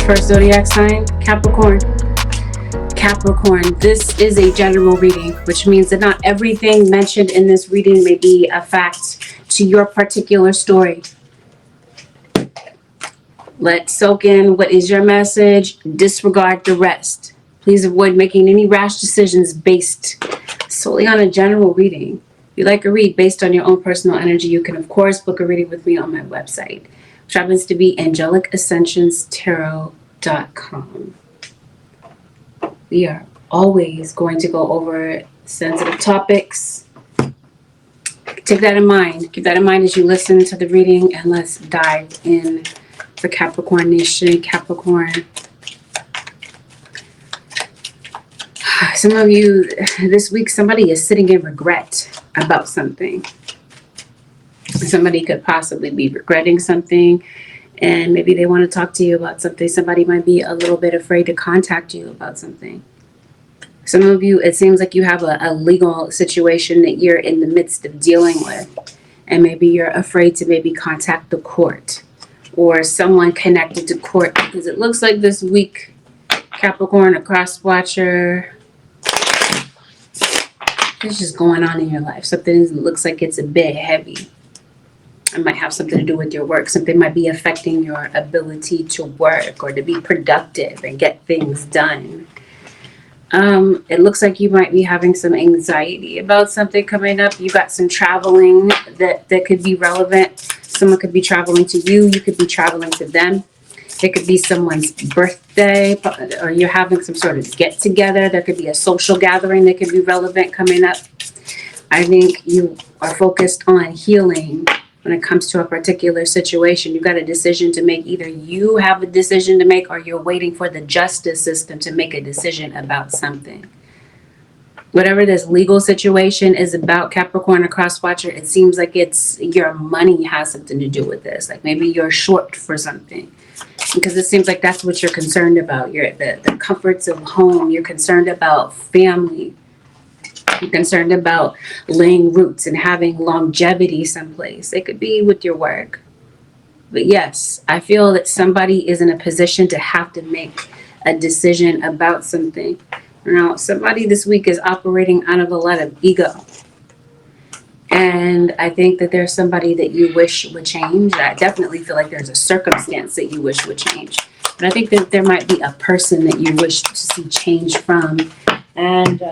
First zodiac sign, Capricorn. Capricorn, this is a general reading, which means that not everything mentioned in this reading may be a fact to your particular story. Let's soak in what is your message, disregard the rest. Please avoid making any rash decisions based solely on a general reading. If you like a read based on your own personal energy, you can, of course, book a reading with me on my website, which happens to be AngelicAscensionsTarot.com. We are always going to go over sensitive topics. Take that in mind. Keep that in mind as you listen to the reading, and let's dive in for Capricorn Nation, Capricorn. Some of you, this week, somebody is sitting in regret about something. Somebody could possibly be regretting something, and maybe they want to talk to you about something. Somebody might be a little bit afraid to contact you about something. Some of you, it seems like you have a legal situation that you're in the midst of dealing with, and maybe you're afraid to maybe contact the court or someone connected to court, because it looks like this week, Capricorn, a cross watcher, there's just going on in your life. Something looks like it's a bit heavy. It might have something to do with your work. Something might be affecting your ability to work or to be productive and get things done. It looks like you might be having some anxiety about something coming up. You got some traveling that could be relevant. Someone could be traveling to you. You could be traveling to them. It could be someone's birthday, or you're having some sort of get together. There could be a social gathering that could be relevant coming up. I think you are focused on healing when it comes to a particular situation. You've got a decision to make. Either you have a decision to make, or you're waiting for the justice system to make a decision about something. Whatever this legal situation is about, Capricorn or crosswatcher, it seems like it's your money has something to do with this. Like maybe you're short for something, because it seems like that's what you're concerned about. You're at the comforts of home. You're concerned about family. You're concerned about laying roots and having longevity someplace. It could be with your work. But yes, I feel that somebody is in a position to have to make a decision about something. Now, somebody this week is operating out of a lot of ego. And I think that there's somebody that you wish would change. I definitely feel like there's a circumstance that you wish would change. But I think that there might be a person that you wish to see change from. And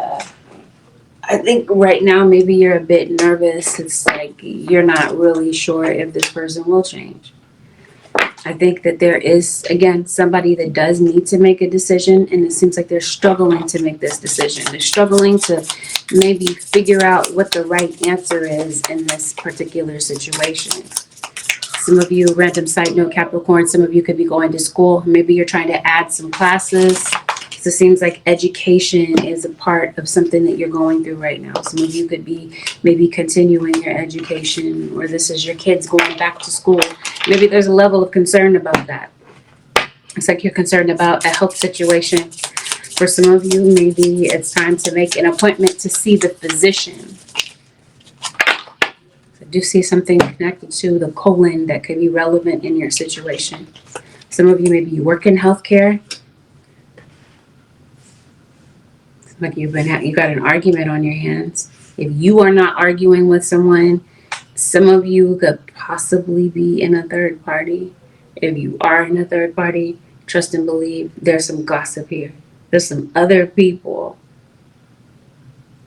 I think right now maybe you're a bit nervous. It's like you're not really sure if this person will change. I think that there is, again, somebody that does need to make a decision, and it seems like they're struggling to make this decision. They're struggling to maybe figure out what the right answer is in this particular situation. Some of you, random side note, Capricorn, some of you could be going to school. Maybe you're trying to add some classes. So it seems like education is a part of something that you're going through right now. Some of you could be maybe continuing your education, or this is your kids going back to school. Maybe there's a level of concern about that. It's like you're concerned about a health situation. For some of you, maybe it's time to make an appointment to see the physician. I do see something connected to the colon that could be relevant in your situation. Some of you, maybe you work in healthcare. Like you got an argument on your hands. If you are not arguing with someone, some of you could possibly be in a third party. If you are in a third party, trust and believe there's some gossip here. There's some other people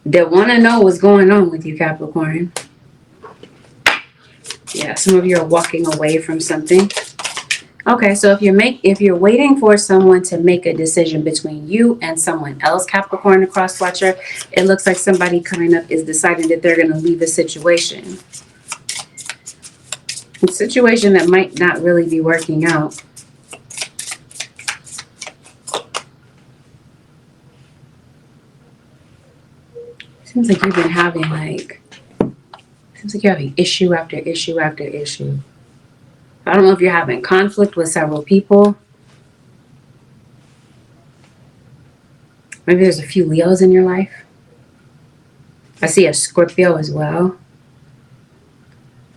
that want to know what's going on with you, Capricorn. Yeah, some of you are walking away from something. Okay, so if you're waiting for someone to make a decision between you and someone else, Capricorn, the cross watcher, it looks like somebody coming up is deciding that they're going to leave a situation. A situation that might not really be working out. Seems like you've been having seems like you're having issue after issue after issue. I don't know if you're having conflict with several people. Maybe there's a few Leos in your life. I see a Scorpio as well.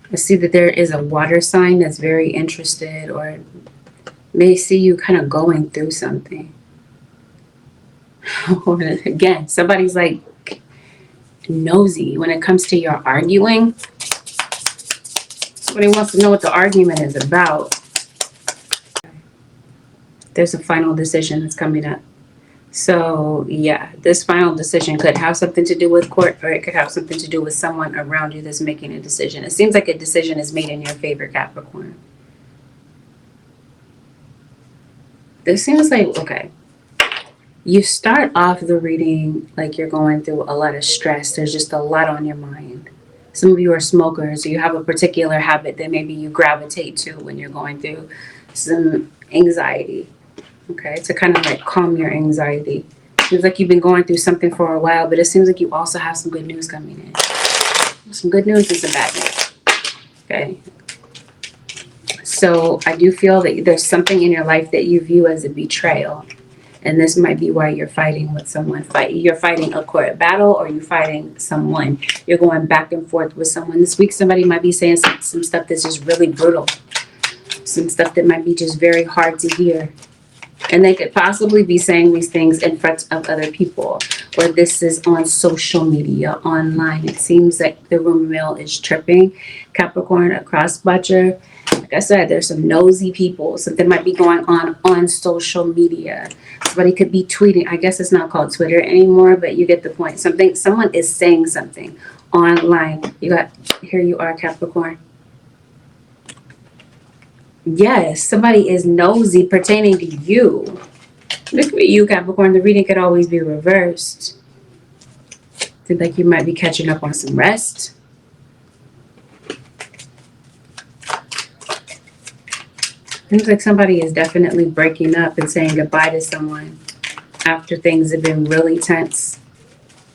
I see that there is a water sign that's very interested or They see you kind of going through something. Again, somebody's like nosy when it comes to your arguing. Somebody wants to know what the argument is about. There's a final decision that's coming up. So yeah, this final decision could have something to do with court, or it could have something to do with someone around you that's making a decision. It seems like a decision is made in your favor, Capricorn. This seems like, okay, you start off the reading like you're going through a lot of stress. There's just a lot on your mind. Some of you are smokers, so you have a particular habit that maybe you gravitate to when you're going through some anxiety. Okay, to kind of like calm your anxiety. Seems like you've been going through something for a while, but it seems like you also have some good news coming in. Some good news and some bad news. Okay. So I do feel that there's something in your life that you view as a betrayal. And this might be why you're fighting with someone. You're fighting a court battle, or you're fighting someone. You're going back and forth with someone. This week, somebody might be saying some stuff that's just really brutal. Some stuff that might be just very hard to hear. And they could possibly be saying these things in front of other people, or this is on social media, online. It seems like the rumor mill is tripping. Capricorn, a cross-watcher. Like I said, there's some nosy people. Something might be going on social media. Somebody could be tweeting. I guess it's not called Twitter anymore, but you get the point. Someone is saying something online. Here you are, Capricorn. Yes, somebody is nosy pertaining to you. Look at you, Capricorn. The reading could always be reversed. Seems like you might be catching up on some rest. Seems like somebody is definitely breaking up and saying goodbye to someone after things have been really tense.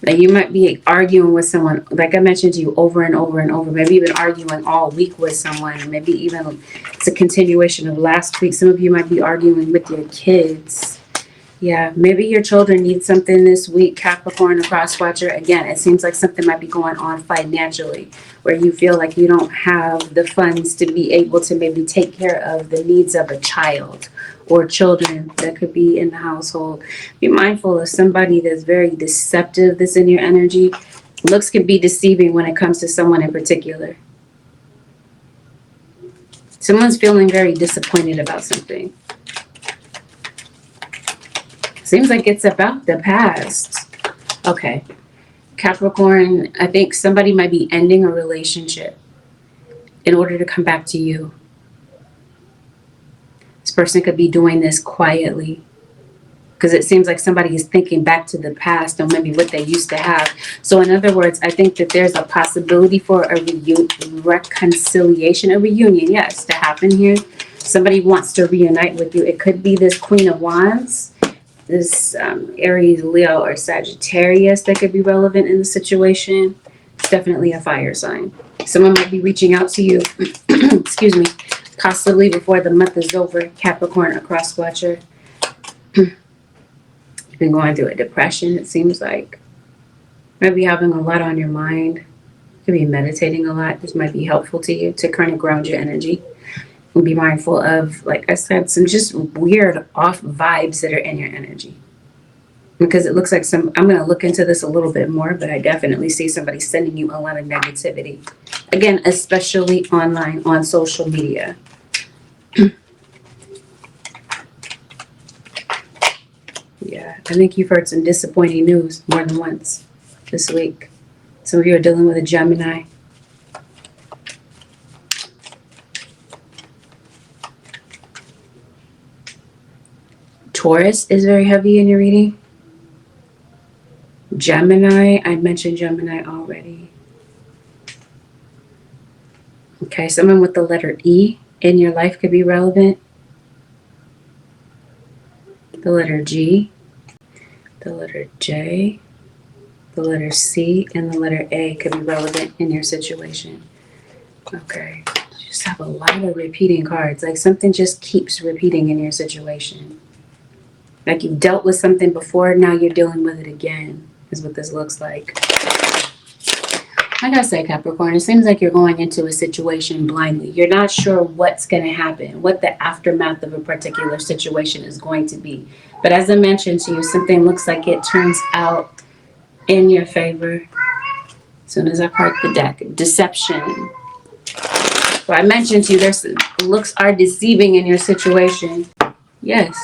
Like you might be arguing with someone, like I mentioned to you, over and over and over. Maybe you've been arguing all week with someone. Maybe even it's a continuation of last week. Some of you might be arguing with your kids. Yeah, maybe your children need something this week, Capricorn, a cross-watcher. Again, it seems like something might be going on financially, where you feel like you don't have the funds to be able to maybe take care of the needs of a child or children that could be in the household. Be mindful of somebody that's very deceptive that's in your energy. Looks can be deceiving when it comes to someone in particular. Someone's feeling very disappointed about something. Seems like it's about the past. Okay. Capricorn, I think somebody might be ending a relationship in order to come back to you. This person could be doing this quietly because it seems like somebody is thinking back to the past and maybe what they used to have. So in other words, I think that there's a possibility for a reconciliation, a reunion, yes, to happen here. Somebody wants to reunite with you. It could be this Queen of Wands. This Aries, Leo, or Sagittarius that could be relevant in the situation. It's definitely a fire sign. Someone might be reaching out to you, excuse me, possibly before the month is over, Capricorn, a cross-watcher. You've been going through a depression, it seems like. Maybe having a lot on your mind. You could be meditating a lot. This might be helpful to you to kind of ground your energy. And be mindful of, like I said, some just weird off vibes that are in your energy. Because it looks like I'm going to look into this a little bit more, but I definitely see somebody sending you a lot of negativity. Again, especially online, on social media. Yeah, I think you've heard some disappointing news more than once this week. Some of you are dealing with a Gemini. Taurus is very heavy in your reading. Gemini, I mentioned Gemini already. Okay, someone with the letter E in your life could be relevant. The letter G, the letter J, the letter C, and the letter A could be relevant in your situation. Okay, you just have a lot of repeating cards. Like something just keeps repeating in your situation. Like you've dealt with something before, now you're dealing with it again, is what this looks like. Like I said, Capricorn, it seems like you're going into a situation blindly. You're not sure what's going to happen, what the aftermath of a particular situation is going to be. But as I mentioned to you, something looks like it turns out in your favor. As soon as I part the deck, deception. So I mentioned to you, there's looks are deceiving in your situation. Yes,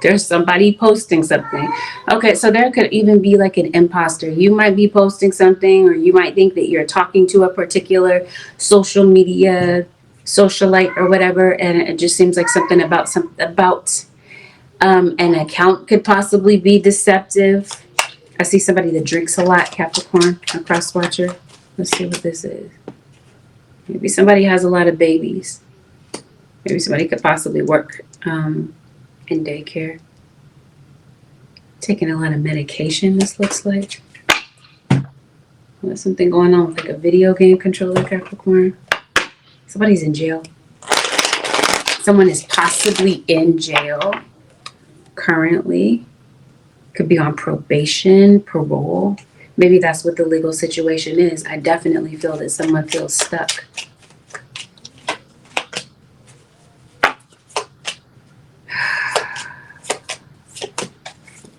there's somebody posting something. Okay, so there could even be like an imposter. You might be posting something, or you might think that you're talking to a particular social media socialite or whatever, and it just seems like something about an account could possibly be deceptive. I see somebody that drinks a lot, Capricorn, a cross watcher. Let's see what this is. Maybe somebody has a lot of babies. Maybe somebody could possibly work in daycare. Taking a lot of medication, this looks like. There's something going on with like a video game controller, Capricorn. Somebody's in jail. Someone is possibly in jail currently. Could be on probation, parole. Maybe that's what the legal situation is. I definitely feel that someone feels stuck.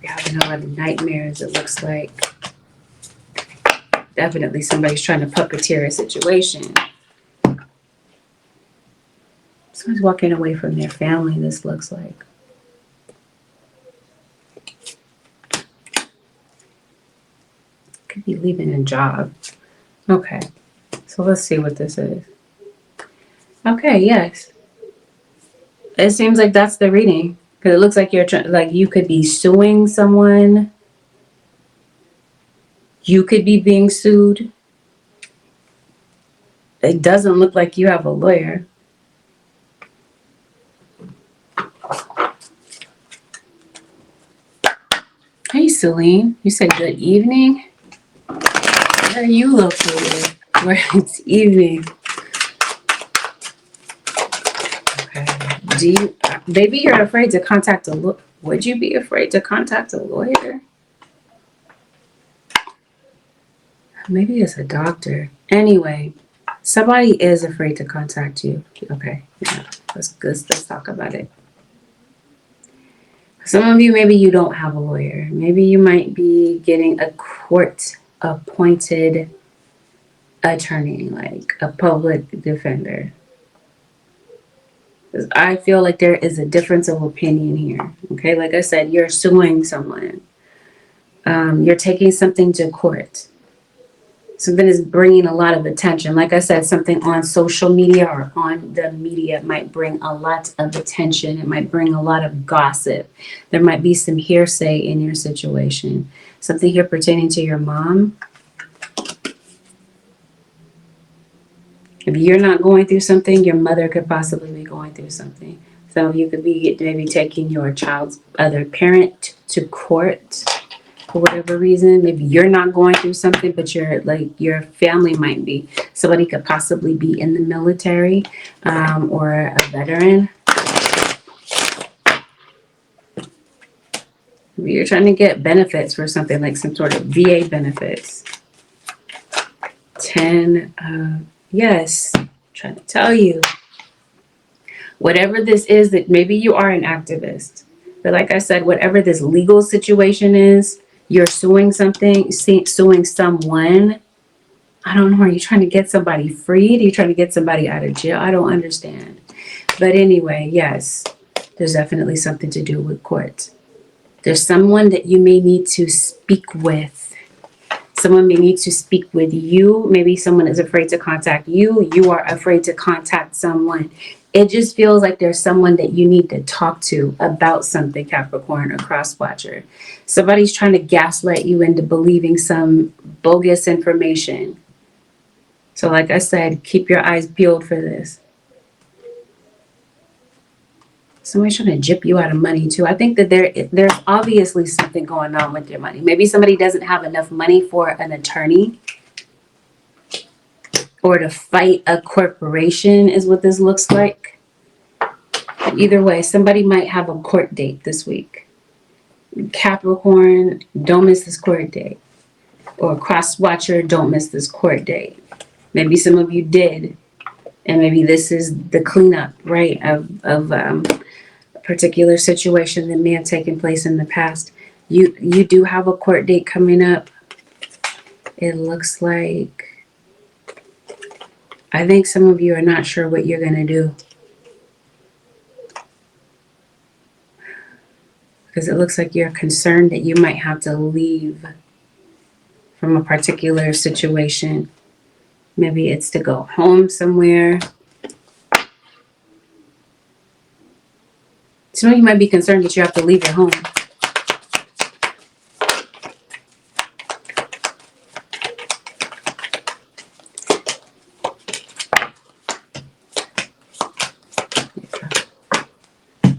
You're having a lot of nightmares, it looks like. Definitely somebody's trying to puppeteer a situation. Someone's walking away from their family, this looks like. Could be leaving a job. Okay, so let's see what this is. Okay, yes. It seems like that's the reading. Because it looks like you're like you could be suing someone. You could be being sued. It doesn't look like you have a lawyer. Hey, Celine. You said good evening? Where are you located? Where it's evening. Okay. Maybe you're afraid to contact a lawyer. Would you be afraid to contact a lawyer? Maybe it's a doctor. Anyway, somebody is afraid to contact you. Okay, yeah, let's talk about it. Some of you, maybe you don't have a lawyer. Maybe you might be getting a court-appointed attorney, like a public defender. I feel like there is a difference of opinion here. Okay, like I said, you're suing someone. You're taking something to court. Something is bringing a lot of attention. Like I said, something on social media or on the media might bring a lot of attention. It might bring a lot of gossip. There might be some hearsay in your situation. Something here pertaining to your mom. If you're not going through something, your mother could possibly be going through something. Some of you could be maybe taking your child's other parent to court. For whatever reason, maybe you're not going through something, but your family might be. Somebody could possibly be in the military or a veteran. Maybe you're trying to get benefits for something, like some sort of VA benefits. 10, yes, I'm trying to tell you. Whatever this is, that maybe you are an activist. But like I said, whatever this legal situation is, you're suing something, suing someone. I don't know. Are you trying to get somebody freed? Are you trying to get somebody out of jail? I don't understand. But anyway, yes, there's definitely something to do with court. There's someone that you may need to speak with. Someone may need to speak with you. Maybe someone is afraid to contact you. You are afraid to contact someone. It just feels like there's someone that you need to talk to about something, Capricorn or cross watcher. Somebody's trying to gaslight you into believing some bogus information. So like I said, keep your eyes peeled for this. Somebody's trying to jip you out of money too. I think that there's obviously something going on with your money. Maybe somebody doesn't have enough money for an attorney or to fight a corporation is what this looks like. Either way, somebody might have a court date this week. Capricorn, don't miss this court date. Or cross watcher, don't miss this court date. Maybe some of you did. And maybe this is the cleanup, right, of a particular situation that may have taken place in the past. You do have a court date coming up. It looks like, I think some of you are not sure what you're going to do. Because it looks like you're concerned that you might have to leave from a particular situation. Maybe it's to go home somewhere. Some of you might be concerned that you have to leave your home.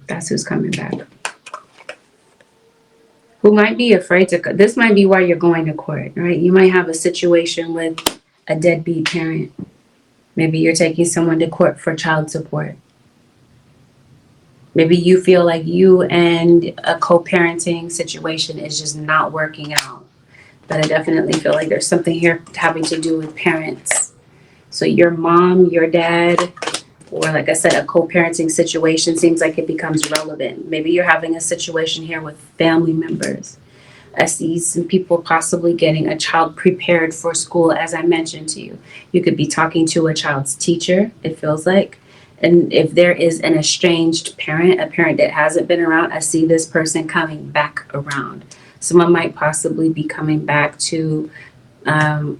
That's who's coming back. Who might be afraid to, this might be why you're going to court, right? You might have a situation with a deadbeat parent. Maybe you're taking someone to court for child support. Maybe you feel like you and a co-parenting situation is just not working out. But I definitely feel like there's something here having to do with parents. So your mom, your dad, or like I said, a co-parenting situation seems like it becomes relevant. Maybe you're having a situation here with family members. I see some people possibly getting a child prepared for school, as I mentioned to you. You could be talking to a child's teacher, it feels like. And if there is an estranged parent, a parent that hasn't been around, I see this person coming back around. Someone might possibly be coming back to, I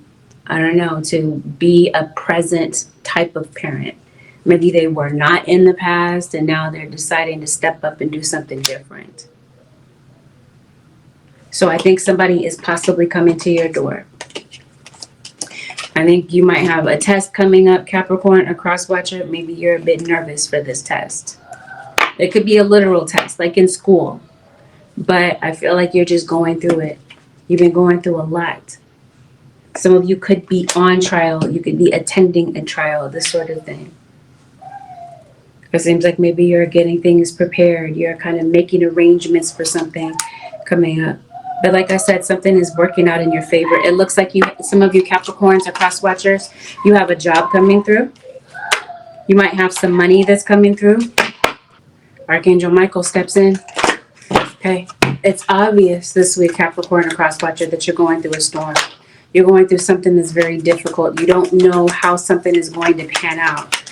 don't know, to be a present type of parent. Maybe they were not in the past and now they're deciding to step up and do something different. So I think somebody is possibly coming to your door. I think you might have a test coming up, Capricorn, a cross watcher. Maybe you're a bit nervous for this test. It could be a literal test, like in school. But I feel like you're just going through it. You've been going through a lot. Some of you could be on trial. You could be attending a trial, this sort of thing. It seems like maybe you're getting things prepared. You're kind of making arrangements for something coming up. But like I said, something is working out in your favor. It looks like you, some of you Capricorns or cross watchers, you have a job coming through. You might have some money that's coming through. Archangel Michael steps in. Okay. It's obvious this week, Capricorn or cross watcher, that you're going through a storm. You're going through something that's very difficult. You don't know how something is going to pan out.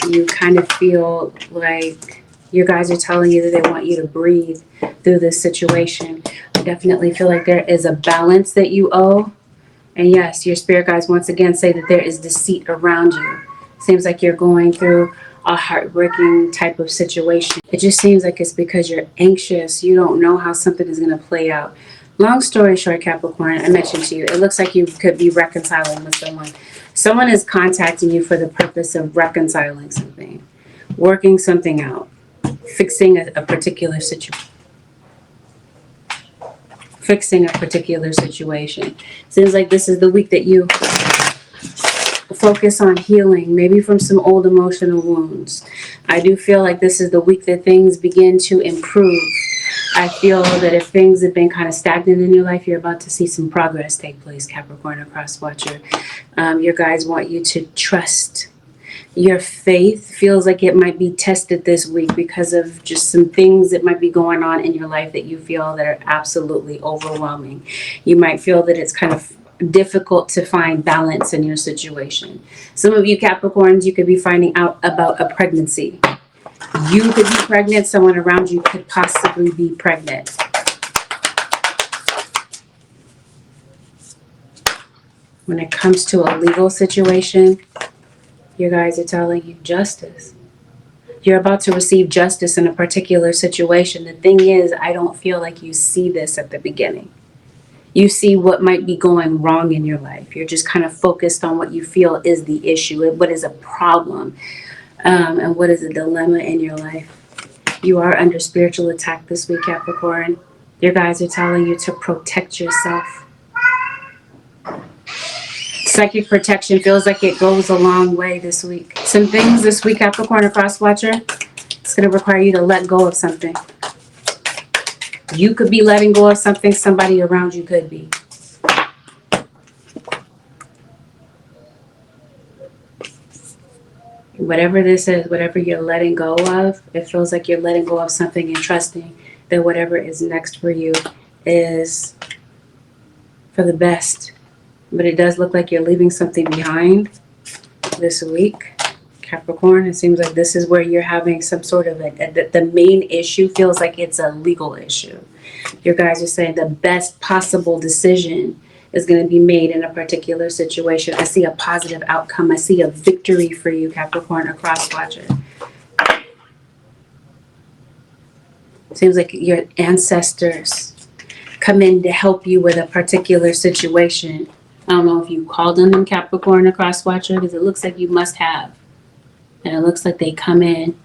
You kind of feel like your guys are telling you that they want you to breathe through this situation. I definitely feel like there is a balance that you owe. And yes, your spirit guides once again say that there is deceit around you. Seems like you're going through a heartbreaking type of situation. It just seems like it's because you're anxious. You don't know how something is going to play out. Long story short, Capricorn, I mentioned to you, it looks like you could be reconciling with someone. Someone is contacting you for the purpose of reconciling something, working something out, fixing a particular situation. Seems like this is the week that you focus on healing, maybe from some old emotional wounds. I do feel like this is the week that things begin to improve. I feel that if things have been kind of stagnant in your life, you're about to see some progress take place, Capricorn or cross watcher. Your guides want you to trust. Your faith feels like it might be tested this week because of just some things that might be going on in your life that you feel that are absolutely overwhelming. You might feel that it's kind of difficult to find balance in your situation. Some of you Capricorns, you could be finding out about a pregnancy. You could be pregnant. Someone around you could possibly be pregnant. When it comes to a legal situation, you guys are telling you justice. You're about to receive justice in a particular situation. The thing is, I don't feel like you see this at the beginning. You see what might be going wrong in your life. You're just kind of focused on what you feel is the issue, what is a problem, and what is a dilemma in your life. You are under spiritual attack this week, Capricorn. Your guys are telling you to protect yourself. Psychic protection feels like it goes a long way this week. Some things this week, Capricorn or cross watcher, it's going to require you to let go of something. You could be letting go of something. Somebody around you could be. Whatever this is, whatever you're letting go of, it feels like you're letting go of something and trusting that whatever is next for you is for the best. But it does look like you're leaving something behind this week, Capricorn. It seems like this is where you're having some sort of the main issue feels like it's a legal issue. Your guys are saying the best possible decision is going to be made in a particular situation. I see a positive outcome. I see a victory for you, Capricorn, a cross watcher. Seems like your ancestors come in to help you with a particular situation. I don't know if you called on them, Capricorn, a cross watcher, because it looks like you must have. And it looks like they come in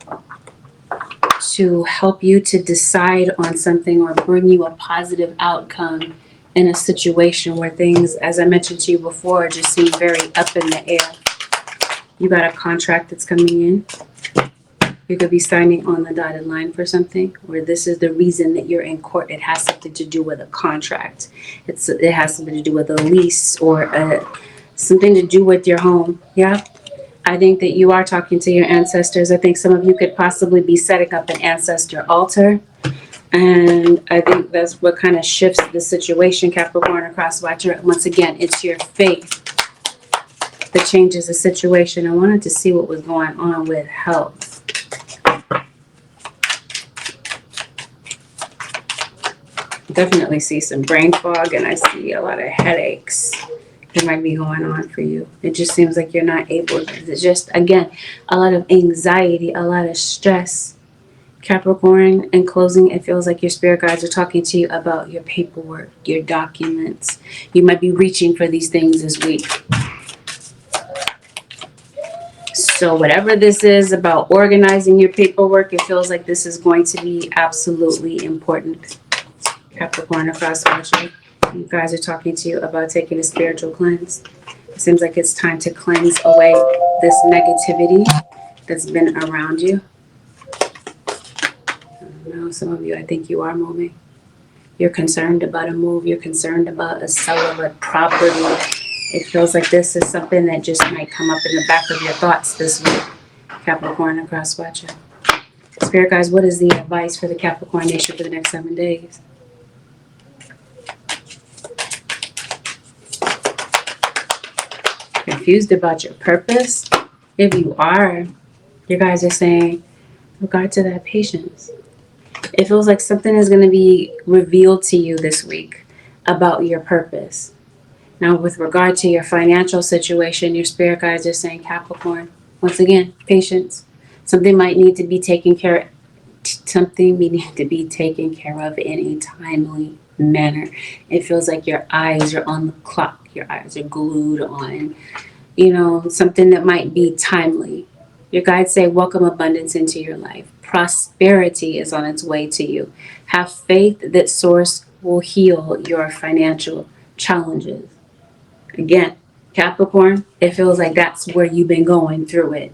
to help you to decide on something or bring you a positive outcome in a situation where things, as I mentioned to you before, just seem very up in the air. You got a contract that's coming in. You could be signing on the dotted line for something, or this is the reason that you're in court. It has something to do with a contract. It has something to do with a lease or something to do with your home. Yeah. I think that you are talking to your ancestors. I think some of you could possibly be setting up an ancestor altar. And I think that's what kind of shifts the situation, Capricorn, a cross watcher. Once again, it's your faith that changes the situation. I wanted to see what was going on with health. Definitely see some brain fog, and I see a lot of headaches that might be going on for you. It just seems like you're not able to, it's just, again, a lot of anxiety, a lot of stress. Capricorn, in closing, it feels like your spirit guides are talking to you about your paperwork, your documents. You might be reaching for these things this week. So whatever this is about organizing your paperwork, it feels like this is going to be absolutely important. Capricorn, across watching. You guys are talking to you about taking a spiritual cleanse. It seems like it's time to cleanse away this negativity that's been around you. I don't know, some of you, I think you are moving. You're concerned about a move. You're concerned about a sale of a property. It feels like this is something that just might come up in the back of your thoughts this week. Capricorn, across watcher. Spirit guys, what is the advice for the Capricorn nation for the next 7 days? Confused about your purpose? If you are, you guys are saying, regard to that patience. It feels like something is going to be revealed to you this week about your purpose. Now, with regard to your financial situation, your spirit guides are saying, Capricorn, once again, patience. Something might need to be taken care of. Something we need to be taken care of in a timely manner. It feels like your eyes are on the clock. Your eyes are glued on, something that might be timely. Your guides say, welcome abundance into your life. Prosperity is on its way to you. Have faith that Source will heal your financial challenges. Again, Capricorn, it feels like that's where you've been going through it,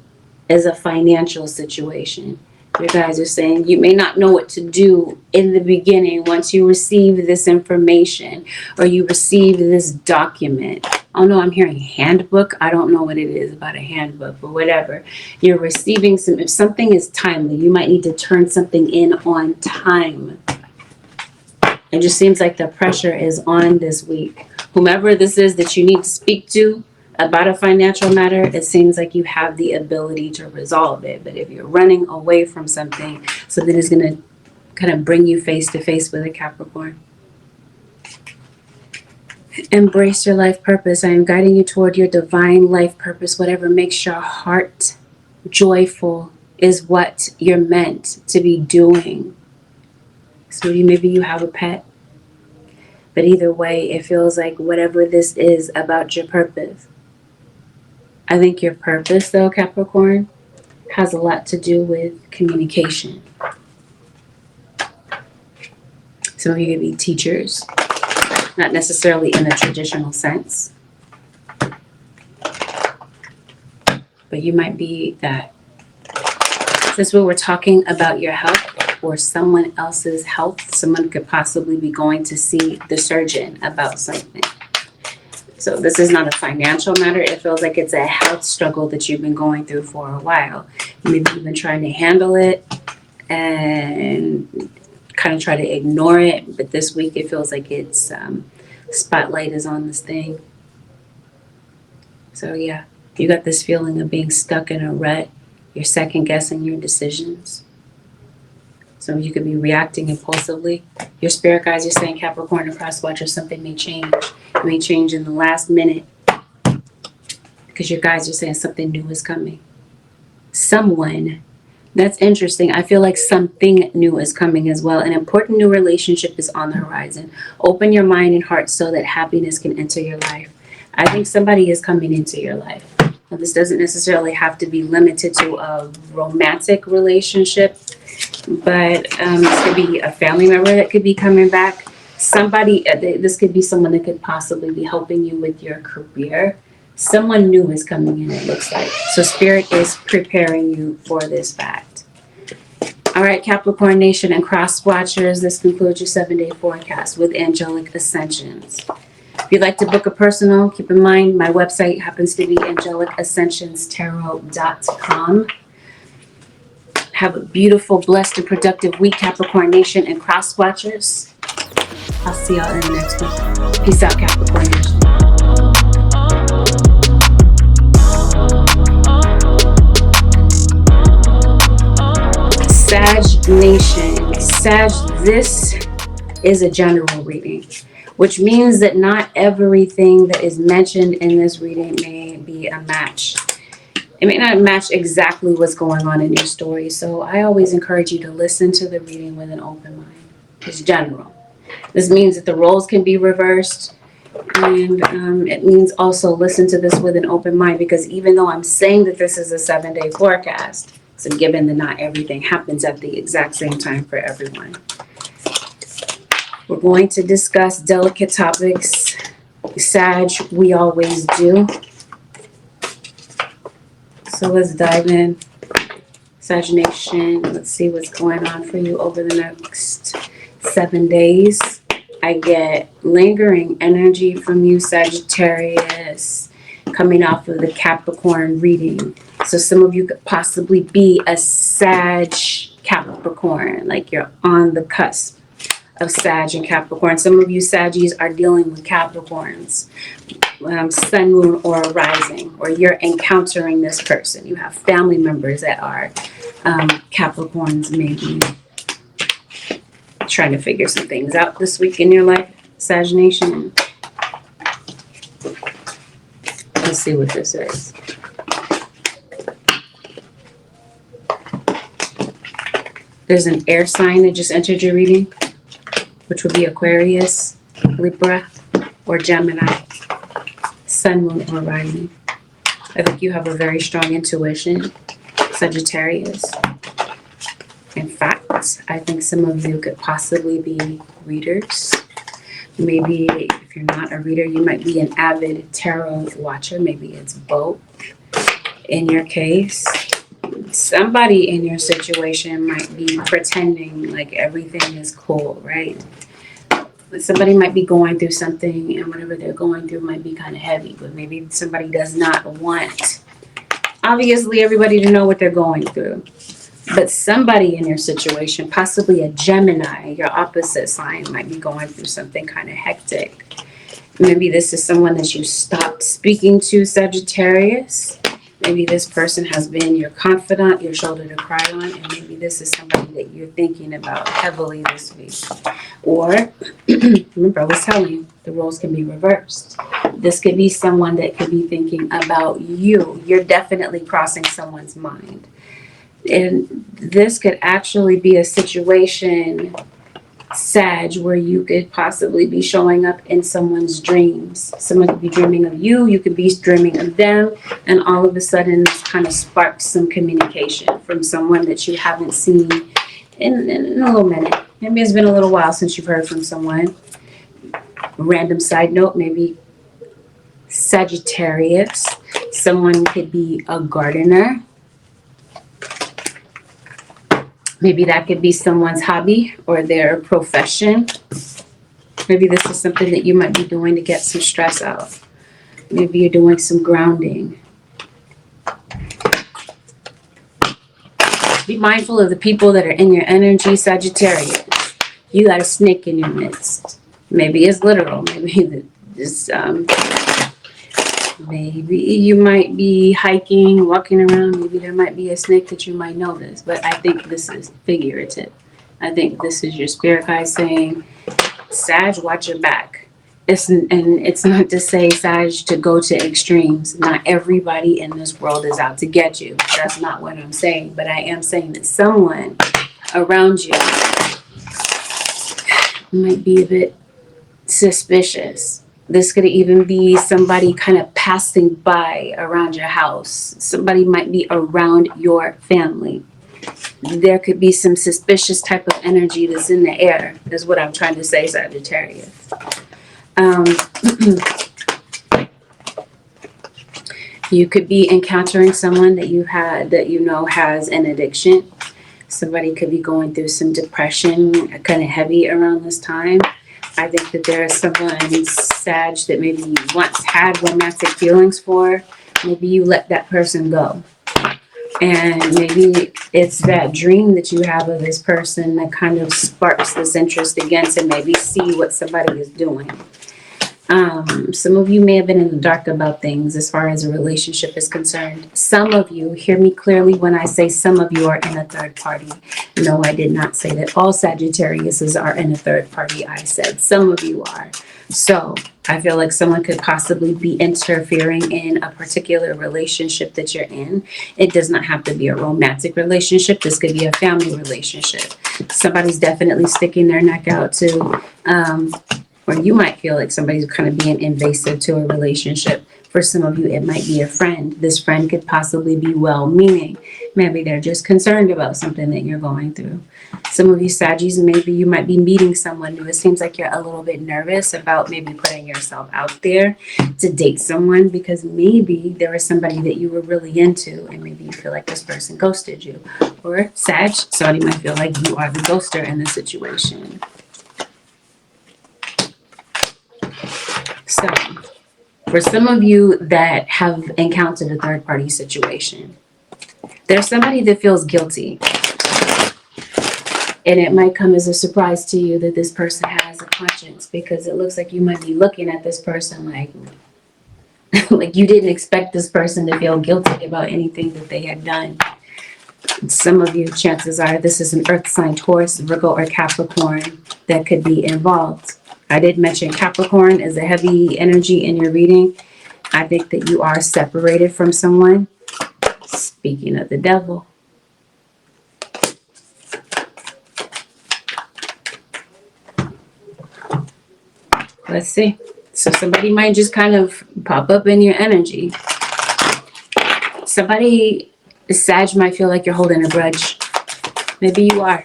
as a financial situation. Your guys are saying you may not know what to do in the beginning once you receive this information or you receive this document. Oh no, I'm hearing handbook. I don't know what it is about a handbook, but whatever. You're receiving if something is timely, you might need to turn something in on time. It just seems like the pressure is on this week. Whomever this is that you need to speak to about a financial matter, it seems like you have the ability to resolve it. But if you're running away from something is going to kind of bring you face to face with a Capricorn. Embrace your life purpose. I am guiding you toward your divine life purpose. Whatever makes your heart joyful is what you're meant to be doing. So maybe you have a pet. But either way, it feels like whatever this is about your purpose. I think your purpose, though, Capricorn, has a lot to do with communication. Some of you could be teachers, not necessarily in the traditional sense. But you might be that. Since we were talking about your health or someone else's health, someone could possibly be going to see the surgeon about something. So this is not a financial matter. It feels like it's a health struggle that you've been going through for a while. Maybe you've been trying to handle it and kind of try to ignore it. But this week it feels like it's spotlight is on this thing. So yeah, you got this feeling of being stuck in a rut. You're second guessing your decisions. So you could be reacting impulsively. Your spirit guides are saying, Capricorn and cross watcher, something may change. It may change in the last minute because your guides are saying something new is coming. Someone, that's interesting. I feel like something new is coming as well. An important new relationship is on the horizon. Open your mind and heart so that happiness can enter your life. I think somebody is coming into your life. Now, this doesn't necessarily have to be limited to a romantic relationship, but this could be a family member that could be coming back. Somebody, this could be someone that could possibly be helping you with your career. Someone new is coming in, it looks like. So Spirit is preparing you for this fact. All right, Capricorn Nation and cross watchers, this concludes your 7-day forecast with Angelic Ascensions. If you'd like to book a personal, keep in mind my website happens to be AngelicAscensionsTarot.com. Have a beautiful, blessed, and productive week, Capricorn Nation and cross watchers. I'll see y'all in the next one. Peace out, Capricorn Nation. Sag Nation. Sag, this is a general reading, which means that not everything that is mentioned in this reading may be a match. It may not match exactly what's going on in your story. So I always encourage you to listen to the reading with an open mind. It's general. This means that the roles can be reversed. And it means also listen to this with an open mind, because even though I'm saying that this is a 7-day forecast, it's a given that not everything happens at the exact same time for everyone. We're going to discuss delicate topics. Sag, we always do. So let's dive in. Sag Nation, let's see what's going on for you over the next 7 days. I get lingering energy from you, Sagittarius, coming off of the Capricorn reading. So some of you could possibly be a Sag Capricorn, like you're on the cusp of Sag and Capricorn. Some of you Saggies are dealing with Capricorns, sun, moon, or rising, or you're encountering this person. You have family members that are Capricorns, maybe trying to figure some things out this week in your life, Sag Nation. Let's see what this is. There's an air sign that just entered your reading, which would be Aquarius, Libra, or Gemini, sun, moon, or rising. I think you have a very strong intuition, Sagittarius. In fact, I think some of you could possibly be readers. Maybe if you're not a reader, you might be an avid tarot watcher. Maybe it's both. In your case, somebody in your situation might be pretending like everything is cool, right? Somebody might be going through something, and whatever they're going through might be kind of heavy, but maybe somebody does not want, obviously, everybody to know what they're going through. But somebody in your situation, possibly a Gemini, your opposite sign, might be going through something kind of hectic. Maybe this is someone that you stopped speaking to, Sagittarius. Maybe this person has been your confidant, your shoulder to cry on, and maybe this is somebody that you're thinking about heavily this week. Or, remember I was telling you, the roles can be reversed. This could be someone that could be thinking about you. You're definitely crossing someone's mind. And this could actually be a situation, Sag, where you could possibly be showing up in someone's dreams. Someone could be dreaming of you, you could be dreaming of them, and all of a sudden this kind of sparks some communication from someone that you haven't seen in a little minute. Maybe it's been a little while since you've heard from someone. Random side note, maybe Sagittarius, someone could be a gardener. Maybe that could be someone's hobby or their profession. Maybe this is something that you might be doing to get some stress out. Maybe you're doing some grounding. Be mindful of the people that are in your energy, Sagittarius. You got a snake in your midst. Maybe it's literal. Maybe this, maybe you might be hiking, walking around. Maybe there might be a snake that you might notice. But I think this is figurative. I think this is your spirit guide saying, Sag, watch your back. It's not to say, Sag, to go to extremes. Not everybody in this world is out to get you. That's not what I'm saying. But I am saying that someone around you might be a bit suspicious. This could even be somebody kind of passing by around your house. Somebody might be around your family. There could be some suspicious type of energy that's in the air, is what I'm trying to say, Sagittarius. You could be encountering someone that you know has an addiction. Somebody could be going through some depression, kind of heavy around this time. I think that there is someone, Sag, that maybe you once had romantic feelings for. Maybe you let that person go. And maybe it's that dream that you have of this person that kind of sparks this interest again to maybe see what somebody is doing. Some of you may have been in the dark about things as far as a relationship is concerned. Some of you, hear me clearly when I say some of you are in a third party. No, I did not say that all Sagittariuses are in a third party. I said some of you are. So I feel like someone could possibly be interfering in a particular relationship that you're in. It does not have to be a romantic relationship. This could be a family relationship. Somebody's definitely sticking their neck out to, or you might feel like somebody's kind of being invasive to a relationship. For some of you, it might be a friend. This friend could possibly be well-meaning. Maybe they're just concerned about something that you're going through. Some of you Saggies, maybe you might be meeting someone new. It seems like you're a little bit nervous about maybe putting yourself out there to date someone because maybe there was somebody that you were really into and maybe you feel like this person ghosted you. Or Sag, somebody might feel like you are the ghoster in the situation. So, for some of you that have encountered a third-party situation, there's somebody that feels guilty. And it might come as a surprise to you that this person has a conscience because it looks like you might be looking at this person like, like you didn't expect this person to feel guilty about anything that they had done. Some of you, chances are, this is an earth sign, Taurus, Virgo, or Capricorn that could be involved. I did mention Capricorn is a heavy energy in your reading. I think that you are separated from someone. Speaking of the devil. Let's see. So somebody might just kind of pop up in your energy. Somebody, Sag, might feel like you're holding a grudge. Maybe you are.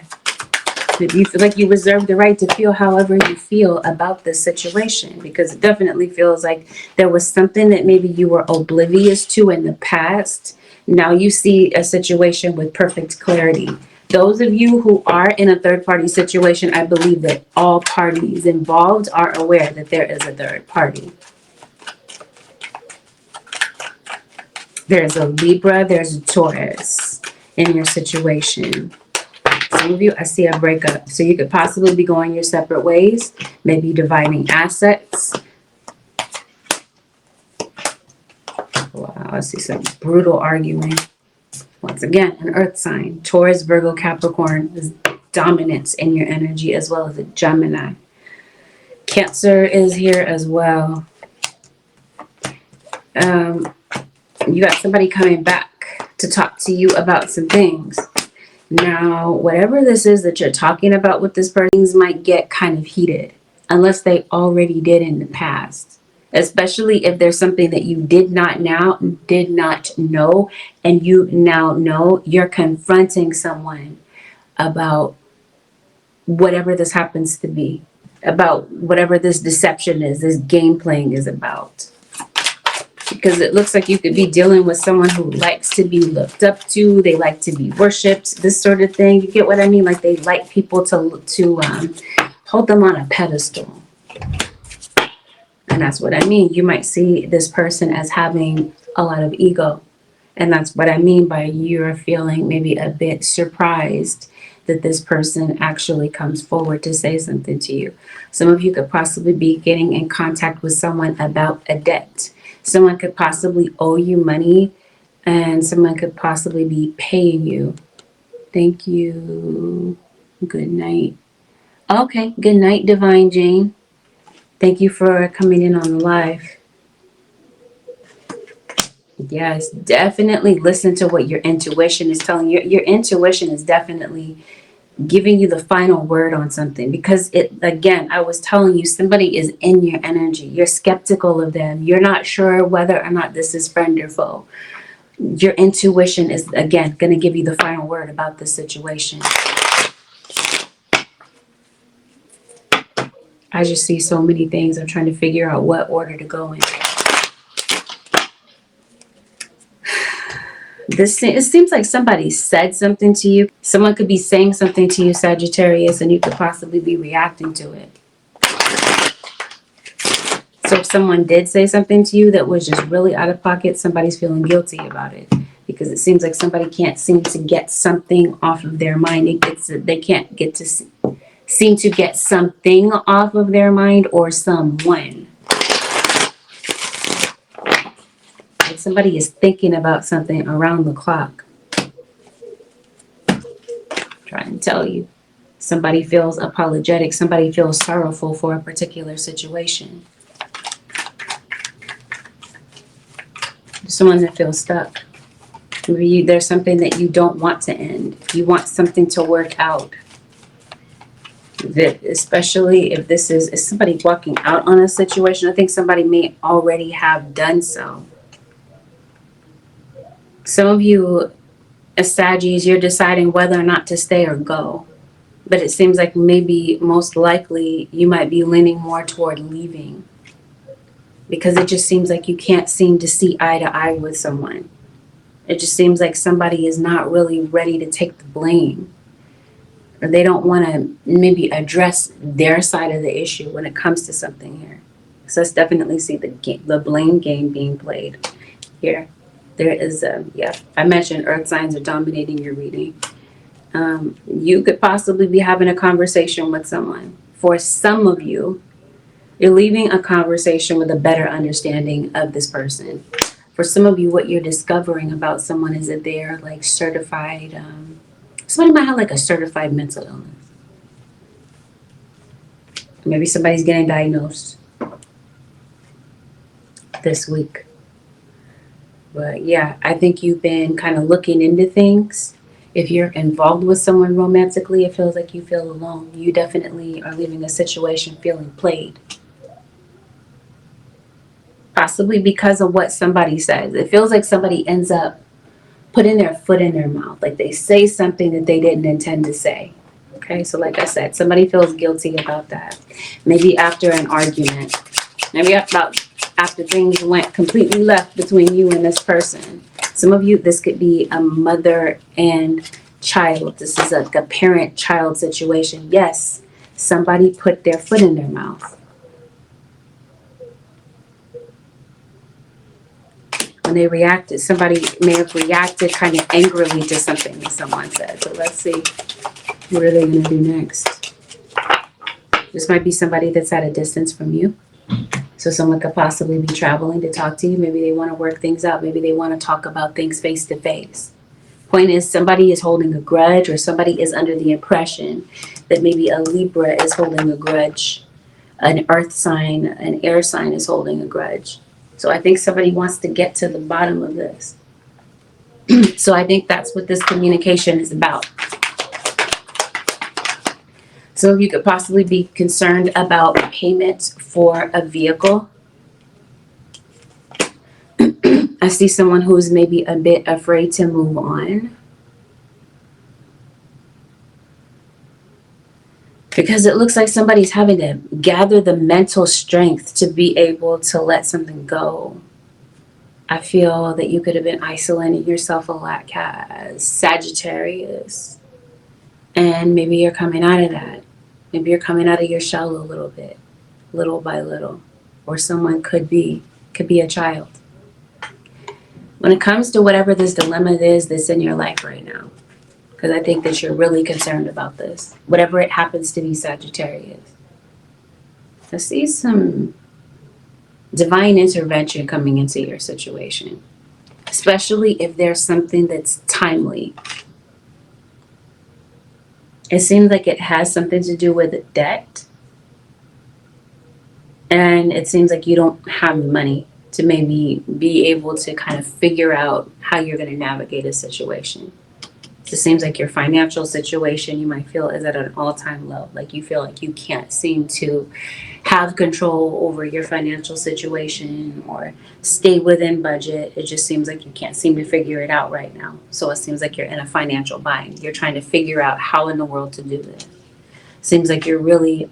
Maybe you feel like you reserve the right to feel however you feel about this situation because it definitely feels like there was something that maybe you were oblivious to in the past. Now you see a situation with perfect clarity. Those of you who are in a third-party situation, I believe that all parties involved are aware that there is a third party. There's a Libra, there's a Taurus in your situation. Some of you, I see a breakup. So you could possibly be going your separate ways, maybe dividing assets. Wow, I see some brutal arguing. Once again, an earth sign. Taurus, Virgo, Capricorn is dominance in your energy as well as a Gemini. Cancer is here as well. You got somebody coming back to talk to you about some things. Now, whatever this is that you're talking about with this person, things might get kind of heated unless they already did in the past. Especially if there's something that you did not know, and you now know, you're confronting someone about whatever this happens to be, about whatever this deception is, this game playing is about. Because it looks like you could be dealing with someone who likes to be looked up to, they like to be worshipped, this sort of thing. You get what I mean? Like they like people to hold them on a pedestal. And that's what I mean. You might see this person as having a lot of ego. And that's what I mean by you're feeling maybe a bit surprised that this person actually comes forward to say something to you. Some of you could possibly be getting in contact with someone about a debt. Someone could possibly owe you money, and someone could possibly be paying you. Thank you. Good night. Okay, good night, Divine Jane. Thank you for coming in on the live. Yes, definitely listen to what your intuition is telling you. Your intuition is definitely giving you the final word on something, because again, I was telling you, somebody is in your energy. You're skeptical of them. You're not sure whether or not this is friend or foe. Your intuition is, again, going to give you the final word about this situation. I just see so many things. I'm trying to figure out what order to go in. It seems like somebody said something to you. Someone could be saying something to you, Sagittarius, and you could possibly be reacting to it. So if someone did say something to you that was just really out of pocket, somebody's feeling guilty about it, because it seems like somebody can't seem to get something off of their mind. They can't get to seem to get something off of their mind, or someone. Like somebody is thinking about something around the clock. I'm trying to tell you. Somebody feels apologetic. Somebody feels sorrowful for a particular situation. Someone that feels stuck. Maybe there's something that you don't want to end. You want something to work out. That, especially if this is somebody walking out on a situation, I think somebody may already have done so. Some of you, as Saggies, you're deciding whether or not to stay or go. But it seems like maybe most likely you might be leaning more toward leaving, because it just seems like you can't seem to see eye to eye with someone. It just seems like somebody is not really ready to take the blame, or they don't want to maybe address their side of the issue when it comes to something here. So let's definitely see the blame game being played here. There is I mentioned earth signs are dominating your reading. You could possibly be having a conversation with someone. For some of you, you're leaving a conversation with a better understanding of this person. For some of you, what you're discovering about someone is that they're like certified. Somebody might have like a certified mental illness. Maybe somebody's getting diagnosed this week. But yeah, I think you've been kind of looking into things. If you're involved with someone romantically, it feels like you feel alone. You definitely are leaving a situation feeling played. Possibly because of what somebody says. It feels like somebody ends up putting their foot in their mouth. Like they say something that they didn't intend to say. Okay, so like I said, somebody feels guilty about that. Maybe after an argument. Maybe after things went completely left between you and this person. Some of you, this could be a mother and child. This is like a parent-child situation. Yes, somebody put their foot in their mouth. When they reacted, somebody may have reacted kind of angrily to something that someone said. So let's see, what are they going to do next? This might be somebody that's at a distance from you. So someone could possibly be traveling to talk to you. Maybe they want to work things out. Maybe they want to talk about things face to face. Point is, somebody is holding a grudge, or somebody is under the impression that maybe a Libra is holding a grudge. An earth sign, an air sign is holding a grudge. So I think somebody wants to get to the bottom of this. So I think that's what this communication is about. So you could possibly be concerned about payment for a vehicle. I see someone who's maybe a bit afraid to move on, because it looks like somebody's having to gather the mental strength to be able to let something go. I feel that you could have been isolating yourself a lot, Sagittarius. And maybe you're coming out of that. Maybe you're coming out of your shell a little bit, little by little. or someone could be a child. When it comes to whatever this dilemma is that's in your life right now, because I think that you're really concerned about this, whatever it happens to be, Sagittarius, I see some divine intervention coming into your situation, especially if there's something that's timely. It seems like it has something to do with a debt, and it seems like you don't have money to maybe be able to kind of figure out how you're going to navigate a situation. So it seems like your financial situation, you might feel, is at an all-time low. Like you feel like you can't seem to have control over your financial situation or stay within budget. It just seems like you can't seem to figure it out right now. So it seems like you're in a financial bind. You're trying to figure out how in the world to do this. Seems like you're really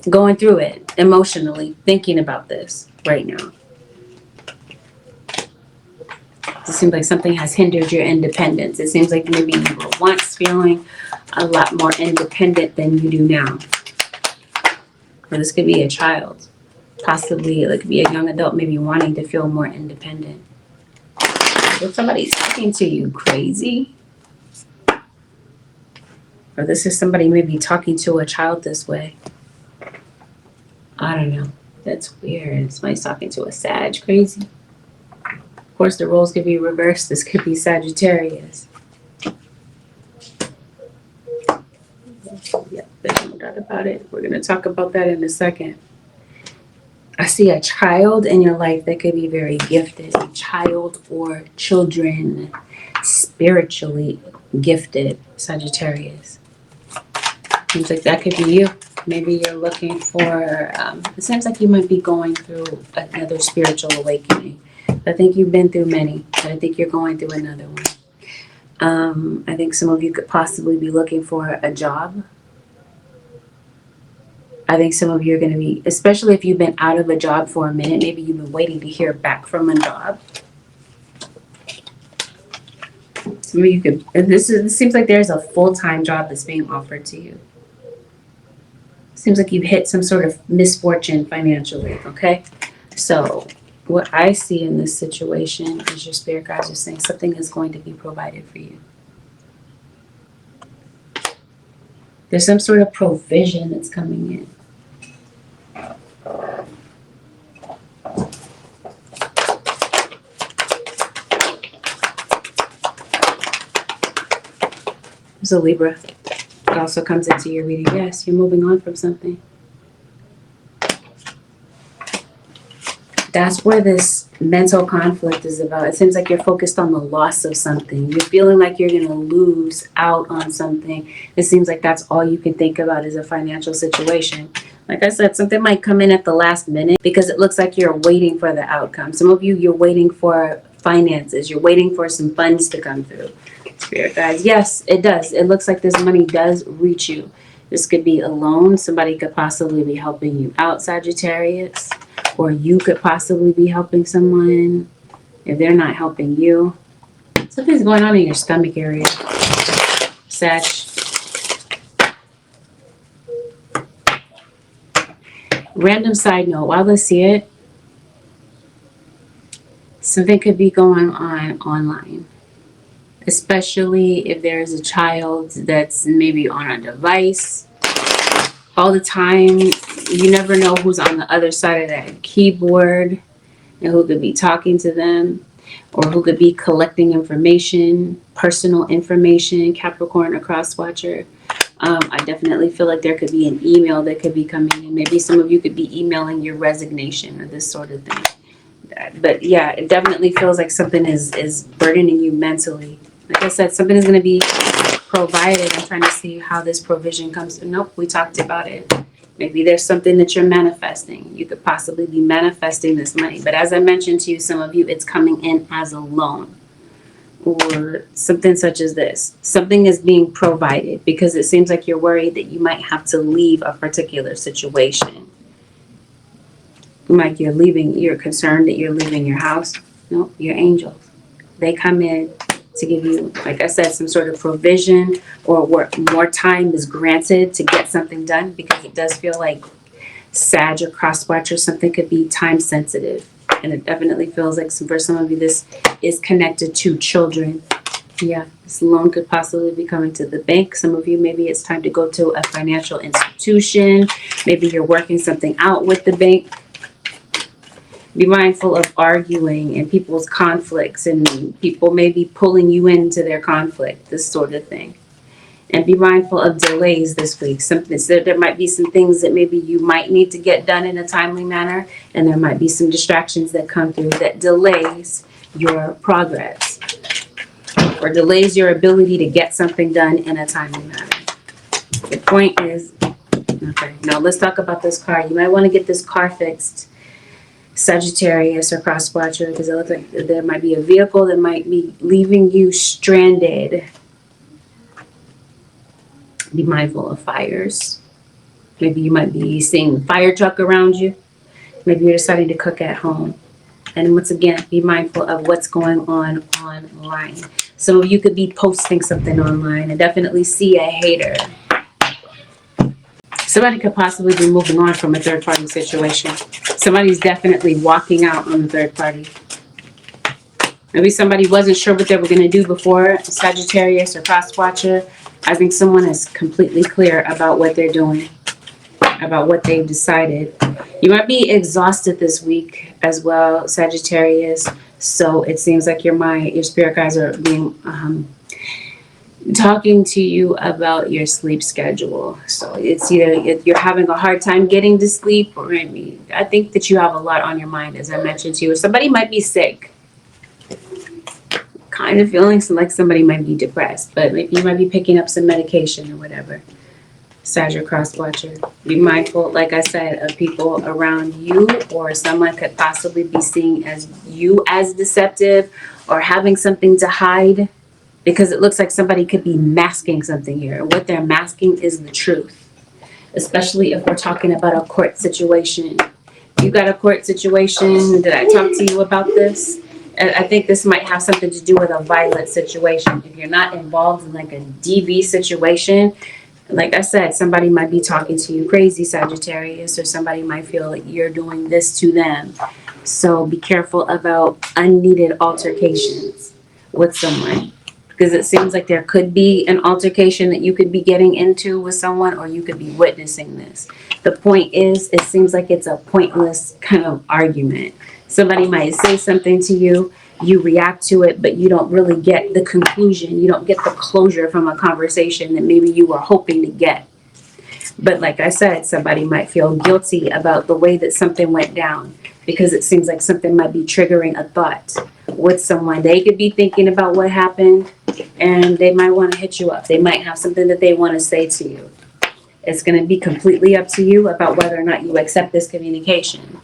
going through it emotionally, thinking about this right now. It seems like something has hindered your independence. It seems like maybe you were once feeling a lot more independent than you do now. Or this could be a child. Possibly it could be a young adult maybe wanting to feel more independent. If somebody's talking to you crazy, or this is somebody maybe talking to a child this way. I don't know. That's weird. Somebody's talking to a Sag crazy. Of course, the roles could be reversed. This could be Sagittarius. Yep, there's no doubt about it. We're going to talk about that in a second. I see a child in your life that could be very gifted. A child or children, spiritually gifted, Sagittarius. Seems like that could be you. Maybe you're looking for, it seems like you might be going through another spiritual awakening. I think you've been through many, but I think you're going through another one. I think some of you could possibly be looking for a job. I think some of you are going to be, especially if you've been out of a job for a minute, maybe you've been waiting to hear back from a job. Some of you could, this seems like there's a full-time job that's being offered to you. Seems like you've hit some sort of misfortune financially, okay? So what I see in this situation is your spirit guides are saying something is going to be provided for you. There's some sort of provision that's coming in. There's a Libra. It also comes into your reading. Yes, you're moving on from something. That's where this mental conflict is about. It seems like you're focused on the loss of something. You're feeling like you're going to lose out on something. It seems like that's all you can think about is a financial situation. Like I said, something might come in at the last minute because it looks like you're waiting for the outcome. Some of you, you're waiting for finances. You're waiting for some funds to come through. Spirit guides, yes, it does. It looks like this money does reach you. This could be a loan. Somebody could possibly be helping you out, Sagittarius. Or you could possibly be helping someone if they're not helping you. Something's going on in your stomach area, Sag. Random side note, while I see it, something could be going on online. Especially if there is a child that's maybe on a device all the time. You never know who's on the other side of that keyboard and who could be talking to them or who could be collecting information, personal information, Capricorn or cross watcher. I definitely feel like there could be an email that could be coming in. Maybe some of you could be emailing your resignation or this sort of thing. But yeah, it definitely feels like something is burdening you mentally. Like I said, something is going to be provided. I'm trying to see how this provision comes. Nope, we talked about it. Maybe there's something that you're manifesting. You could possibly be manifesting this money. But as I mentioned to you, some of you, it's coming in as a loan or something such as this. Something is being provided because it seems like you're worried that you might have to leave a particular situation. Like you're concerned that you're leaving your house. Nope, your angels. They come in to give you, like I said, some sort of provision or more time is granted to get something done because it does feel like Sag or cross watcher, something could be time sensitive. And it definitely feels like for some of you, this is connected to children. Yeah, this loan could possibly be coming to the bank. Some of you, maybe it's time to go to a financial institution. Maybe you're working something out with the bank. Be mindful of arguing and people's conflicts, and people may be pulling you into their conflict, this sort of thing. And be mindful of delays this week. There might be some things that maybe you might need to get done in a timely manner, and there might be some distractions that come through that delays your progress or delays your ability to get something done in a timely manner. The point is, okay, now let's talk about this car. You might want to get this car fixed, Sagittarius or cross watcher, because it looks like there might be a vehicle that might be leaving you stranded. Be mindful of fires. Maybe you might be seeing a fire truck around you. Maybe you're deciding to cook at home. And once again, be mindful of what's going on online. Some of you could be posting something online. I definitely see a hater. Somebody could possibly be moving on from a third-party situation. Somebody's definitely walking out on the third party. Maybe somebody wasn't sure what they were going to do before, Sagittarius or cross watcher. I think someone is completely clear about what they're doing, about what they've decided. You might be exhausted this week as well, Sagittarius. So it seems like your spirit guides are being talking to you about your sleep schedule. So it's either you're having a hard time getting to sleep, or maybe I think that you have a lot on your mind, as I mentioned to you. Or somebody might be sick. Kind of feeling like somebody might be depressed, but maybe you might be picking up some medication or whatever. Sag or cross watcher. Be mindful, like I said, of people around you, or someone could possibly be seeing as you as deceptive or having something to hide, because it looks like somebody could be masking something here. What they're masking is the truth, especially if we're talking about a court situation. You got a court situation. Did I talk to you about this? I think this might have something to do with a violent situation. If you're not involved in like a DV situation, like I said, somebody might be talking to you crazy, Sagittarius, or somebody might feel like you're doing this to them. So be careful about unneeded altercations with someone, because it seems like there could be an altercation that you could be getting into with someone, or you could be witnessing this. The point is, it seems like it's a pointless kind of argument. Somebody might say something to you, you react to it, but you don't really get the conclusion. You don't get the closure from a conversation that maybe you were hoping to get. But like I said, somebody might feel guilty about the way that something went down, because it seems like something might be triggering a thought with someone. They could be thinking about what happened, and they might want to hit you up. They might have something that they want to say to you. It's going to be completely up to you about whether or not you accept this communication.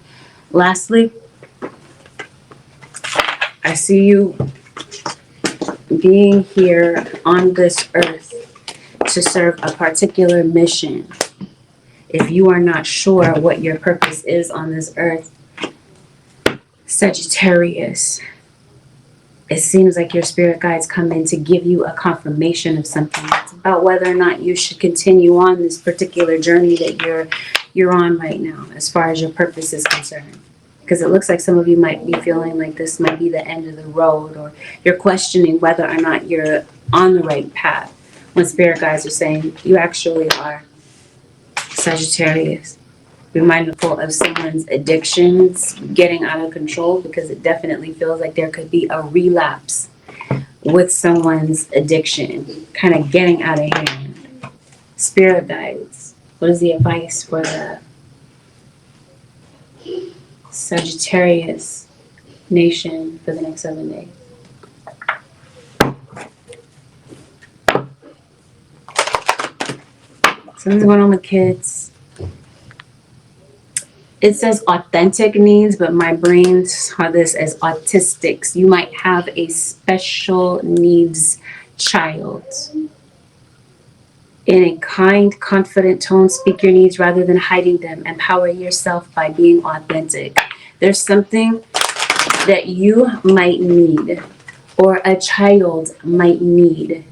Lastly, I see you being here on this earth to serve a particular mission. If you are not sure what your purpose is on this earth, Sagittarius, it seems like your spirit guides come in to give you a confirmation of something. It's about whether or not you should continue on this particular journey that you're on right now, as far as your purpose is concerned. Because it looks like some of you might be feeling like this might be the end of the road, or you're questioning whether or not you're on the right path, when spirit guides are saying you actually are, Sagittarius. Be mindful of someone's addictions getting out of control, because it definitely feels like there could be a relapse with someone's addiction, kind of getting out of hand. Spirit guides, what is the advice for the Sagittarius nation for the next 7 days? Something's going on with kids. It says authentic needs, but my brain saw this as autistics. You might have a special needs child. In a kind, confident tone, speak your needs rather than hiding them. Empower yourself by being authentic. There's something that you might need, or a child might need.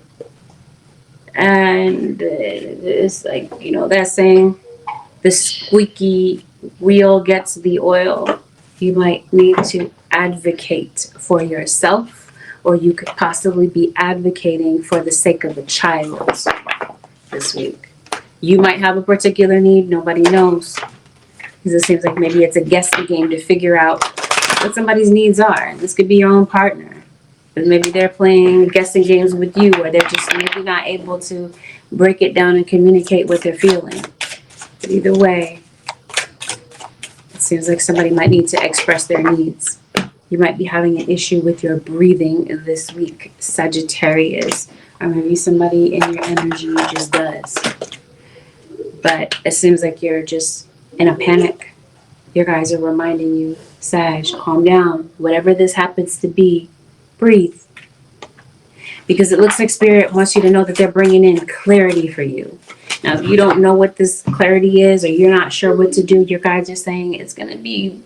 And it's like, that saying, the squeaky wheel gets the oil. You might need to advocate for yourself, or you could possibly be advocating for the sake of a child this week. You might have a particular need, nobody knows. Because it seems like maybe it's a guessing game to figure out what somebody's needs are. This could be your own partner. But maybe they're playing guessing games with you, or they're just maybe not able to break it down and communicate what they're feeling. But either way, it seems like somebody might need to express their needs. You might be having an issue with your breathing this week, Sagittarius. Or maybe somebody in your energy just does. But it seems like you're just in a panic. Your guys are reminding you, Sag, calm down. Whatever this happens to be, breathe. Because it looks like Spirit wants you to know that they're bringing in clarity for you. Now, if you don't know what this clarity is, or you're not sure what to do, your guides are saying it's going to be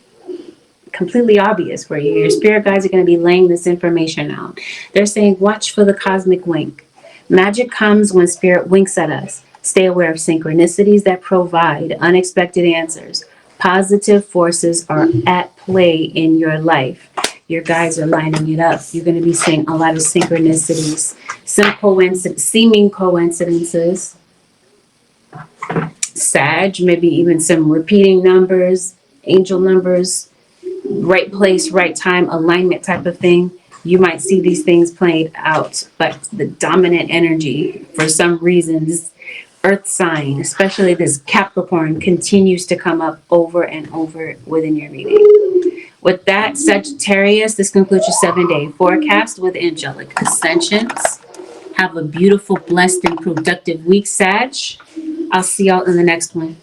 completely obvious for you. Your spirit guides are going to be laying this information out. They're saying, watch for the cosmic wink. Magic comes when Spirit winks at us. Stay aware of synchronicities that provide unexpected answers. Positive forces are at play in your life. Your guides are lining it up. You're going to be seeing a lot of synchronicities, some seeming coincidences. Sag, maybe even some repeating numbers, angel numbers, right place, right time, alignment type of thing. You might see these things played out, but the dominant energy, for some reason, this earth sign, especially this Capricorn, continues to come up over and over within your reading. With that, Sagittarius, this concludes your 7-day forecast with Angelic Ascensions. Have a beautiful, blessed, and productive week, Sag. I'll see y'all in the next one.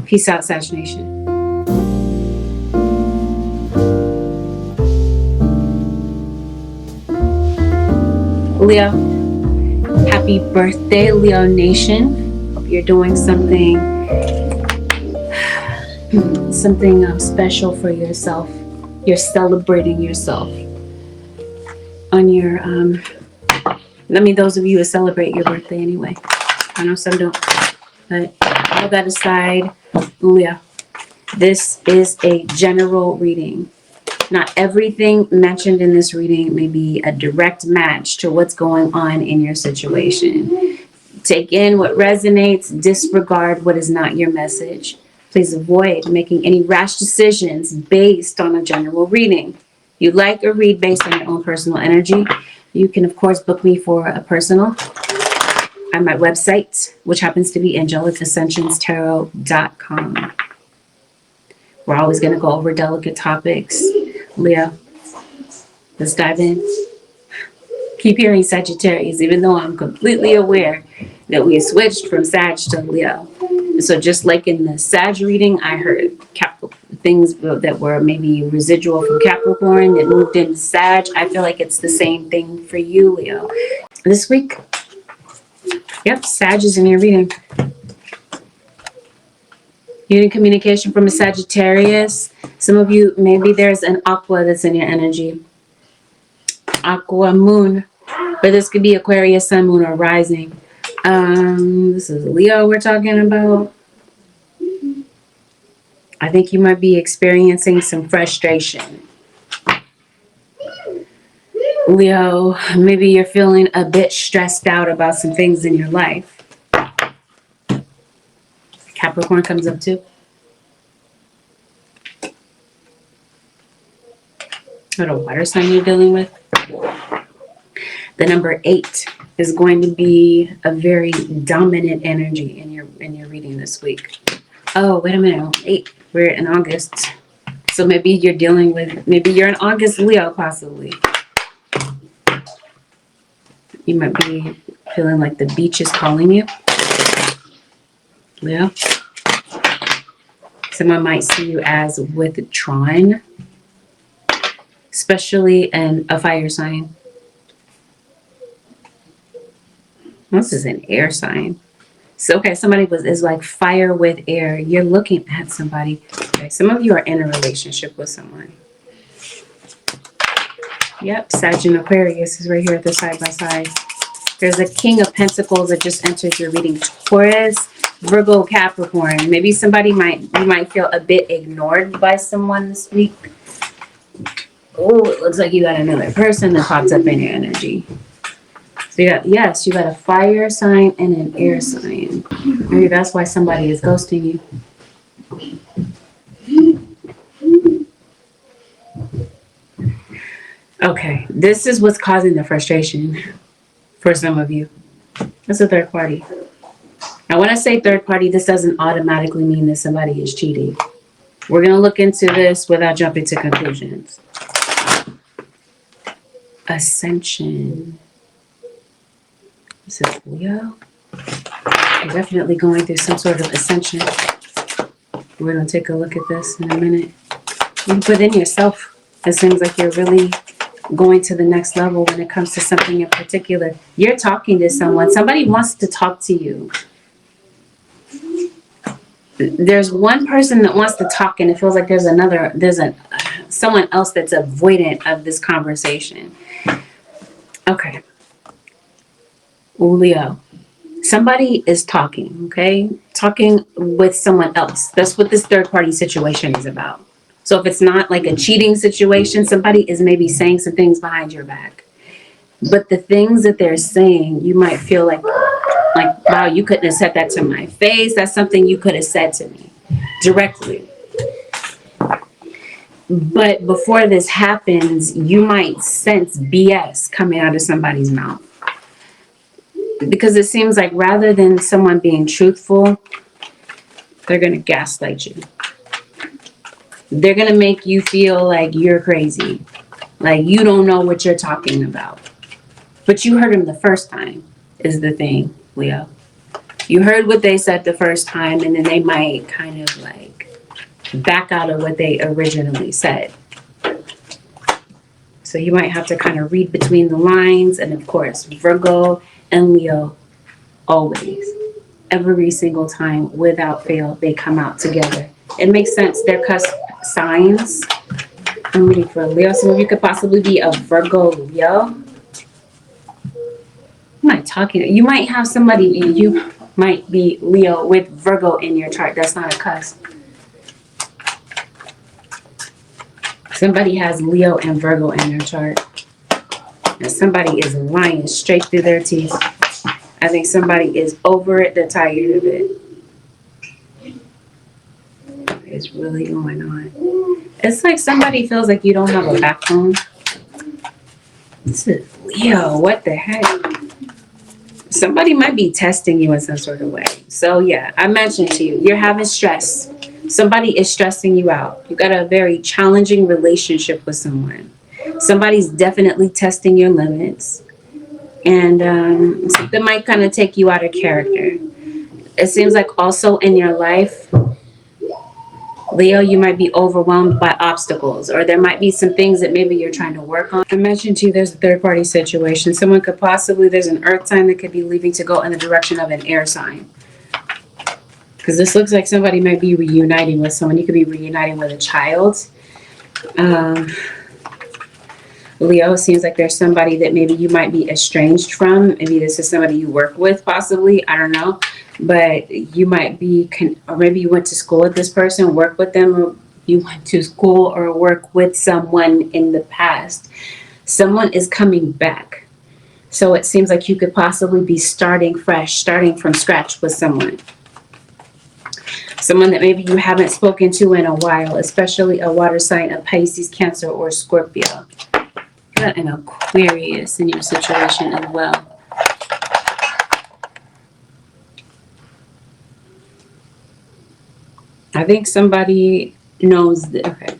Peace out, Sag Nation. Leo, happy birthday, Leo Nation. Hope you're doing something special for yourself. You're celebrating yourself on your, those of you who celebrate your birthday anyway. I know some don't, but all that aside, Leo, this is a general reading. Not everything mentioned in this reading may be a direct match to what's going on in your situation. Take in what resonates, disregard what is not your message. Please avoid making any rash decisions based on a general reading. You like a read based on your own personal energy, you can, of course, book me for a personal on my website, which happens to be AngelicAscensionsTarot.com. We're always going to go over delicate topics. Leo, let's dive in. Keep hearing Sagittarius, even though I'm completely aware that we switched from Sag to Leo. So just like in the Sag reading, I heard things that were maybe residual from Capricorn that moved into Sag. I feel like it's the same thing for you, Leo. This week, yep, Sag is in your reading. Getting communication from a Sagittarius. Some of you, maybe there's an aqua that's in your energy. Aqua moon. But this could be Aquarius, sun, moon, or rising. This is Leo we're talking about. I think you might be experiencing some frustration. Leo, maybe you're feeling a bit stressed out about some things in your life. Capricorn comes up too. What a water sign you're dealing with. The number 8 is going to be a very dominant energy in your reading this week. Oh, wait a minute. 8. We're in August. So maybe you're dealing with, maybe you're an August Leo, possibly. You might be feeling like the beach is calling you. Leo. Someone might see you as withdrawn, especially in a fire sign. This is an air sign. So, okay, somebody is like fire with air. You're looking at somebody. Okay, some of you are in a relationship with someone. Yep, Sag and Aquarius is right here at the side by side. There's a King of Pentacles that just entered your reading. Taurus, Virgo, Capricorn. Maybe you might feel a bit ignored by someone this week. Oh, it looks like you got another person that pops up in your energy. So you got, yes, you got a fire sign and an air sign. Maybe that's why somebody is ghosting you. Okay, this is what's causing the frustration for some of you. That's a third party. Now, when I say third party, this doesn't automatically mean that somebody is cheating. We're going to look into this without jumping to conclusions. Ascension. This is Leo. You're definitely going through some sort of ascension. We're going to take a look at this in a minute. You within yourself, it seems like you're really going to the next level when it comes to something in particular. You're talking to someone. Somebody wants to talk to you. There's one person that wants to talk, and it feels like there's someone else that's avoidant of this conversation. Okay. Leo. Somebody is talking, okay? Talking with someone else. That's what this third party situation is about. So if it's not like a cheating situation, somebody is maybe saying some things behind your back. But the things that they're saying, you might feel like, wow, you couldn't have said that to my face. That's something you could have said to me directly. But before this happens, you might sense BS coming out of somebody's mouth. Because it seems like rather than someone being truthful, they're going to gaslight you. They're going to make you feel like you're crazy. Like you don't know what you're talking about. But you heard them the first time is the thing, Leo. You heard what they said the first time, and then they might kind of like back out of what they originally said. So you might have to kind of read between the lines. And of course, Virgo and Leo, always, every single time, without fail, they come out together. It makes sense. They're cusp signs. I'm reading for Leo. Some of you could possibly be a Virgo Leo. I'm not talking. You might have somebody, you might be Leo with Virgo in your chart. That's not a cusp. Somebody has Leo and Virgo in their chart. And somebody is lying straight through their teeth. I think somebody is over it. They're tired of it. What is really going on? It's like somebody feels like you don't have a backbone. This is Leo. What the heck? Somebody might be testing you in some sort of way. So yeah, I mentioned to you, you're having stress. Somebody is stressing you out. You got a very challenging relationship with someone. Somebody's definitely testing your limits. And something might kind of take you out of character. It seems like also in your life, Leo, you might be overwhelmed by obstacles, or there might be some things that maybe you're trying to work on. I mentioned to you there's a third party situation. Someone could possibly, there's an earth sign that could be leaving to go in the direction of an air sign. Because this looks like somebody might be reuniting with someone. You could be reuniting with a child. Leo, seems like there's somebody that maybe you might be estranged from. Maybe this is somebody you work with, possibly. I don't know. But you might be, or maybe you went to school with this person, work with them, or you went to school or work with someone in the past. Someone is coming back. So it seems like you could possibly be starting fresh, starting from scratch with someone. Someone that maybe you haven't spoken to in a while, especially a water sign of Pisces, Cancer, or Scorpio. Got an Aquarius in your situation as well. I think somebody knows that. Okay.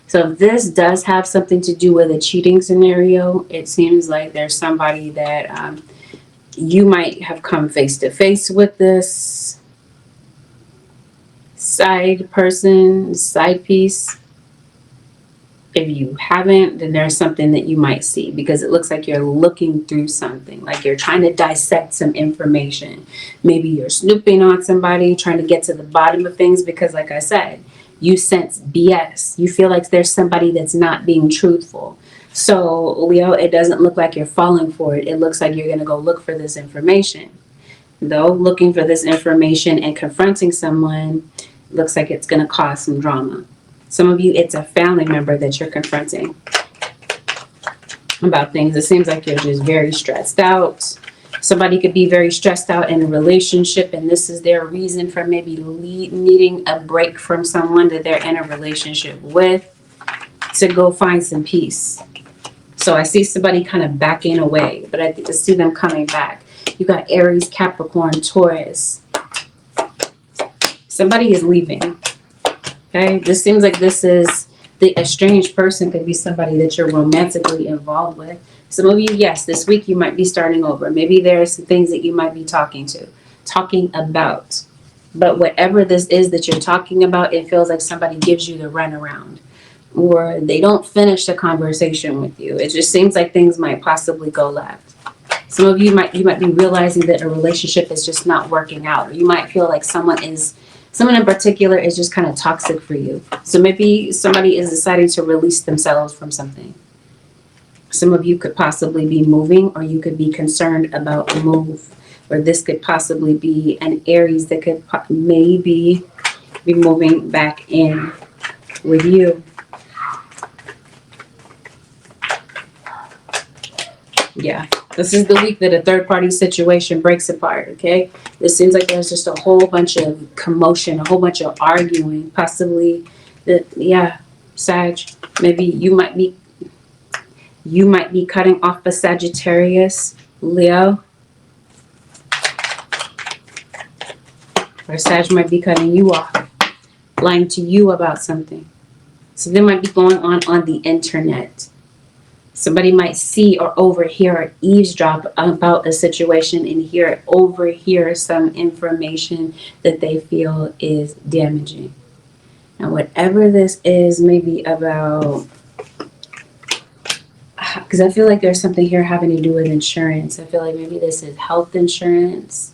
So if this does have something to do with a cheating scenario, it seems like there's somebody that you might have come face to face with this side person, side piece. If you haven't, then there's something that you might see, because it looks like you're looking through something, like you're trying to dissect some information. Maybe you're snooping on somebody, trying to get to the bottom of things, because like I said, you sense BS. You feel like there's somebody that's not being truthful. So Leo, it doesn't look like you're falling for it. It looks like you're going to go look for this information. Though looking for this information and confronting someone looks like it's going to cause some drama. Some of you, it's a family member that you're confronting about things. It seems like you're just very stressed out. Somebody could be very stressed out in a relationship, and this is their reason for maybe needing a break from someone that they're in a relationship with to go find some peace. So I see somebody kind of backing away, but I see them coming back. You got Aries, Capricorn, Taurus. Somebody is leaving. Okay, this seems like this is the estranged person could be somebody that you're romantically involved with. Some of you, yes, this week you might be starting over. Maybe there are some things that you might be talking about. But whatever this is that you're talking about, it feels like somebody gives you the runaround, or they don't finish the conversation with you. It just seems like things might possibly go left. Some of you might be realizing that a relationship is just not working out, or you might feel like someone in particular is just kind of toxic for you. So maybe somebody is deciding to release themselves from something. Some of you could possibly be moving, or you could be concerned about a move, or this could possibly be an Aries that could maybe be moving back in with you. Yeah, this is the week that a third-party situation breaks apart, okay? It seems like there's just a whole bunch of commotion, a whole bunch of arguing, possibly, Sag, maybe you might be cutting off a Sagittarius, Leo. Or Sag might be cutting you off, lying to you about something. So there might be going on the internet. Somebody might see or overhear or eavesdrop about a situation and overhear some information that they feel is damaging. Now, whatever this is, maybe about, because I feel like there's something here having to do with insurance. I feel like maybe this is health insurance.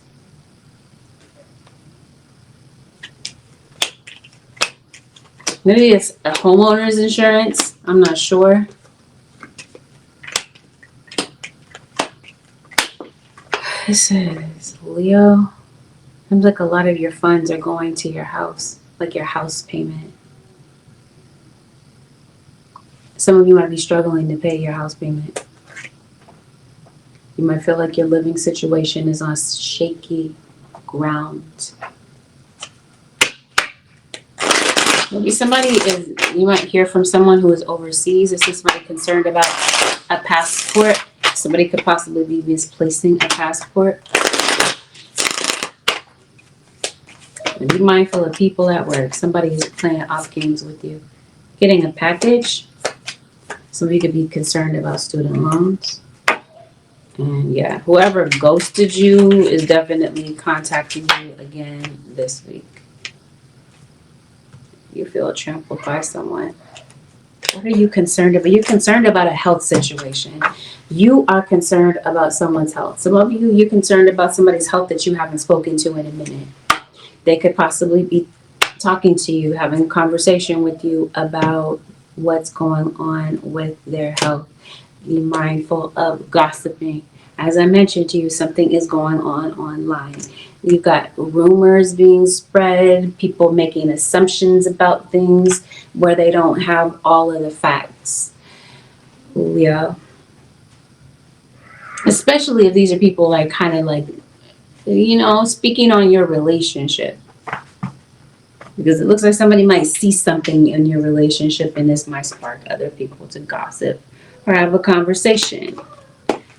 Maybe it's a homeowner's insurance. I'm not sure. This is Leo. Seems like a lot of your funds are going to your house, like your house payment. Some of you might be struggling to pay your house payment. You might feel like your living situation is on shaky ground. Maybe you might hear from someone who is overseas. This is somebody concerned about a passport. Somebody could possibly be misplacing a passport. And be mindful of people at work. Somebody is playing off games with you. Getting a package. Some of you could be concerned about student loans. And yeah, whoever ghosted you is definitely contacting you again this week. You feel trampled by someone. What are you concerned about? You're concerned about a health situation. You are concerned about someone's health. Some of you, you're concerned about somebody's health that you haven't spoken to in a minute. They could possibly be talking to you, having a conversation with you about what's going on with their health. Be mindful of gossiping. As I mentioned to you, something is going on online. You've got rumors being spread, people making assumptions about things where they don't have all of the facts. Yeah. Especially if these are people like kind of like, speaking on your relationship. Because it looks like somebody might see something in your relationship, and this might spark other people to gossip or have a conversation.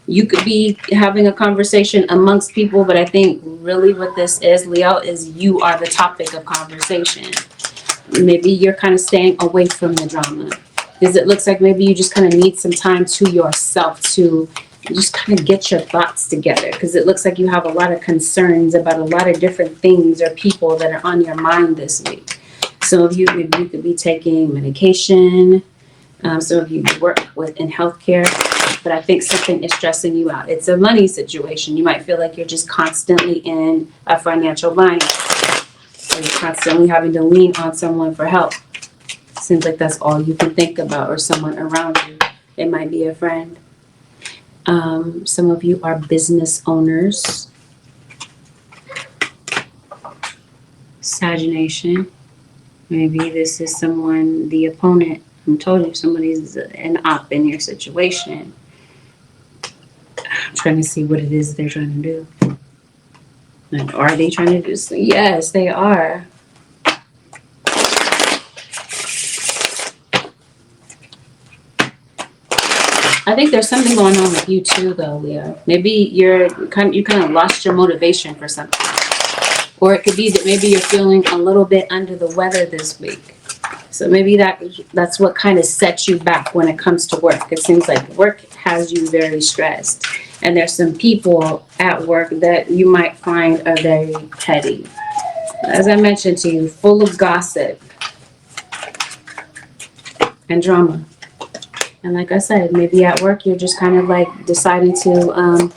You could be having a conversation amongst people, but I think really what this is, Leo, is you are the topic of conversation. Maybe you're kind of staying away from the drama, because it looks like maybe you just kind of need some time to yourself to just kind of get your thoughts together, because it looks like you have a lot of concerns about a lot of different things or people that are on your mind this week. Some of you, maybe you could be taking medication. Some of you work in healthcare, but I think something is stressing you out. It's a money situation. You might feel like you're just constantly in a financial bind, or you're constantly having to lean on someone for help. Seems like that's all you can think about, or someone around you. It might be a friend. Some of you are business owners. Sagination. Maybe this is someone, the opponent. I told you somebody's an op in your situation. I'm trying to see what it is they're trying to do. And are they trying to do this? Yes, they are. I think there's something going on with you too, though, Leo. Maybe you kind of lost your motivation for something. Or it could be that maybe you're feeling a little bit under the weather this week. So maybe that's what kind of sets you back when it comes to work. It seems like work has you very stressed. And there's some people at work that you might find are very petty. As I mentioned to you, full of gossip and drama. And like I said, maybe at work you're just kind of like deciding to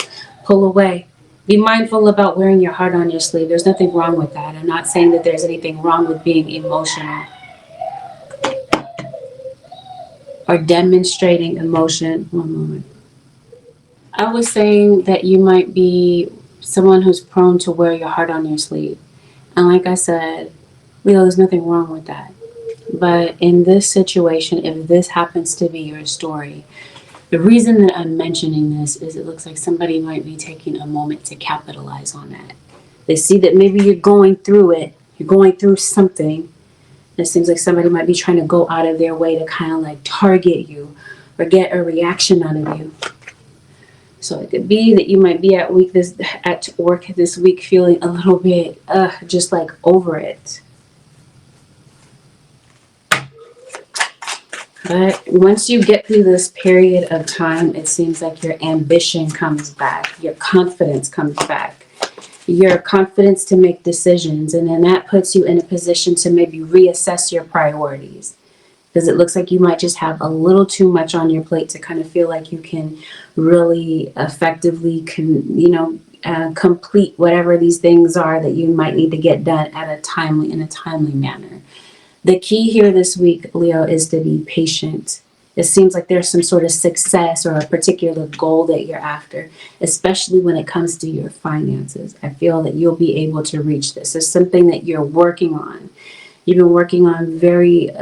pull away. Be mindful about wearing your heart on your sleeve. There's nothing wrong with that. I'm not saying that there's anything wrong with being emotional or demonstrating emotion. One moment. I was saying that you might be someone who's prone to wear your heart on your sleeve. And like I said, Leo, there's nothing wrong with that. But in this situation, if this happens to be your story, the reason that I'm mentioning this is it looks like somebody might be taking a moment to capitalize on that. They see that maybe you're going through it, you're going through something. It seems like somebody might be trying to go out of their way to kind of like target you or get a reaction out of you. So it could be that you might be at work this week feeling a little bit just like over it. But once you get through this period of time, it seems like your ambition comes back, your confidence comes back, your confidence to make decisions. And then that puts you in a position to maybe reassess your priorities. Because it looks like you might just have a little too much on your plate to kind of feel like you can really effectively, complete whatever these things are that you might need to get done in a timely manner. The key here this week, Leo, is to be patient. It seems like there's some sort of success or a particular goal that you're after, especially when it comes to your finances. I feel that you'll be able to reach this. It's something that you're working on. You've been working on very,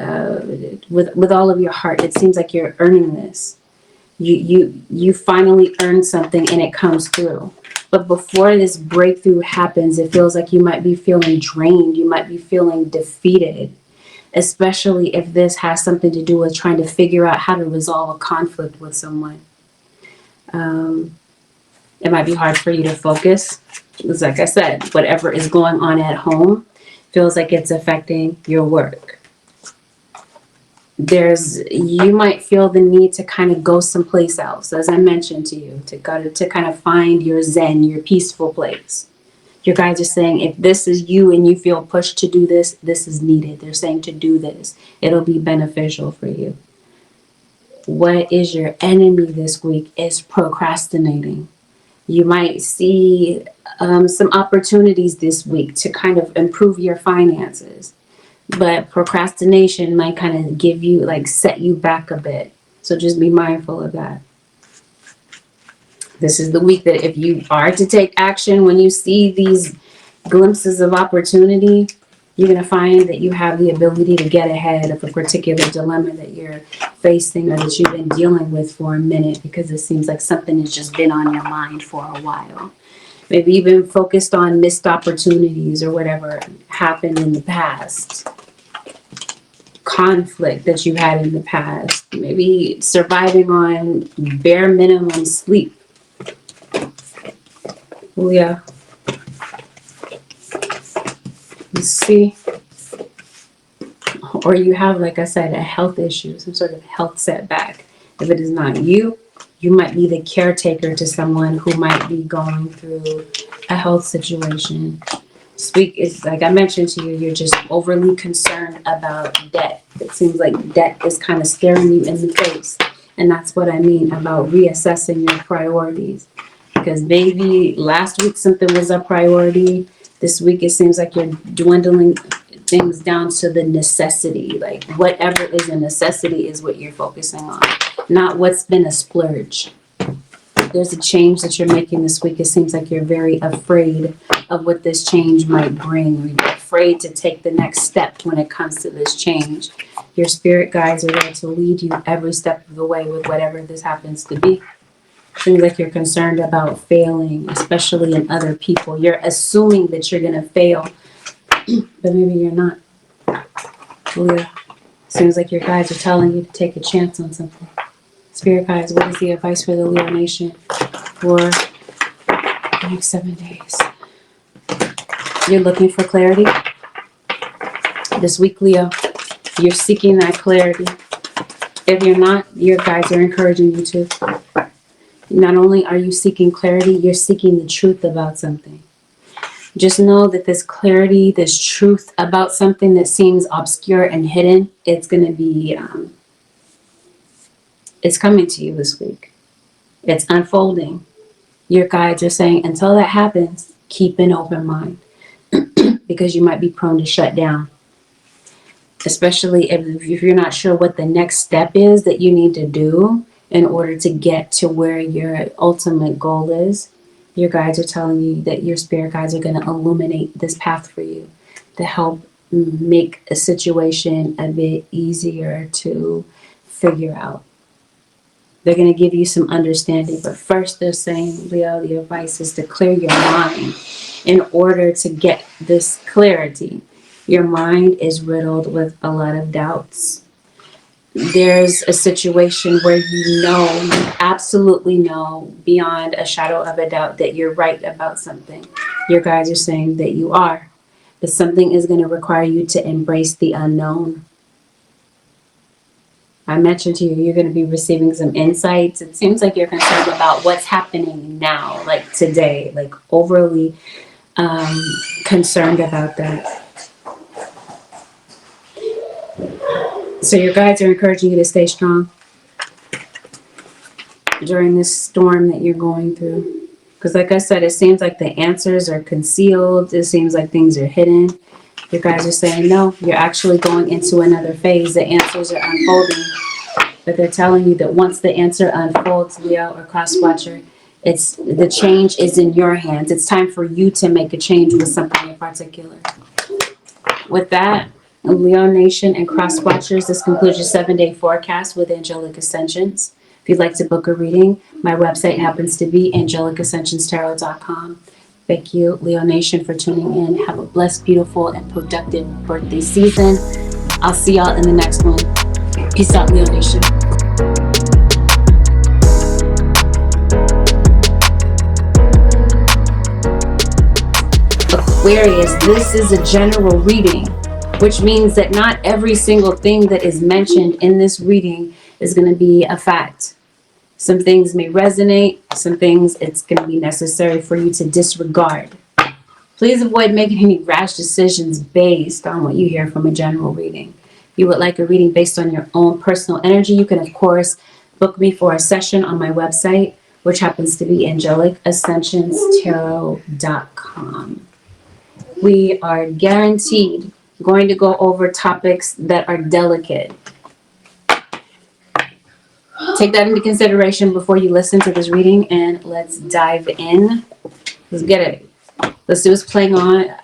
with all of your heart. It seems like you're earning this. You finally earn something and it comes through. But before this breakthrough happens, it feels like you might be feeling drained. You might be feeling defeated, especially if this has something to do with trying to figure out how to resolve a conflict with someone. It might be hard for you to focus. Because like I said, whatever is going on at home feels like it's affecting your work. You might feel the need to kind of go someplace else, as I mentioned to you, to kind of find your zen, your peaceful place. Your guides are saying, if this is you and you feel pushed to do this, this is needed. They're saying to do this. It'll be beneficial for you. What is your enemy this week is procrastinating. You might see some opportunities this week to kind of improve your finances. But procrastination might kind of give you, like, set you back a bit. So just be mindful of that. This is the week that if you are to take action, when you see these glimpses of opportunity, you're going to find that you have the ability to get ahead of a particular dilemma that you're facing or that you've been dealing with for a minute, because it seems like something has just been on your mind for a while. Maybe you've been focused on missed opportunities or whatever happened in the past. Conflict that you had in the past. Maybe surviving on bare minimum sleep. Oh, yeah. Let's see. Or you have, like I said, a health issue, some sort of health setback. If it is not you, you might be the caretaker to someone who might be going through a health situation. This week is, like I mentioned to you, you're just overly concerned about debt. It seems like debt is kind of staring you in the face. And that's what I mean about reassessing your priorities. Because maybe last week something was a priority. This week it seems like you're dwindling things down to the necessity. Like whatever is a necessity is what you're focusing on. not what's been a splurge. There's a change that you're making this week. It seems like you're very afraid of what this change might bring. Or you're afraid to take the next step when it comes to this change. Your spirit guides are there to lead you every step of the way with whatever this happens to be. Seems like you're concerned about failing, especially in other people. You're assuming that you're going to fail, but maybe you're not. Leo, seems like your guides are telling you to take a chance on something. Spirit guides, what is the advice for the Leo Nation for the next 7 days? You're looking for clarity. This week, Leo, you're seeking that clarity. If you're not, your guides are encouraging you to. Not only are you seeking clarity, you're seeking the truth about something. Just know that this clarity, this truth about something that seems obscure and hidden, it's going to be, it's coming to you this week. It's unfolding. Your guides are saying, until that happens, keep an open mind because you might be prone to shut down. Especially if you're not sure what the next step is that you need to do in order to get to where your ultimate goal is. Your guides are telling you that your spirit guides are going to illuminate this path for you to help make a situation a bit easier to figure out. They're going to give you some understanding, but first they're saying, Leo, the advice is to clear your mind in order to get this clarity. Your mind is riddled with a lot of doubts. There's a situation where you absolutely know beyond a shadow of a doubt that you're right about something. Your guides are saying that you are, but something is going to require you to embrace the unknown. I mentioned to you, you're going to be receiving some insights. It seems like you're concerned about what's happening now, like today, like overly concerned about that. So your guides are encouraging you to stay strong during this storm that you're going through. Because like I said, it seems like the answers are concealed. It seems like things are hidden. Your guides are saying, no, you're actually going into another phase. The answers are unfolding. But they're telling you that once the answer unfolds, Leo or Cross Watcher, the change is in your hands. It's time for you to make a change with something in particular. With that, Leo Nation and Cross Watchers, this concludes your 7-day forecast with Angelic Ascensions. If you'd like to book a reading, my website happens to be angelicascensionstarot.com. Thank you, Leo Nation, for tuning in. Have a blessed, beautiful, and productive birthday season. I'll see y'all in the next one. Peace out, Leo Nation. Aquarius, this is a general reading, which means that not every single thing that is mentioned in this reading is going to be a fact. Some things may resonate, some things it's going to be necessary for you to disregard. Please avoid making any rash decisions based on what you hear from a general reading. If you would like a reading based on your own personal energy, you can, of course, book me for a session on my website, which happens to be AngelicAscensionsTarot.com. We are guaranteed going to go over topics that are delicate. Take that into consideration before you listen to this reading, and let's dive in. Let's get it. Let's see what's playing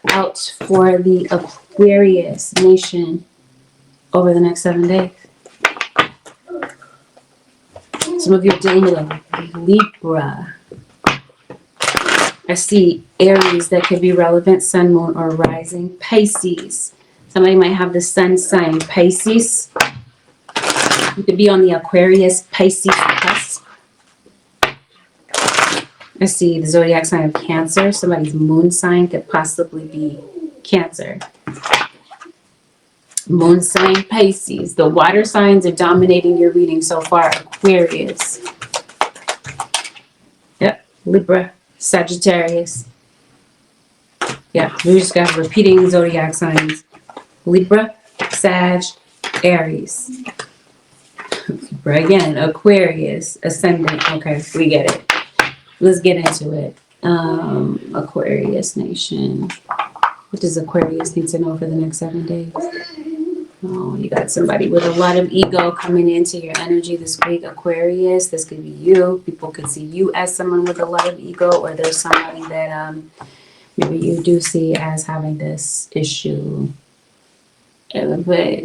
out for the Aquarius Nation over the next 7 days. Some of you are dealing with a Libra. I see Aries that could be relevant, Sun, Moon, or Rising. Pisces. Somebody might have the Sun sign Pisces. You could be on the Aquarius Pisces cusp. I see the zodiac sign of Cancer. Somebody's moon sign could possibly be Cancer. Moon sign Pisces. The water signs are dominating your reading so far. Aquarius. Yep. Libra. Sagittarius. Yeah, we just got repeating zodiac signs. Libra, Sag, Aries. Libra again, Aquarius, Ascendant. Okay, we get it. Let's get into it. Aquarius Nation. What does Aquarius need to know for the next 7 days? Oh, you got somebody with a lot of ego coming into your energy this week, Aquarius. This could be you. People could see you as someone with a lot of ego, or there's somebody that maybe you do see as having this issue. But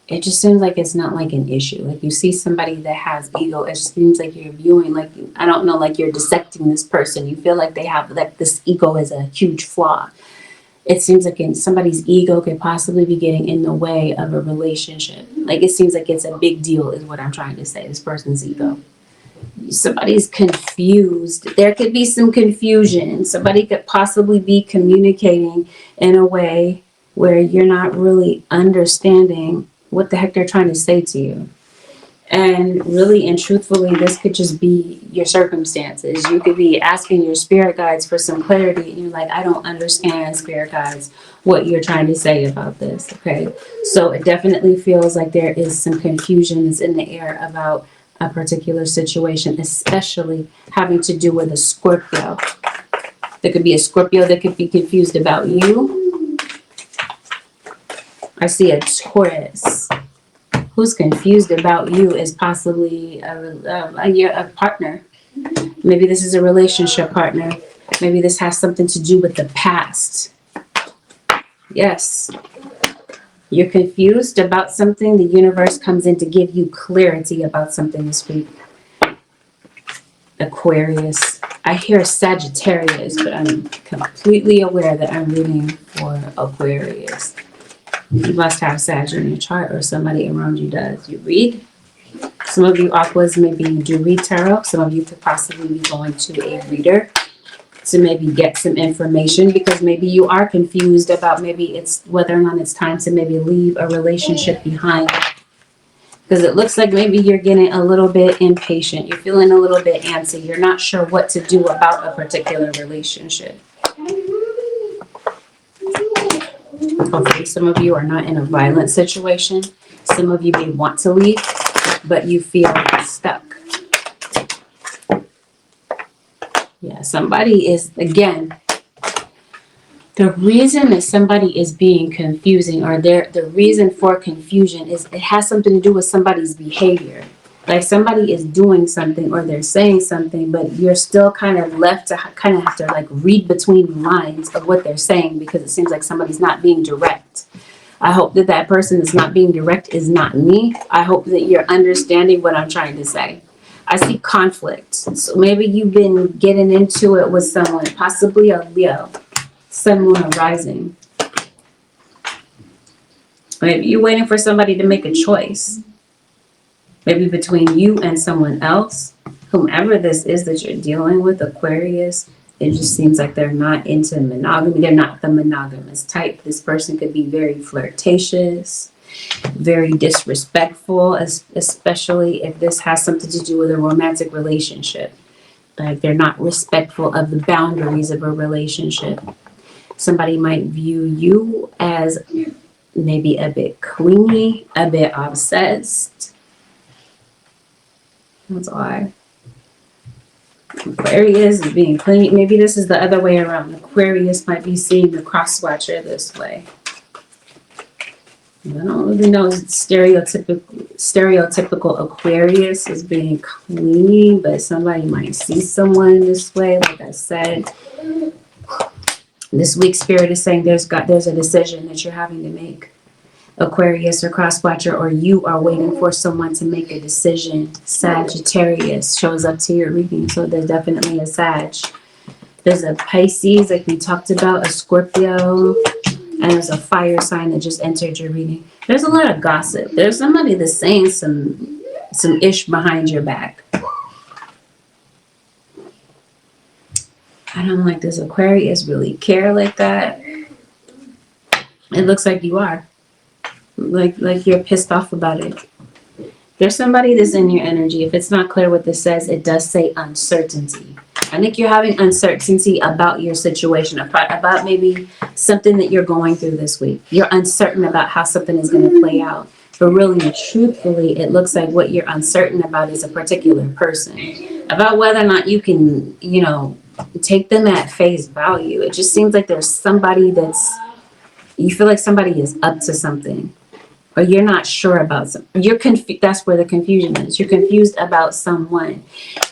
it just seems like it's not like an issue. Like you see somebody that has ego, it just seems like you're viewing, like, I don't know, like you're dissecting this person. You feel like they have, like, this ego is a huge flaw. It seems like somebody's ego could possibly be getting in the way of a relationship. Like it seems like it's a big deal is what I'm trying to say, this person's ego. Somebody's confused. There could be some confusion. Somebody could possibly be communicating in a way where you're not really understanding what the heck they're trying to say to you. And really and truthfully, this could just be your circumstances. You could be asking your spirit guides for some clarity, and you're like, I don't understand, spirit guides, what you're trying to say about this. Okay, so it definitely feels like there is some confusion that's in the air about a particular situation, especially having to do with a Scorpio. There could be a Scorpio that could be confused about you. I see a Taurus who's confused about you is possibly a partner. Maybe this is a relationship partner. Maybe this has something to do with the past. Yes. You're confused about something. The universe comes in to give you clarity about something this week. Aquarius. I hear Sagittarius, but I'm completely aware that I'm reading for Aquarius. You must have Sag in your chart, or somebody around you does. You read. Some of you Aquas, maybe you do read tarot. Some of you could possibly be going to a reader to maybe get some information, because maybe you are confused about maybe it's whether or not it's time to maybe leave a relationship behind. Because it looks like maybe you're getting a little bit impatient. You're feeling a little bit antsy. You're not sure what to do about a particular relationship. Hopefully some of you are not in a violent situation. Some of you may want to leave, but you feel stuck. Yeah, somebody is, again, the reason that somebody is being confusing, or the reason for confusion, is it has something to do with somebody's behavior. Like somebody is doing something or they're saying something, but you're still kind of left to kind of have to like read between the lines of what they're saying, because it seems like somebody's not being direct. I hope that that person that's not being direct is not me. I hope that you're understanding what I'm trying to say. I see conflict. So maybe you've been getting into it with someone, possibly a Leo, Sun, Moon, or Rising. Maybe you're waiting for somebody to make a choice. Maybe between you and someone else. Whomever this is that you're dealing with, Aquarius, it just seems like they're not into monogamy. They're not the monogamous type. This person could be very flirtatious, very disrespectful, especially if this has something to do with a romantic relationship. Like they're not respectful of the boundaries of a relationship. Somebody might view you as maybe a bit clingy, a bit obsessed. That's why. Aquarius is being clingy. Maybe this is the other way around. Aquarius might be seeing the cross-watcher this way. I don't really know. Stereotypical Aquarius is being clingy, but somebody might see someone this way. Like I said, this week Spirit is saying there's a decision that you're having to make. Aquarius or cross-watcher, or you are waiting for someone to make a decision. Sagittarius shows up to your reading, so there's definitely a Sag. There's a Pisces, like we talked about, a Scorpio, and there's a fire sign that just entered your reading. There's a lot of gossip. There's somebody that's saying some ish behind your back. I don't like this. Aquarius really care like that. It looks like you are. Like you're pissed off about it. There's somebody that's in your energy. If it's not clear what this says, it does say uncertainty. I think you're having uncertainty about your situation, about maybe something that you're going through this week. You're uncertain about how something is going to play out. But really and truthfully, it looks like what you're uncertain about is a particular person. About whether or not you can, take them at face value. It just seems like there's somebody you feel like somebody is up to something. or you're not sure about something. You're confused. That's where the confusion is. You're confused about someone.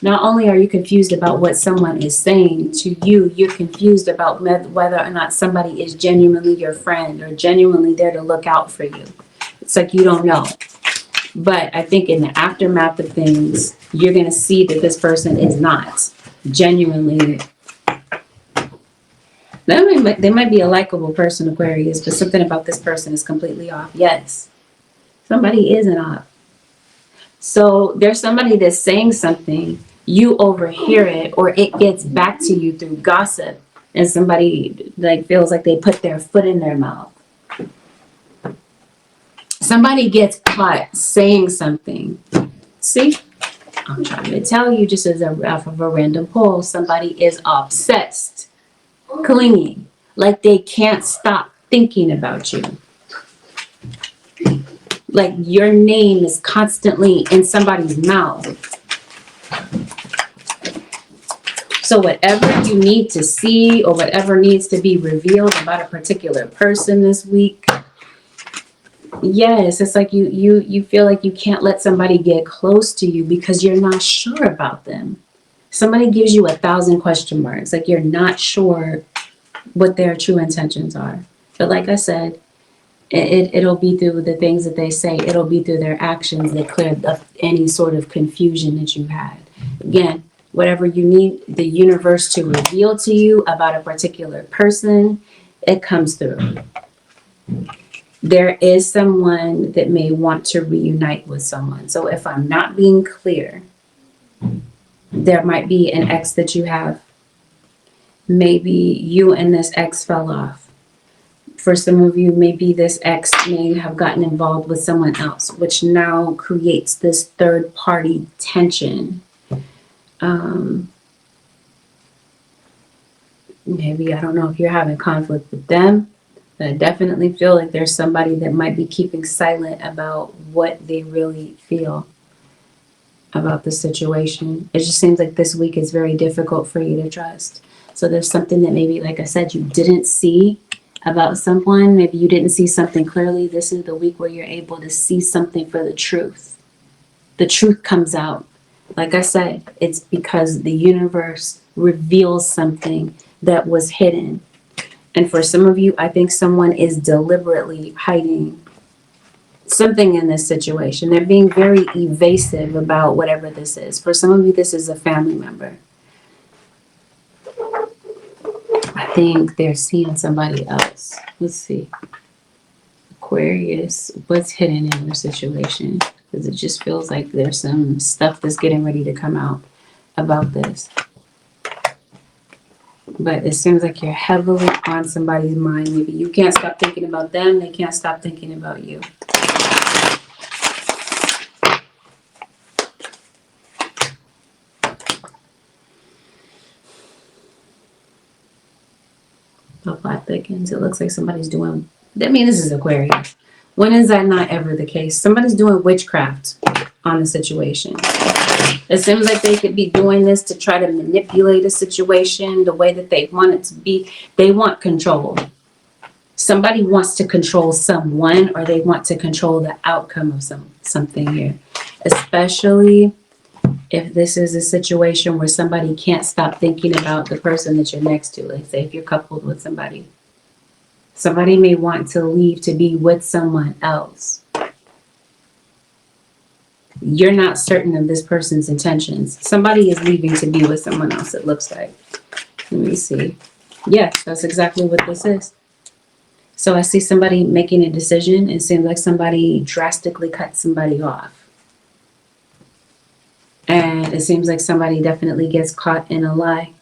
Not only are you confused about what someone is saying to you, you're confused about whether or not somebody is genuinely your friend or genuinely there to look out for you. It's like you don't know. But I think in the aftermath of things, you're going to see that this person is not genuinely. They might be a likable person, Aquarius, but something about this person is completely off. Yes, somebody isn't off. So there's somebody that's saying something, you overhear it, or it gets back to you through gossip, and somebody like feels like they put their foot in their mouth. Somebody gets caught saying something. See, I'm trying to tell you, just as off of a random poll, somebody is obsessed, clinging, like they can't stop thinking about you. Like your name is constantly in somebody's mouth. So whatever you need to see or whatever needs to be revealed about a particular person this week, yes, it's like you feel like you can't let somebody get close to you because you're not sure about them. Somebody gives you 1,000 question marks, like you're not sure what their true intentions are. But like I said, it'll be through the things that they say. It'll be through their actions that clear up any sort of confusion that you had. Again, whatever you need the universe to reveal to you about a particular person, it comes through. There is someone that may want to reunite with someone. So if I'm not being clear, there might be an ex that you have. Maybe you and this ex fell off. For some of you, maybe this ex may have gotten involved with someone else, which now creates this third party tension. Maybe, I don't know if you're having conflict with them, but I definitely feel like there's somebody that might be keeping silent about what they really feel about the situation. It just seems like this week is very difficult for you to trust. So there's something that maybe, like I said, you didn't see about someone. Maybe you didn't see something clearly. This is the week where you're able to see something for the truth. The truth comes out. Like I said, it's because the universe reveals something that was hidden. And for some of you, I think someone is deliberately hiding something in this situation. They're being very evasive about whatever this is. For some of you, this is a family member. I think they're seeing somebody else. Let's see. Aquarius, what's hidden in your situation? Because it just feels like there's some stuff that's getting ready to come out about this. But it seems like you're heavily on somebody's mind. Maybe you can't stop thinking about them. They can't stop thinking about you. The plot thickens. It looks like somebody's doing... I mean, this is Aquarius. When is that not ever the case? Somebody's doing witchcraft on the situation. It seems like they could be doing this to try to manipulate a situation the way that they want it to be. They want control. Somebody wants to control someone, or they want to control the outcome of something here. Especially if this is a situation where somebody can't stop thinking about the person that you're next to. Like say if you're coupled with somebody. Somebody may want to leave to be with someone else. You're not certain of this person's intentions. Somebody is leaving to be with someone else, it looks like. Let me see. Yes, that's exactly what this is. So I see somebody making a decision. It seems like somebody drastically cut somebody off. And it seems like somebody definitely gets caught in a lie.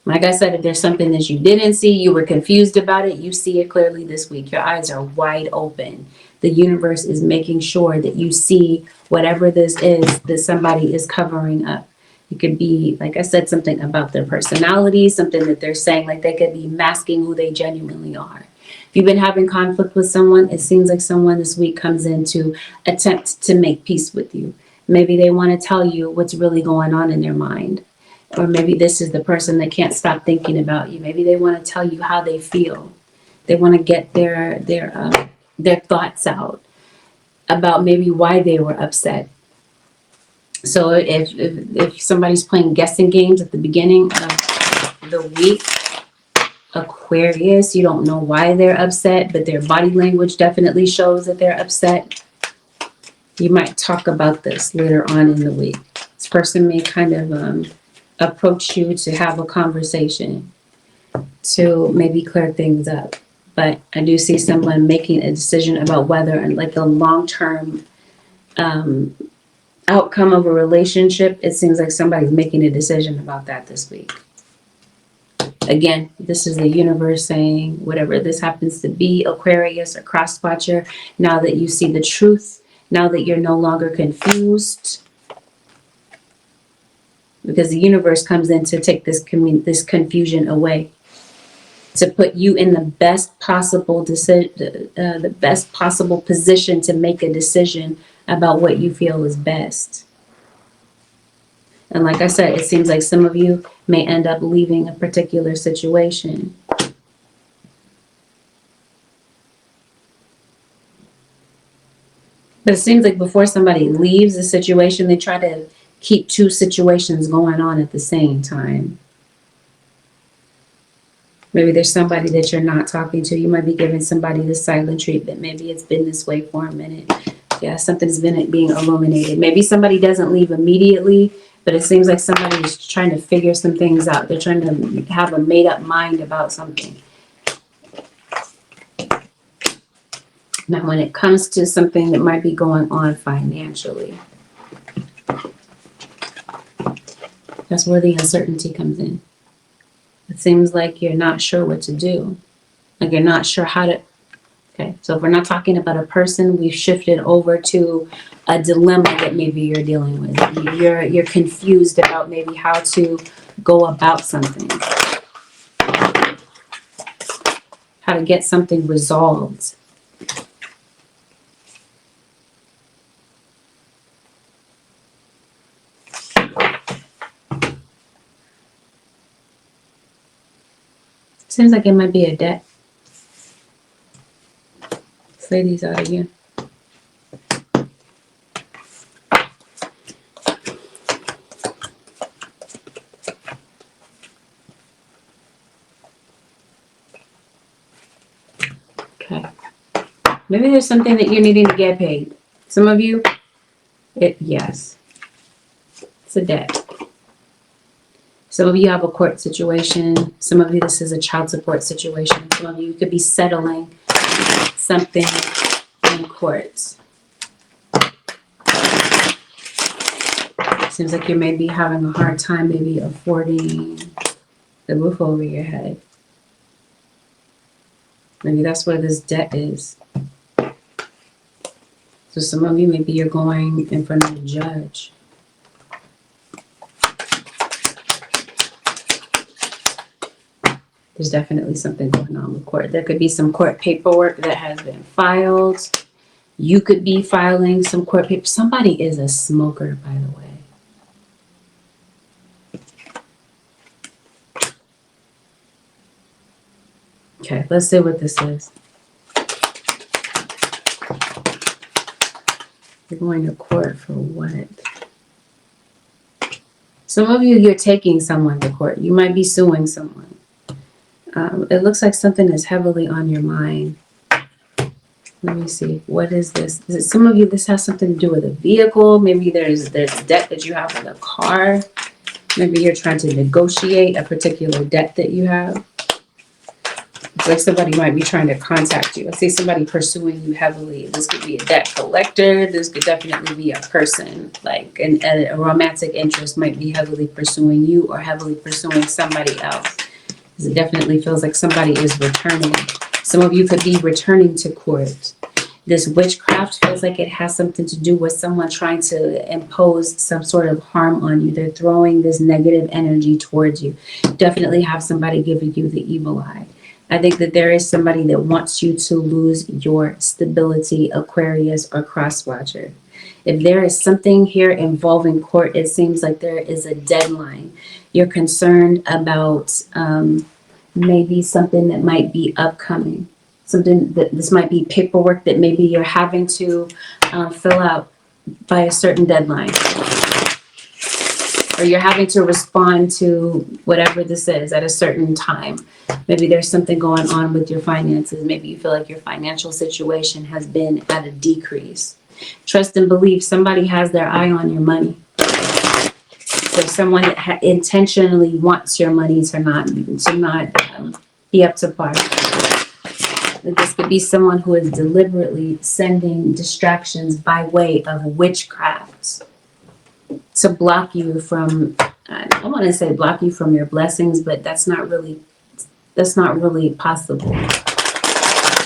Like I said, if there's something that you didn't see, you were confused about it, you see it clearly this week. Your eyes are wide open. The universe is making sure that you see whatever this is that somebody is covering up. It could be, like I said, something about their personality, something that they're saying, like they could be masking who they genuinely are. If you've been having conflict with someone, it seems like someone this week comes in to attempt to make peace with you. Maybe they want to tell you what's really going on in their mind. Or maybe this is the person that can't stop thinking about you. Maybe they want to tell you how they feel. They want to get their their thoughts out about maybe why they were upset. So if somebody's playing guessing games at the beginning of the week, Aquarius, you don't know why they're upset, but their body language definitely shows that they're upset. You might talk about this later on in the week. This person may kind of approach you to have a conversation to maybe clear things up. But I do see someone making a decision about whether, like, a long-term outcome of a relationship. It seems like somebody's making a decision about that this week. Again, this is the universe saying, whatever this happens to be, Aquarius or cross watcher, now that you see the truth, now that you're no longer confused, because the universe comes in to take this confusion away, to put you in the best possible the best possible position to make a decision about what you feel is best. And like I said, it seems like some of you may end up leaving a particular situation. But it seems like before somebody leaves a situation, they try to keep two situations going on at the same time. Maybe there's somebody that you're not talking to. You might be giving somebody the silent treatment. Maybe it's been this way for a minute. Yeah, something's been being illuminated. Maybe somebody doesn't leave immediately, but it seems like somebody's trying to figure some things out. They're trying to have a made-up mind about something. Now, when it comes to something that might be going on financially, that's where the uncertainty comes in. It seems like you're not sure what to do. Like you're not sure how to... Okay, so if we're not talking about a person, we've shifted over to a dilemma that maybe you're dealing with. You're confused about maybe how to go about something. How to get something resolved. Seems like it might be a debt. Let's lay these out again. Okay. Maybe there's something that you're needing to get paid. Some of you, yes. It's a debt. Some of you have a court situation. Some of you, this is a child support situation. Some of you could be settling something in court. Seems like you may be having a hard time maybe affording the roof over your head. Maybe that's where this debt is. So some of you, maybe you're going in front of a judge. There's definitely something going on with court. There could be some court paperwork that has been filed. You could be filing some court papers. Somebody is a smoker, by the way. Okay, let's see what this is. You're going to court for what? Some of you, you're taking someone to court. You might be suing someone. It looks like something is heavily on your mind. Let me see. What is this? Is it some of you, this has something to do with a vehicle? Maybe there's debt that you have with a car. Maybe you're trying to negotiate a particular debt that you have. It's like somebody might be trying to contact you. I see somebody pursuing you heavily. This could be a debt collector. This could definitely be a person. Like a romantic interest might be heavily pursuing you or heavily pursuing somebody else. It definitely feels like somebody is returning. Some of you could be returning to court. This witchcraft feels like it has something to do with someone trying to impose some sort of harm on you. They're throwing this negative energy towards you. Definitely have somebody giving you the evil eye. I think that there is somebody that wants you to lose your stability, Aquarius or cross watcher. If there is something here involving court, it seems like there is a deadline. You're concerned about maybe something that might be upcoming. Something that this might be paperwork that maybe you're having to fill out by a certain deadline, or you're having to respond to whatever this is at a certain time. Maybe there's something going on with your finances. Maybe you feel like your financial situation has been at a decrease. Trust and believe somebody has their eye on your money. There's someone that intentionally wants your money to not be up to par. This could be someone who is deliberately sending distractions by way of witchcraft to block you from, I don't want to say block you from your blessings, but that's not really possible.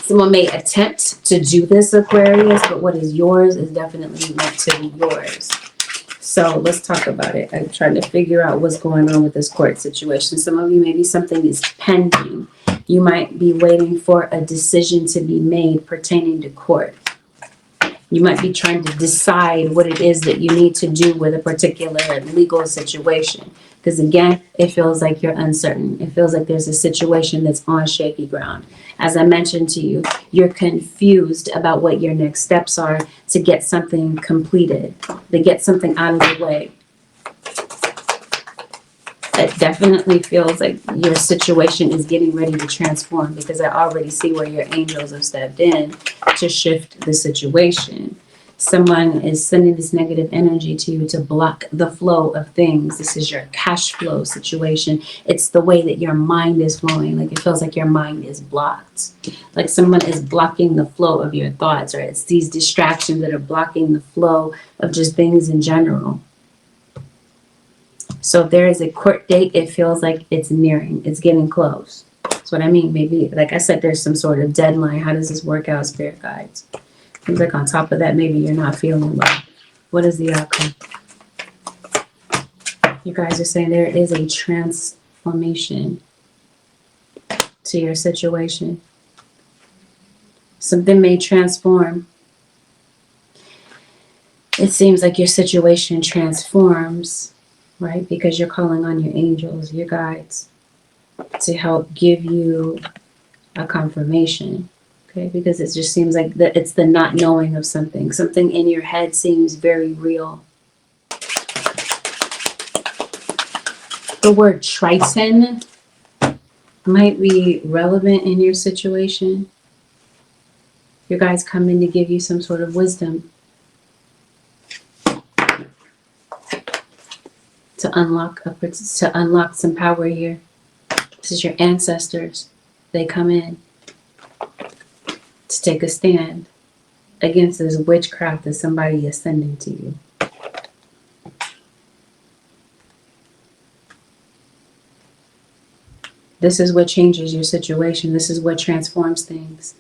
Someone may attempt to do this, Aquarius, but what is yours is definitely meant to be yours. So let's talk about it. I'm trying to figure out what's going on with this court situation. Some of you, maybe something is pending. You might be waiting for a decision to be made pertaining to court. You might be trying to decide what it is that you need to do with a particular legal situation. Because again, it feels like you're uncertain. It feels like there's a situation that's on shaky ground. As I mentioned to you, you're confused about what your next steps are to get something completed, to get something out of the way. It definitely feels like your situation is getting ready to transform, because I already see where your angels have stepped in to shift the situation. Someone is sending this negative energy to you to block the flow of things. This is your cash flow situation. It's the way that your mind is flowing. Like it feels like your mind is blocked. Like someone is blocking the flow of your thoughts, or it's these distractions that are blocking the flow of just things in general. So if there is a court date, it feels like it's nearing, it's getting close. That's what I mean. Maybe, like I said, there's some sort of deadline. How does this work out, spirit guides? Seems like on top of that, maybe you're not feeling well. What is the outcome? You guys are saying there is a transformation to your situation. Something may transform. It seems like your situation transforms, right? Because you're calling on your angels, your guides, to help give you a confirmation. Okay, because it just seems like it's the not knowing of something. Something in your head seems very real. The word Triton might be relevant in your situation. Your guys come in to give you some sort of wisdom, to unlock some power here. This is your ancestors. They come in to take a stand against this witchcraft that somebody is sending to you. This is what changes your situation. This is what transforms things.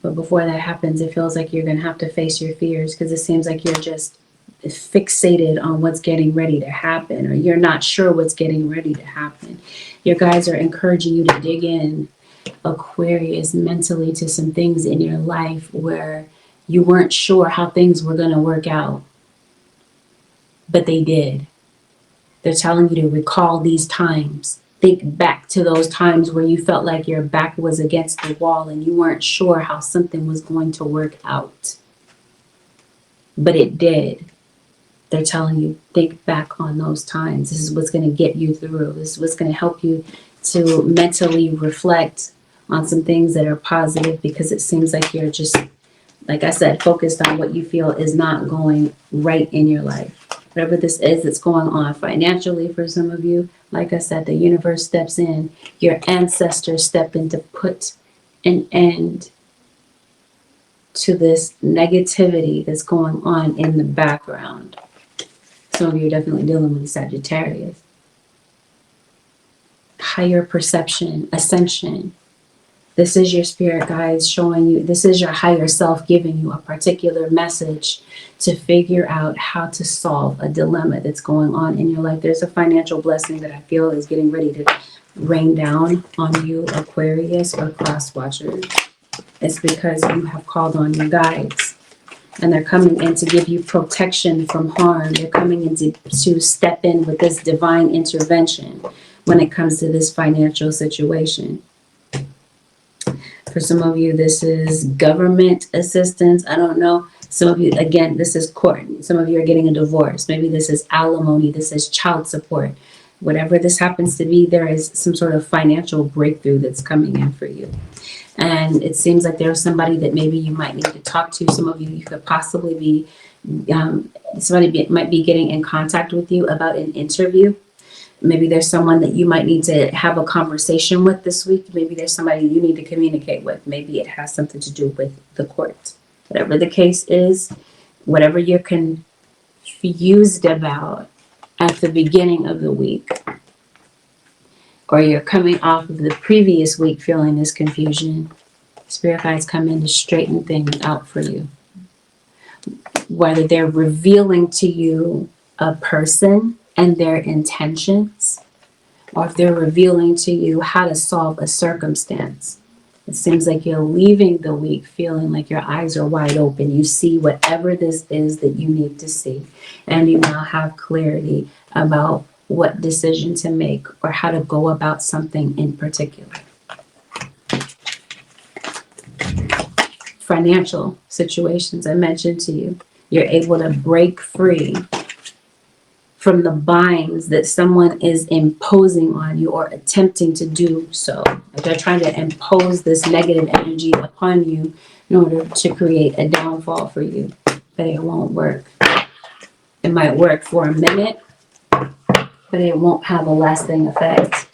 But before that happens, it feels like you're going to have to face your fears, because it seems like you're just fixated on what's getting ready to happen, or you're not sure what's getting ready to happen. Your guides are encouraging you to dig in, Aquarius, mentally to some things in your life where you weren't sure how things were going to work out, but they did. They're telling you to recall these times. Think back to those times where you felt like your back was against the wall and you weren't sure how something was going to work out, but it did. They're telling you, think back on those times. This is what's going to get you through. This is what's going to help you to mentally reflect on some things that are positive, because it seems like you're just, like I said, focused on what you feel is not going right in your life. Whatever this is that's going on financially for some of you, like I said, the universe steps in. Your ancestors step in to put an end to this negativity that's going on in the background. Some of you are definitely dealing with Sagittarius. Higher perception, ascension. This is your spirit guides showing you, this is your higher self giving you a particular message to figure out how to solve a dilemma that's going on in your life. There's a financial blessing that I feel is getting ready to rain down on you, Aquarius or cross watchers. It's because you have called on your guides, and they're coming in to give you protection from harm. They're coming in to step in with this divine intervention when it comes to this financial situation. For some of you, this is government assistance. I don't know. Some of you, again, this is court. Some of you are getting a divorce. Maybe this is alimony. This is child support. Whatever this happens to be, there is some sort of financial breakthrough that's coming in for you. And it seems like there's somebody that maybe you might need to talk to. Some of you could possibly be, might be getting in contact with you about an interview. Maybe there's someone that you might need to have a conversation with this week. Maybe there's somebody you need to communicate with. Maybe it has something to do with the court. Whatever the case is, whatever you're confused about at the beginning of the week, or you're coming off of the previous week feeling this confusion, Spirit guides come in to straighten things out for you. Whether they're revealing to you a person and their intentions, or if they're revealing to you how to solve a circumstance. It seems like you're leaving the week feeling like your eyes are wide open. You see whatever this is that you need to see, and you now have clarity about what decision to make or how to go about something in particular. Financial situations I mentioned to you, you're able to break free from the binds that someone is imposing on you or attempting to do so. Like they're trying to impose this negative energy upon you in order to create a downfall for you, but it won't work. It might work for a minute, but it won't have a lasting effect.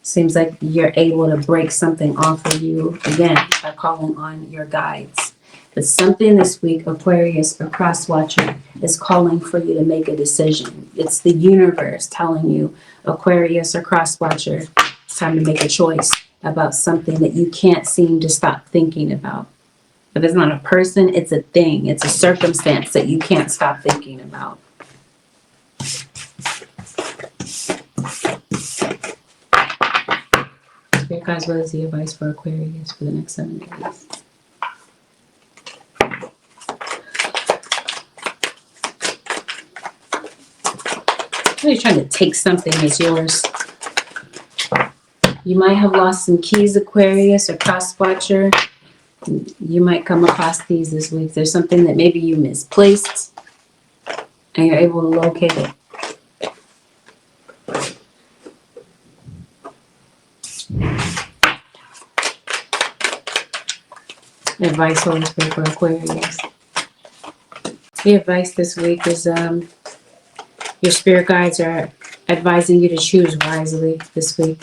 Seems like you're able to break something off of you, again, by calling on your guides. But something this week, Aquarius or Cross Watcher, is calling for you to make a decision. It's the universe telling you, Aquarius or Cross Watcher, it's time to make a choice about something that you can't seem to stop thinking about. If it's not a person, it's a thing. It's a circumstance that you can't stop thinking about. Spirit guides, what is the advice for Aquarius for the next 7 days? You're trying to take something that's yours. You might have lost some keys, Aquarius or Cross Watcher. You might come across these this week. There's something that maybe you misplaced and you're able to locate it. Advice Holy Spirit for Aquarius. The advice this week is your spirit guides are advising you to choose wisely this week.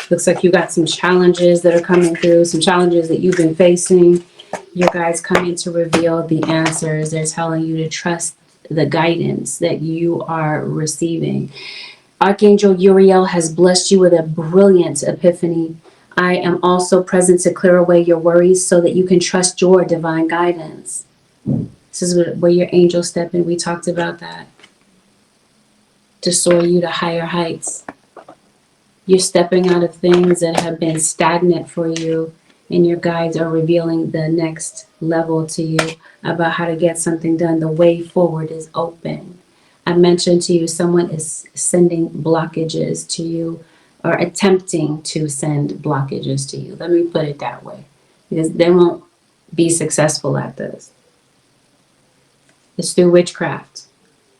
Looks like you got some challenges that are coming through, some challenges that you've been facing. Your guides coming to reveal the answers. They're telling you to trust the guidance that you are receiving. Archangel Uriel has blessed you with a brilliant epiphany. I am also present to clear away your worries so that you can trust your divine guidance. This is where your angels step in. We talked about that. To soar you to higher heights. You're stepping out of things that have been stagnant for you, and your guides are revealing the next level to you about how to get something done. The way forward is open. I mentioned to you someone is sending blockages to you or attempting to send blockages to you. Let me put it that way, because they won't be successful at this. It's through witchcraft.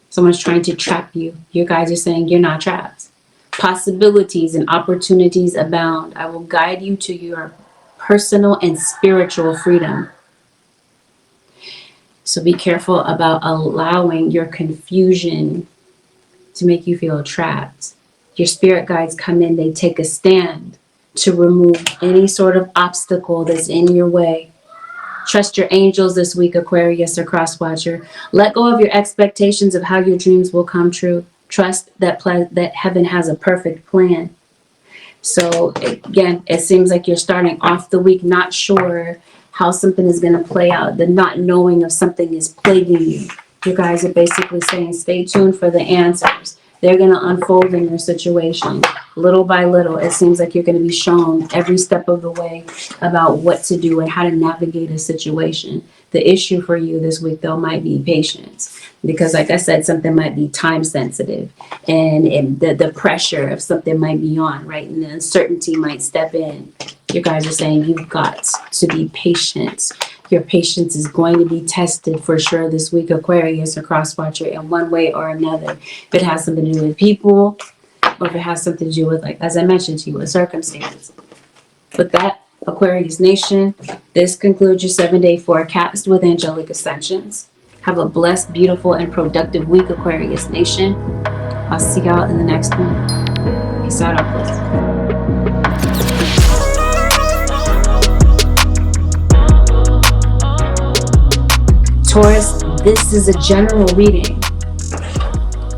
Someone's trying to trap you. Your guides are saying you're not trapped. Possibilities and opportunities abound. I will guide you to your personal and spiritual freedom. So be careful about allowing your confusion to make you feel trapped. Your spirit guides come in, they take a stand to remove any sort of obstacle that's in your way. Trust your angels this week, Aquarius or Cross Watcher. Let go of your expectations of how your dreams will come true. Trust that heaven has a perfect plan. So again, it seems like you're starting off the week not sure how something is going to play out. The not knowing of something is plaguing you. You guys are basically saying, stay tuned for the answers. They're going to unfold in your situation. Little by little, it seems like you're going to be shown every step of the way about what to do and how to navigate a situation. The issue for you this week, though, might be patience. Because like I said, something might be time sensitive. And the pressure of something might be on, right? And the uncertainty might step in. You guys are saying you've got to be patient. Your patience is going to be tested for sure this week, Aquarius or cross watcher, in one way or another. If it has something to do with people, or if it has something to do with, like, as I mentioned to you, a circumstance. With that, Aquarius Nation, this concludes your 7-day forecast with Angelic Ascensions. Have a blessed, beautiful, and productive week, Aquarius Nation. I'll see y'all in the next one. Peace out, Aquarius. Taurus, this is a general reading,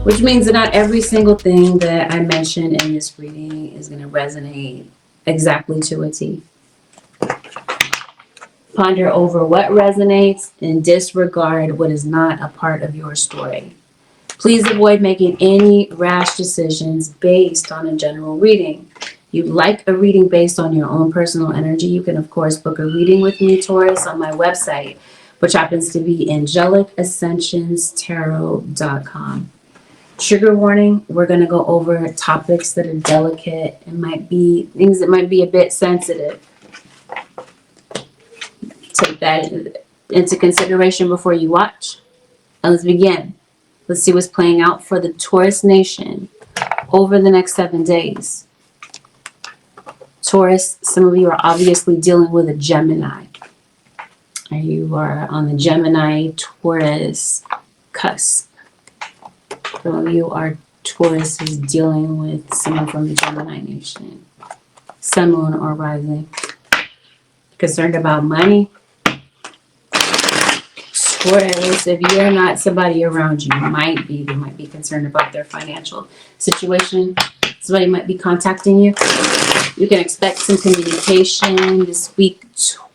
which means that not every single thing that I mention in this reading is going to resonate exactly to a T. Ponder over what resonates and disregard what is not a part of your story. Please avoid making any rash decisions based on a general reading. You'd like a reading based on your own personal energy, you can of course book a reading with me, Taurus, on my website, which happens to be AngelicAscensionsTarot.com. Trigger warning, we're going to go over topics that are delicate and might be things that might be a bit sensitive. Take that into consideration before you watch. And let's begin. Let's see what's playing out for the Taurus Nation over the next 7 days. Taurus, some of you are obviously dealing with a Gemini. You are on the Gemini-Taurus cusp. Some of you are Taurus is dealing with someone from the Gemini Nation. Sun, moon, or rising. Concerned about money. Taurus, if you're not somebody around you, they might be concerned about their financial situation. Somebody might be contacting you. You can expect some communication this week,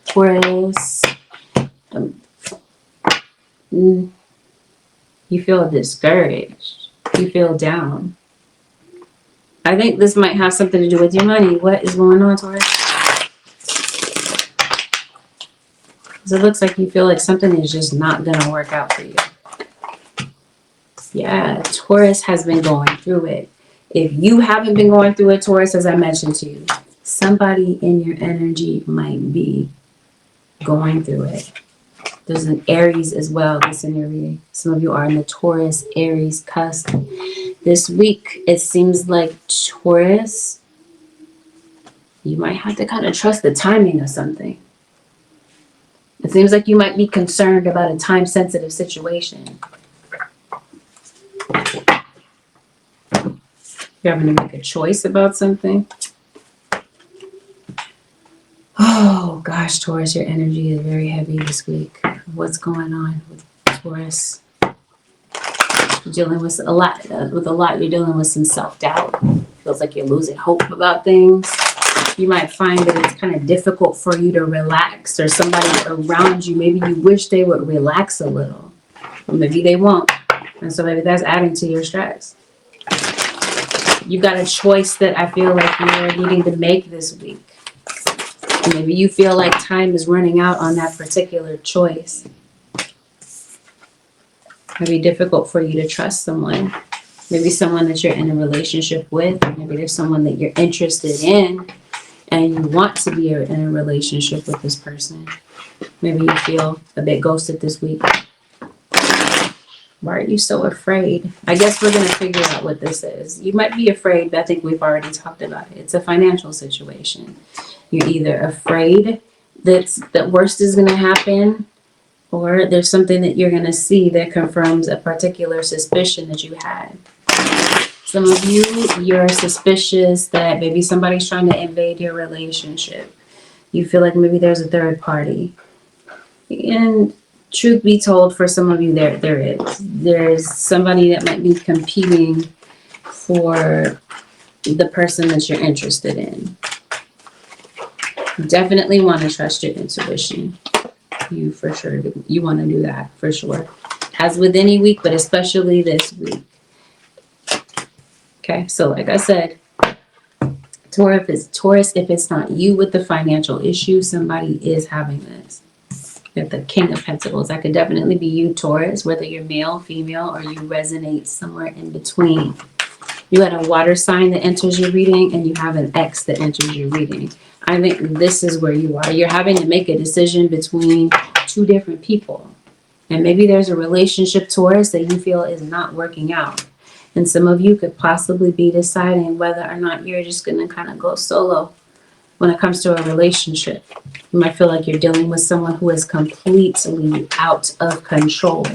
Taurus. You feel discouraged. You feel down. I think this might have something to do with your money. What is going on, Taurus? Because it looks like you feel like something is just not going to work out for you. Yeah, Taurus has been going through it. If you haven't been going through it, Taurus, as I mentioned to you, somebody in your energy might be going through it. There's an Aries as well that's in your reading. Some of you are in the Taurus, Aries cusp. This week, it seems like Taurus, you might have to kind of trust the timing of something. It seems like you might be concerned about a time-sensitive situation. You're having to make a choice about something. Oh, gosh, Taurus, your energy is very heavy this week. What's going on with Taurus? You're dealing with a lot. You're dealing with some self-doubt. Feels like you're losing hope about things. You might find that it's kind of difficult for you to relax, or somebody around you, maybe you wish they would relax a little. Or maybe they won't. And so maybe that's adding to your stress. You got a choice that I feel like you're needing to make this week. Maybe you feel like time is running out on that particular choice. It might be difficult for you to trust someone. Maybe someone that you're in a relationship with. Or maybe there's someone that you're interested in and you want to be in a relationship with this person. Maybe you feel a bit ghosted this week. Why are you so afraid? I guess we're going to figure out what this is. You might be afraid, but I think we've already talked about it. It's a financial situation. You're either afraid that worst is going to happen, or there's something that you're going to see that confirms a particular suspicion that you had. Some of you, you're suspicious that maybe somebody's trying to invade your relationship. You feel like maybe there's a third party. And truth be told, for some of you, there is. There's somebody that might be competing for the person that you're interested in. You definitely want to trust your intuition. You for sure, you want to do that for sure. As with any week, but especially this week. Okay, so like I said, Taurus, if it's not you with the financial issue, somebody is having this. You're the King of Pentacles. That could definitely be you, Taurus, whether you're male, female, or you resonate somewhere in between. You had a water sign that enters your reading, and you have an ex that enters your reading. I think this is where you are. You're having to make a decision between two different people. And maybe there's a relationship, Taurus, that you feel is not working out. And some of you could possibly be deciding whether or not you're just going to kind of go solo when it comes to a relationship. You might feel like you're dealing with someone who is completely out of control.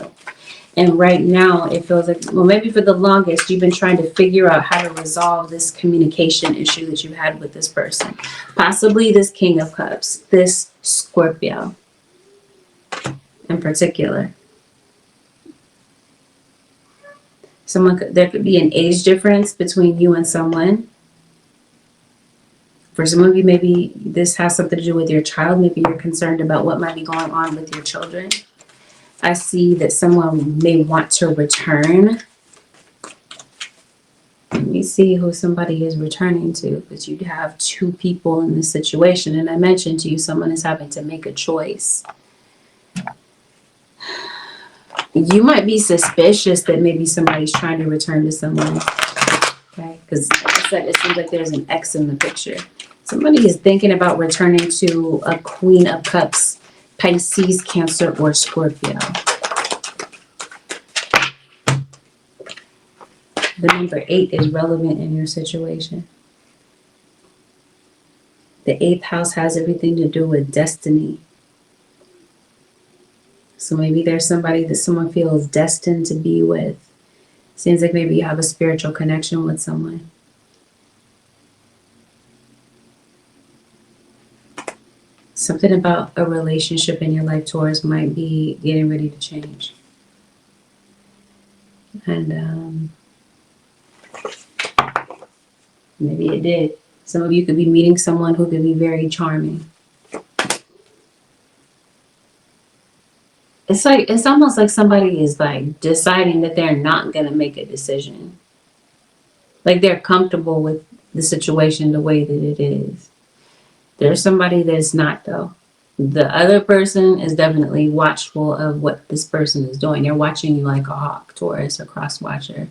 And right now, it feels like, well, maybe for the longest, you've been trying to figure out how to resolve this communication issue that you had with this person. Possibly this King of Cups, this Scorpio in particular. There could be an age difference between you and someone. For some of you, maybe this has something to do with your child. Maybe you're concerned about what might be going on with your children. I see that someone may want to return. Let me see who somebody is returning to, because you have two people in this situation. And I mentioned to you, someone is having to make a choice. You might be suspicious that maybe somebody's trying to return to someone. Okay? Because like I said, it seems like there's an X in the picture. Somebody is thinking about returning to a Queen of Cups, Pisces, Cancer, or Scorpio. The number 8 is relevant in your situation. The 8th house has everything to do with destiny. So maybe there's somebody that someone feels destined to be with. Seems like maybe you have a spiritual connection with someone. Something about a relationship in your life, Taurus, might be getting ready to change. And maybe it did. Some of you could be meeting someone who could be very charming. It's almost like somebody is like deciding that they're not going to make a decision. Like they're comfortable with the situation the way that it is. There's somebody that's not, though. The other person is definitely watchful of what this person is doing. They're watching you like a hawk, Taurus, or cross watcher.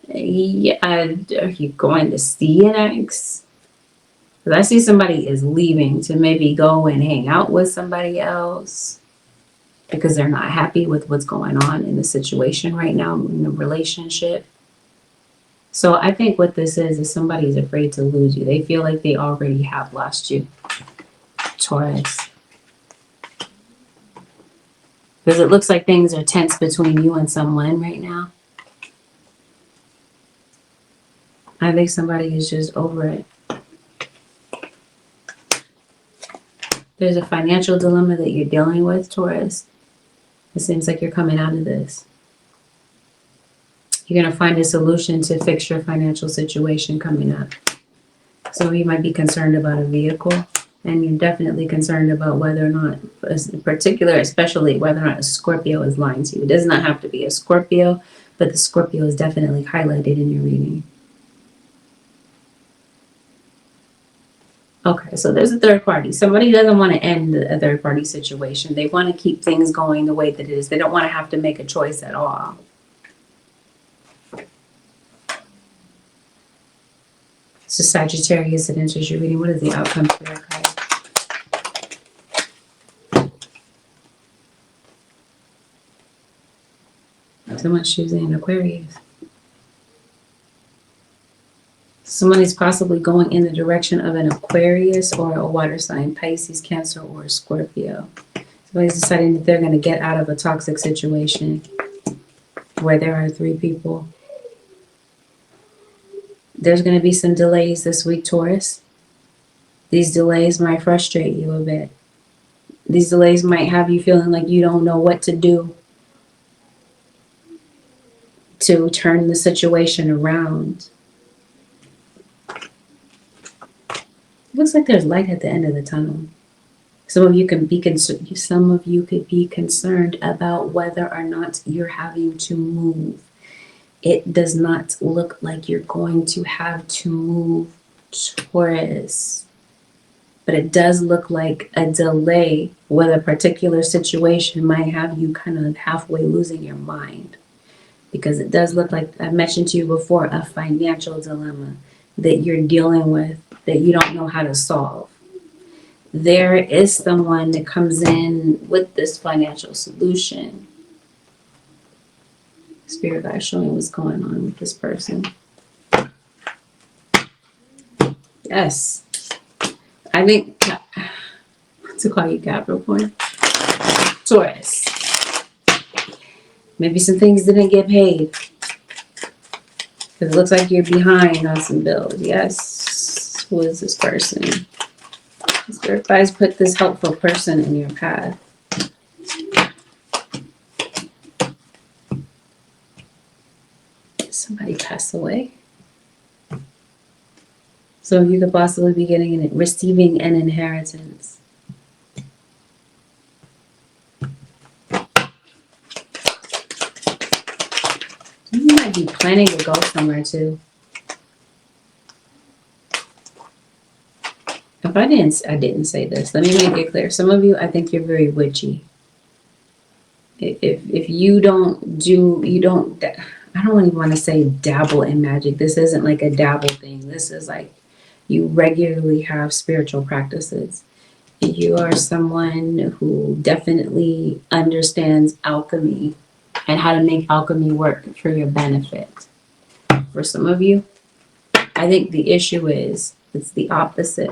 Yeah, are you going to see an ex? Because I see somebody is leaving to maybe go and hang out with somebody else because they're not happy with what's going on in the situation right now in the relationship. So I think what this is somebody's afraid to lose you. They feel like they already have lost you, Taurus. Because it looks like things are tense between you and someone right now. I think somebody is just over it. There's a financial dilemma that you're dealing with, Taurus. It seems like you're coming out of this. You're going to find a solution to fix your financial situation coming up. So you might be concerned about a vehicle, and you're definitely concerned about whether or not, in particular, especially whether or not a Scorpio is lying to you. It does not have to be a Scorpio, but the Scorpio is definitely highlighted in your reading. Okay, so there's a third party. Somebody doesn't want to end a third party situation. They want to keep things going the way that it is. They don't want to have to make a choice at all. So Sagittarius, it enters your reading. What is the outcome for your card? Someone's choosing an Aquarius. Someone is possibly going in the direction of an Aquarius or a water sign, Pisces, Cancer, or Scorpio. Somebody's deciding that they're going to get out of a toxic situation where there are 3 people. There's going to be some delays this week, Taurus. These delays might frustrate you a bit. These delays might have you feeling like you don't know what to do to turn the situation around. It looks like there's light at the end of the tunnel. Some of you could be concerned about whether or not you're having to move. It does not look like you're going to have to move, Taurus. But it does look like a delay with a particular situation might have you kind of halfway losing your mind. Because it does look like, I mentioned to you before, a financial dilemma that you're dealing with that you don't know how to solve. there is someone that comes in with this financial solution. Spirit guide, show me what's going on with this person. Yes. I think, to call you Capricorn. Taurus. Maybe some things didn't get paid. Because it looks like you're behind on some bills. Yes. Who is this person? Spirit guides put this helpful person in your path. Somebody passed away. So you could possibly be receiving an inheritance. You might be planning to go somewhere too. If I didn't say this. Let me make it clear. Some of you, I think you're very witchy. If you don't, I don't even want to say dabble in magic. This isn't like a dabble thing. This is like you regularly have spiritual practices. You are someone who definitely understands alchemy and how to make alchemy work for your benefit. For some of you, I think the issue is it's the opposite.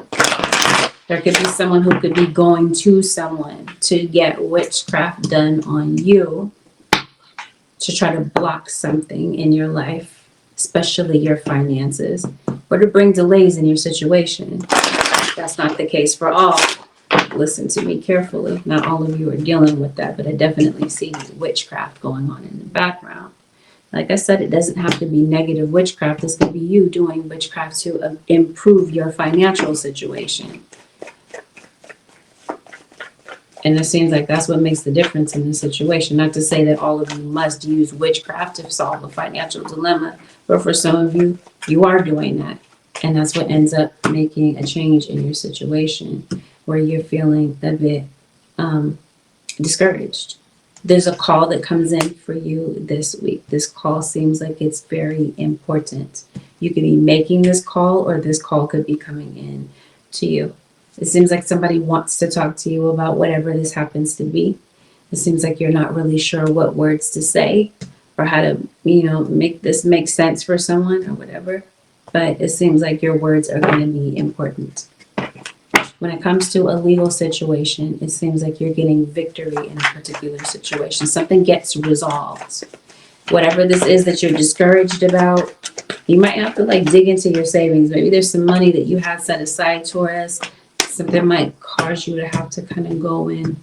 There could be someone who could be going to someone to get witchcraft done on you to try to block something in your life, especially your finances, or to bring delays in your situation. That's not the case for all. Listen to me carefully. Not all of you are dealing with that, but I definitely see witchcraft going on in the background. Like I said, it doesn't have to be negative witchcraft. This could be you doing witchcraft to improve your financial situation. And it seems like that's what makes the difference in the situation. Not to say that all of you must use witchcraft to solve a financial dilemma, but for some of you, you are doing that. And that's what ends up making a change in your situation where you're feeling a bit discouraged. There's a call that comes in for you this week. This call seems like it's very important. You could be making this call, or this call could be coming in to you. It seems like somebody wants to talk to you about whatever this happens to be. It seems like you're not really sure what words to say or how to, make this make sense for someone or whatever. But it seems like your words are going to be important. When it comes to a legal situation, it seems like you're getting victory in a particular situation. Something gets resolved. Whatever this is that you're discouraged about, you might have to dig into your savings. Maybe there's some money that you had set aside, Taurus. Something might cause you to have to kind of go and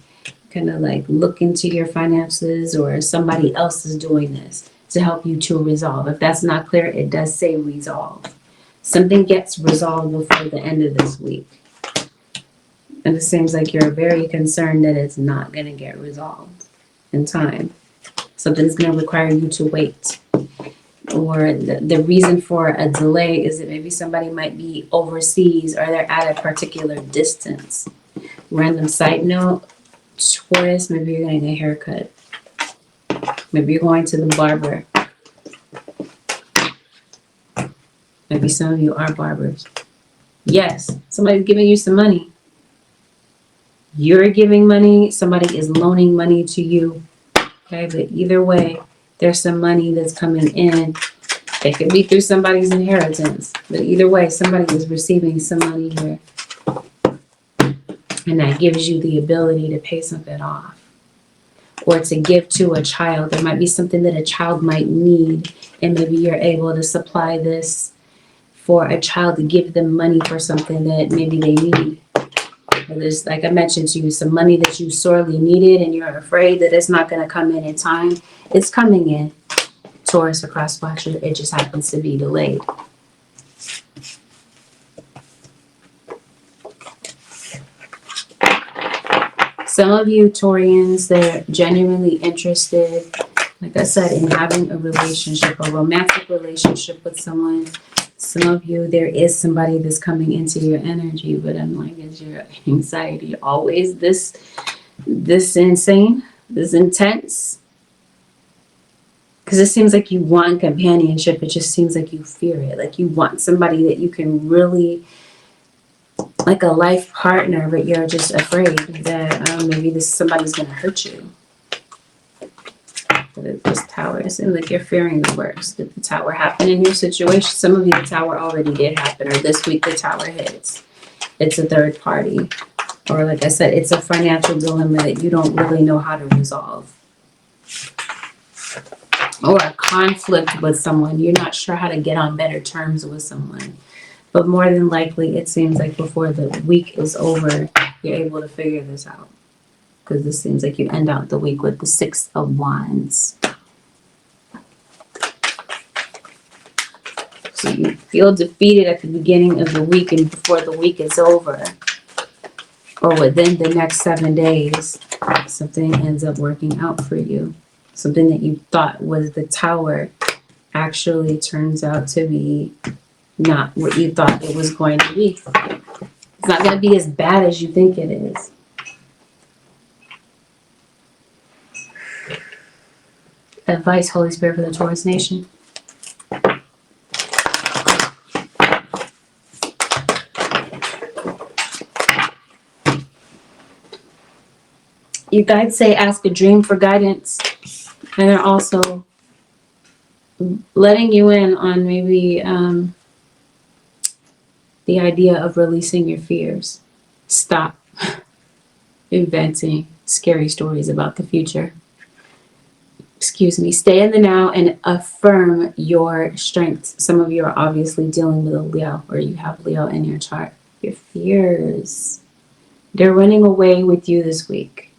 look into your finances, or somebody else is doing this to help you to resolve. If that's not clear, it does say resolve. Something gets resolved before the end of this week. And it seems like you're very concerned that it's not going to get resolved in time. Something's going to require you to wait. Or the reason for a delay is that maybe somebody might be overseas, or they're at a particular distance. Random side note, Taurus, maybe you're getting a haircut. Maybe you're going to the barber. Maybe some of you are barbers. Yes, somebody's giving you some money. You're giving money. Somebody is loaning money to you. Okay, but either way, there's some money that's coming in. It could be through somebody's inheritance, but either way, somebody is receiving some money here. And that gives you the ability to pay something off, or to give to a child. There might be something that a child might need, and maybe you're able to supply this for a child, to give them money for something that maybe they need. There's, like I mentioned to you, some money that you sorely needed and you're afraid that it's not going to come in time. It's coming in, Taurus or cross watcher. It just happens to be delayed. Some of you Taurians, they're genuinely interested, like I said, in having a relationship, a romantic relationship with someone. Some of you, there is somebody that's coming into your energy, but I'm like, is your anxiety always this insane, this intense? Because it seems like you want companionship. It just seems like you fear it. Like you want somebody that you can really like a life partner, but you're just afraid that maybe somebody's going to hurt you. But this Tower, it seems like you're fearing the worst. Did the Tower happen in your situation? Some of you, the Tower already did happen, or this week the Tower hits. It's a third party. Or like I said, it's a financial dilemma that you don't really know how to resolve. Or a conflict with someone. You're not sure how to get on better terms with someone. But more than likely, it seems like before the week is over, you're able to figure this out. Because this seems like you end out the week with the 6 of Wands. So you feel defeated at the beginning of the week, and before the week is over, or within the next 7 days, something ends up working out for you. Something that you thought was the Tower actually turns out to be not what you thought it was going to be. It's not going to be as bad as you think it is. Advice, Holy Spirit, for the Taurus nation. You guys say ask a dream for guidance, and they're also letting you in on maybe the idea of releasing your fears. Stop inventing scary stories about the future. Excuse me. Stay in the now and affirm your strengths. Some of you are obviously dealing with a Leo, or you have Leo in your chart. Your fears, they're running away with you this week.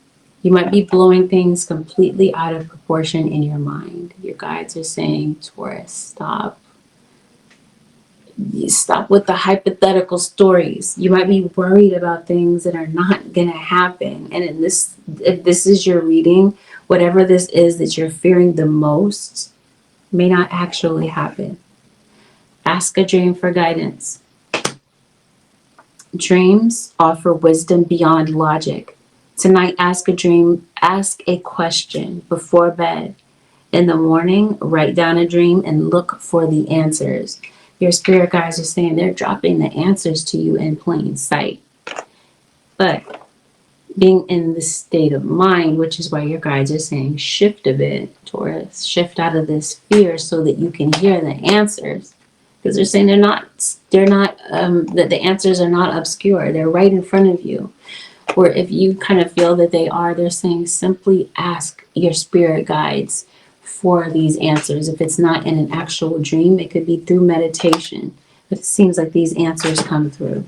You might be blowing things completely out of proportion in your mind. Your guides are saying, Taurus, stop. Stop with the hypothetical stories. You might be worried about things that are not going to happen. And if this is your reading, whatever this is that you're fearing the most may not actually happen. Ask a dream for guidance. Dreams offer wisdom beyond logic. Tonight, ask a question before bed. In the morning, write down a dream and look for the answers. Your spirit guides are saying they're dropping the answers to you in plain sight. But being in this state of mind, which is why your guides are saying shift a bit, Taurus, shift out of this fear so that you can hear the answers. Because they're saying that the answers are not obscure. They're right in front of you. Or if you kind of feel that they are, they're saying simply ask your spirit guides for these answers. If it's not in an actual dream, it could be through meditation. But it seems like these answers come through.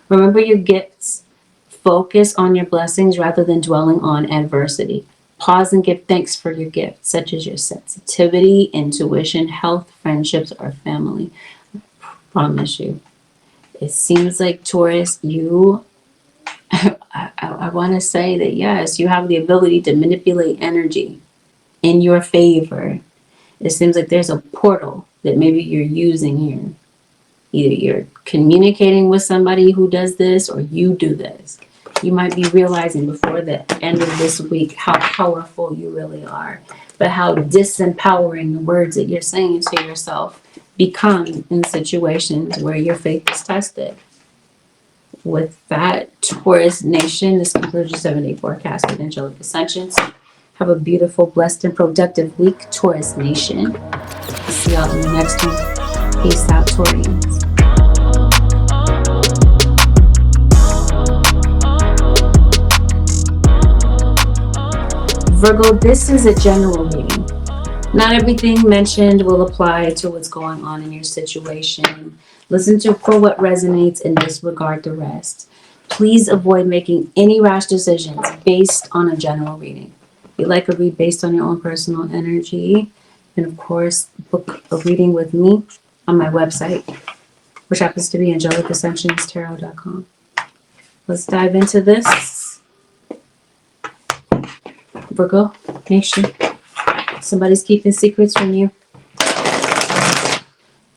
Remember your gifts. Focus on your blessings rather than dwelling on adversity. Pause and give thanks for your gifts, such as your sensitivity, intuition, health, friendships, or family. I promise you. It seems like, Taurus, you... I want to say that, yes, you have the ability to manipulate energy in your favor. It seems like there's a portal that maybe you're using here. Either you're communicating with somebody who does this, or you do this. You might be realizing before the end of this week how powerful you really are, but how disempowering the words that you're saying to yourself become in situations where your faith is tested. With that, Taurus Nation, this concludes your 7-day forecast with Angelic Ascensions. Have a beautiful, blessed, and productive week, Taurus Nation. I'll see y'all in the next one. Peace out, Taurians. Virgo, this is a general reading. Not everything mentioned will apply to what's going on in your situation. Listen for what resonates and disregard the rest. Please avoid making any rash decisions based on a general reading. If you like a read based on your own personal energy, and of course, book a reading with me on my website, which happens to be AngelicAscensionsTarot.com. Let's dive into this. Virgo Nation, somebody's keeping secrets from you.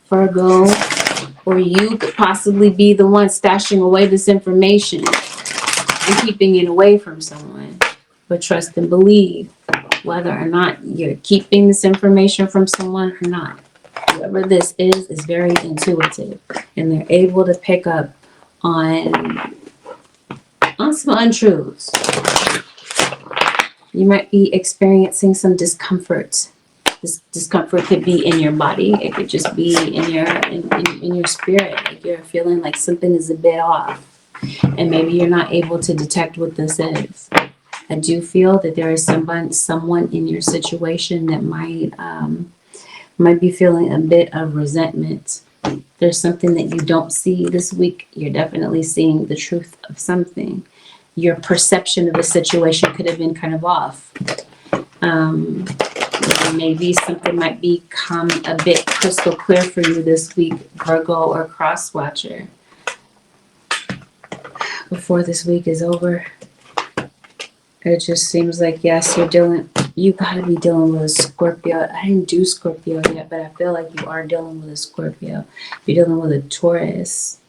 Virgo, or you could possibly be the one stashing away this information and keeping it away from someone. But trust and believe, whether or not you're keeping this information from someone or not. Whoever this is very intuitive, and they're able to pick up on some untruths. You might be experiencing some discomfort. This discomfort could be in your body. It could just be in your spirit. Like you're feeling like something is a bit off. And maybe you're not able to detect what this is. I do feel that there is someone in your situation that might be feeling a bit of resentment. There's something that you don't see this week. You're definitely seeing the truth of something. Your perception of the situation could have been kind of off. Maybe something might become a bit crystal clear for you this week, Virgo or cross watcher. Before this week is over, it just seems like, yes, you gotta be dealing with a Scorpio. I didn't do Scorpio yet, but I feel like you are dealing with a Scorpio. You're dealing with a Taurus.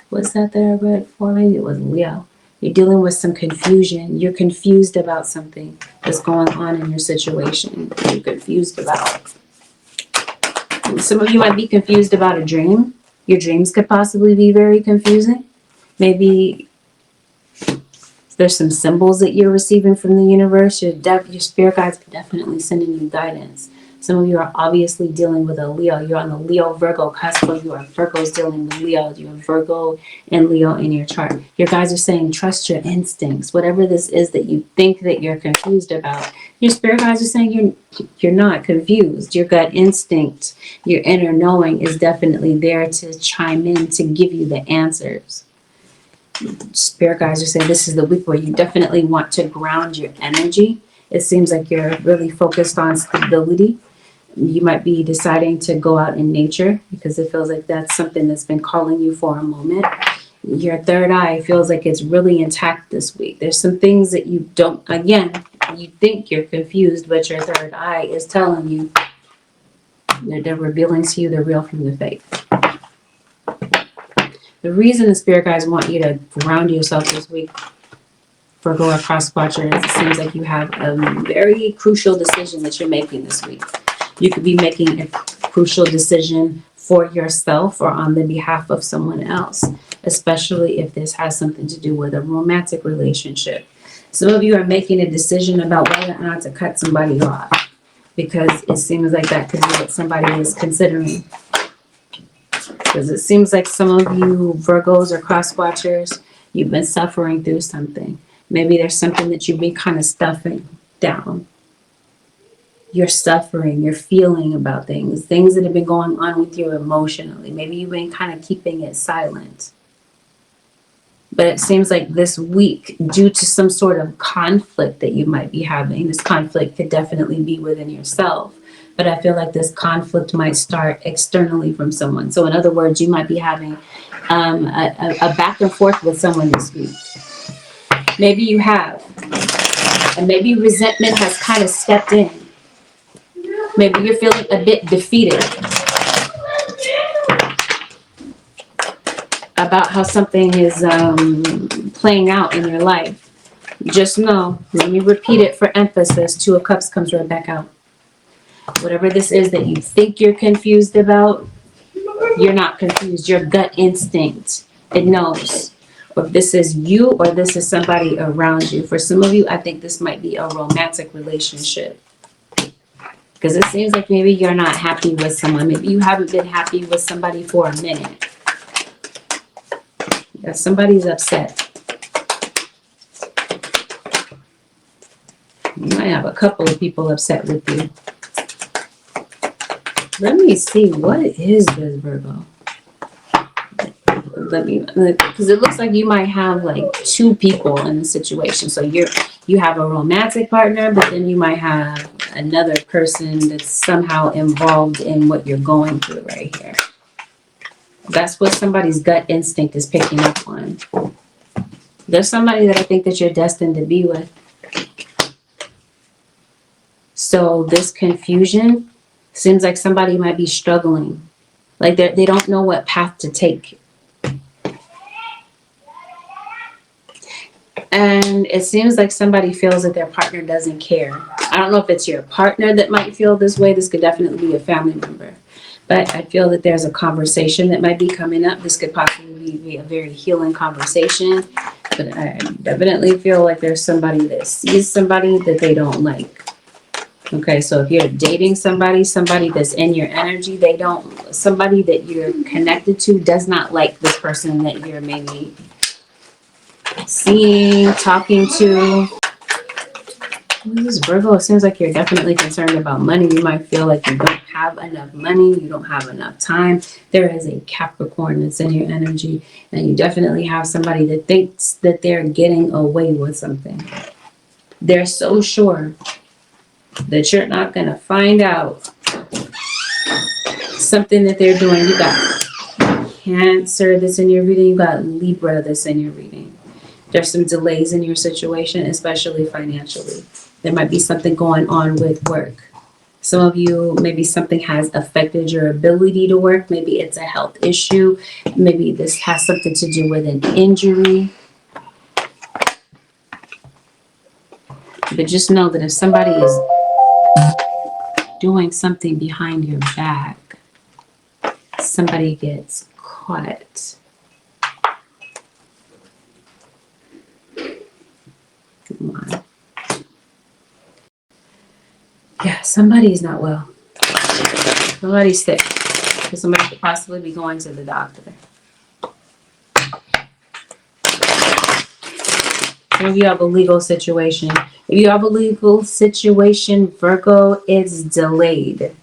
What's that I read for? Maybe it was Leo. You're dealing with some confusion. You're confused about something that's going on in your situation. You're confused about. Some of you might be confused about a dream. Your dreams could possibly be very confusing. Maybe there's some symbols that you're receiving from the universe. Your spirit guides are definitely sending you guidance. Some of you are obviously dealing with a Leo. You're on the Leo-Virgo cusp, or you are Virgos dealing with Leo. You're Virgo and Leo in your chart. Your guides are saying, trust your instincts. Whatever this is that you think that you're confused about, your spirit guides are saying you're not confused. Your gut instinct, your inner knowing is definitely there to chime in to give you the answers. Spirit guides are saying this is the week where you definitely want to ground your energy. It seems like you're really focused on stability. You might be deciding to go out in nature because it feels like that's something that's been calling you for a moment. Your third eye feels like it's really intact this week. There's some things that you don't, again, you think you're confused, but your third eye is telling you, they're revealing to you the real from the fake. The reason the spirit guides want you to ground yourself this week, Virgo or cross watcher, it seems like you have a very crucial decision that you're making this week. You could be making a crucial decision for yourself or on the behalf of someone else, especially if this has something to do with a romantic relationship. Some of you are making a decision about whether or not to cut somebody off because it seems like that could be what somebody is considering. Because it seems like some of you Virgos or cross watchers, you've been suffering through something. Maybe there's something that you've been kind of stuffing down. You're suffering, you're feeling about things that have been going on with you emotionally. Maybe you've been kind of keeping it silent. But it seems like this week, due to some sort of conflict that you might be having, this conflict could definitely be within yourself. But I feel like this conflict might start externally from someone. So in other words, you might be having a back and forth with someone this week. Maybe you have. And maybe resentment has kind of stepped in. Maybe you're feeling a bit defeated about how something is playing out in your life. Just know, let me repeat it for emphasis, Two of Cups comes right back out. Whatever this is that you think you're confused about, you're not confused. Your gut instinct, it knows. Or if this is you or this is somebody around you. For some of you, I think this might be a romantic relationship. Because it seems like maybe you're not happy with someone. Maybe you haven't been happy with somebody for a minute. Yeah, somebody's upset. You might have a couple of people upset with you. Let me see, what is this, Virgo? Because it looks like you might have like two people in the situation. So you have a romantic partner, but then you might have another person that's somehow involved in what you're going through right here. That's what somebody's gut instinct is picking up on. There's somebody that I think that you're destined to be with. So this confusion seems like somebody might be struggling. Like they don't know what path to take. And it seems like somebody feels that their partner doesn't care. I don't know if it's your partner that might feel this way. This could definitely be a family member. But I feel that there's a conversation that might be coming up. This could possibly be a very healing conversation. But I definitely feel like there's somebody that sees somebody that they don't like. Okay, so if you're dating somebody that's in your energy, somebody that you're connected to does not like this person that you're maybe seeing, talking to. This is Virgo. It seems like you're definitely concerned about money. You might feel like you don't have enough money. You don't have enough time. There is a Capricorn that's in your energy. And you definitely have somebody that thinks that they're getting away with something. They're so sure that you're not going to find out something that they're doing. You got Cancer that's in your reading. You got Libra that's in your reading. There's some delays in your situation, especially financially. There might be something going on with work. Some of you, maybe something has affected your ability to work. Maybe it's a health issue. Maybe this has something to do with an injury. But just know that if somebody is doing something behind your back, somebody gets caught. Come on. Yeah, somebody's not well. Somebody's sick. Somebody could possibly be going to the doctor. If you have a legal situation. If you have a legal situation, Virgo, it's delayed.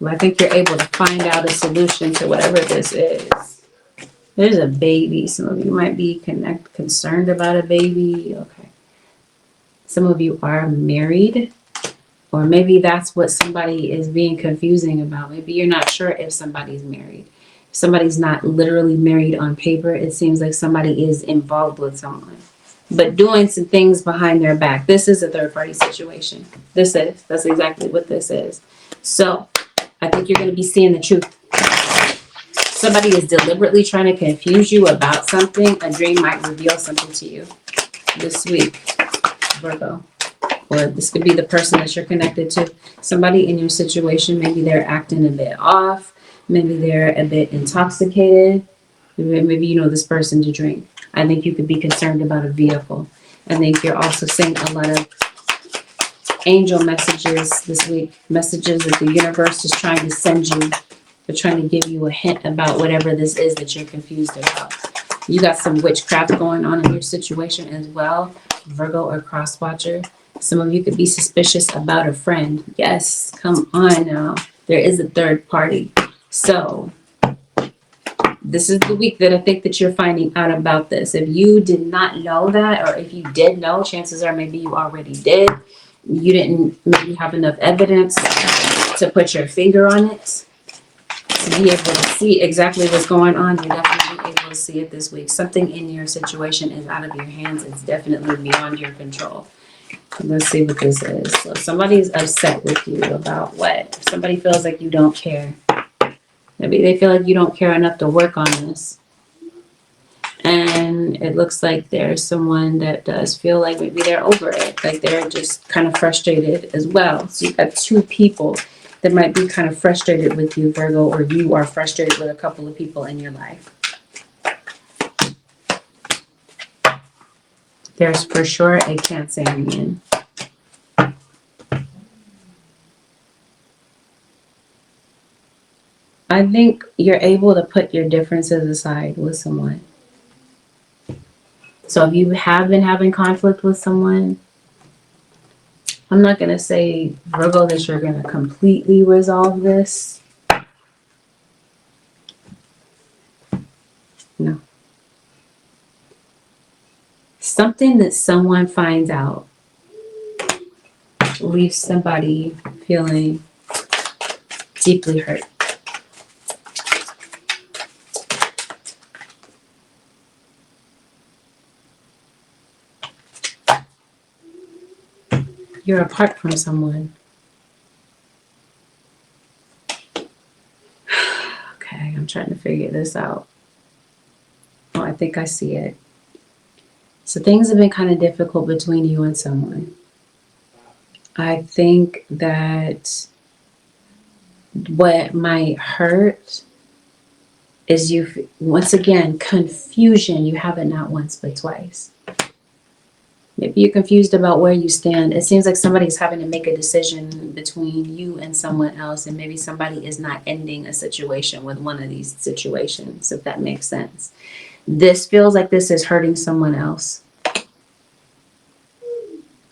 Well, I think you're able to find out a solution to whatever this is. There's a baby. Some of you might be concerned about a baby. Okay. Some of you are married. Or maybe that's what somebody is being confusing about. Maybe you're not sure if somebody's married. If somebody's not literally married on paper, it seems like somebody is involved with someone, but doing some things behind their back. This is a third-party situation. That's exactly what this is. So I think you're going to be seeing the truth. Somebody is deliberately trying to confuse you about something. A dream might reveal something to you this week, Virgo. Or this could be the person that you're connected to. Somebody in your situation, maybe they're acting a bit off. Maybe they're a bit intoxicated. Maybe you know this person to drink. I think you could be concerned about a vehicle. I think you're also seeing a lot of angel messages this week. Messages that the universe is trying to send you. They're trying to give you a hint about whatever this is that you're confused about. You got some witchcraft going on in your situation as well, Virgo or cross watcher. Some of you could be suspicious about a friend. Yes, come on now. There is a third party. So this is the week that I think that you're finding out about this. If you did not know that, or if you did know, chances are maybe you already did. You didn't maybe have enough evidence to put your finger on it, to be able to see exactly what's going on. You're definitely able to see it this week. Something in your situation is out of your hands. It's definitely beyond your control. Let's see what this is. So somebody's upset with you about what? Somebody feels like you don't care. Maybe they feel like you don't care enough to work on this. And it looks like there's someone that does feel like maybe they're over it. Like they're just kind of frustrated as well. So you've got two people that might be kind of frustrated with you, Virgo, or you are frustrated with a couple of people in your life. There's for sure a Cancerian. I think you're able to put your differences aside with someone. So if you have been having conflict with someone, I'm not going to say, Virgo, that you're going to completely resolve this. No. Something that someone finds out leaves somebody feeling deeply hurt. You're apart from someone. Okay, I'm trying to figure this out. Oh, I think I see it. So things have been kind of difficult between you and someone. I think that What might hurt is you, once again, confusion. You have it not once, but twice. Maybe you're confused about where you stand. It seems like somebody's having to make a decision between you and someone else, and maybe somebody is not ending a situation with one of these situations, if that makes sense. This feels like this is hurting someone else.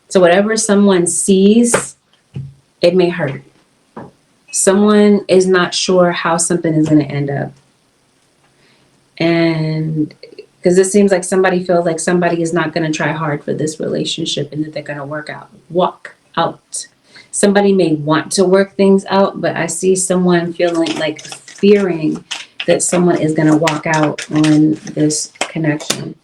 So whatever someone sees, it may hurt. Someone is not sure how something is going to end up. And because it seems like somebody feels like somebody is not going to try hard for this relationship and that they're going to walk out. Somebody may want to work things out, but I see someone feeling like fearing that someone is going to walk out on this connection.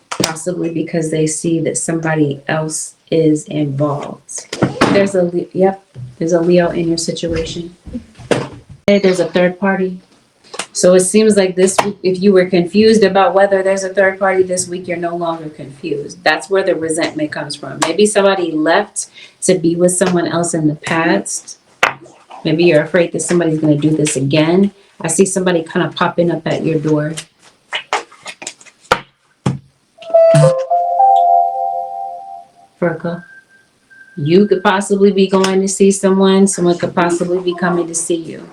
Possibly because they see that somebody else is involved. There's a Leo in your situation. There's a third party. So it seems like this week, if you were confused about whether there's a third party this week, you're no longer confused. That's where the resentment comes from. Maybe somebody left to be with someone else in the past. Maybe you're afraid that somebody's going to do this again. I see somebody kind of popping up at your door. Virgo. You could possibly be going to see someone. Someone could possibly be coming to see you.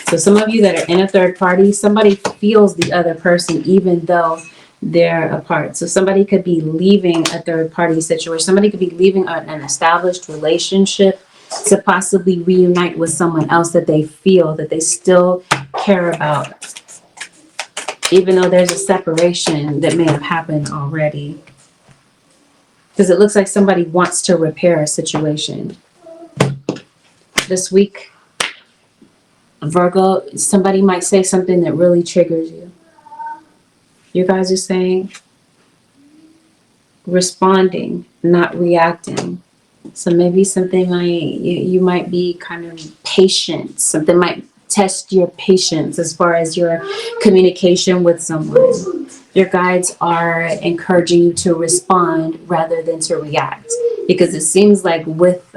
So some of you that are in a third party, somebody feels the other person even though they're apart. So somebody could be leaving a third party situation. Somebody could be leaving an established relationship to possibly reunite with someone else that they feel that they still care about, even though there's a separation that may have happened already. Because it looks like somebody wants to repair a situation. This week, Virgo, somebody might say something that really triggers you. You guys are saying responding, not reacting. So maybe something you might be kind of patient. Something might test your patience as far as your communication with someone. Your guides are encouraging you to respond rather than to react. Because it seems like with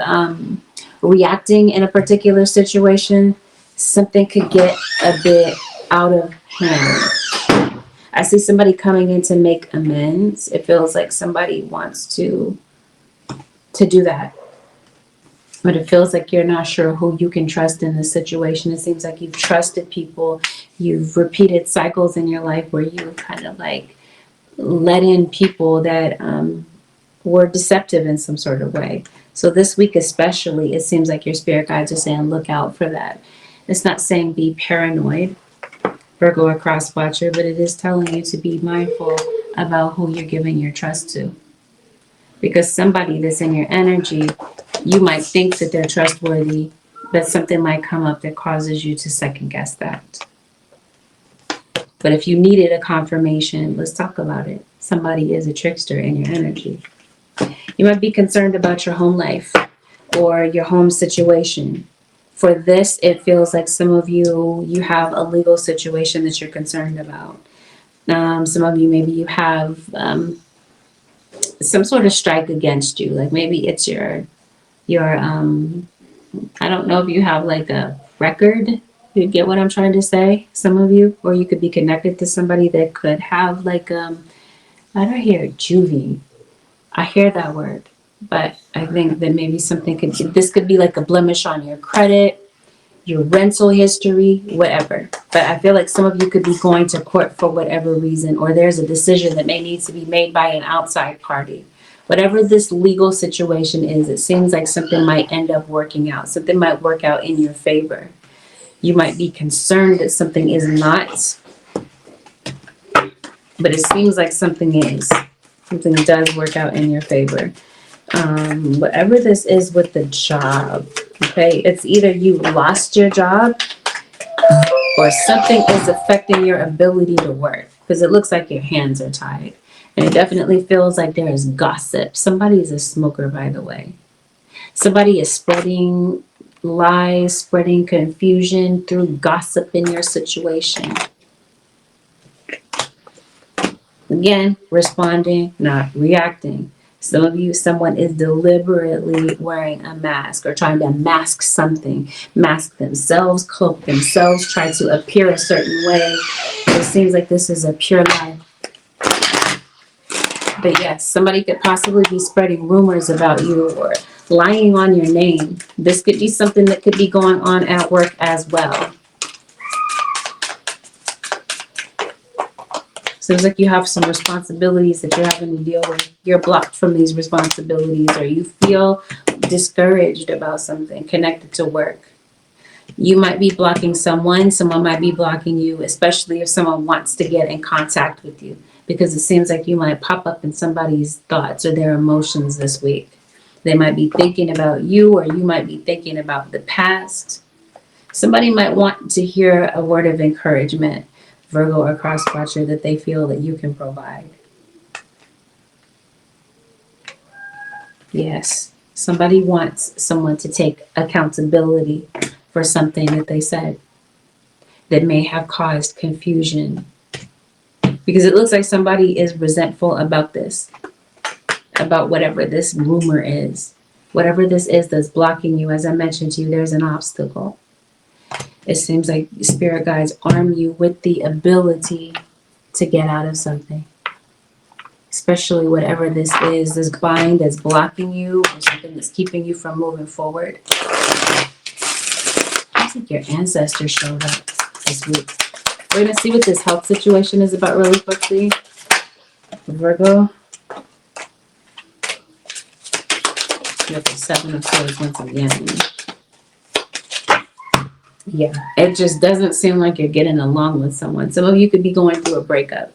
reacting in a particular situation, something could get a bit out of hand. I see somebody coming in to make amends. It feels like somebody wants to do that. But it feels like you're not sure who you can trust in this situation. It seems like you've trusted people. You've repeated cycles in your life where you kind of like let in people that were deceptive in some sort of way. So this week especially, it seems like your spirit guides are saying look out for that. It's not saying be paranoid, Virgo or cross watcher, but it is telling you to be mindful about who you're giving your trust to. Because somebody that's in your energy, you might think that they're trustworthy, but something might come up that causes you to second guess that. But if you needed a confirmation, let's talk about it. Somebody is a trickster in your energy. You might be concerned about your home life or your home situation. For this, it feels like some of you have a legal situation that you're concerned about. Some of you, maybe you have some sort of strike against you. Like maybe it's your I don't know if you have like a record. You get what I'm trying to say? Some of you, or you could be connected to somebody that could have like I don't hear juvie. I hear that word, but I think that maybe this could be like a blemish on your credit, your rental history, whatever. But I feel like some of you could be going to court for whatever reason, or there's a decision that may need to be made by an outside party. Whatever this legal situation is, it seems like something might end up working out. Something might work out in your favor. You might be concerned that something is not, but it seems like something is. Something does work out in your favor. Whatever this is with the job, okay, it's either you lost your job or something is affecting your ability to work, because it looks like your hands are tied. And it definitely feels like there is gossip. Somebody is a smoker, by the way. Somebody is spreading lies, spreading confusion through gossip in your situation. Again, responding, not reacting. Some of you, someone is deliberately wearing a mask or trying to mask something, mask themselves, cloak themselves, try to appear a certain way. It seems like this is a pure lie. But yes, somebody could possibly be spreading rumors about you or lying on your name. This could be something that could be going on at work as well. Seems like you have some responsibilities that you're having to deal with. You're blocked from these responsibilities, or you feel discouraged about something connected to work. You might be blocking someone might be blocking you, especially if someone wants to get in contact with you, because it seems like you might pop up in somebody's thoughts or their emotions this week. They might be thinking about you, or you might be thinking about the past. Somebody might want to hear a word of encouragement, Virgo or cross-watcher, that they feel that you can provide. Yes, somebody wants someone to take accountability for something that they said that may have caused confusion. Because it looks like somebody is resentful about this, about whatever this rumor is. Whatever this is that's blocking you, as I mentioned to you, there's an obstacle. It seems like spirit guides arm you with the ability to get out of something. Especially whatever this is, this bind that's blocking you, or something that's keeping you from moving forward. I think your ancestors showed up this week. We're going to see what this health situation is about really quickly. Virgo. You have the 7 of Swords once again. Yeah, it just doesn't seem like you're getting along with someone. Some of you could be going through a breakup.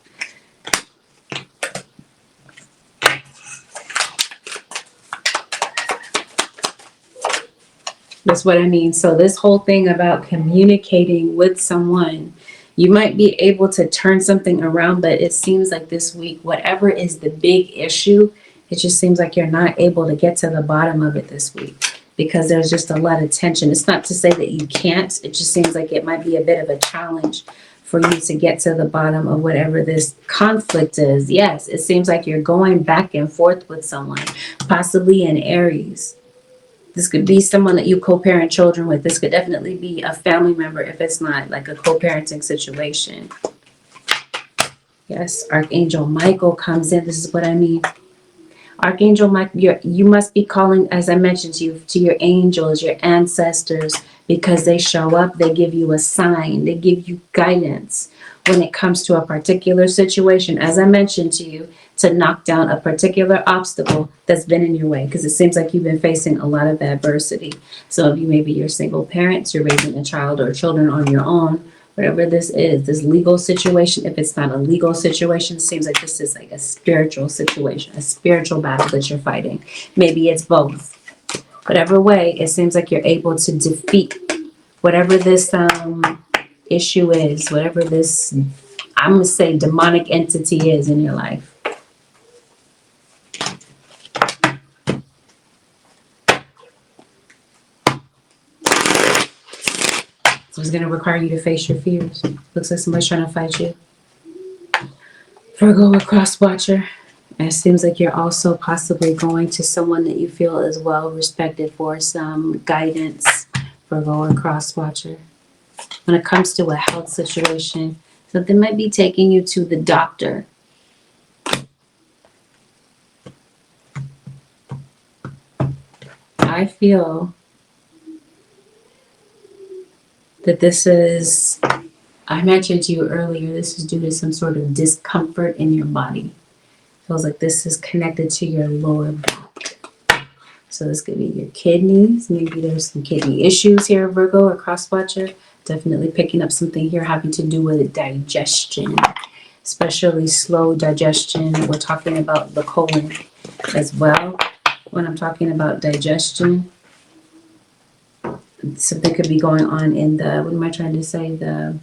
That's what I mean. So this whole thing about communicating with someone, you might be able to turn something around, but it seems like this week, whatever is the big issue, it just seems like you're not able to get to the bottom of it this week because there's just a lot of tension. It's not to say that you can't. It just seems like it might be a bit of a challenge for you to get to the bottom of whatever this conflict is. Yes, it seems like you're going back and forth with someone, possibly an Aries. This could be someone that you co-parent children with. This could definitely be a family member if it's not like a co-parenting situation. Yes, Archangel Michael comes in. This is what I mean. Archangel Michael, you must be calling, as I mentioned to your angels, your ancestors, because they show up, they give you a sign, they give you guidance when it comes to a particular situation, as I mentioned to you, to knock down a particular obstacle that's been in your way, because it seems like you've been facing a lot of adversity. Some of you, maybe you're single parents, you're raising a child or children on your own. Whatever this is, this legal situation, if it's not a legal situation, it seems like this is like a spiritual situation, a spiritual battle that you're fighting. Maybe it's both. Whatever way, it seems like you're able to defeat whatever this issue is, whatever this, I'm going to say, demonic entity is in your life. So it's going to require you to face your fears. Looks like somebody's trying to fight you. Virgo, a cross-watcher. And it seems like you're also possibly going to someone that you feel is well respected for some guidance. Virgo, a cross-watcher. When it comes to a health situation, something might be taking you to the doctor. I feel that this is, I mentioned to you earlier, this is due to some sort of discomfort in your body. Feels like this is connected to your lower back. So this could be your kidneys. Maybe there's some kidney issues here, Virgo or cross-watcher. Definitely picking up something here having to do with digestion, especially slow digestion. We're talking about the colon as well. When I'm talking about digestion, something could be going on in the, what am I trying to say, the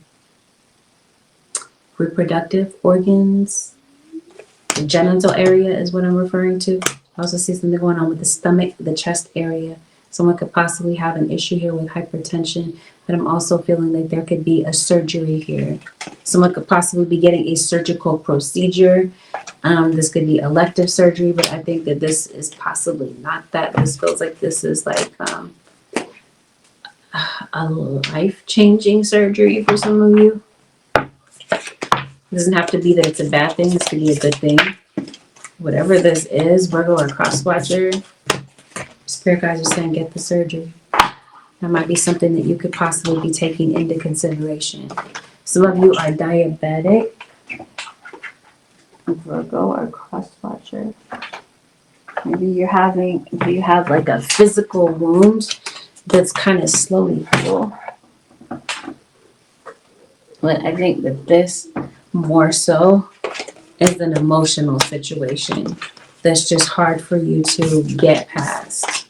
reproductive organs, the genital area is what I'm referring to. I also see something going on with the stomach, the chest area. Someone could possibly have an issue here with hypertension, but I'm also feeling like there could be a surgery here. Someone could possibly be getting a surgical procedure. This could be elective surgery, but I think that this is possibly not that. This feels like this is like a life-changing surgery for some of you. It doesn't have to be that it's a bad thing. This could be a good thing. Whatever this is, Virgo or cross-watcher, spirit guides are saying get the surgery. That might be something that you could possibly be taking into consideration. Some of you are diabetic, Virgo or cross-watcher. Maybe you have like a physical wound that's kind of slowly healed. But I think that this more so is an emotional situation that's just hard for you to get past.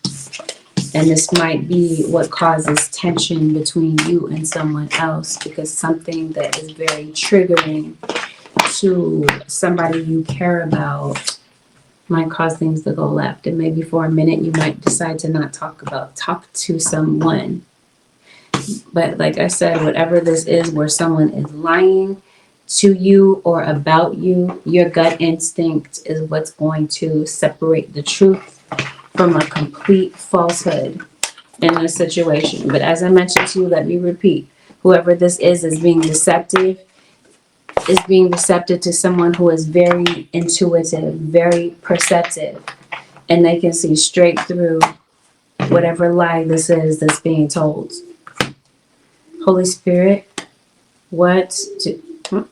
And this might be what causes tension between you and someone else, because something that is very triggering to somebody you care about might cause things to go left. And maybe for a minute you might decide to not talk to someone. But like I said, whatever this is where someone is lying to you or about you, your gut instinct is what's going to separate the truth from a complete falsehood in this situation. But as I mentioned to you, let me repeat, whoever this is being deceptive to someone who is very intuitive, very perceptive, and they can see straight through whatever lie this is that's being told. Holy Spirit, no,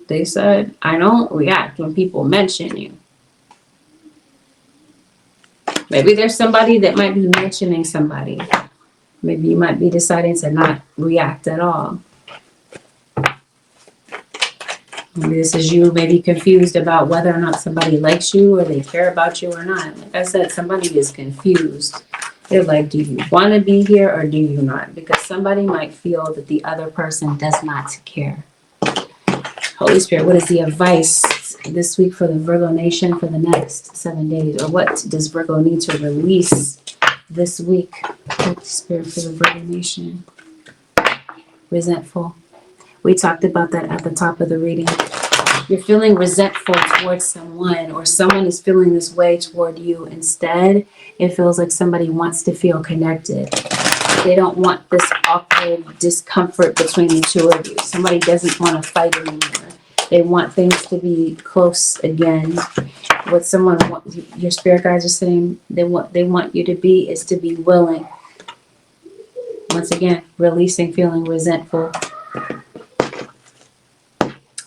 they said, I don't react when people mention you. Maybe there's somebody that might be mentioning somebody. Maybe you might be deciding to not react at all. Maybe this is you maybe confused about whether or not somebody likes you or they care about you or not. Like I said, somebody is confused. They're like, do you want to be here or do you not? Because somebody might feel that the other person does not care. Holy Spirit, what is the advice this week for the Virgo nation for the next 7 days? Or what does Virgo need to release this week? Holy Spirit for the Virgo nation. Resentful. We talked about that at the top of the reading. You're feeling resentful towards someone, or someone is feeling this way toward you. Instead, it feels like somebody wants to feel connected. They don't want this awkward discomfort between the two of you. Somebody doesn't want to fight anymore. They want things to be close again. What someone wants, your spirit guides are saying they want you to be is to be willing. Once again, releasing feeling resentful.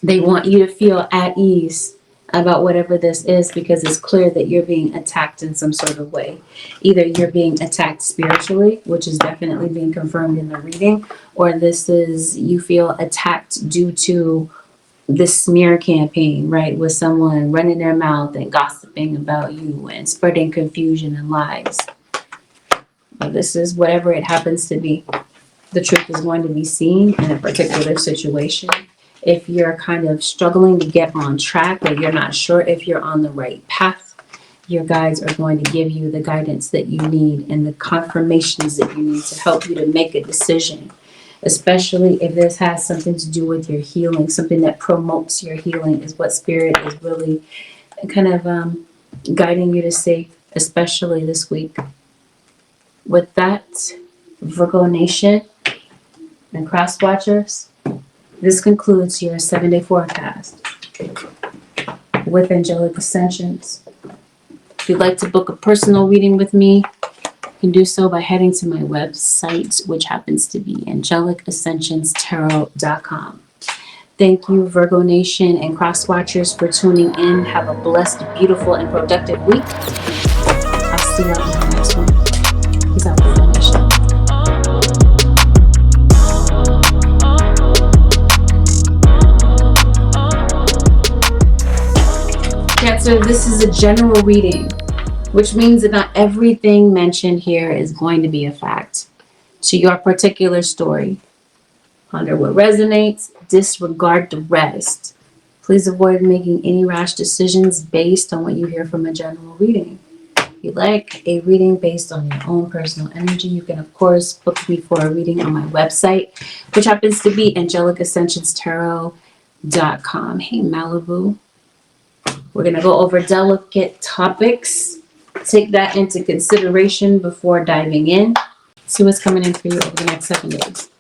They want you to feel at ease about whatever this is, because it's clear that you're being attacked in some sort of way. Either you're being attacked spiritually, which is definitely being confirmed in the reading, or this is you feel attacked due to this smear campaign, right? With someone running their mouth and gossiping about you and spreading confusion and lies. But this is whatever it happens to be. The truth is going to be seen in a particular situation. If you're kind of struggling to get on track, or you're not sure if you're on the right path, your guides are going to give you the guidance that you need and the confirmations that you need to help you to make a decision, especially if this has something to do with your healing. Something that promotes your healing is what Spirit is really kind of guiding you to see, especially this week. With that, Virgo Nation and Cross Watchers, this concludes your 7-day forecast with Angelic Ascensions. If you'd like to book a personal reading with me, you can do so by heading to my website, which happens to be AngelicAscensionsTarot.com. Thank you, Virgo Nation and Cross Watchers, for tuning in. Have a blessed, beautiful, and productive week. I'll see you in the next one. Peace out, Virgo Nation. Cancer, this is a general reading, which means that not everything mentioned here is going to be a fact to your particular story. Ponder what resonates, disregard the rest. Please avoid making any rash decisions based on what you hear from a general reading. If you like a reading based on your own personal energy, you can, of course, book me for a reading on my website, which happens to be AngelicAscensionsTarot.com. Hey, Malibu. We're going to go over delicate topics. Take that into consideration before diving in. See what's coming in for you over the next 7 days.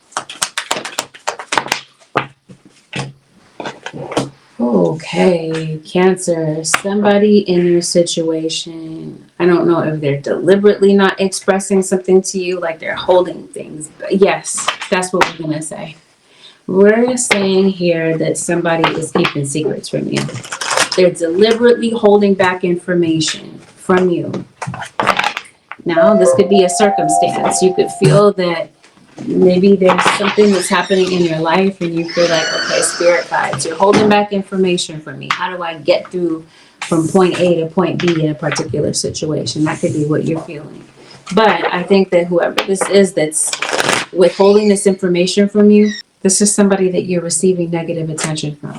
Okay, Cancer, somebody in your situation, I don't know if they're deliberately not expressing something to you, like they're holding things. But yes, that's what we're going to say. We're saying here that somebody is keeping secrets from you. They're deliberately holding back information from you. Now, this could be a circumstance. You could feel that maybe there's something that's happening in your life and you feel like, okay, spirit guides, you're holding back information from me. How do I get through from point A to point B in a particular situation? That could be what you're feeling. But I think that whoever this is that's withholding this information from you, this is somebody that you're receiving negative attention from.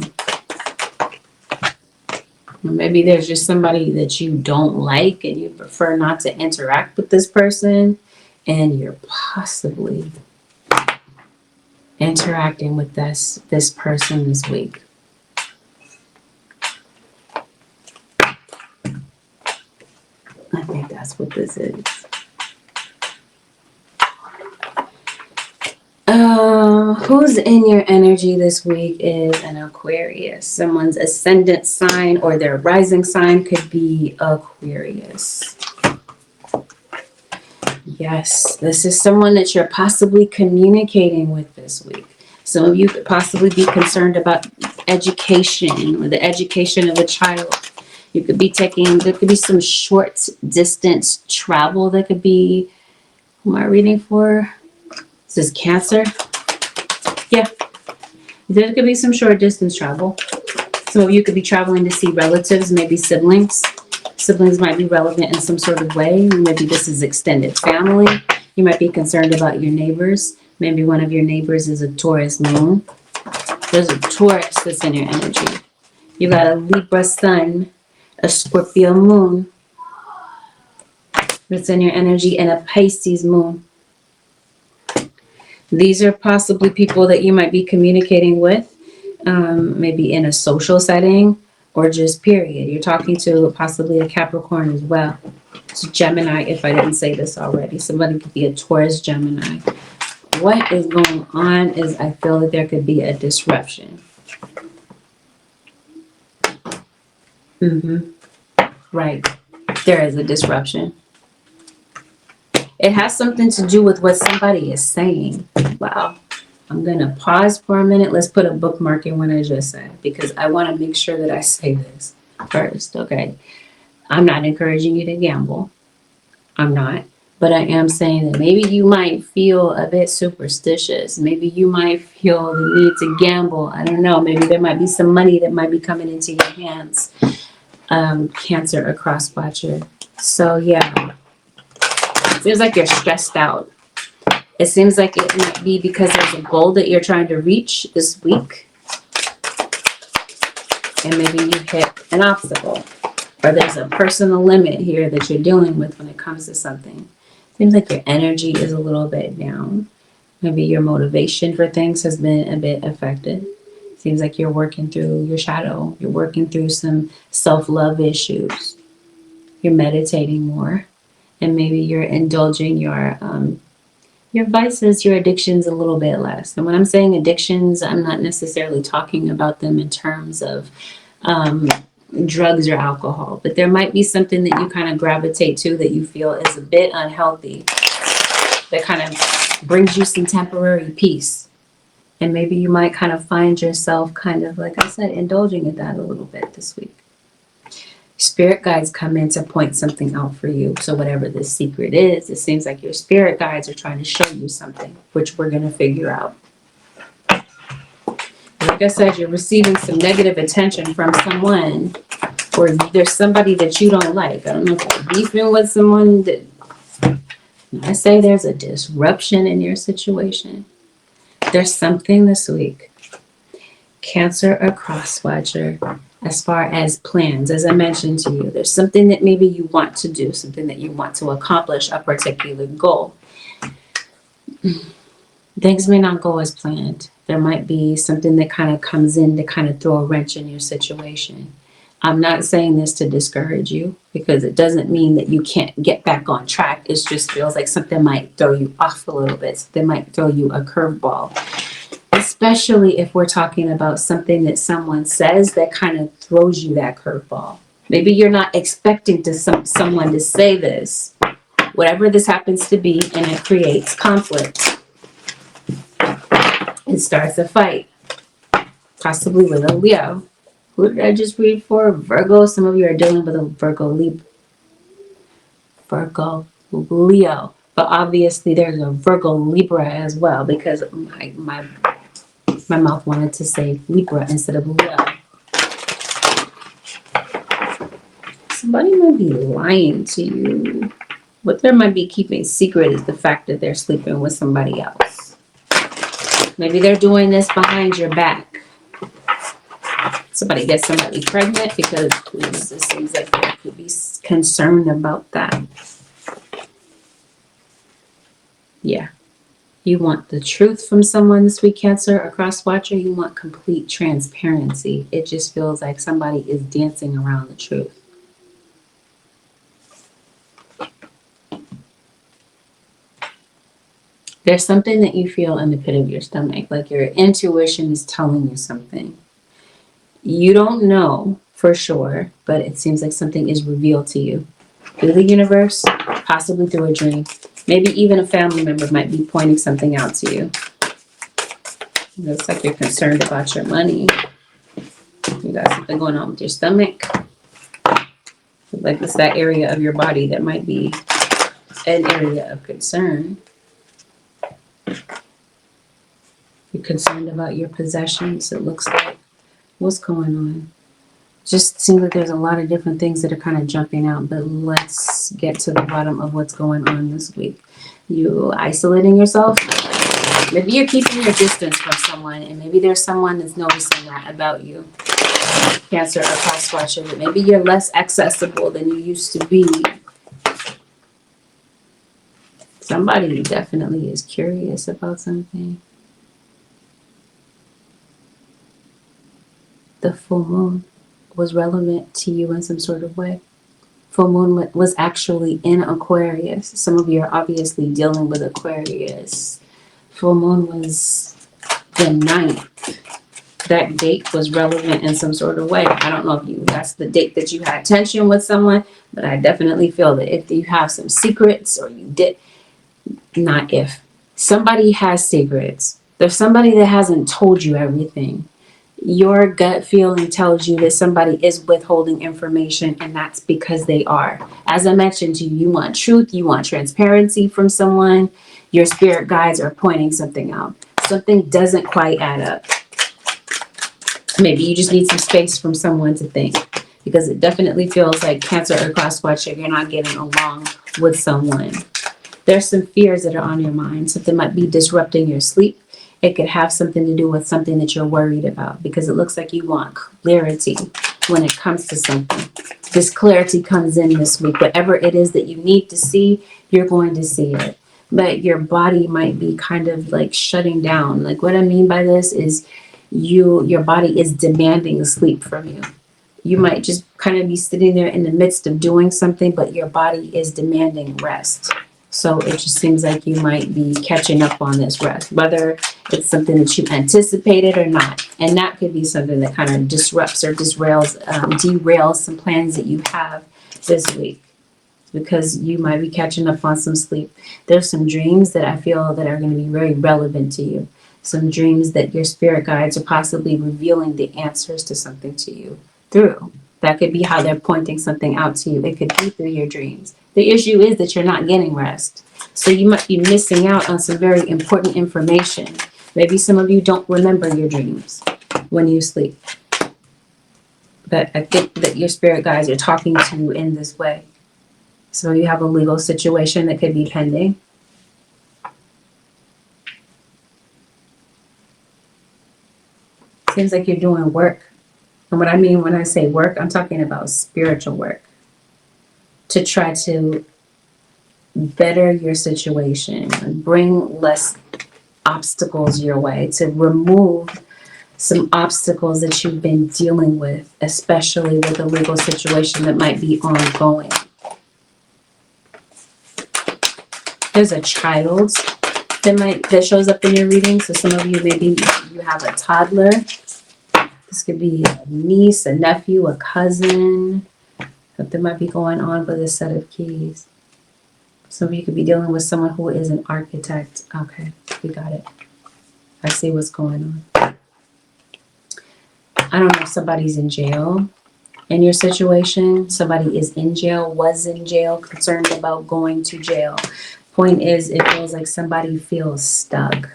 Or maybe there's just somebody that you don't like and you prefer not to interact with this person, and you're possibly interacting with this person this week. I think that's what this is. Who's in your energy this week is an Aquarius. Someone's ascendant sign or their rising sign could be Aquarius. Yes, this is someone that you're possibly communicating with this week. Some of you could possibly be concerned about education or the education of a child. You could be there could be some short distance travel that could be, who am I reading for? This is Cancer. Yeah, there could be some short distance travel. Some of you could be traveling to see relatives, maybe siblings. Siblings might be relevant in some sort of way. Maybe this is extended family. You might be concerned about your neighbors. Maybe one of your neighbors is a Taurus moon. There's a Taurus that's in your energy. You got a Libra sun, a Scorpio moon that's in your energy, and a Pisces moon. These are possibly people that you might be communicating with, maybe in a social setting or just period. You're talking to possibly a Capricorn as well. It's Gemini, if I didn't say this already. Somebody could be a Taurus Gemini. What is going on is I feel that there could be a disruption. Right. There is a disruption. It has something to do with what somebody is saying. Wow. I'm going to pause for a minute. Let's put a bookmark in what I just said, because I want to make sure that I say this first. Okay. I'm not encouraging you to gamble. I'm not. But I am saying that maybe you might feel a bit superstitious. Maybe you might feel the need to gamble. I don't know. Maybe there might be some money that might be coming into your hands. Cancer, a cross watcher. So yeah. It seems like you're stressed out. It seems like it might be because there's a goal that you're trying to reach this week. And maybe you hit an obstacle. Or there's a personal limit here that you're dealing with when it comes to something. It seems like your energy is a little bit down. Maybe your motivation for things has been a bit affected. It seems like you're working through your shadow. You're working through some self-love issues. You're meditating more. And maybe you're indulging your vices, your addictions a little bit less. And when I'm saying addictions, I'm not necessarily talking about them in terms of drugs or alcohol. But there might be something that you kind of gravitate to that you feel is a bit unhealthy, that kind of brings you some temporary peace. And maybe you might kind of find yourself kind of, like I said, indulging in that a little bit this week. Spirit guides come in to point something out for you. So whatever this secret is, it seems like your spirit guides are trying to show you something, which we're going to figure out. Like I said, you're receiving some negative attention from someone, or there's somebody that you don't like. I don't know if you're beefing with someone. That I say there's a disruption in your situation. There's something this week. Cancer or cross watcher. As far as plans, as I mentioned to you, there's something that maybe you want to do, something that you want to accomplish, a particular goal. Things may not go as planned. There might be something that kind of comes in to kind of throw a wrench in your situation. I'm not saying this to discourage you, because it doesn't mean that you can't get back on track. It just feels like something might throw you off a little bit. Something might throw you a curveball. Especially if we're talking about something that someone says that kind of throws you that curveball. Maybe you're not expecting to someone to say this. Whatever this happens to be, and it creates conflict. It starts a fight. Possibly with a Leo. Who did I just read for? Virgo. Some of you are dealing with a Virgo Leo. But obviously there's a Virgo Libra as well, because my mouth wanted to say Libra instead of Leo. Somebody might be lying to you. What they might be keeping secret is the fact that they're sleeping with somebody else. Maybe they're doing this behind your back. Somebody gets somebody pregnant, because it seems like they could be concerned about that. Yeah. You want the truth from someone this week, Cancer or cross watcher. You want complete transparency. It just feels like somebody is dancing around the truth. There's something that you feel in the pit of your stomach, like your intuition is telling you something. You don't know for sure, but it seems like something is revealed to you through the universe, possibly through a dream. Maybe even a family member might be pointing something out to you. It looks like you're concerned about your money. You got something going on with your stomach. Like it's that area of your body that might be an area of concern. You're concerned about your possessions, it looks like. What's going on? Just seems like there's a lot of different things that are kind of jumping out, but let's get to the bottom of what's going on this week. You isolating yourself? Maybe you're keeping your distance from someone, and maybe there's someone that's noticing that about you. Cancer or cross watcher, that maybe you're less accessible than you used to be. Somebody definitely is curious about something. The full moon was relevant to you in some sort of way. Full moon was actually in Aquarius. Some of you are obviously dealing with Aquarius. Full moon was the 9th. That date was relevant in some sort of way. I don't know if that's the date that you had tension with someone, but I definitely feel that if you have some secrets, or you did, not if, somebody has secrets. There's somebody that hasn't told you everything. Your gut feeling tells you that somebody is withholding information, and that's because they are. As I mentioned to you, you want truth, you want transparency from someone. Your spirit guides are pointing something out. Something doesn't quite add up. Maybe you just need some space from someone to think, because it definitely feels like Cancer or cross watcher, you're not getting along with someone. There's some fears that are on your mind. Something might be disrupting your sleep. It could have something to do with something that you're worried about, because it looks like you want clarity when it comes to something. This clarity comes in this week. Whatever it is that you need to see, you're going to see it. But your body might be kind of like shutting down. Like, what I mean by this is your body is demanding sleep from you. You might just kind of be sitting there in the midst of doing something, but your body is demanding rest. So it just seems like you might be catching up on this rest, whether it's something that you anticipated or not. And that could be something that kind of disrupts or derails some plans that you have this week, because you might be catching up on some sleep. There's some dreams that I feel that are going to be very relevant to you. Some dreams that your spirit guides are possibly revealing the answers to something to you through. That could be how they're pointing something out to you. It could be through your dreams. The issue is that you're not getting rest. So you might be missing out on some very important information. Maybe some of you don't remember your dreams when you sleep. But I think that your spirit guides are talking to you in this way. So you have a legal situation that could be pending. Seems like you're doing work. And what I mean when I say work, I'm talking about spiritual work. To try to better your situation and bring less obstacles your way, to remove some obstacles that you've been dealing with, especially with a legal situation that might be ongoing. There's a child that shows up in your reading. So some of you, maybe you have a toddler. This could be a niece, a nephew, a cousin. Something might be going on with a set of keys. Some of you could be dealing with someone who is an architect. Okay, we got it. I see what's going on. I don't know if somebody's in jail in your situation. Somebody is in jail, was in jail, concerned about going to jail. Point is, it feels like somebody feels stuck.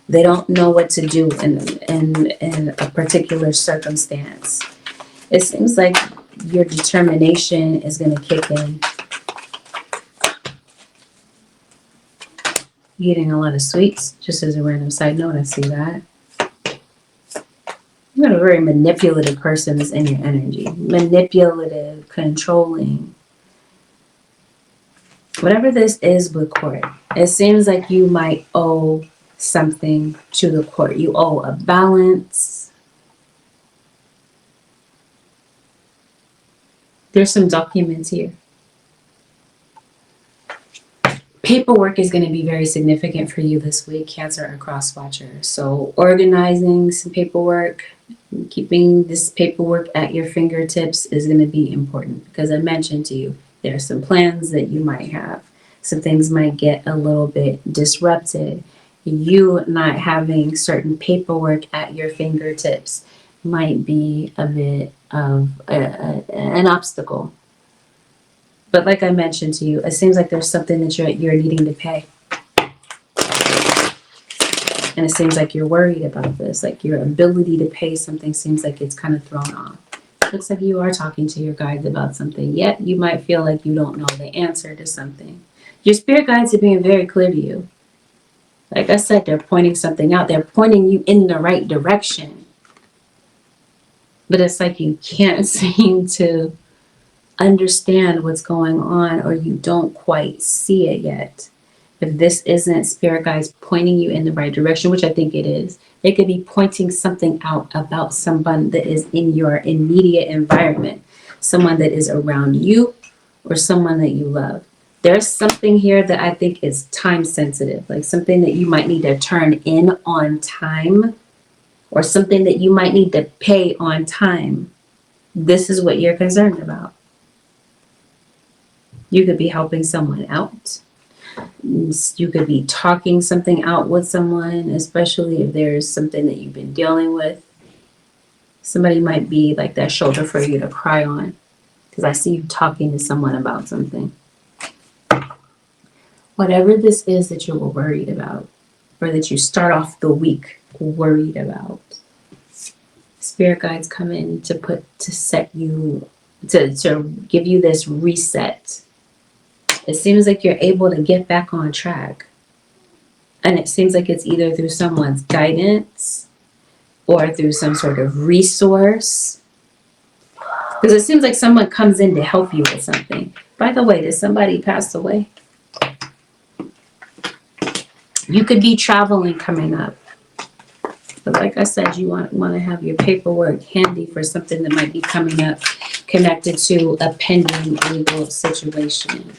They don't know what to do in a particular circumstance. It seems like your determination is going to kick in. You're eating a lot of sweets, just as a random side note, I see that. You're a very manipulative person is in your energy. Manipulative, controlling. Whatever this is with court, it seems like you might owe something to the court. You owe a balance. There's some documents here. Paperwork is going to be very significant for you this week, Cancer and Cross Watcher. So organizing some paperwork, keeping this paperwork at your fingertips is going to be important, because I mentioned to you, there are some plans that you might have. Some things might get a little bit disrupted. You not having certain paperwork at your fingertips might be a bit of an obstacle. But like I mentioned to you, it seems like there's something that you're needing to pay. And it seems like you're worried about this. Like your ability to pay something seems like it's kind of thrown off. Looks like you are talking to your guides about something. Yet you might feel like you don't know the answer to something. Your spirit guides are being very clear to you. Like I said, they're pointing something out. They're pointing you in the right direction. But it's like you can't seem to understand what's going on, or you don't quite see it yet. If this isn't spirit guides pointing you in the right direction, which I think it is, they could be pointing something out about someone that is in your immediate environment, someone that is around you, or someone that you love. There's something here that I think is time sensitive, like something that you might need to turn in on time, or something that you might need to pay on time. This is what you're concerned about. You could be helping someone out. You could be talking something out with someone, especially if there's something that you've been dealing with. Somebody might be like that shoulder for you to cry on, because I see you talking to someone about something. Whatever this is that you were worried about, or that you start off the week worried about, spirit guides come in to set you, to give you this reset. It seems like you're able to get back on track. And it seems like it's either through someone's guidance or through some sort of resource. Because it seems like someone comes in to help you with something. By the way, did somebody pass away? You could be traveling coming up. But like I said, you want to have your paperwork handy for something that might be coming up connected to a pending legal situation.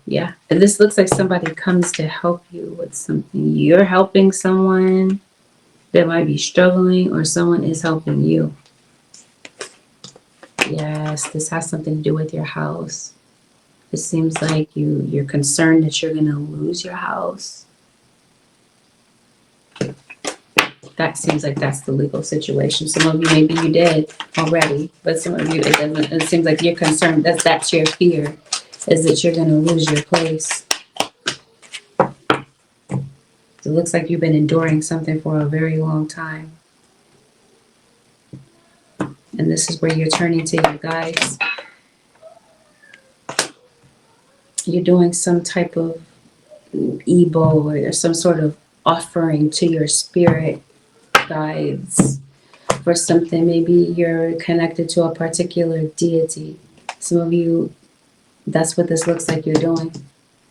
Yeah, and this looks like somebody comes to help you with something. You're helping someone that might be struggling, or someone is helping you. Yes, this has something to do with your house. It seems like you're concerned that you're going to lose your house. That seems like that's the legal situation. Some of you, maybe you did already, but some of you, it doesn't. It seems like you're concerned that that's your fear, is that you're going to lose your place. It looks like you've been enduring something for a very long time. And this is where you're turning to your guides. You're doing some type of Ebo, or there's some sort of offering to your spirit guides for something. Maybe you're connected to a particular deity. Some of you, that's what this looks like you're doing.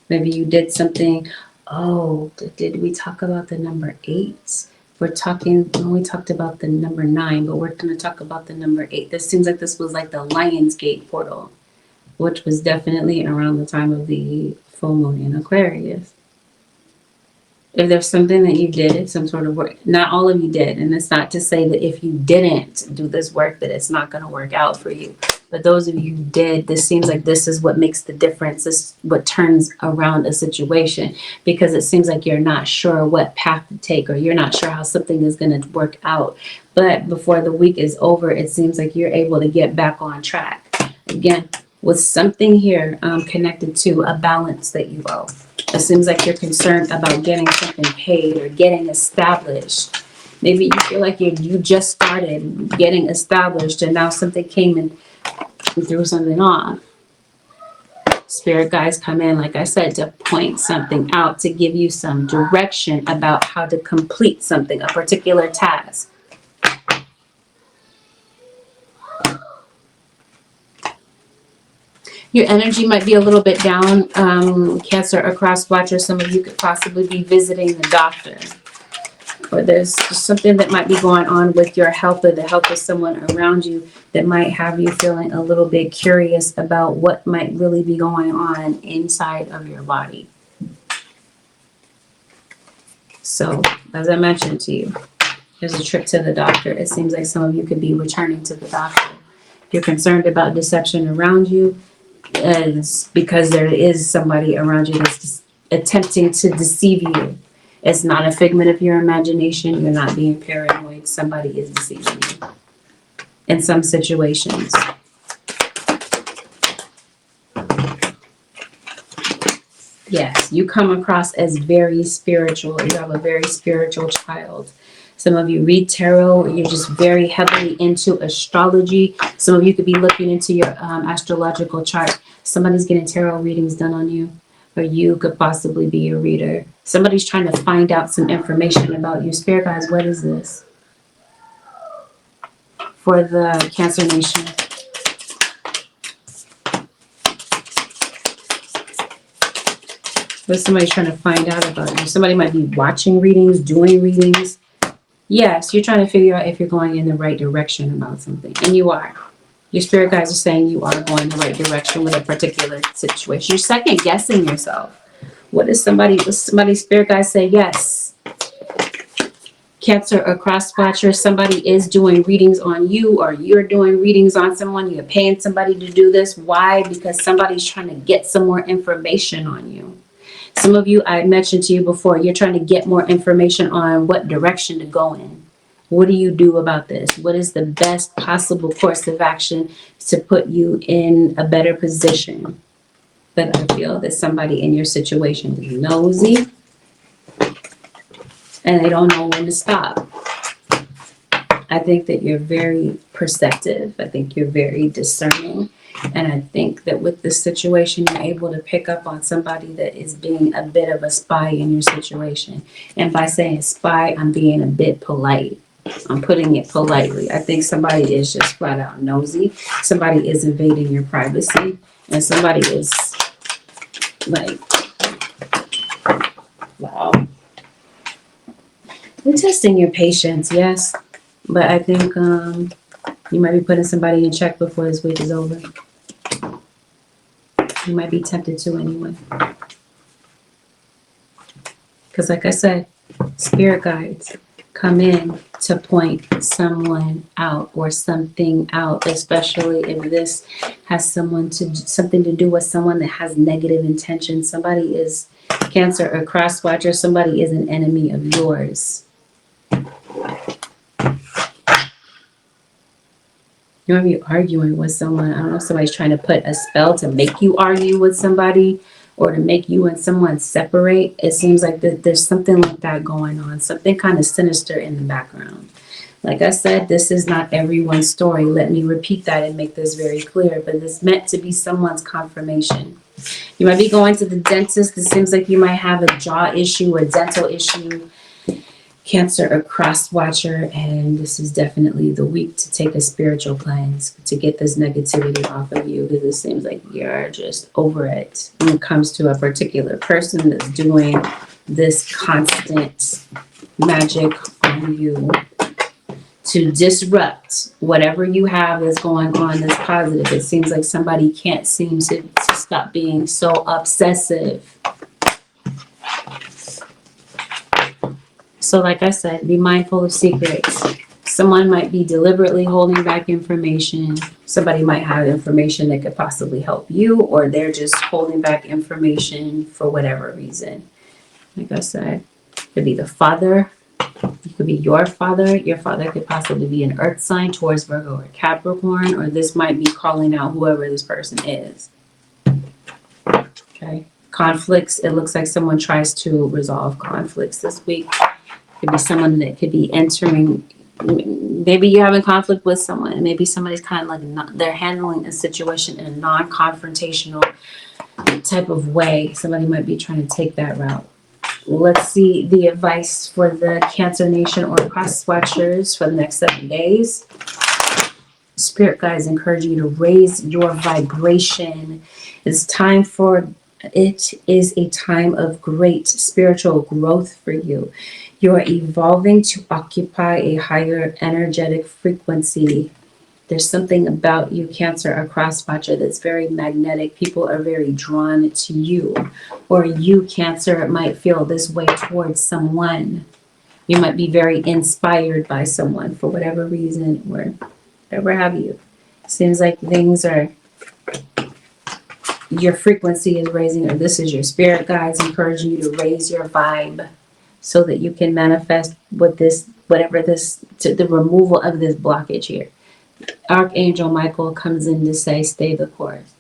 Maybe you did something. Oh, did we talk about the number 8? We're talking, well, we talked about the number 9, but we're going to talk about the number 8. This seems like this was like the Lionsgate portal, which was definitely around the time of the full moon in Aquarius. If there's something that you did, some sort of work, not all of you did, and it's not to say that if you didn't do this work that it's not going to work out for you. But those of you who did, this seems like this is what makes the difference. This is what turns around a situation, because it seems like you're not sure what path to take, or you're not sure how something is going to work out. But before the week is over, it seems like you're able to get back on track. Again, with something here connected to a balance that you owe. It seems like you're concerned about getting something paid or getting established. Maybe you feel like you just started getting established and now something came and threw something off. Spirit guides come in, like I said, to point something out, to give you some direction about how to complete something, a particular task. Your energy might be a little bit down, Cancer or cross watcher. Some of you could possibly be visiting the doctor. Or there's something that might be going on with your health or the health of someone around you that might have you feeling a little bit curious about what might really be going on inside of your body. So, as I mentioned to you, there's a trip to the doctor. It seems like some of you could be returning to the doctor. If you're concerned about deception around you, it's because there is somebody around you that's attempting to deceive you. It's not a figment of your imagination. You're not being paranoid. Somebody is deceiving you in some situations. Yes, you come across as very spiritual. You have a very spiritual child. Some of you read tarot. You're just very heavily into astrology. Some of you could be looking into your astrological chart. Somebody's getting tarot readings done on you, or you could possibly be a reader. Somebody's trying to find out some information about you. Spirit guys, what is this? For the Cancer Nation. But somebody's trying to find out about you. Somebody might be watching readings, doing readings. Yes, you're trying to figure out if you're going in the right direction about something. And you are. Your spirit guides are saying you are going in the right direction with a particular situation. You're second guessing yourself. What does somebody's spirit guides say? Yes. Cancer or cross watcher, somebody is doing readings on you, or you're doing readings on someone. You're paying somebody to do this. Why? Because somebody's trying to get some more information on you. Some of you, I mentioned to you before, you're trying to get more information on what direction to go in. What do you do about this? What is the best possible course of action to put you in a better position? But I feel that somebody in your situation is nosy and they don't know when to stop. I think that you're very perceptive. I think you're very discerning. And I think that with this situation, you're able to pick up on somebody that is being a bit of a spy in your situation. And by saying spy, I'm being a bit polite. I'm putting it politely. I think somebody is just flat out nosy. Somebody is invading your privacy. And somebody is like, wow. We're testing your patience, yes. But I think you might be putting somebody in check before this week is over. You might be tempted to anyway. Because like I said, spirit guides come in to point someone out or something out, especially if this has something to do with someone that has negative intentions. Somebody is Cancer or cross watcher. Somebody is an enemy of yours. You might be arguing with someone. I don't know if somebody's trying to put a spell to make you argue with somebody or to make you and someone separate. It seems like there's something like that going on, something kind of sinister in the background. Like I said, this is not everyone's story. Let me repeat that and make this very clear, but it's meant to be someone's confirmation. You might be going to the dentist. It seems like you might have a jaw issue or dental issue. Cancer, a cross watcher, and this is definitely the week to take a spiritual cleanse to get this negativity off of you, because it seems like you're just over it when it comes to a particular person that's doing this constant magic on you to disrupt whatever you have that's going on that's positive. It seems like somebody can't seem to stop being so obsessive. So like I said, be mindful of secrets. Someone might be deliberately holding back information. Somebody might have information that could possibly help you, or they're just holding back information for whatever reason. Like I said, it could be the father. It could be your father. Your father could possibly be an earth sign, Taurus, Virgo, or Capricorn, or this might be calling out whoever this person is. Okay. Conflicts. It looks like someone tries to resolve conflicts this week. Could be someone that could be entering, maybe you're having conflict with someone. Maybe somebody's kind of like, they're handling a situation in a non-confrontational type of way. Somebody might be trying to take that route. Let's see the advice for the Cancer Nation or cross watchers for the next 7 days. Spirit guides encourage you to raise your vibration. It is a time of great spiritual growth for you. You are evolving to occupy a higher energetic frequency. There's something about you, Cancer, a cross watcher, that's very magnetic. People are very drawn to you. Or you, Cancer, might feel this way towards someone. You might be very inspired by someone for whatever reason, or whatever have you. Seems like things are, your frequency is raising, or this is your spirit guides encouraging you to raise your vibe so that you can manifest with this, whatever this, to the removal of this blockage here. Archangel Michael comes in to say, stay the course.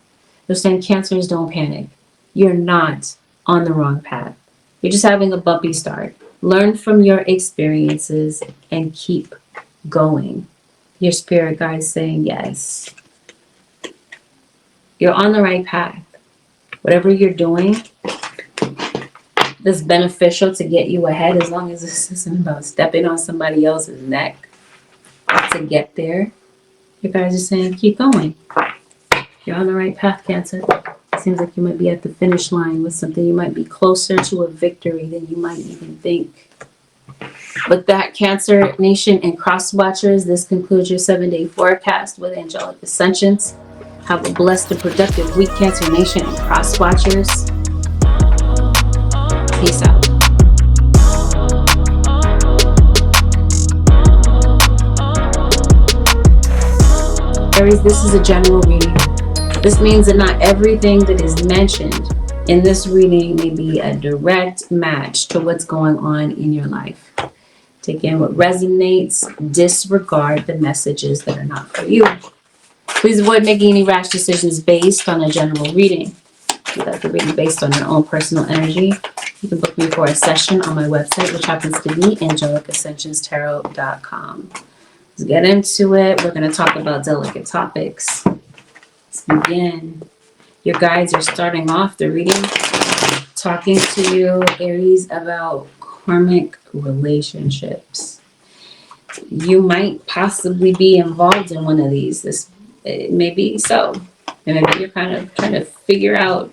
They're saying, Cancers, don't panic. You're not on the wrong path. You're just having a bumpy start. Learn from your experiences and keep going. Your spirit guides saying, yes. You're on the right path. Whatever you're doing that's beneficial to get you ahead, as long as this isn't about stepping on somebody else's neck to get there. You guys are saying, keep going. You're on the right path, Cancer. It seems like you might be at the finish line with something. You might be closer to a victory than you might even think. With that, Cancer Nation and cross watchers, this concludes your 7-day forecast with Angelic Ascensions. Have a blessed and productive week, Cancer Nation and cross watchers. Peace out. Aries, this is a general reading. This means that not everything that is mentioned in this reading may be a direct match to what's going on in your life. Take in what resonates, disregard the messages that are not for you. Please avoid making any rash decisions based on a general reading. You'd like a reading based on your own personal energy, you can book me for a session on my website, which happens to be AngelicAscensionsTarot.com. Let's get into it. We're going to talk about delicate topics. Let's begin. Your guides are starting off the reading talking to you, Aries, about karmic relationships. You might possibly be involved in one of these. This maybe so. And maybe you're kind of trying to figure out.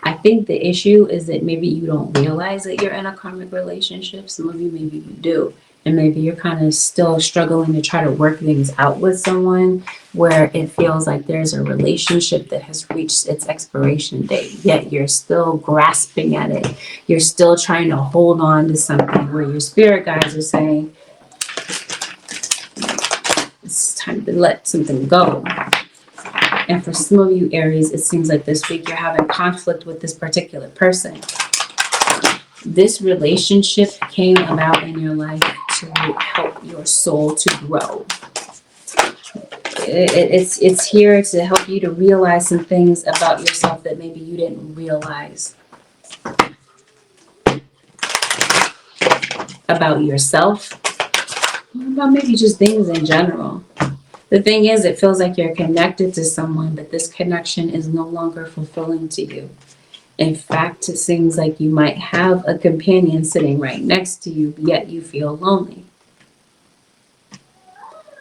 I think the issue is that maybe you don't realize that you're in a karmic relationship. Some of you, maybe you do. And maybe you're kind of still struggling to try to work things out with someone where it feels like there's a relationship that has reached its expiration date, yet you're still grasping at it. You're still trying to hold on to something where your spirit guides are saying, it's time to let something go. And for some of you, Aries, it seems like this week you're having conflict with this particular person. This relationship came about in your life to help your soul to grow. It's here to help you to realize some things about yourself that maybe you didn't realize. About yourself. About maybe just things in general. The thing is, it feels like you're connected to someone, but this connection is no longer fulfilling to you. In fact, it seems like you might have a companion sitting right next to you, yet you feel lonely.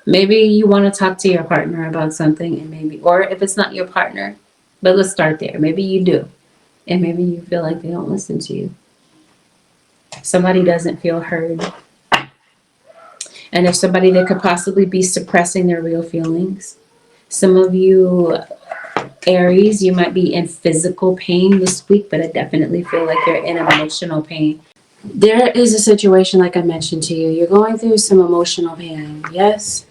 Maybe you want to talk to your partner about something, and maybe, or if it's not your partner, but let's start there. Maybe you do, and maybe you feel like they don't listen to you. Somebody doesn't feel heard. And there's somebody that could possibly be suppressing their real feelings. Some of you, Aries, you might be in physical pain this week, but I definitely feel like you're in emotional pain. There is a situation, like I mentioned to you, you're going through some emotional pain. Yes,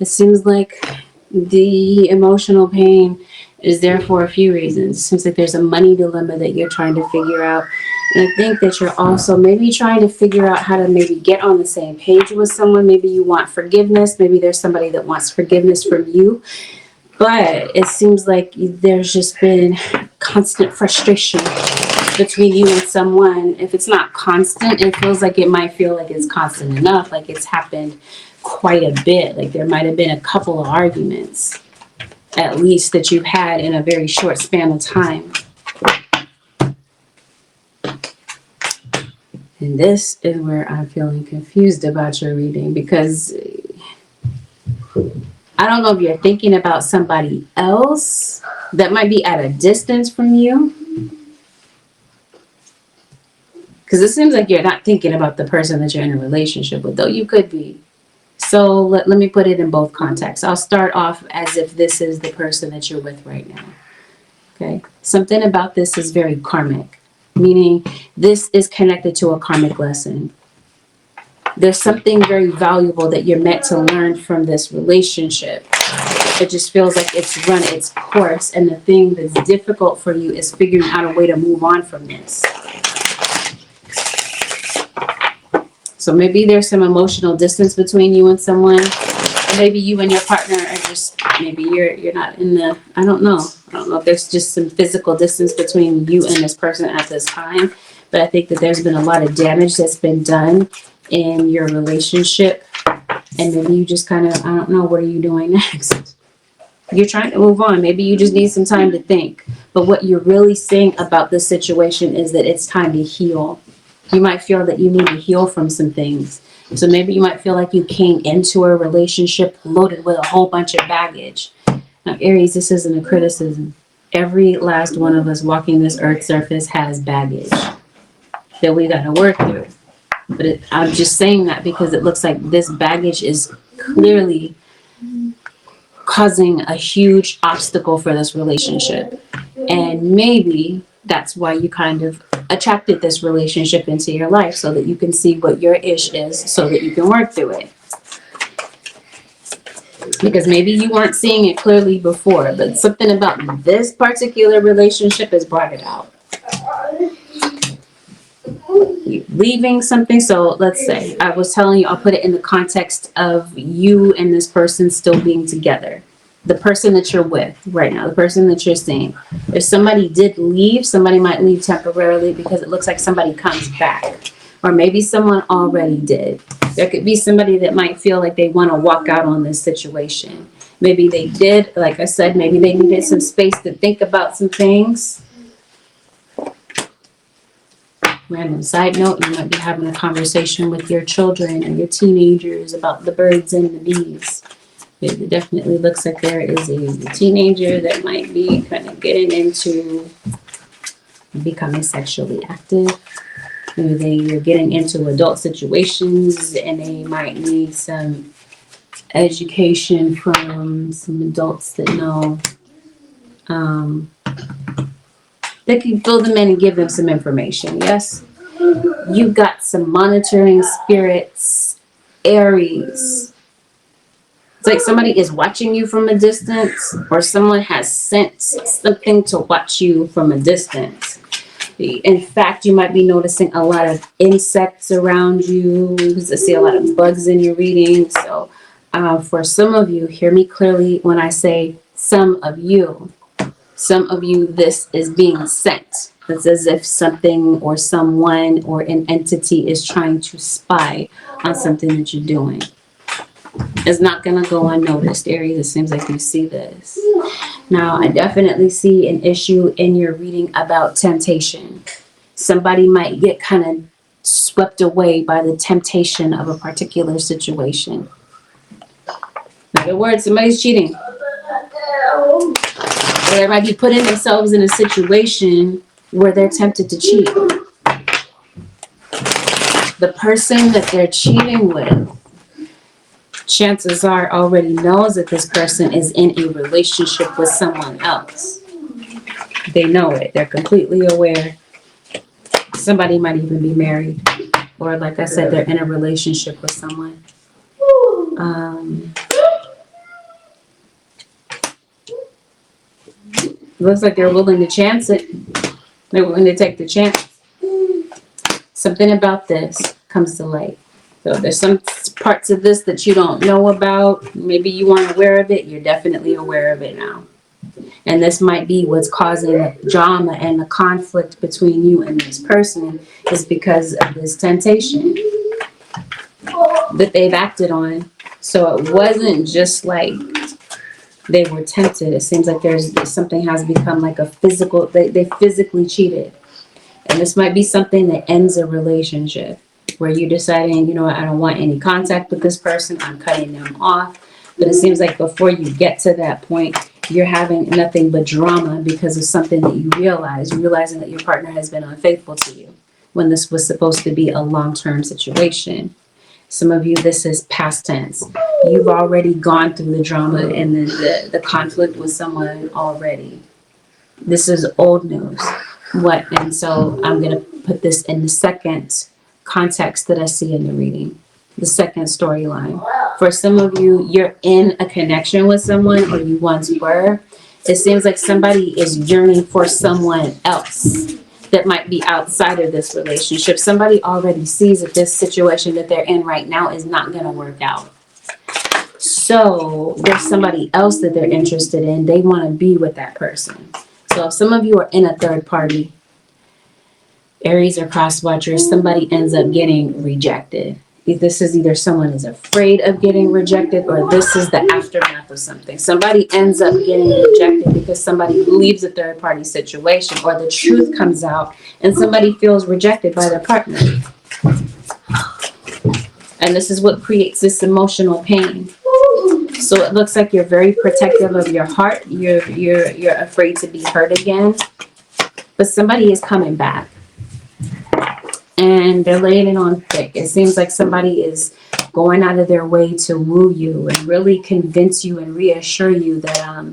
it seems like the emotional pain is there for a few reasons. It seems like there's a money dilemma that you're trying to figure out. And I think that you're also maybe trying to figure out how to maybe get on the same page with someone. Maybe you want forgiveness. Maybe there's somebody that wants forgiveness from you. But it seems like there's just been constant frustration between you and someone. If it's not constant, it feels like it might feel like it's constant enough, like it's happened quite a bit. Like there might have been a couple of arguments, at least, that you've had in a very short span of time. And this is where I'm feeling confused about your reading, because I don't know if you're thinking about somebody else that might be at a distance from you. Because it seems like you're not thinking about the person that you're in a relationship with, though you could be. So let me put it in both contexts. I'll start off as if this is the person that you're with right now. Okay? Something about this is very karmic, meaning this is connected to a karmic lesson. There's something very valuable that you're meant to learn from this relationship. It just feels like it's run its course, and the thing that's difficult for you is figuring out a way to move on from this. So maybe there's some emotional distance between you and someone. Maybe you and your partner are just, maybe you're not in the, I don't know if there's just some physical distance between you and this person at this time. But I think that there's been a lot of damage that's been done in your relationship. And maybe you just kind of, I don't know, what are you doing next? You're trying to move on. Maybe you just need some time to think. But what you're really saying about this situation is that it's time to heal. You might feel that you need to heal from some things. So maybe you might feel like you came into a relationship loaded with a whole bunch of baggage. Now, Aries, this isn't a criticism. Every last one of us walking this earth surface has baggage that we got to work through. But I'm just saying that because it looks like this baggage is clearly causing a huge obstacle for this relationship. And maybe that's why you kind of attracted this relationship into your life, so that you can see what your ish is, so that you can work through it. Because maybe you weren't seeing it clearly before, but something about this particular relationship has brought it out. Leaving something. So let's say I was telling you, I'll put it in the context of you and this person still being together. The person that you're with right now, the person that you're seeing. If somebody did leave, somebody might leave temporarily because it looks like somebody comes back. Or maybe someone already did. There could be somebody that might feel like they want to walk out on this situation. Maybe they did, like I said, maybe they needed some space to think about some things. Random side note, you might be having a conversation with your children or your teenagers about the birds and the bees. It definitely looks like there is a teenager that might be kind of getting into becoming sexually active. Maybe they're getting into adult situations and they might need some education from some adults that know. They can fill them in and give them some information. Yes, you got some monitoring spirits, Aries. It's like somebody is watching you from a distance, or someone has sent something to watch you from a distance. In fact, you might be noticing a lot of insects around you, because I see a lot of bugs in your reading. So for some of you, hear me clearly when I say some of you, this is being sent. It's as if something or someone or an entity is trying to spy on something that you're doing. is not going to go unnoticed, Aries. It seems like you see this. Now, I definitely see an issue in your reading about temptation. Somebody might get kind of swept away by the temptation of a particular situation. In other words, somebody's cheating. Or they might be putting themselves in a situation where they're tempted to cheat. The person that they're cheating with, chances are already knows that this person is in a relationship with someone else. They know it. They're completely aware. Somebody might even be married. Or like I said, they're in a relationship with someone. Looks like they're willing to chance it. They're willing to take the chance. Something about this comes to light. So there's some parts of this that you don't know about. Maybe you weren't aware of it. You're definitely aware of it now. And this might be what's causing the drama and the conflict between you and this person, is because of this temptation that they've acted on. So it wasn't just like they were tempted. It seems like there's something has become like a physical, they physically cheated. And this might be something that ends a relationship where you're deciding, you know what, I don't want any contact with this person. I'm cutting them off. But it seems like before you get to that point, you're having nothing but drama because of something that you realizing that your partner has been unfaithful to you when this was supposed to be a long-term situation. Some of you, this is past tense. You've already gone through the drama and the conflict with someone already. This is old news. And so I'm going to put this in the second context that I see in the reading, the second storyline. For some of you, you're in a connection with someone, or you once were. It seems like somebody is yearning for someone else that might be outside of this relationship. Somebody already sees that this situation that they're in right now is not going to work out. So there's somebody else that they're interested in. They want to be with that person. So if some of you are in a third party, Aries or cross watchers, somebody ends up getting rejected. This is either someone is afraid of getting rejected, or this is the aftermath of something. Somebody ends up getting rejected because somebody leaves a third party situation, or the truth comes out and somebody feels rejected by their partner. And this is what creates this emotional pain. So it looks like you're very protective of your heart. You're afraid to be hurt again. But somebody is coming back. And they're laying it on thick. It seems like somebody is going out of their way to woo you and really convince you and reassure you that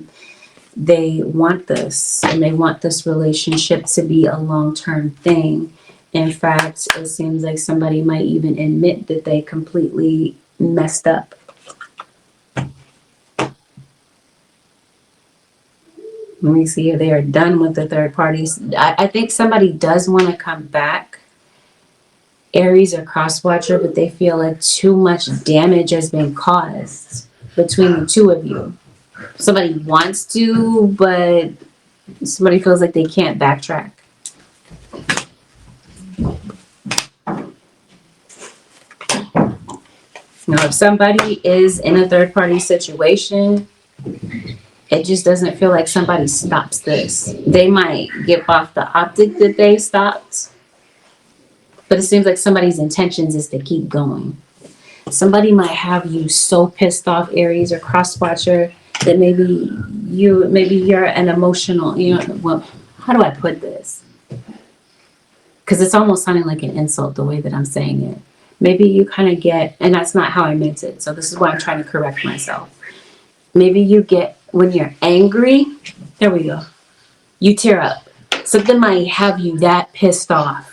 they want this, and they want this relationship to be a long-term thing. In fact, it seems like somebody might even admit that they completely messed up. Let me see if they are done with the third parties. I think somebody does want to come back, Aries or cross-watcher, but they feel like too much damage has been caused between the two of you. Somebody wants to, but somebody feels like they can't backtrack. Now, if somebody is in a third-party situation, it just doesn't feel like somebody stops this. They might give off the optic that they stopped, but it seems like somebody's intentions is to keep going. Somebody might have you so pissed off, Aries or cross-watcher, that maybe you're an emotional, well, how do I put this? Because it's almost sounding like an insult the way that I'm saying it. Maybe you kind of get, and that's not how I meant it, so this is why I'm trying to correct myself. Maybe you get, when you're angry, there we go, you tear up. Something might have you that pissed off.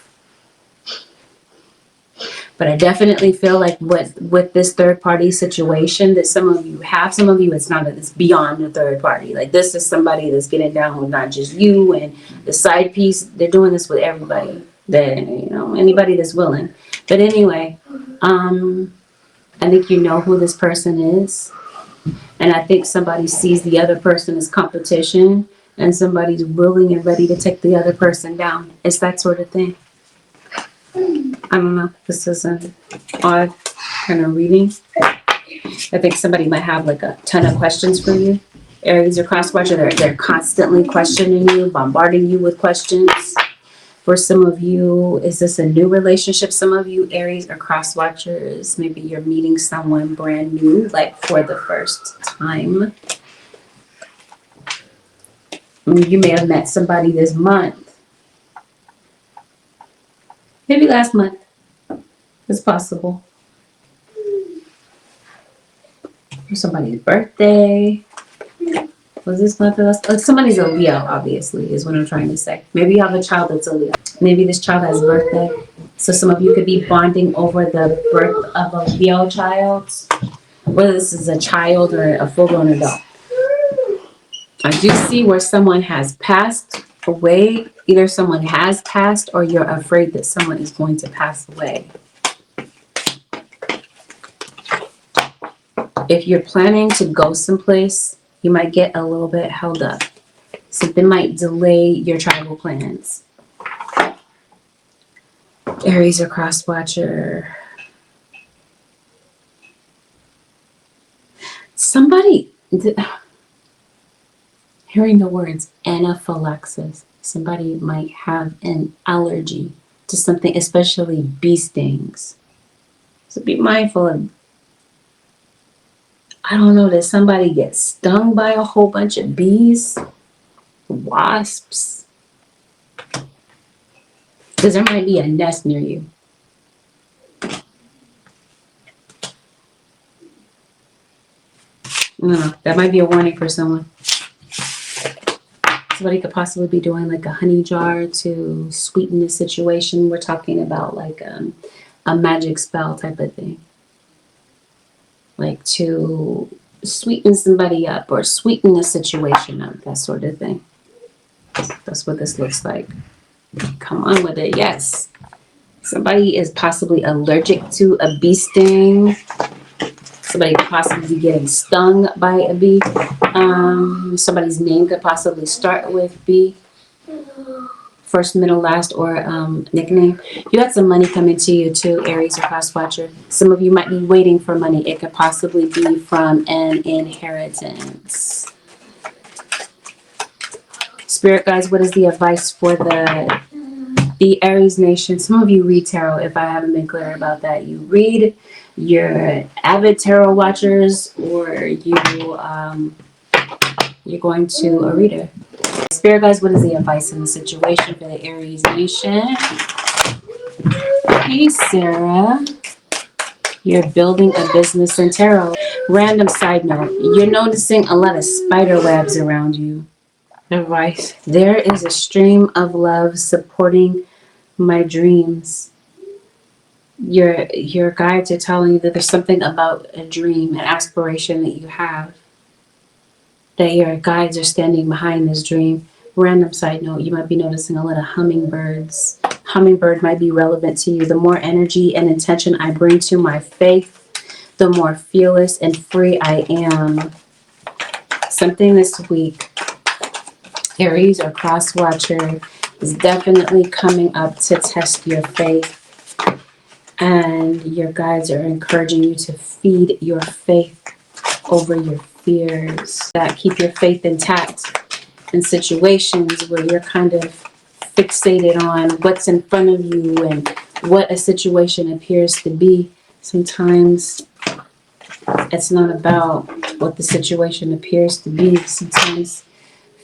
But I definitely feel like with this third party situation that some of you have, some of you it's beyond the third party. Like this is somebody that's getting down with not just you and the side piece. They're doing this with everybody, that anybody that's willing. But anyway, I think you know who this person is. And I think somebody sees the other person as competition, and somebody's willing and ready to take the other person down. It's that sort of thing. I don't know. This is an odd kind of reading. I think somebody might have like a ton of questions for you. Aries or cross watcher, they're constantly questioning you, bombarding you with questions. For some of you, is this a new relationship? Some of you, Aries or cross watchers, maybe you're meeting someone brand new, like for the first time. You may have met somebody this month. Maybe last month. It's possible. Somebody's birthday. Was this month or last? Like somebody's a Leo, obviously, is what I'm trying to say. Maybe you have a child that's a Leo. Maybe this child has a birthday. So some of you could be bonding over the birth of a Leo child, whether this is a child or a full-grown adult. I do see where someone has passed away. Either someone has passed or you're afraid that someone is going to pass away. If you're planning to go someplace, you might get a little bit held up. Something might delay your travel plans. Aries or cross watcher. Somebody, hearing the words anaphylaxis, somebody might have an allergy to something, especially bee stings. So be mindful of, I don't know, did somebody get stung by a whole bunch of bees? Wasps? Because there might be a nest near you. No, that might be a warning for someone. Somebody could possibly be doing like a honey jar to sweeten the situation. We're talking about like a magic spell type of thing. Like to sweeten somebody up or sweeten the situation up, that sort of thing. That's what this looks like. Come on with it. Yes. Somebody is possibly allergic to a bee sting. Somebody could possibly be getting stung by a bee. Somebody's name could possibly start with B. First, middle, last, or nickname. You got some money coming to you too, Aries or cross watcher. Some of you might be waiting for money. It could possibly be from an inheritance. Spirit guides, what is the advice for the Aries nation? Some of you read tarot, if I haven't been clear about that. You read, you're avid tarot watchers, or you're going to a reader. Spirit guides, what is the advice in the situation for the Aries nation? Hey, Sarah. You're building a business in tarot. Random side note, you're noticing a lot of spider webs around you. Advice. There is a stream of love supporting my dreams. Your guides are telling you that there's something about a dream, an aspiration that you have, that your guides are standing behind this dream. Random side note, you might be noticing a lot of hummingbirds. Hummingbird might be relevant to you. The more energy and intention I bring to my faith, the more fearless and free I am. Something this week, Aries or cross watcher, is definitely coming up to test your faith. And your guides are encouraging you to feed your faith over your fears. That keep your faith intact in situations where you're kind of fixated on what's in front of you and what a situation appears to be. Sometimes it's not about what the situation appears to be. Sometimes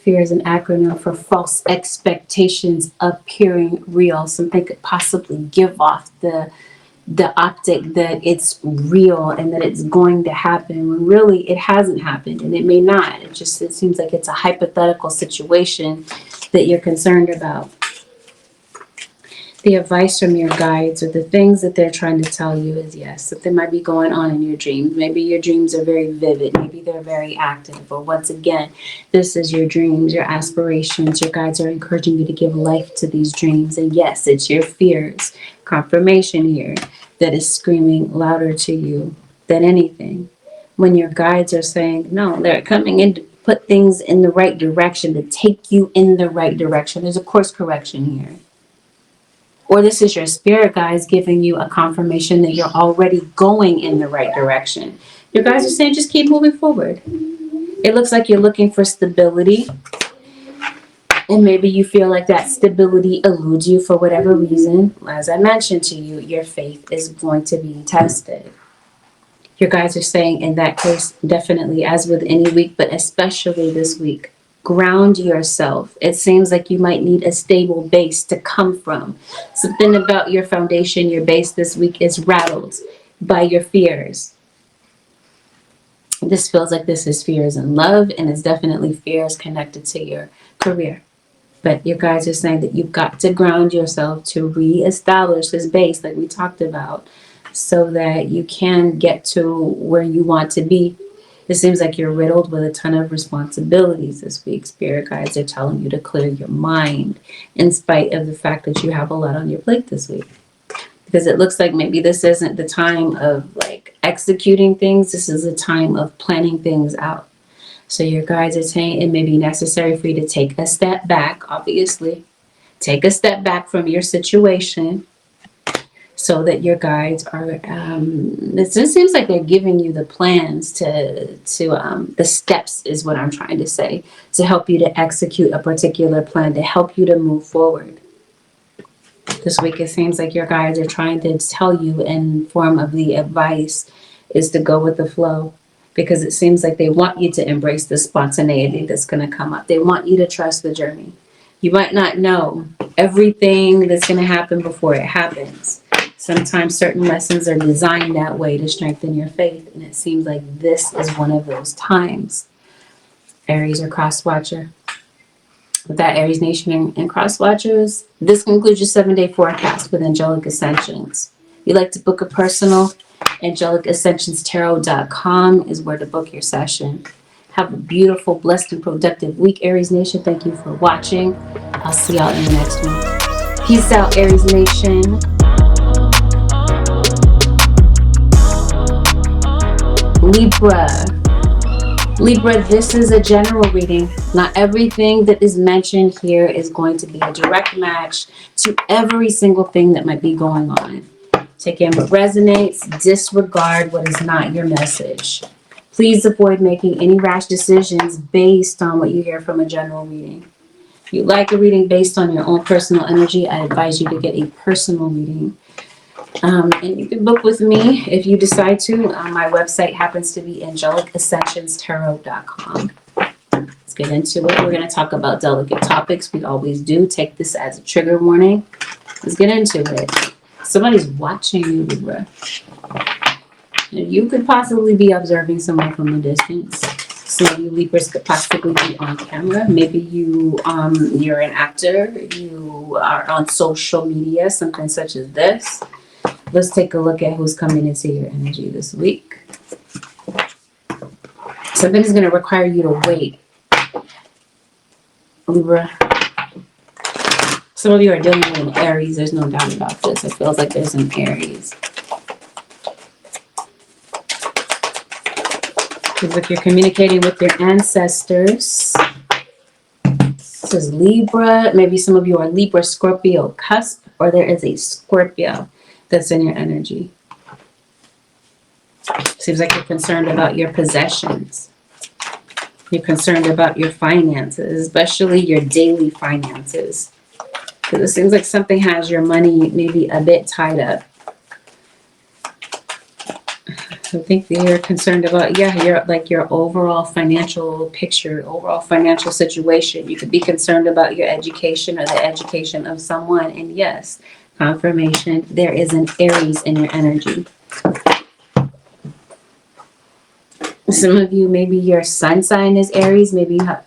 fear is an acronym for false expectations appearing real. Something could possibly give off the optic that it's real and that it's going to happen when really it hasn't happened, and it may not. It seems like it's a hypothetical situation that you're concerned about. The advice from your guides or the things that they're trying to tell you is yes, something might be going on in your dreams. Maybe your dreams are very vivid. Maybe they're very active. But once again, this is your dreams, your aspirations. Your guides are encouraging you to give life to these dreams. And yes, it's your fears. Confirmation here that is screaming louder to you than anything. When your guides are saying, no, they're coming in to put things in the right direction, to take you in the right direction. There's a course correction here. Or this is your spirit guides giving you a confirmation that you're already going in the right direction. Your guys are saying just keep moving forward. It looks like you're looking for stability. And maybe you feel like that stability eludes you for whatever reason. As I mentioned to you, your faith is going to be tested. Your guys are saying in that case, definitely, as with any week, but especially this week, ground yourself. It seems like you might need a stable base to come from. Something about your foundation, your base this week is rattled by your fears. This feels like this is fears in love, and it's definitely fears connected to your career. But you guys are saying that you've got to ground yourself to reestablish this base like we talked about so that you can get to where you want to be. It seems like you're riddled with a ton of responsibilities this week. Spirit guides are telling you to clear your mind in spite of the fact that you have a lot on your plate this week. Because it looks like maybe this isn't the time of like executing things. This is a time of planning things out. So your guides are saying it may be necessary for you to take a step back, obviously. Take a step back from your situation so that your guides are, it just seems like they're giving you the plans the steps is what I'm trying to say, to help you to execute a particular plan, to help you to move forward. This week it seems like your guides are trying to tell you in form of the advice is to go with the flow. Because it seems like they want you to embrace the spontaneity that's going to come up. They want you to trust the journey. You might not know everything that's going to happen before it happens. Sometimes certain lessons are designed that way to strengthen your faith. And it seems like this is one of those times. Aries or cross watcher. With that Aries nation and cross watchers, this concludes your 7-day forecast with Angelic Ascensions. If you'd like to book a personal, AngelicAscensionsTarot.com is where to book your session. Have a beautiful, blessed, and productive week, Aries Nation. Thank you for watching. I'll see y'all in the next one. Peace out, Aries Nation. Libra, this is a general reading. Not everything that is mentioned here is going to be a direct match to every single thing that might be going on. Take in what resonates, disregard what is not your message. Please avoid making any rash decisions based on what you hear from a general reading. If you like a reading based on your own personal energy, I advise you to get a personal reading. And you can book with me if you decide to. My website happens to be AngelicAscensionsTarot.com. Let's get into it. We're going to talk about delicate topics. We always do. Take this as a trigger warning. Let's get into it. Somebody's watching you, Libra. You could possibly be observing someone from a distance. Some of you Libras could possibly be on camera. Maybe you're an actor. You are on social media, something such as this. Let's take a look at who's coming into your energy this week. Something is going to require you to wait, Libra. Some of you are dealing with an Aries. There's no doubt about this. It feels like there's an Aries. Feels like you're communicating with your ancestors. This is Libra. Maybe some of you are Libra, Scorpio, cusp, or there is a Scorpio that's in your energy. Seems like you're concerned about your possessions. You're concerned about your finances, especially your daily finances. Because it seems like something has your money maybe a bit tied up. I think that you're concerned about, your overall financial picture, overall financial situation. You could be concerned about your education or the education of someone. And yes, confirmation, there is an Aries in your energy. Some of you, maybe your sun sign is Aries. Maybe you have,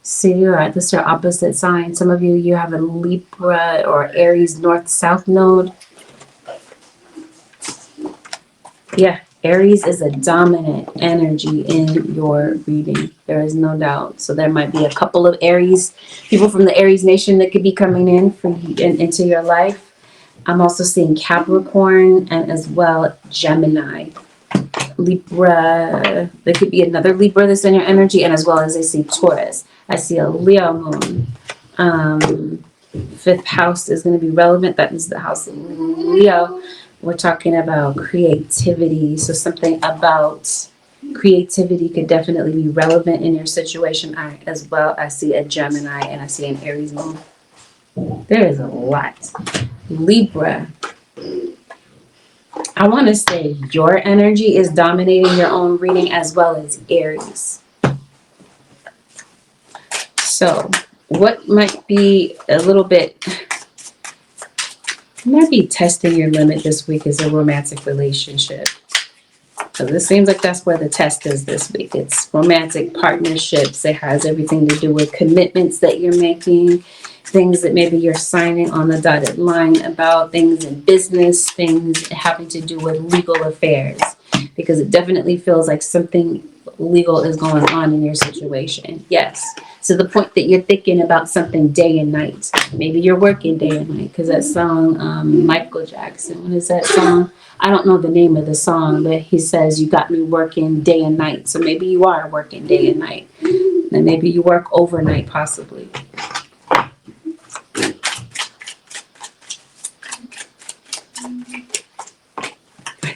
see, or this is your opposite sign. Some of you, you have a Libra or Aries north-south node. Yeah, Aries is a dominant energy in your reading. There is no doubt. So there might be a couple of Aries, people from the Aries nation that could be coming in for you, into your life. I'm also seeing Capricorn and as well Gemini. Libra, there could be another Libra that's in your energy, and as well as I see Taurus. I see a Leo moon. Fifth house is going to be relevant. That is the house of Leo. We're talking about creativity. So something about Creativity could definitely be relevant in your situation as well. I see a Gemini and I see an Aries moon. There is a lot. Libra. I want to say your energy is dominating your own reading as well as Aries. So what might be a little bit, might be testing your limit this week is a romantic relationship. So this seems like that's where the test is this week. It's romantic partnerships. It has everything to do with commitments that you're making, things that maybe you're signing on the dotted line about, things in business, things having to do with legal affairs. Because it definitely feels like something legal is going on in your situation. Yes. To the point that you're thinking about something day and night. Maybe you're working day and night. Because that song, Michael Jackson, what is that song? I don't know the name of the song, but he says, you got me working day and night. So maybe you are working day and night. And maybe you work overnight, possibly.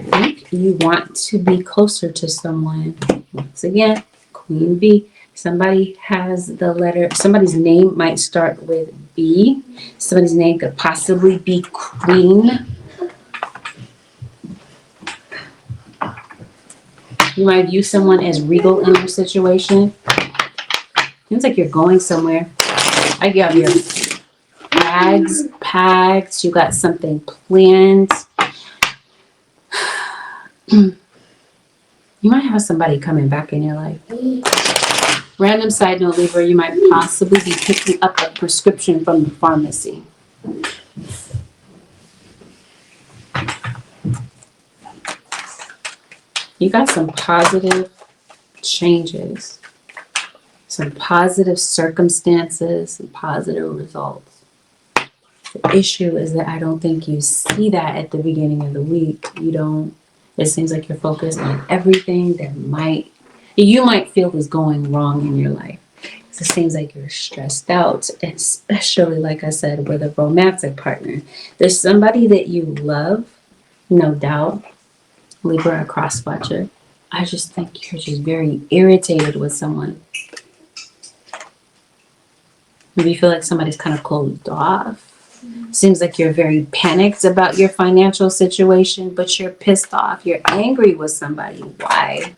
I think you want to be closer to someone. Once again, Queen B. Somebody has the letter, somebody's name might start with B. Somebody's name could possibly be Queen. You might view someone as regal in your situation. Seems like you're going somewhere. I got your bags packed. You got something planned. You might have somebody coming back in your life. Random side note, Libra, you might possibly be picking up a prescription from the pharmacy. You got some positive changes, some positive circumstances, some positive results. The issue is that I don't think you see that at the beginning of the week. You don't. It seems like you're focused on everything that you might feel is going wrong in your life. It seems like you're stressed out, especially, like I said, with a romantic partner. There's somebody that you love, no doubt. Libra, a cross watcher. I just think you're just very irritated with someone. Maybe you feel like somebody's kind of closed off. Seems like you're very panicked about your financial situation, but you're pissed off. You're angry with somebody. Why?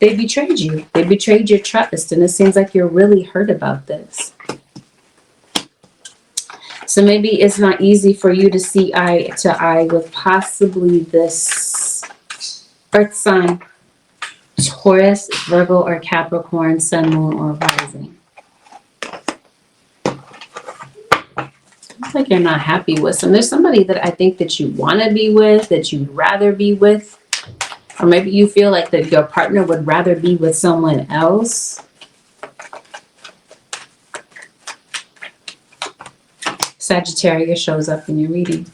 They betrayed you. They betrayed your trust, and it seems like you're really hurt about this. So maybe it's not easy for you to see eye to eye with possibly this earth sign, Taurus, Virgo, or Capricorn, sun, moon, or rising. It's like you're not happy with some. There's somebody that I think that you want to be with, that you'd rather be with. Or maybe you feel like that your partner would rather be with someone else. Sagittarius shows up in your reading.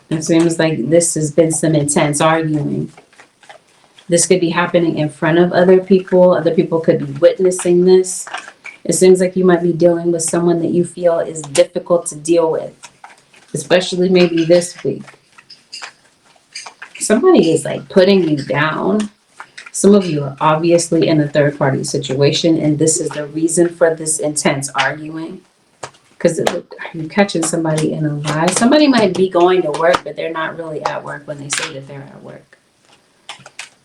It seems like this has been some intense arguing. This could be happening in front of other people. Other people could be witnessing this. It seems like you might be dealing with someone that you feel is difficult to deal with, especially maybe this week. Somebody is like putting you down. Some of you are obviously in a third-party situation, and this is the reason for this intense arguing. Because you're catching somebody in a lie. Somebody might be going to work, but they're not really at work when they say that they're at work.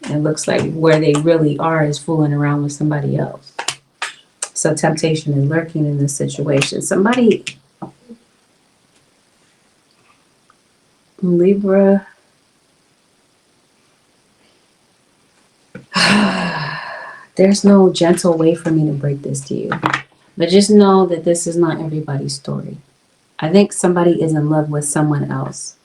And it looks like where they really are is fooling around with somebody else. So temptation is lurking in this situation. Somebody, Libra, there's no gentle way for me to break this to you. But just know that this is not everybody's story. I think somebody is in love with someone else.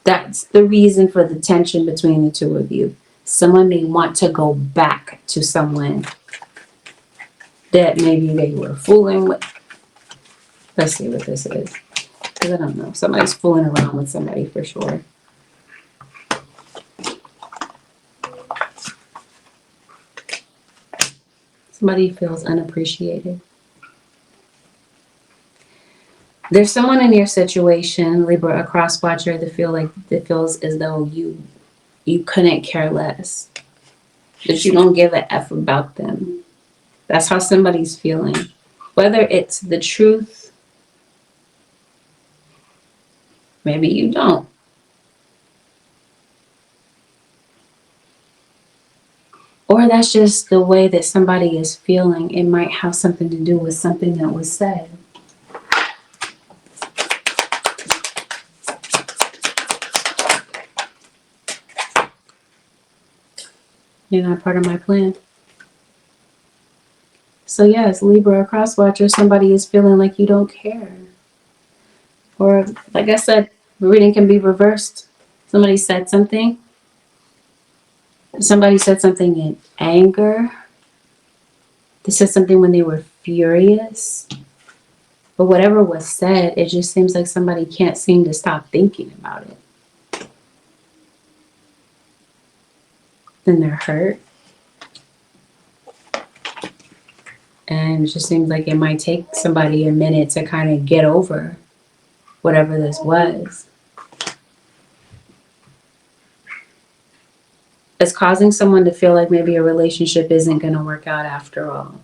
That's the reason for the tension between the two of you. Someone may want to go back to someone that maybe they were fooling with. Let's see what this is. Because I don't know. Somebody's fooling around with somebody for sure. Somebody feels unappreciated. There's someone in your situation, Libra, a cross watcher, that feels as though you you couldn't care less, that you don't give a F about them. That's how somebody's feeling. Whether it's the truth, maybe you don't. Or that's just the way that somebody is feeling. It might have something to do with something that was said. You're not part of my plan. So yes, Libra or cross-watcher, somebody is feeling like you don't care. Or like I said, reading can be reversed. Somebody said something. Somebody said something in anger. They said something when they were furious. But whatever was said, it just seems like somebody can't seem to stop thinking about it. Then they're hurt. And it just seems like it might take somebody a minute to kind of get over whatever this was. It's causing someone to feel like maybe a relationship isn't going to work out after all.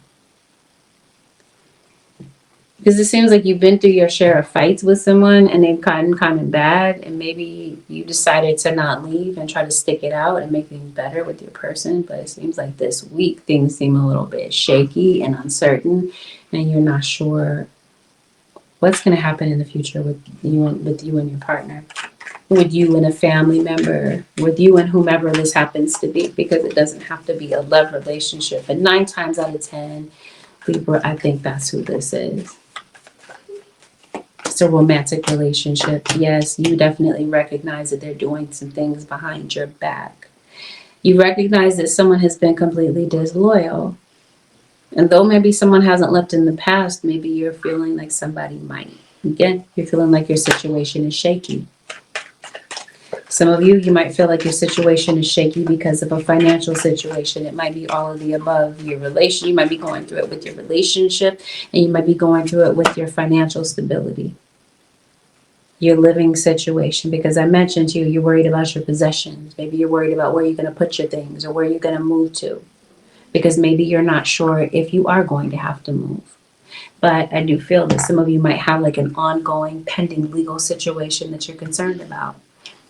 Because it seems like you've been through your share of fights with someone and they've gotten kind of bad, and maybe you decided to not leave and try to stick it out and make things better with your person. But it seems like this week things seem a little bit shaky and uncertain, and you're not sure what's going to happen in the future with you and your partner, with you and a family member, with you and whomever this happens to be, because it doesn't have to be a love relationship. And 9 times out of 10, Libra, I think that's who this is. It's a romantic relationship. Yes, you definitely recognize that they're doing some things behind your back. You recognize that someone has been completely disloyal. And though maybe someone hasn't left in the past, maybe you're feeling like somebody might. Again, you're feeling like your situation is shaky. Some of you might feel like your situation is shaky because of a financial situation. It might be all of the above. Your relation, you might be going through it with your relationship, and you might be going through it with your financial stability, your living situation. Because I mentioned to you, you're worried about your possessions. Maybe you're worried about where you're going to put your things or where you're going to move to, because maybe you're not sure if you are going to have to move. But I do feel that some of you might have like an ongoing pending legal situation that you're concerned about.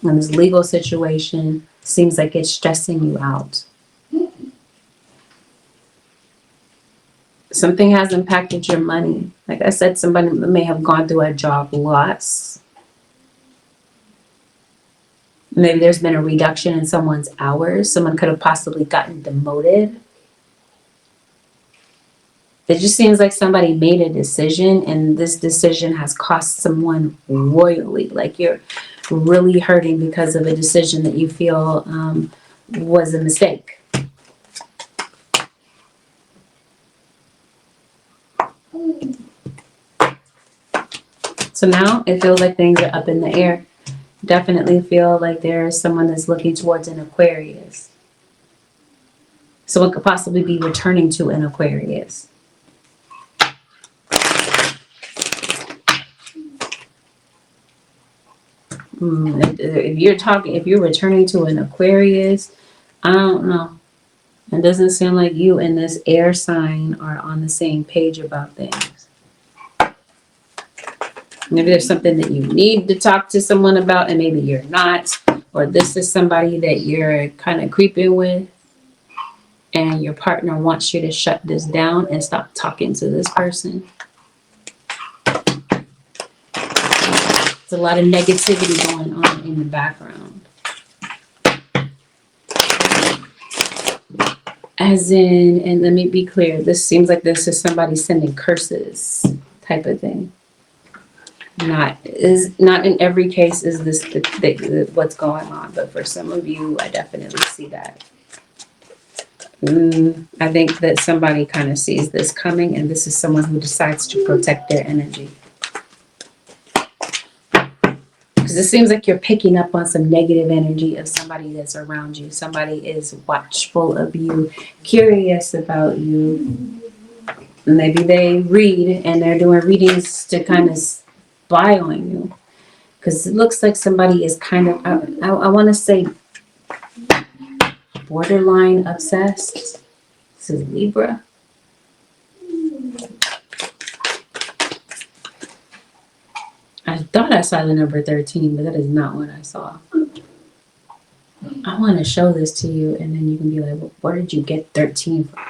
And this legal situation seems like it's stressing you out. Something has impacted your money. Like I said, somebody may have gone through a job loss. Maybe there's been a reduction in someone's hours. Someone could have possibly gotten demoted. It just seems like somebody made a decision, and this decision has cost someone royally. Like you're really hurting because of a decision that you feel was a mistake. So now it feels like things are up in the air. Definitely feel like there's someone that's looking towards an Aquarius. Someone could possibly be returning to an Aquarius. If you're returning to an Aquarius, I don't know. It doesn't seem like you and this air sign are on the same page about things. Maybe there's something that you need to talk to someone about and maybe you're not. Or this is somebody that you're kind of creeping with and your partner wants you to shut this down and stop talking to this person. There's a lot of negativity going on in the background. As in, and let me be clear, this seems like this is somebody sending curses type of thing. Not in every case is this what's going on, but for some of you, I definitely see that. I think that somebody kind of sees this coming, and this is someone who decides to protect their energy. Because it seems like you're picking up on some negative energy of somebody that's around you. Somebody is watchful of you, curious about you. Maybe they read and they're doing readings to kind of spy on you. Because it looks like somebody is kind of, I want to say, borderline obsessed. This is Libra. I thought I saw the number 13, but that is not what I saw. I want to show this to you, and then you can be like, well, where did you get 13 from?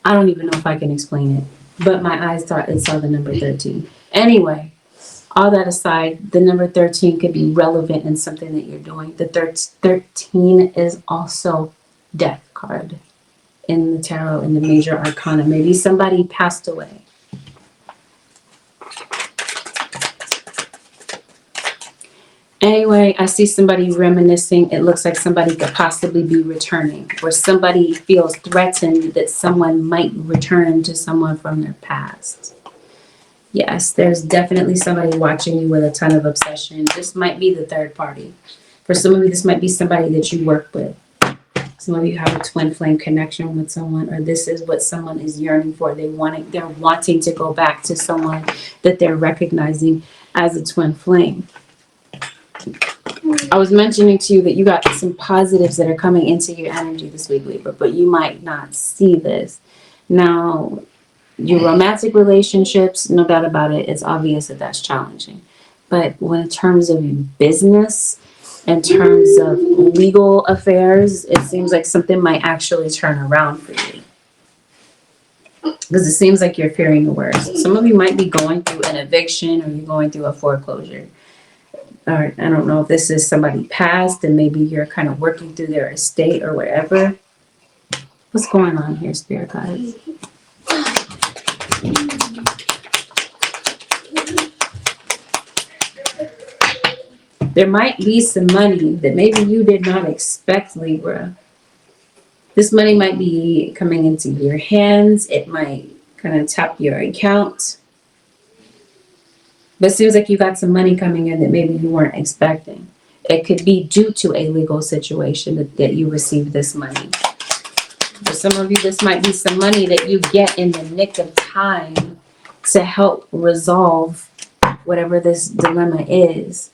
I don't even know if I can explain it, but my eyes thought it saw the number 13. Anyway, all that aside, the number 13 could be relevant in something that you're doing. The 13 is also death card in the tarot, in the major arcana. Maybe somebody passed away. Anyway, I see somebody reminiscing. It looks like somebody could possibly be returning, or somebody feels threatened that someone might return to someone from their past. Yes, there's definitely somebody watching you with a ton of obsession. This might be the third party. For some of you, this might be somebody that you work with. Some of you have a twin flame connection with someone, or this is what someone is yearning for. They're wanting to go back to someone that they're recognizing as a twin flame. I was mentioning to you that you got some positives that are coming into your energy this week, Libra, but you might not see this. Now, your romantic relationships, no doubt about it, it's obvious that that's challenging. But when in terms of business, in terms of legal affairs, it seems like something might actually turn around for you. Because it seems like you're fearing the worst. Some of you might be going through an eviction, or you're going through a foreclosure. Or I don't know if this is somebody passed and maybe you're kind of working through their estate or whatever. What's going on here, Spirit guides? There might be some money that maybe you did not expect, Libra. This money might be coming into your hands. It might kind of tap your account. But it seems like you got some money coming in that maybe you weren't expecting. It could be due to a legal situation that you received this money. For some of you, this might be some money that you get in the nick of time to help resolve whatever this dilemma is.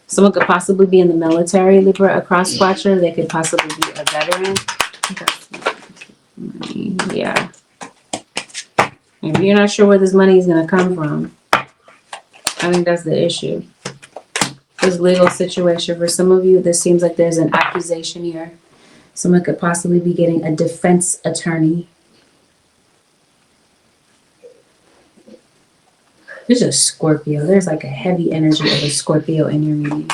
Someone could possibly be in the military, Libra, a cross-watcher. They could possibly be a veteran. Yeah. If you're not sure where this money is going to come from, I think that's the issue. This legal situation, for some of you, this seems like there's an accusation here. Someone could possibly be getting a defense attorney. There's a Scorpio. There's like a heavy energy of a Scorpio in your reading.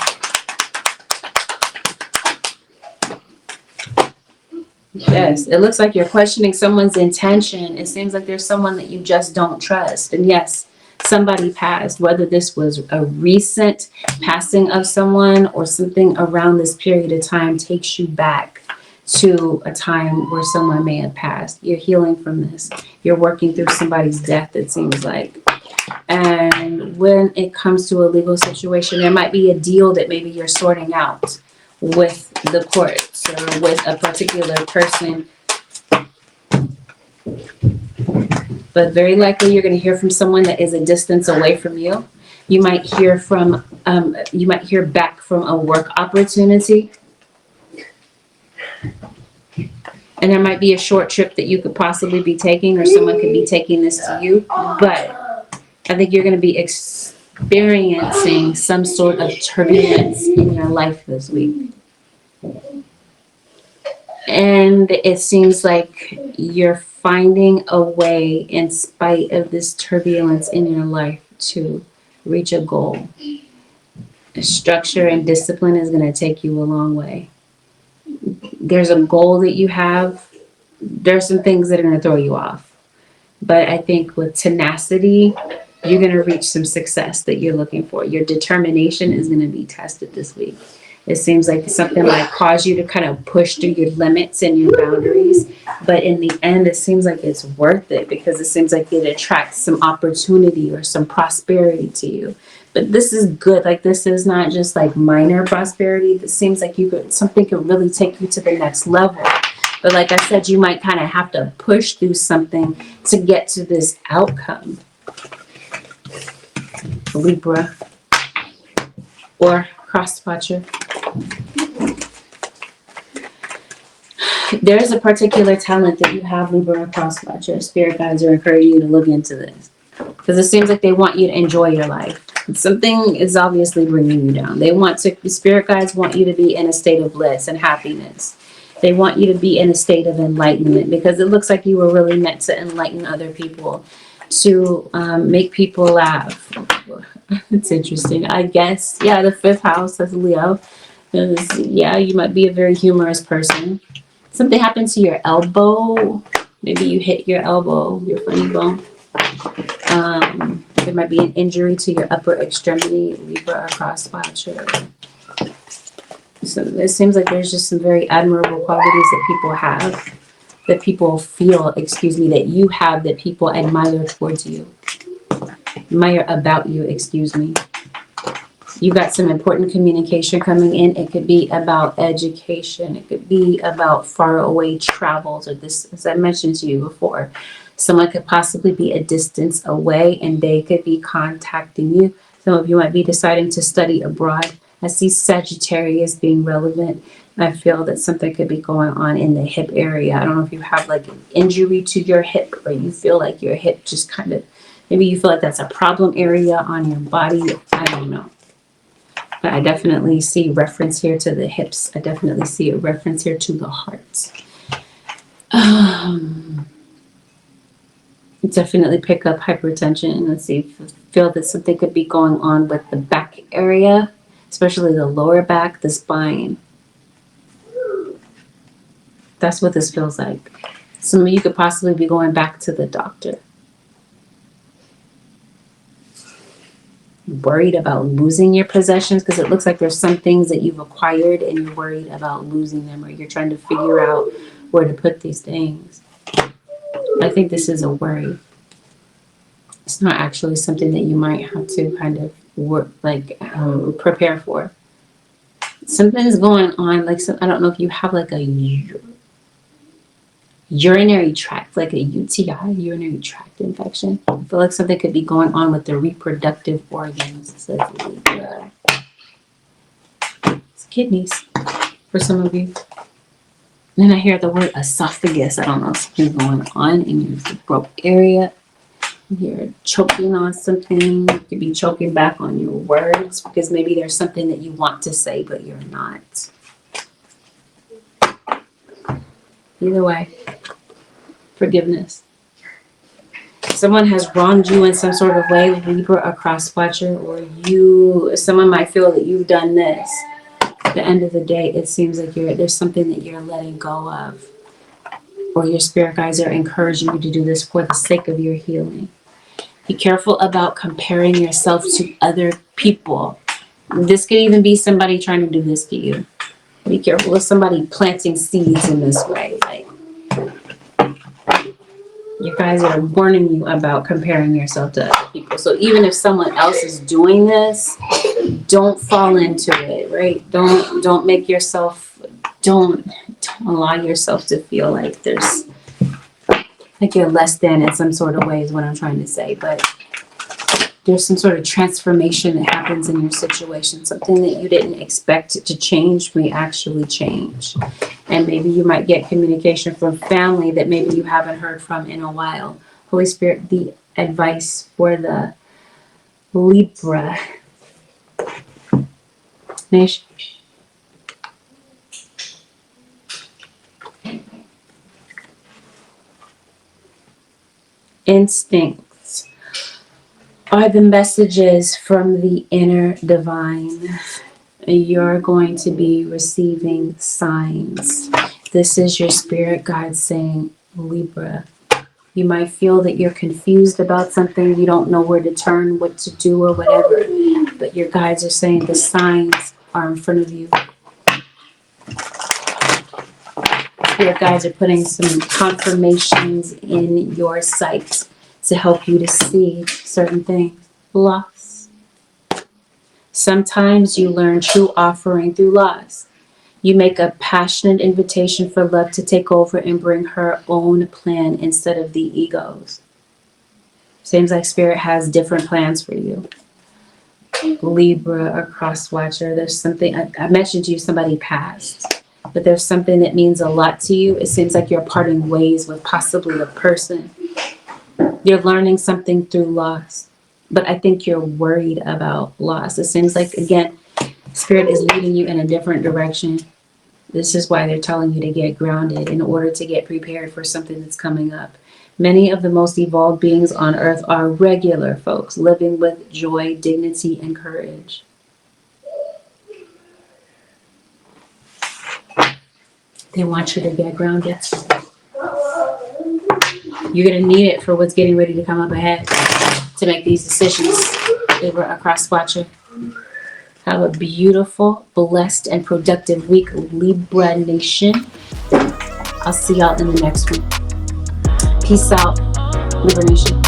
Yes, it looks like you're questioning someone's intention. It seems like there's someone that you just don't trust. And yes, somebody passed, whether this was a recent passing of someone or something around this period of time takes you back to a time where someone may have passed. You're healing from this. You're working through somebody's death, it seems like. And when it comes to a legal situation, there might be a deal that maybe you're sorting out with the courts or with a particular person. But very likely you're going to hear from someone that is a distance away from you. You might hear back from a work opportunity. And there might be a short trip that you could possibly be taking, or someone could be taking this to you. But I think you're going to be experiencing some sort of turbulence in your life this week. And it seems like you're finding a way, in spite of this turbulence in your life, to reach a goal. Structure and discipline is going to take you a long way. There's a goal that you have. There's some things that are going to throw you off. But I think with tenacity, you're going to reach some success that you're looking for. Your determination is going to be tested this week. It seems like something might cause you to kind of push through your limits and your boundaries. But in the end, it seems like it's worth it, because it seems like it attracts some opportunity or some prosperity to you. But this is good. Like, this is not just like minor prosperity. It seems like something could really take you to the next level. But like I said, you might kind of have to push through something to get to this outcome. Libra. or cross-watcher. There is a particular talent that you have, Libra or cross-watcher. Spirit guides are encouraging you to look into this. Because it seems like they want you to enjoy your life. Something is obviously bringing you down. Spirit guides want you to be in a state of bliss and happiness. They want you to be in a state of enlightenment, because it looks like you were really meant to enlighten other people, to make people laugh. It's interesting. I guess, yeah, the 5th house, that's Leo. Yeah, you might be a very humorous person. Something happened to your elbow. Maybe you hit your elbow, your funny bone. There might be an injury to your upper extremity, Libra or cross-watcher. So it seems like there's just some very admirable qualities that people have, that people feel, that you have, that people admire towards you. Admire about you, You got some important communication coming in. It could be about education. It could be about faraway travels, or this, as I mentioned to you before. Someone could possibly be a distance away and they could be contacting you. Some of you might be deciding to study abroad. I see Sagittarius being relevant. I feel that something could be going on in the hip area. I don't know if you have like an injury to your hip, or you feel like your hip just kind of, maybe you feel like that's a problem area on your body. I don't know. But I definitely see reference here to the hips. I definitely see a reference here to the heart. Definitely pick up hypertension. Let's see, feel that something could be going on with the back area, especially the lower back, the spine. That's what this feels like. Some of you could possibly be going back to the doctor. Worried about losing your possessions, because it looks like there's some things that you've acquired and you're worried about losing them, or you're trying to figure out where to put these things. I think this is a worry. It's not actually something that you might have to kind of work, prepare for. Something's going on, I don't know if you have like a urinary tract, like a UTI, urinary tract infection. I feel like something could be going on with the reproductive organs. It's like it's kidneys for some of you. Then I hear the word esophagus. I don't know, something's going on in your throat area. You're choking on something. You could be choking back on your words, because maybe there's something that you want to say, but you're not. Either way, forgiveness. Someone has wronged you in some sort of way, Libra or cross-watcher, or someone might feel that you've done this. At the end of the day, it seems like there's something that you're letting go of, or your spirit guides are encouraging you to do this for the sake of your healing. Be careful about comparing yourself to other people. This could even be somebody trying to do this to you. Be careful of somebody planting seeds in this way. You guys are warning you about comparing yourself to other people. So even if someone else is doing this, don't fall into it, right? Don't make yourself, don't allow yourself to feel like you're less than in some sort of way, is what I'm trying to say. But there's some sort of transformation that happens in your situation. Something that you didn't expect to change may actually change. And maybe you might get communication from family that maybe you haven't heard from in a while. Holy Spirit, the advice for the Libra nation. Instincts are the messages from the inner divine. You're going to be receiving signs. This is your spirit guide saying, Libra, you might feel that you're confused about something. You don't know where to turn, what to do, or whatever. But your guides are saying the signs are in front of you. Your guides are putting some confirmations in your sight to help you to see certain things. Loss. Sometimes you learn true offering through loss. You make a passionate invitation for love to take over and bring her own plan instead of the ego's. Seems like Spirit has different plans for you. Libra or cross watcher, there's something, I mentioned to you somebody passed, but there's something that means a lot to you. It seems like you're parting ways with possibly a person. You're learning something through loss, but I think you're worried about loss. It seems like, again, Spirit is leading you in a different direction. This is why they're telling you to get grounded in order to get prepared for something that's coming up. Many of the most evolved beings on earth are regular folks living with joy, dignity, and courage. They want you to get grounded. You're going to need it for what's getting ready to come up ahead to make these decisions. Libra, a cross watcher. Have a beautiful, blessed, and productive week, Libra Nation. I'll see y'all in the next week. Peace out, Libra Nation.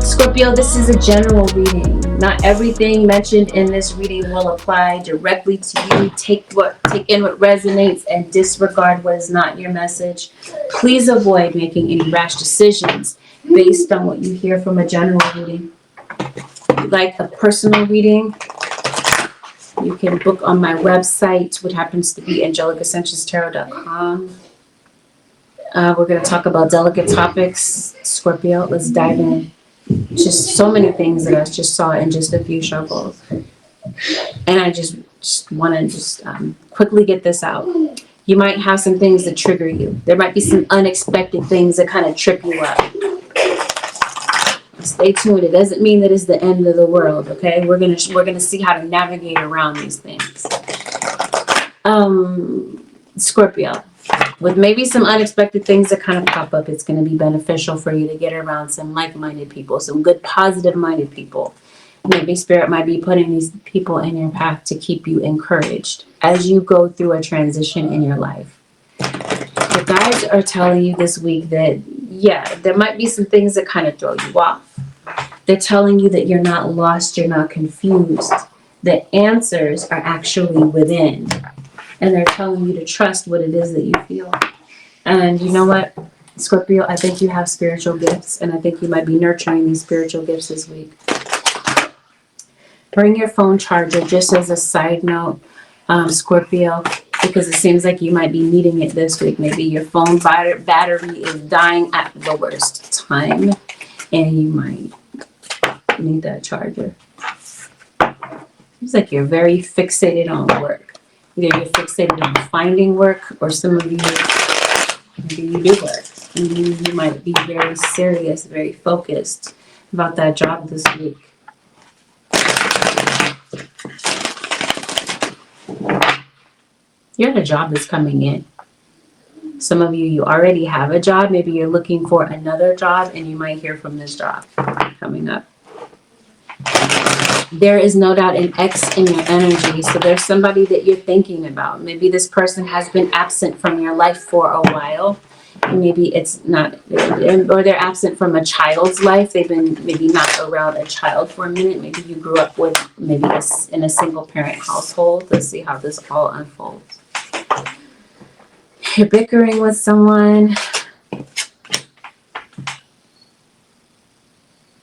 Scorpio, this is a general reading. Not everything mentioned in this reading will apply directly to you. Take in what resonates and disregard what is not your message. Please avoid making any rash decisions based on what you hear from a general reading. Like a personal reading, you can book on my website, which happens to be AngelicAscensionsTarot.com. We're going to talk about delicate topics. Scorpio, let's dive in. Just so many things that I just saw in just a few shuffles. And I just want to quickly get this out. You might have some things that trigger you. There might be some unexpected things that kind of trip you up. Stay tuned. It doesn't mean that it's the end of the world, okay? We're gonna see how to navigate around these things. Scorpio, with maybe some unexpected things that kind of pop up, it's going to be beneficial for you to get around some like-minded people, some good, positive-minded people. Maybe Spirit might be putting these people in your path to keep you encouraged as you go through a transition in your life. The guides are telling you this week that, yeah, there might be some things that kind of throw you off. They're telling you that you're not lost, you're not confused. The answers are actually within. And they're telling you to trust what it is that you feel. And you know what, Scorpio, I think you have spiritual gifts, and I think you might be nurturing these spiritual gifts this week. Bring your phone charger, just as a side note, Scorpio, because it seems like you might be needing it this week. Maybe your phone battery is dying at the worst time, and you might need that charger. Seems like you're very fixated on work. Either you're fixated on finding work, or some of you, maybe you do work. And you might be very serious, very focused about that job this week. You have a job that's coming in. Some of you already have a job. Maybe you're looking for another job, and you might hear from this job coming up. There is no doubt an X in your energy. So there's somebody that you're thinking about. Maybe this person has been absent from your life for a while. Maybe it's not, or they're absent from a child's life. They've been maybe not around a child for a minute. Maybe you grew up with maybe in a single parent household. Let's see how this all unfolds. You're bickering with someone.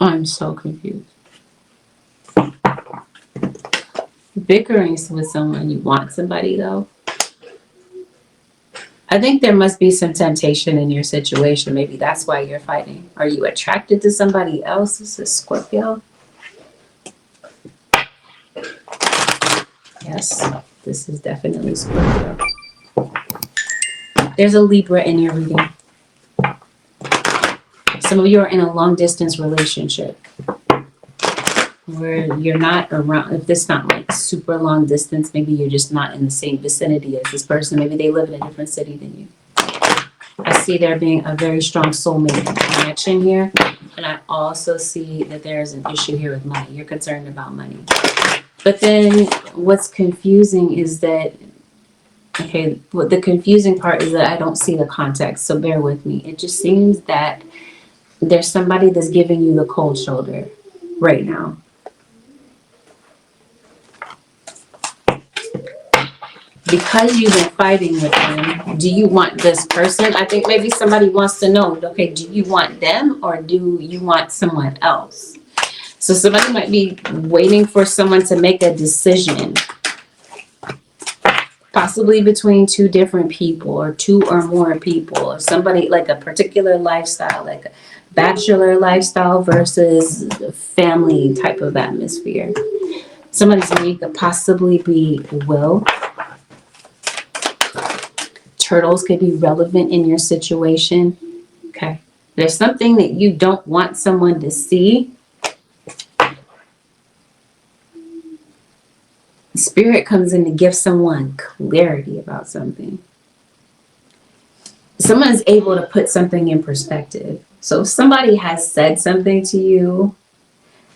I'm so confused. Bickering with someone. You want somebody though. I think there must be some temptation in your situation. Maybe that's why you're fighting. Are you attracted to somebody else? This is Scorpio. Yes, this is definitely Scorpio. There's a Libra in your reading. Some of you are in a long distance relationship where you're not around. If it's not like super long distance, maybe you're just not in the same vicinity as this person. Maybe they live in a different city than you. I see there being a very strong soulmate connection here. And I also see that there's an issue here with money. You're concerned about money. But then what's confusing is that, okay, what the confusing part is that I don't see the context. So bear with me. It just seems that there's somebody that's giving you the cold shoulder right now. because you've been fighting with them, do you want this person? I think maybe somebody wants to know, okay, do you want them or do you want someone else? So somebody might be waiting for someone to make a decision, possibly between two different people or two or more people, or somebody like a particular lifestyle, like a bachelor lifestyle versus family type of atmosphere. Somebody's name could possibly be Will. Turtles could be relevant in your situation. Okay. There's something that you don't want someone to see. Spirit comes in to give someone clarity about something. Someone's able to put something in perspective. So if somebody has said something to you,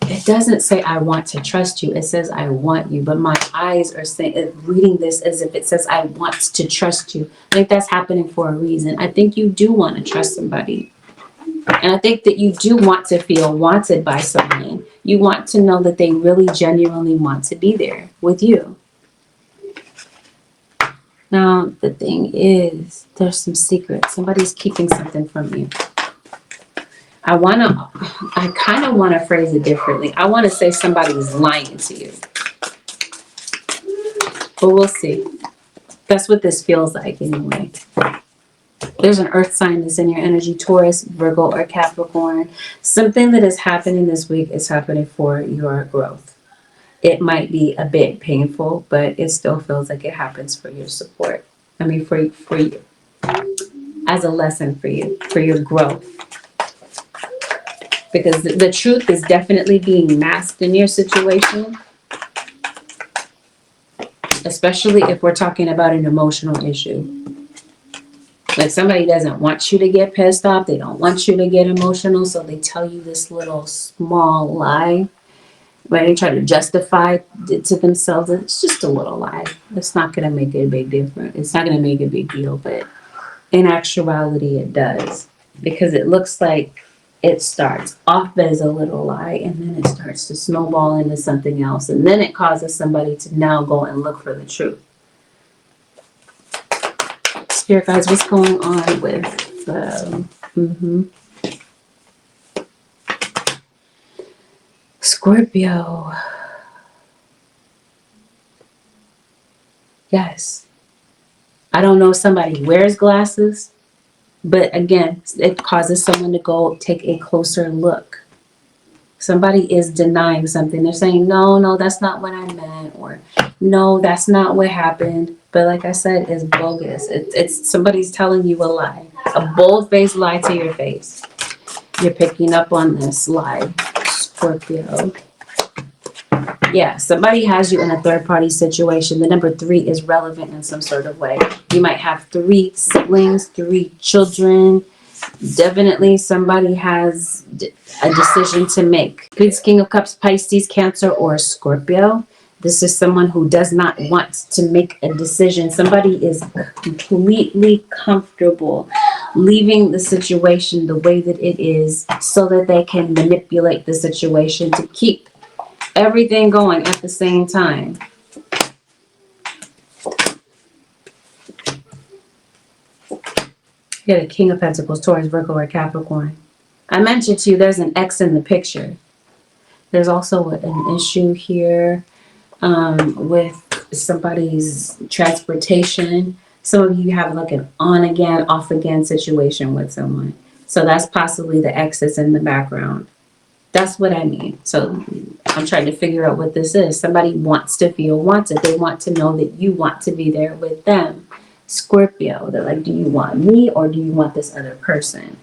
it doesn't say, I want to trust you. It says, I want you. But my eyes are saying, reading this as if it says, I want to trust you. I think that's happening for a reason. I think you do want to trust somebody. And I think that you do want to feel wanted by someone. You want to know that they really genuinely want to be there with you. Now, the thing is, there's some secrets. Somebody's keeping something from you. I kind of want to phrase it differently. I want to say somebody's lying to you. But we'll see. That's what this feels like anyway. There's an earth sign that's in your energy, Taurus, Virgo, or Capricorn. Something that is happening this week is happening for your growth. It might be a bit painful, but it still feels like it happens for your support. I mean, for you, as a lesson for you, for your growth. Because the truth is definitely being masked in your situation. Especially if we're talking about an emotional issue. Like somebody doesn't want you to get pissed off. They don't want you to get emotional. So they tell you this little small lie. But they try to justify it to themselves. It's just a little lie. It's not going to make a big difference. It's not going to make a big deal. But in actuality, it does. Because it looks like it starts off as a little lie. And then it starts to snowball into something else. And then it causes somebody to now go and look for the truth. Spirit guys, what's going on with Scorpio? Yes. I don't know if somebody wears glasses, but again, it causes someone to go take a closer look. Somebody is denying something. They're saying, no, that's not what I meant, or no, that's not what happened. But like I said, it's bogus. It's somebody's telling you a lie, a bold-faced lie to your face. You're picking up on this lie, Scorpio. Yeah, somebody has you in a third-party situation. The number 3 is relevant in some sort of way. You might have 3 siblings, 3 children. Definitely somebody has a decision to make. It's King of Cups, Pisces, Cancer, or Scorpio. This is someone who does not want to make a decision. Somebody is completely comfortable leaving the situation the way that it is so that they can manipulate the situation to keep everything going at the same time. You got a King of Pentacles, Taurus, Virgo, or Capricorn. I mentioned to you there's an X in the picture. There's also an issue here with somebody's transportation. Some of you have like an on again, off again situation with someone. So that's possibly the X that's in the background. That's what I mean. So I'm trying to figure out what this is. Somebody wants to feel wanted. They want to know that you want to be there with them. Scorpio, they're like, do you want me or do you want this other person?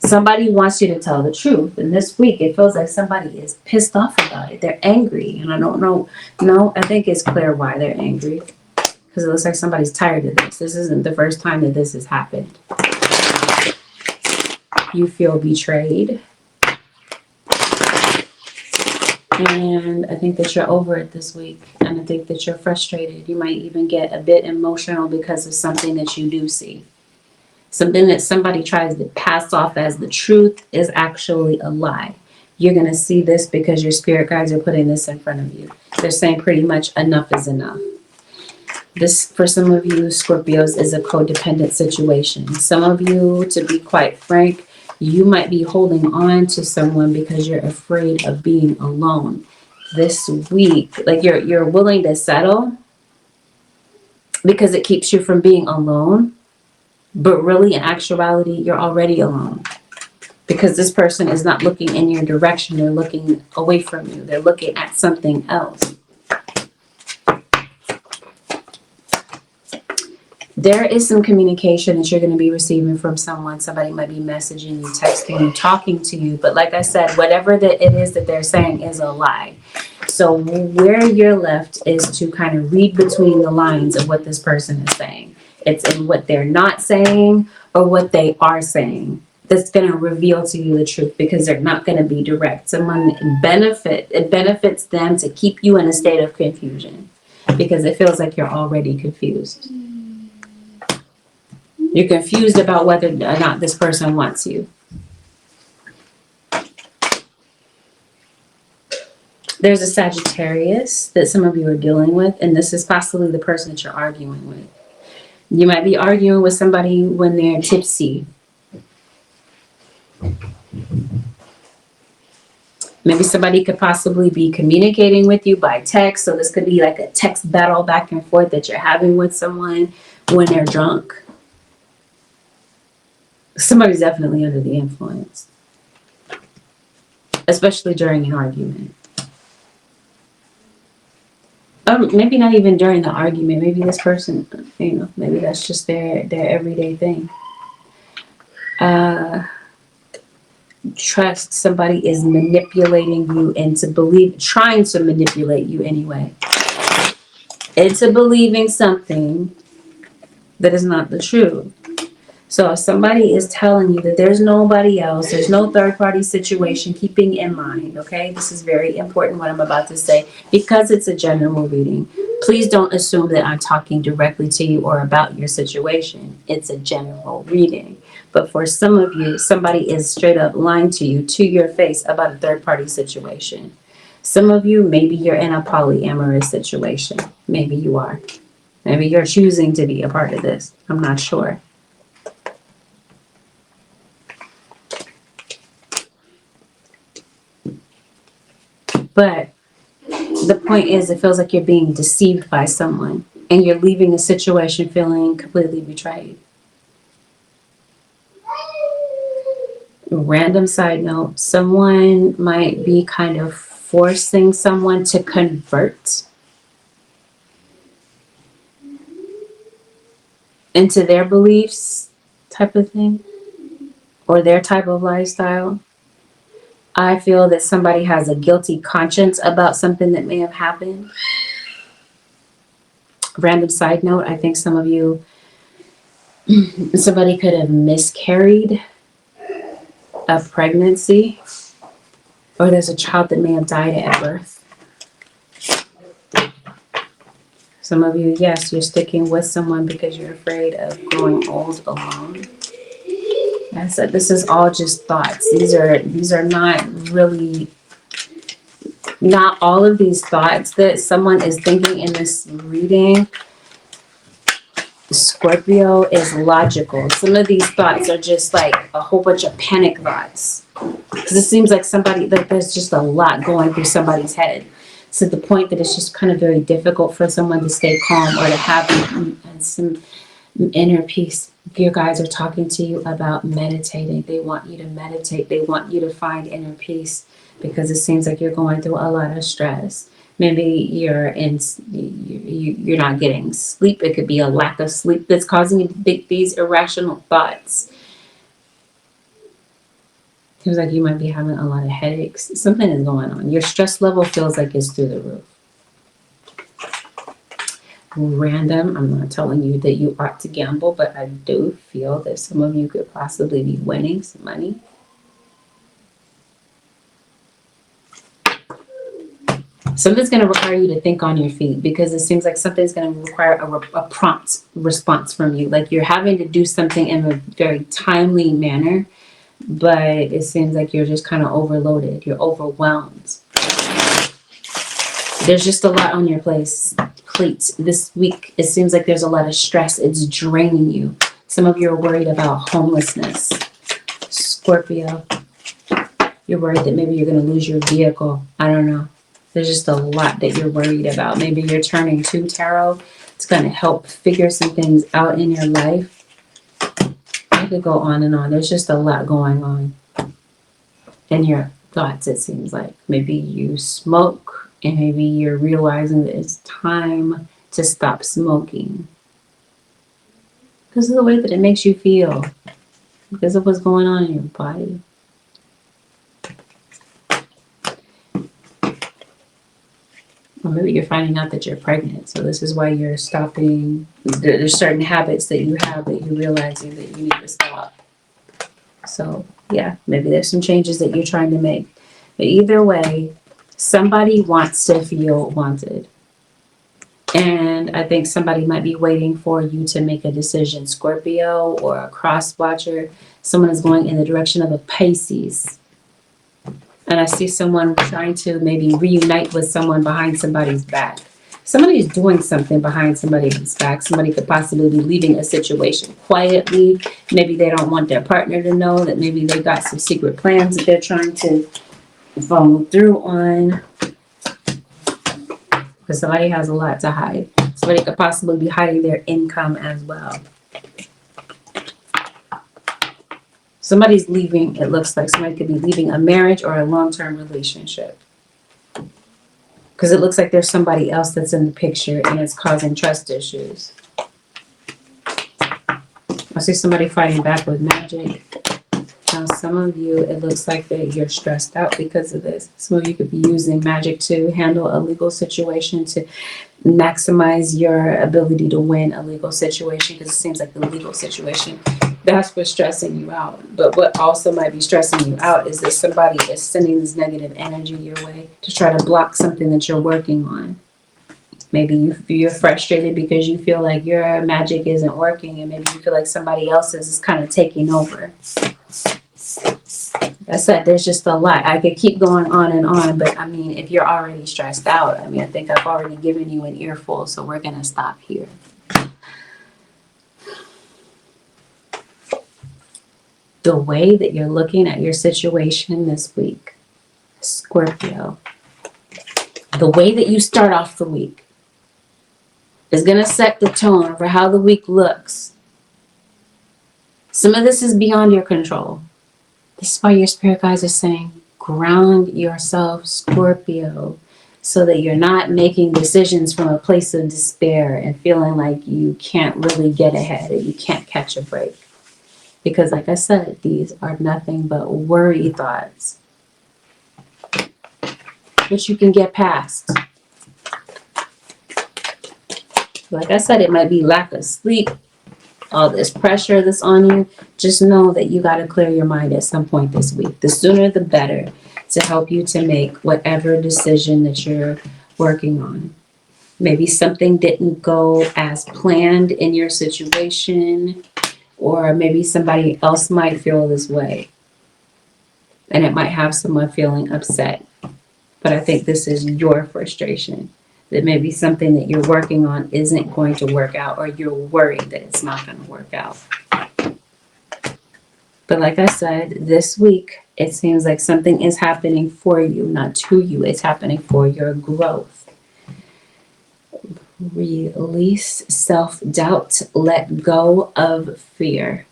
Somebody wants you to tell the truth. And this week, it feels like somebody is pissed off about it. They're angry. And I don't know. No, I think it's clear why they're angry. Because it looks like somebody's tired of this. This isn't the first time that this has happened. You feel betrayed. And I think that you're over it this week. And I think that you're frustrated. You might even get a bit emotional because of something that you do see. Something that somebody tries to pass off as the truth is actually a lie. You're going to see this because your spirit guides are putting this in front of you. They're saying pretty much enough is enough. This, for some of you Scorpios, is a codependent situation. Some of you, to be quite frank, you might be holding on to someone because you're afraid of being alone. This week, like you're willing to settle because it keeps you from being alone, but really in actuality, you're already alone. Because this person is not looking in your direction, they're looking away from you. They're looking at something else. There is some communication that you're going to be receiving from someone. Somebody might be messaging you, texting you, talking to you. But like I said, whatever that it is that they're saying is a lie. So where you're left is to kind of read between the lines of what this person is saying. It's in what they're not saying or what they are saying that's going to reveal to you the truth, because they're not going to be direct. It benefits them to keep you in a state of confusion because it feels like you're already confused. You're confused about whether or not this person wants you. There's a Sagittarius that some of you are dealing with, and this is possibly the person that you're arguing with. You might be arguing with somebody when they're tipsy. Maybe somebody could possibly be communicating with you by text. So this could be like a text battle back and forth that you're having with someone when they're drunk. Somebody's definitely under the influence, especially during an argument. Maybe not even during the argument. Maybe this person, maybe that's just their everyday thing. Trust, somebody is manipulating you into trying to manipulate you anyway, into believing something that is not the truth. So if somebody is telling you that there's nobody else, there's no third-party situation, keeping in mind, okay, this is very important what I'm about to say, because it's a general reading. Please don't assume that I'm talking directly to you or about your situation. It's a general reading. But for some of you, somebody is straight up lying to you to your face about a third-party situation. Some of you, maybe you're in a polyamorous situation. Maybe you are. Maybe you're choosing to be a part of this. I'm not sure. But the point is, it feels like you're being deceived by someone and you're leaving a situation feeling completely betrayed. Random side note, someone might be kind of forcing someone to convert into their beliefs type of thing or their type of lifestyle. I feel that somebody has a guilty conscience about something that may have happened. Random side note, I think some of you, somebody could have miscarried a pregnancy, or there's a child that may have died at birth. Some of you, yes, you're sticking with someone because you're afraid of growing old alone. I said, this is all just thoughts. These are not really, not all of these thoughts that someone is thinking in this reading, Scorpio, is logical. Some of these thoughts are just like a whole bunch of panic thoughts. Because it seems like there's just a lot going through somebody's head. To the point that it's just kind of very difficult for someone to stay calm or to have some inner peace. Your guys are talking to you about meditating. They want you to meditate. They want you to find inner peace because it seems like you're going through a lot of stress. Maybe you're not getting sleep. It could be a lack of sleep that's causing you to think these irrational thoughts. Seems like you might be having a lot of headaches. Something is going on. Your stress level feels like it's through the roof. Random, I'm not telling you that you ought to gamble, but I do feel that some of you could possibly be winning some money. Something's going to require you to think on your feet because it seems like something's going to require a prompt response from you. Like you're having to do something in a very timely manner, but it seems like you're just kind of overloaded. You're overwhelmed. There's just a lot on your plate. plate this week. It seems like there's a lot of stress. It's draining you. Some of you are worried about homelessness. Scorpio, you're worried that maybe you're going to lose your vehicle. I don't know. There's just a lot that you're worried about. Maybe you're turning to tarot. It's going to help figure some things out in your life. I could go on and on. There's just a lot going on in your thoughts, it seems like. Maybe you smoke and maybe you're realizing that it's time to stop smoking because of the way that it makes you feel, because of what's going on in your body. Or maybe you're finding out that you're pregnant, so this is why you're stopping. There's certain habits that you have that you're realizing that you need to stop. So yeah, maybe there's some changes that you're trying to make. But either way, somebody wants to feel wanted. And I think somebody might be waiting for you to make a decision. Scorpio or a cross watcher. Someone is going in the direction of a Pisces. And I see someone trying to maybe reunite with someone behind somebody's back. Somebody's doing something behind somebody's back. Somebody could possibly be leaving a situation quietly. Maybe they don't want their partner to know that maybe they got some secret plans that they're trying to follow through on. Because somebody has a lot to hide. Somebody could possibly be hiding their income as well. Somebody's leaving, it looks like somebody could be leaving a marriage or a long-term relationship. Because it looks like there's somebody else that's in the picture and it's causing trust issues. I see somebody fighting back with magic. Now some of you, it looks like that you're stressed out because of this. Some of you could be using magic to handle a legal situation, to maximize your ability to win a legal situation, because it seems like the legal situation, that's what's stressing you out. But what also might be stressing you out is that somebody is sending this negative energy your way to try to block something that you're working on. Maybe you're frustrated because you feel like your magic isn't working, and maybe you feel like somebody else's is kind of taking over. I said there's just a lot. I could keep going on and on, but I mean, if you're already stressed out, I mean, I think I've already given you an earful, so we're going to stop here. The way that you're looking at your situation this week, Scorpio, the way that you start off the week is going to set the tone for how the week looks. Some of this is beyond your control. This is why your spirit guides are saying, ground yourself, Scorpio, so that you're not making decisions from a place of despair and feeling like you can't really get ahead and you can't catch a break. Because like I said, these are nothing but worry thoughts, which you can get past. Like I said, it might be lack of sleep, all this pressure that's on you. Just know that you got to clear your mind at some point this week. The sooner the better, to help you to make whatever decision that you're working on. Maybe something didn't go as planned in your situation, or maybe somebody else might feel this way. And it might have someone feeling upset. But I think this is your frustration. That maybe something that you're working on isn't going to work out, or you're worried that it's not going to work out. But like I said, this week, it seems like something is happening for you, not to you. It's happening for your growth. Release self-doubt. Let go of fear.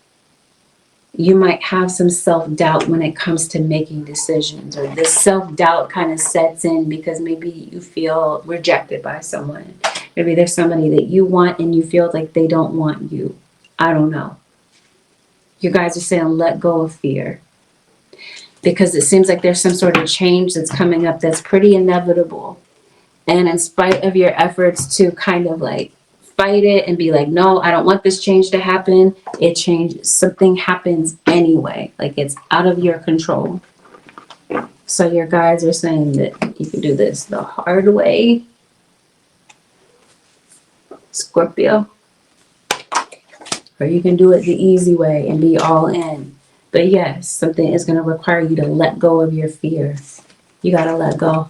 You might have some self-doubt when it comes to making decisions, or this self-doubt kind of sets in because maybe you feel rejected by someone. Maybe there's somebody that you want and you feel like they don't want you. I don't know. You guys are saying let go of fear, because it seems like there's some sort of change that's coming up that's pretty inevitable. And in spite of your efforts to kind of like fight it and be like, no, I don't want this change to happen, it changes. Something happens anyway. Like it's out of your control. So your guides are saying that you can do this the hard way, Scorpio, or you can do it the easy way and be all in. But yes, something is going to require you to let go of your fear. You got to let go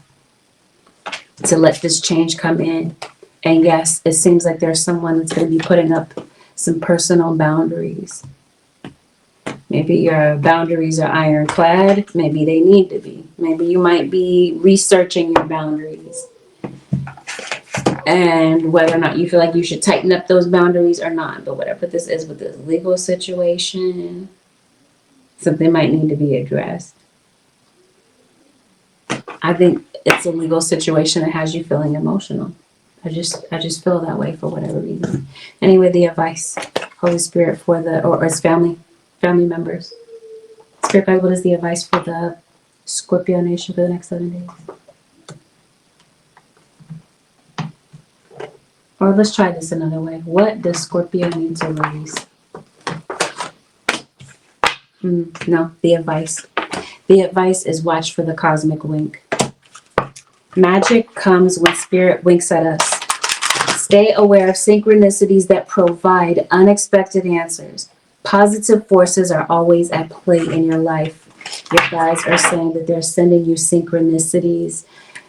to let this change come in. And yes, it seems like there's someone that's going to be putting up some personal boundaries. Maybe your boundaries are ironclad. Maybe they need to be. Maybe you might be researching your boundaries and whether or not you feel like you should tighten up those boundaries or not. But whatever this is with this legal situation, something might need to be addressed. I think it's a legal situation that has you feeling emotional. I just feel that way for whatever reason. Anyway, the advice, Holy Spirit, for the or its family members. Spirit guide, what is the advice for the Scorpio nation for the next 7 days? Or let's try this another way. What does Scorpio need to release? No, the advice. The advice is watch for the cosmic wink. Magic comes when spirit winks at us. Stay aware of synchronicities that provide unexpected answers. Positive forces are always at play in your life. Your guides are saying that they're sending you synchronicities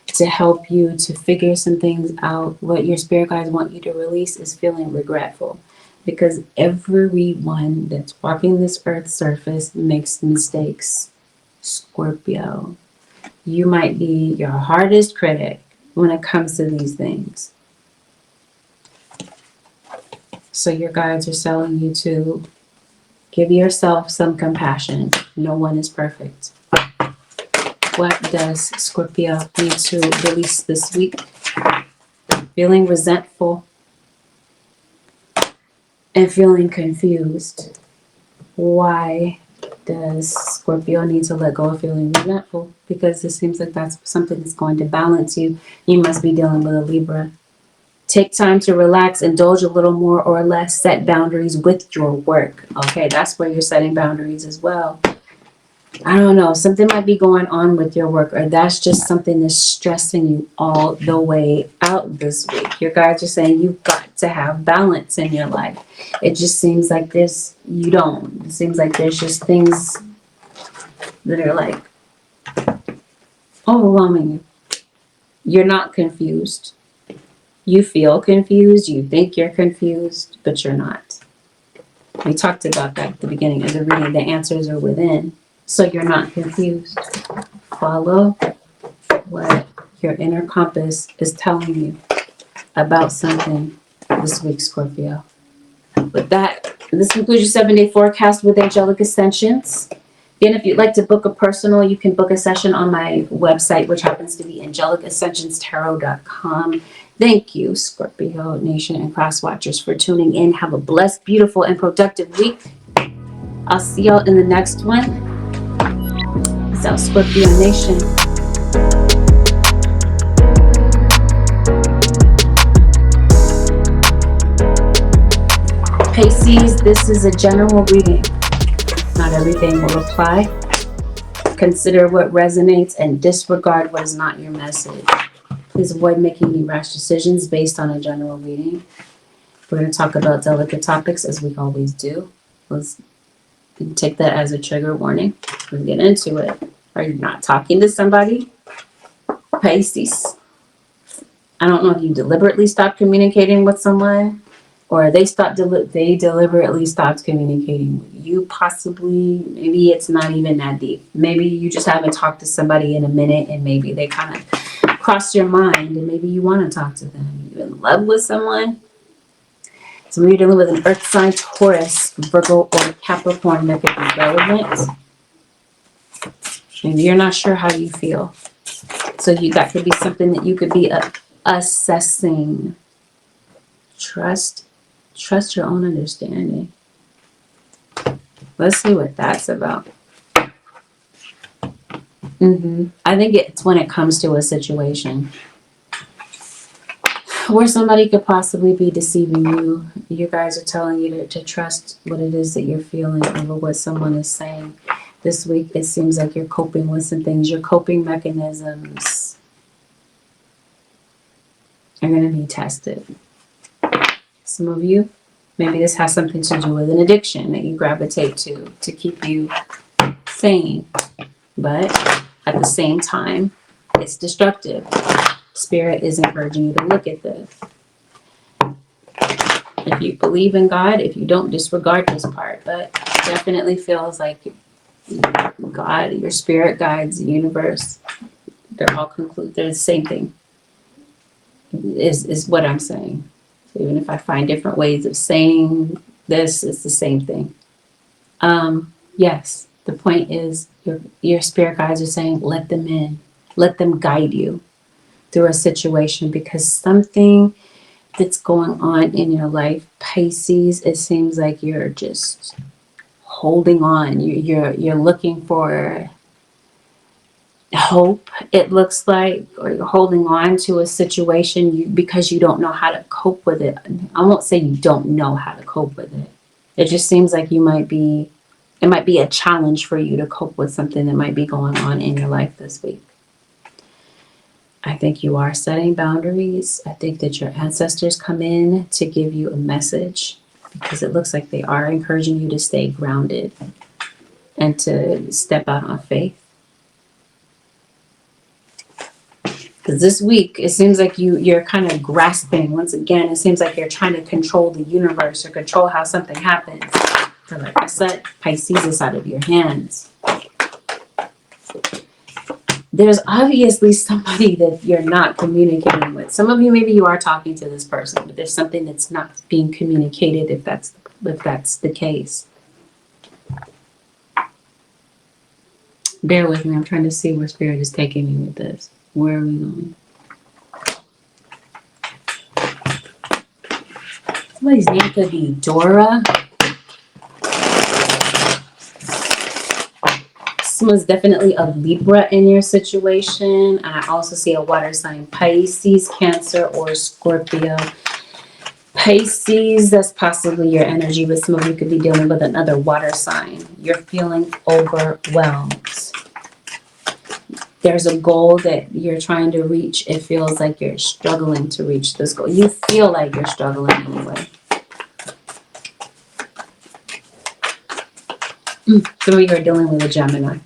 to help you to figure some things out. What your spirit guides want you to release is feeling regretful. Because everyone that's walking this earth's surface makes mistakes. Scorpio, you might be your hardest critic when it comes to these things. So your guides are telling you to give yourself some compassion. No one is perfect. What does Scorpio need to release this week? Feeling resentful and feeling confused. Why does Scorpio need to let go of feeling resentful? Because it seems like that's something that's going to balance you. You must be dealing with a Libra. Take time to relax, indulge a little more or less, set boundaries with your work. Okay, that's where you're setting boundaries as well. I don't know, something might be going on with your work, or that's just something that's stressing you all the way out this week. Your guides are saying you've got to have balance in your life. It just seems like this, you don't. It seems like there's just things that are like overwhelming you. You're not confused. You feel confused, you think you're confused, but you're not. We talked about that at the beginning of the reading. The answers are within, so you're not confused. Follow what your inner compass is telling you about something this week, Scorpio. With that, this concludes your 7-day forecast with Angelic Ascensions. Again, if you'd like to book a personal, you can book a session on my website, which happens to be AngelicAscensionsTarot.com. Thank you, Scorpio Nation and Cross Watchers, for tuning in. Have a blessed, beautiful, and productive week. I'll see y'all in the next one. Peace out, Scorpio Nation. Pisces, this is a general reading. Not everything will apply. Consider what resonates and disregard what is not your message. Please avoid making any rash decisions based on a general reading. We're going to talk about delicate topics as we always do. Let's take that as a trigger warning. We'll get into it. Are you not talking to somebody? Pisces. I don't know if you deliberately stopped communicating with someone, or they deliberately stopped communicating with you. Possibly, maybe it's not even that deep. Maybe you just haven't talked to somebody in a minute, and maybe they kind of cross your mind, and maybe you want to talk to them. You're in love with someone. So when you're dealing with an earth sign, Taurus, Virgo, or Capricorn, that could be relevant. Maybe you're not sure how you feel. So that could be something that you could be assessing. Trust your own understanding. Let's see what that's about. I think it's when it comes to a situation where somebody could possibly be deceiving you. You guys are telling you to trust what it is that you're feeling over what someone is saying. This week, it seems like you're coping with some things. Your coping mechanisms are going to be tested. Some of you, maybe this has something to do with an addiction that you gravitate to keep you sane. But at the same time, it's destructive. Spirit is encouraging you to look at this. If you believe in God, if you don't, disregard this part. But definitely feels like God, your spirit guides, the universe, they're all they're the same thing, is what I'm saying. So even if I find different ways of saying this, it's the same thing. Yes, the point is your spirit guides are saying, let them in, let them guide you through a situation, because something that's going on in your life, Pisces, it seems like you're just holding on. You're looking for hope, it looks like, or you're holding on to a situation because you don't know how to cope with it. I won't say you don't know how to cope with it. It just seems like it might be a challenge for you to cope with something that might be going on in your life this week. I think you are setting boundaries. I think that your ancestors come in to give you a message, because it looks like they are encouraging you to stay grounded and to step out on faith. Because this week, it seems like you're kind of grasping. Once again, it seems like you're trying to control the universe or control how something happens. But like I said, Pisces is out of your hands. There's obviously somebody that you're not communicating with. Some of you, maybe you are talking to this person, but there's something that's not being communicated, if that's the case. Bear with me. I'm trying to see where Spirit is taking me with this. Where are we going? Somebody's name could be Dora. Someone's definitely a Libra in your situation. I also see a water sign, Pisces, Cancer, or Scorpio. Pisces, that's possibly your energy, but some of you could be dealing with another water sign. You're feeling overwhelmed. There's a goal that you're trying to reach. It feels like you're struggling to reach this goal. You feel like you're struggling anyway. Some of you are dealing with a Gemini.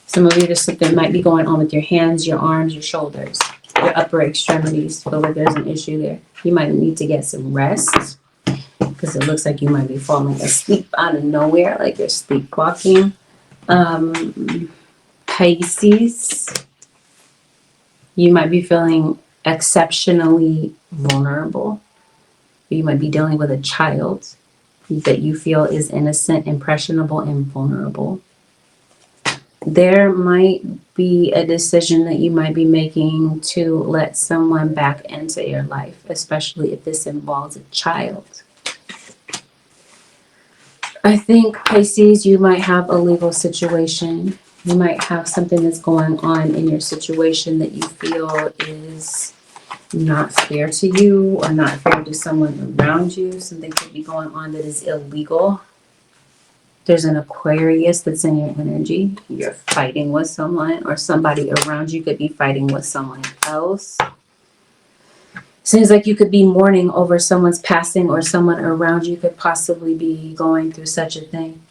Some of you, there's something might be going on with your hands, your arms, your shoulders, your upper extremities. Feel like there's an issue there. You might need to get some rest, because it looks like you might be falling asleep out of nowhere, like you're sleepwalking. Pisces, you might be feeling exceptionally vulnerable. You might be dealing with a child that you feel is innocent, impressionable, and vulnerable. There might be a decision that you might be making to let someone back into your life, especially if this involves a child. I think, Pisces, you might have a legal situation. You might have something that's going on in your situation that you feel is not fair to you or not fair to someone around you. Something could be going on that is illegal. There's an Aquarius that's in your energy. You're fighting with someone, or somebody around you could be fighting with someone else. Seems like you could be mourning over someone's passing, or someone around you could possibly be going through such a thing.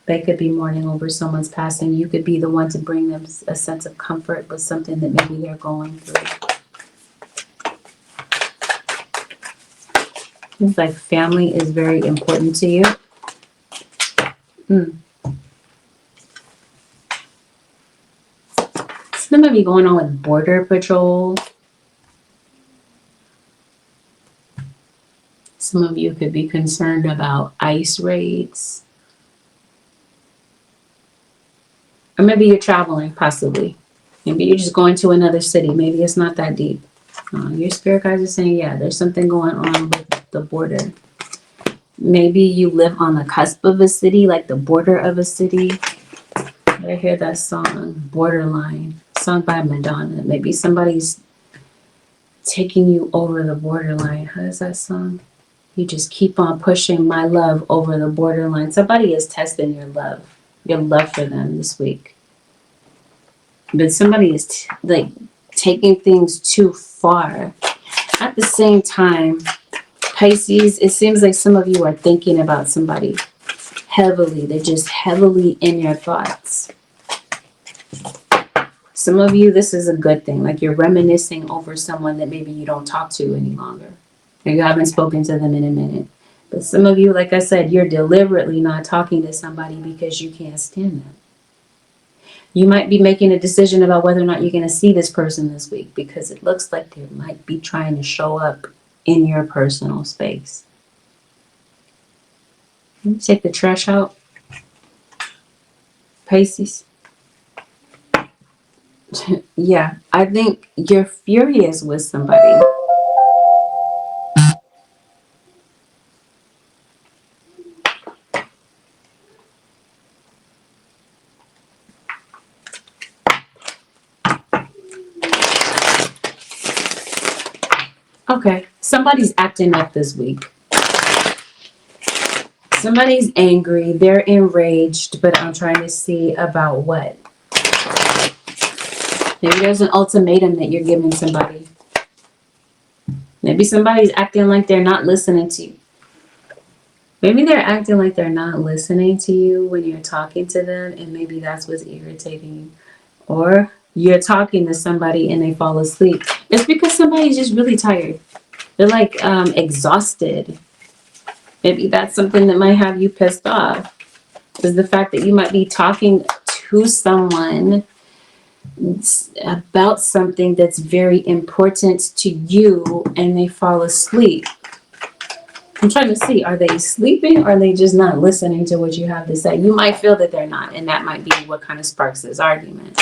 They could be mourning over someone's passing. You could be the one to bring them a sense of comfort with something that maybe they're going through. Seems like family is very important to you. Something might be going on with Border Patrol. Some of you could be concerned about ICE raids. Or maybe you're traveling, possibly. Maybe you're just going to another city. Maybe it's not that deep. Your spirit guides are saying, yeah, there's something going on with the border. Maybe you live on the cusp of a city, like the border of a city. I hear that song, Borderline, sung by Madonna. Maybe somebody's taking you over the borderline. How does that song? You just keep on pushing my love over the borderline. Somebody is testing your love for them this week. But somebody is taking things too far. At the same time, Pisces, it seems like some of you are thinking about somebody heavily. They're just heavily in your thoughts. Some of you, this is a good thing. Like you're reminiscing over someone that maybe you don't talk to any longer. or you haven't spoken to them in a minute. But some of you, like I said, you're deliberately not talking to somebody because you can't stand them. You might be making a decision about whether or not you're going to see this person this week because it looks like they might be trying to show up in your personal space. Let me take the trash out. Pisces. Yeah, I think you're furious with somebody. Okay, somebody's acting up this week. Somebody's angry, they're enraged, but I'm trying to see about what. Maybe there's an ultimatum that you're giving somebody. Maybe somebody's acting like they're not listening to you. Maybe they're acting like they're not listening to you when you're talking to them, and maybe that's what's irritating you. Or you're talking to somebody and they fall asleep. It's because somebody's just really tired. They're like exhausted. Maybe that's something that might have you pissed off. Is the fact that you might be talking to someone about something that's very important to you and they fall asleep. I'm trying to see, are they sleeping or are they just not listening to what you have to say? You might feel that they're not, and that might be what kind of sparks this argument.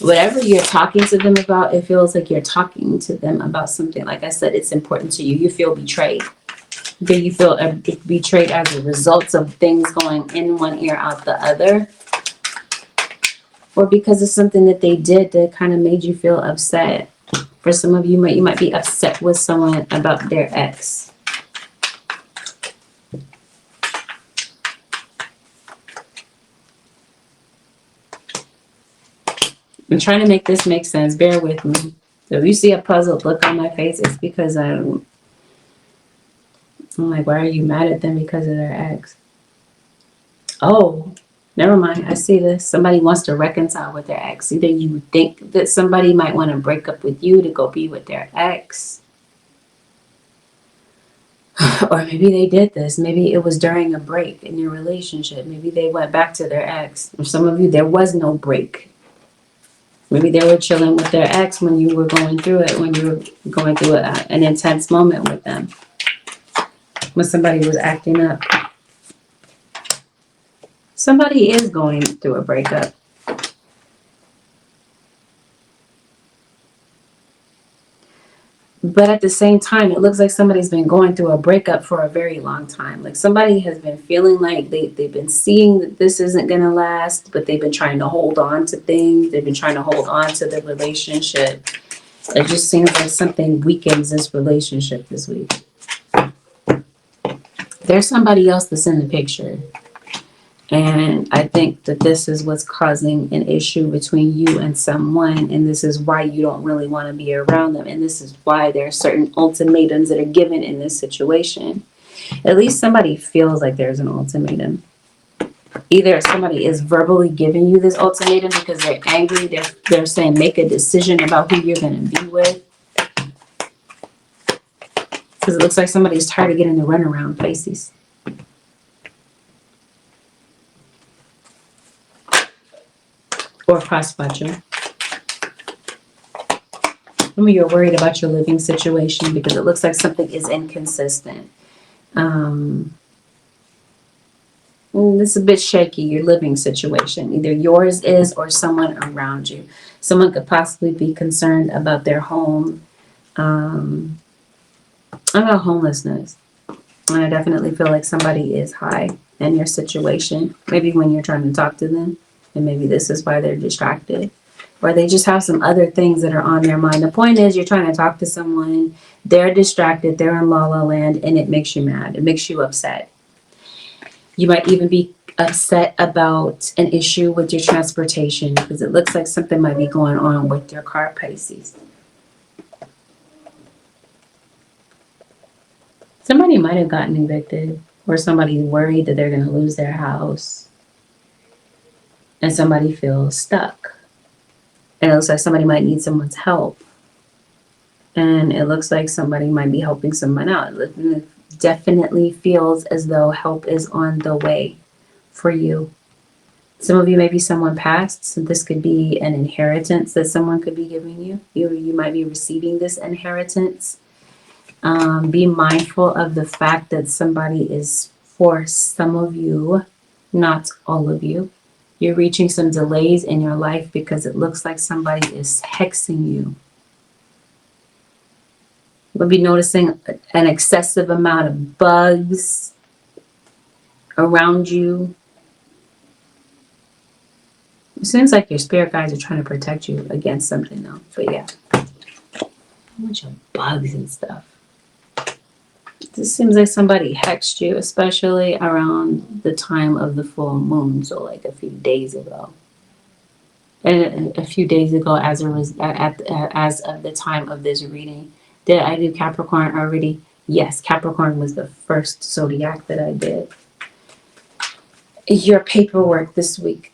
Whatever you're talking to them about, it feels like you're talking to them about something. Like I said, it's important to you. You feel betrayed. Do you feel betrayed as a result of things going in one ear, out the other? Or because of something that they did that kind of made you feel upset? For some of you, you might be upset with someone about their ex. I'm trying to make this make sense. Bear with me. So if you see a puzzled look on my face, it's because I'm like, why are you mad at them because of their ex? Oh, never mind. I see this. Somebody wants to reconcile with their ex. Either you think that somebody might want to break up with you to go be with their ex. Or maybe they did this. Maybe it was during a break in your relationship. Maybe they went back to their ex. For some of you, there was no break. Maybe they were chilling with their ex when you were going through it, when you were going through an intense moment with them. When somebody was acting up. Somebody is going through a breakup. But at the same time, it looks like somebody's been going through a breakup for a very long time. Like somebody has been feeling like they've been seeing that this isn't going to last, but they've been trying to hold on to things. They've been trying to hold on to the relationship. It just seems like something weakens this relationship this week. There's somebody else that's in the picture. And I think that this is what's causing an issue between you and someone. And this is why you don't really want to be around them. And this is why there are certain ultimatums that are given in this situation. At least somebody feels like there's an ultimatum. Either somebody is verbally giving you this ultimatum because they're angry. They're saying make a decision about who you're going to be with. Because it looks like somebody's tired of getting the runaround, Pisces. Or cross-watcher. Maybe you're worried about your living situation because it looks like something is inconsistent. This is a bit shaky, your living situation. Either yours is or someone around you. Someone could possibly be concerned about their home, about homelessness. And I definitely feel like somebody is high in your situation. Maybe when you're trying to talk to them. And maybe this is why they're distracted. Or they just have some other things that are on their mind. The point is you're trying to talk to someone. They're distracted. They're in la la land. And it makes you mad. It makes you upset. You might even be upset about an issue with your transportation. Because it looks like something might be going on with your car, Pisces. Somebody might have gotten evicted. Or somebody's worried that they're going to lose their house. And somebody feels stuck. And it looks like somebody might need someone's help. And it looks like somebody might be helping someone out. It definitely feels as though help is on the way for you. Some of you, maybe someone passed, so this could be an inheritance that someone could be giving you. You might be receiving this inheritance. Be mindful of the fact that somebody is, for some of you, not all of you. You're reaching some delays in your life because it looks like somebody is hexing you. You'll be noticing an excessive amount of bugs around you. It seems like your spirit guides are trying to protect you against something though. But yeah, a bunch of bugs and stuff. This seems like somebody hexed you, especially around the time of the full moon. So like a few days ago. And a few days ago as of the time of this reading. Did I do Capricorn already? Yes, Capricorn was the first zodiac that I did. Your paperwork this week.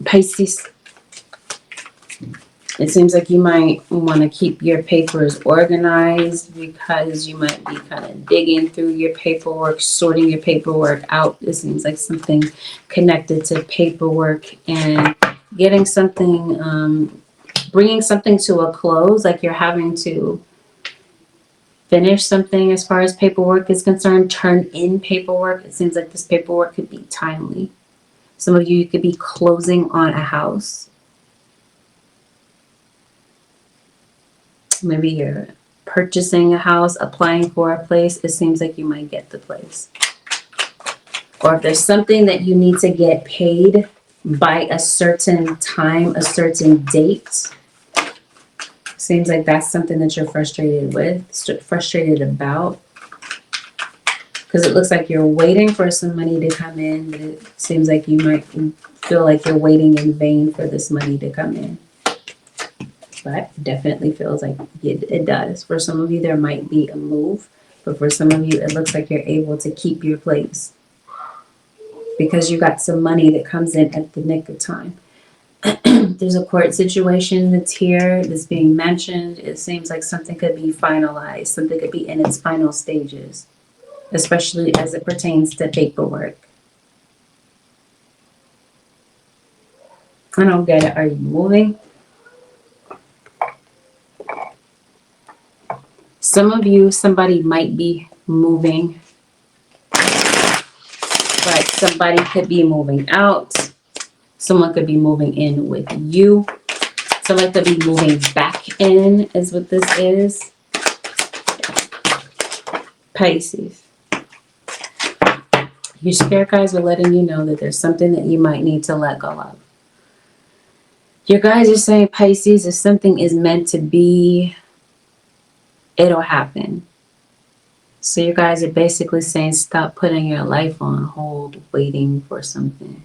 Pisces. It seems like you might want to keep your papers organized because you might be kind of digging through your paperwork, sorting your paperwork out. It seems like something connected to paperwork and getting something, bringing something to a close, like you're having to finish something as far as paperwork is concerned, turn in paperwork. It seems like this paperwork could be timely. Some of you could be closing on a house. Maybe you're purchasing a house, applying for a place. It seems like you might get the place. Or if there's something that you need to get paid by a certain time, a certain date, seems like that's something that you're frustrated with, frustrated about. Because it looks like you're waiting for some money to come in, but it seems like you might feel like you're waiting in vain for this money to come in. But it definitely feels like it does. For some of you, there might be a move. But for some of you, it looks like you're able to keep your place. Because you got some money that comes in at the nick of time. There's a court situation that's here, that's being mentioned. It seems like something could be finalized. Something could be in its final stages. Especially as it pertains to paperwork. I don't get it. Are you moving? Some of you, somebody might be moving, but somebody could be moving out. Someone could be moving in with you. Someone could be moving back in, is what this is. Pisces. Your spirit guides are letting you know that there's something that you might need to let go of. Your guides are saying, Pisces, if something is meant to be, it'll happen. So you guys are basically saying stop putting your life on hold, waiting for something.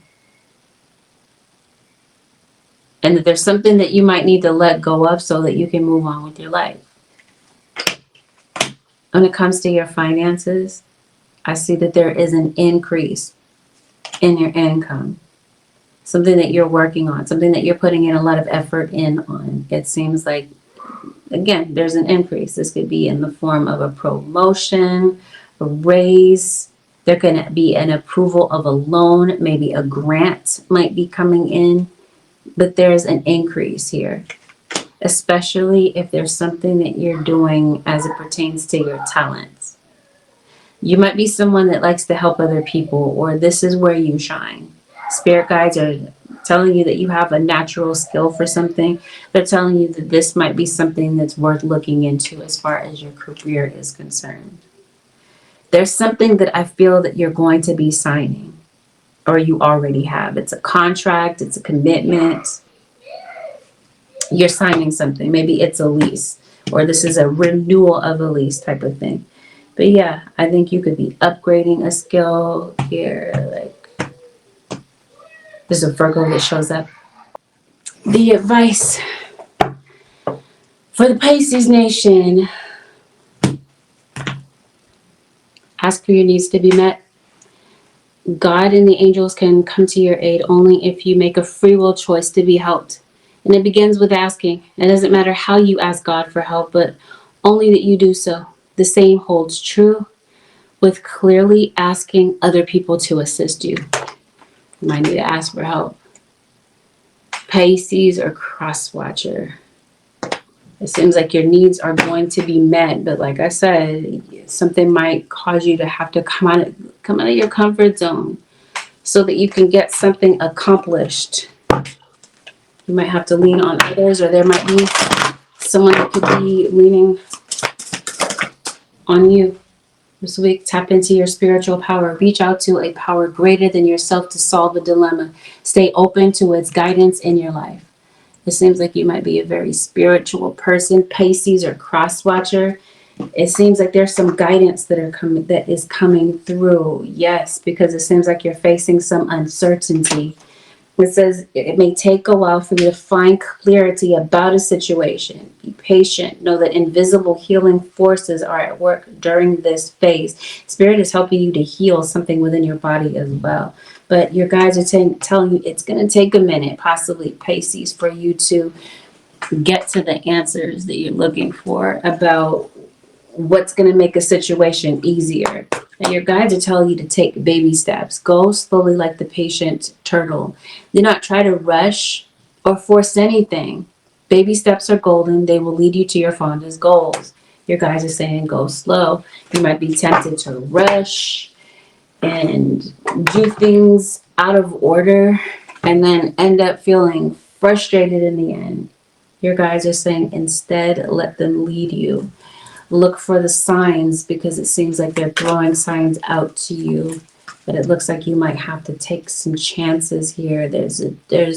And that there's something that you might need to let go of so that you can move on with your life. When it comes to your finances, I see that there is an increase in your income. Something that you're working on, something that you're putting in a lot of effort in on. It seems like, again, there's an increase. This could be in the form of a promotion, a raise. There can be an approval of a loan. Maybe a grant might be coming in. But there's an increase here. Especially if there's something that you're doing as it pertains to your talents. You might be someone that likes to help other people, or this is where you shine. Spirit guides are telling you that you have a natural skill for something. They're telling you that this might be something that's worth looking into as far as your career is concerned. There's something that I feel that you're going to be signing, or you already have. It's a contract, it's a commitment. You're signing something. Maybe it's a lease, or this is a renewal of a lease type of thing. But yeah, I think you could be upgrading a skill here. Like, there's a Virgo that shows up. The advice for the Pisces nation: ask for your needs to be met. God and the angels can come to your aid only if you make a free will choice to be helped And it begins with asking. It doesn't matter how you ask God for help, but only that you do so. The same holds true with clearly asking other people to assist you. You might need to ask for help. Pisces or cross watcher. It seems like your needs are going to be met, but like I said, something might cause you to have to come out of your comfort zone so that you can get something accomplished. You might have to lean on others, or there might be someone that could be leaning on you. This week, tap into your spiritual power. Reach out to a power greater than yourself to solve a dilemma. Stay open to its guidance in your life. It seems like you might be a very spiritual person, Pisces or cross watcher. It seems like there's some guidance that is coming through. Yes, because it seems like you're facing some uncertainty. It says it may take a while for you to find clarity about a situation. Be patient. Know that invisible healing forces are at work during this phase. Spirit is helping you to heal something within your body as well. But your guides are telling you it's going to take a minute, possibly Pisces, for you to get to the answers that you're looking for about what's going to make a situation easier. And your guides are telling you to take baby steps. Go slowly like the patient turtle. Do not try to rush or force anything. Baby steps are golden. They will lead you to your fondest goals. Your guides are saying go slow. You might be tempted to rush and do things out of order and then end up feeling frustrated in the end. Your guides are saying instead let them lead you. Look for the signs because it seems like they're throwing signs out to you, but it looks like you might have to take some chances here. There's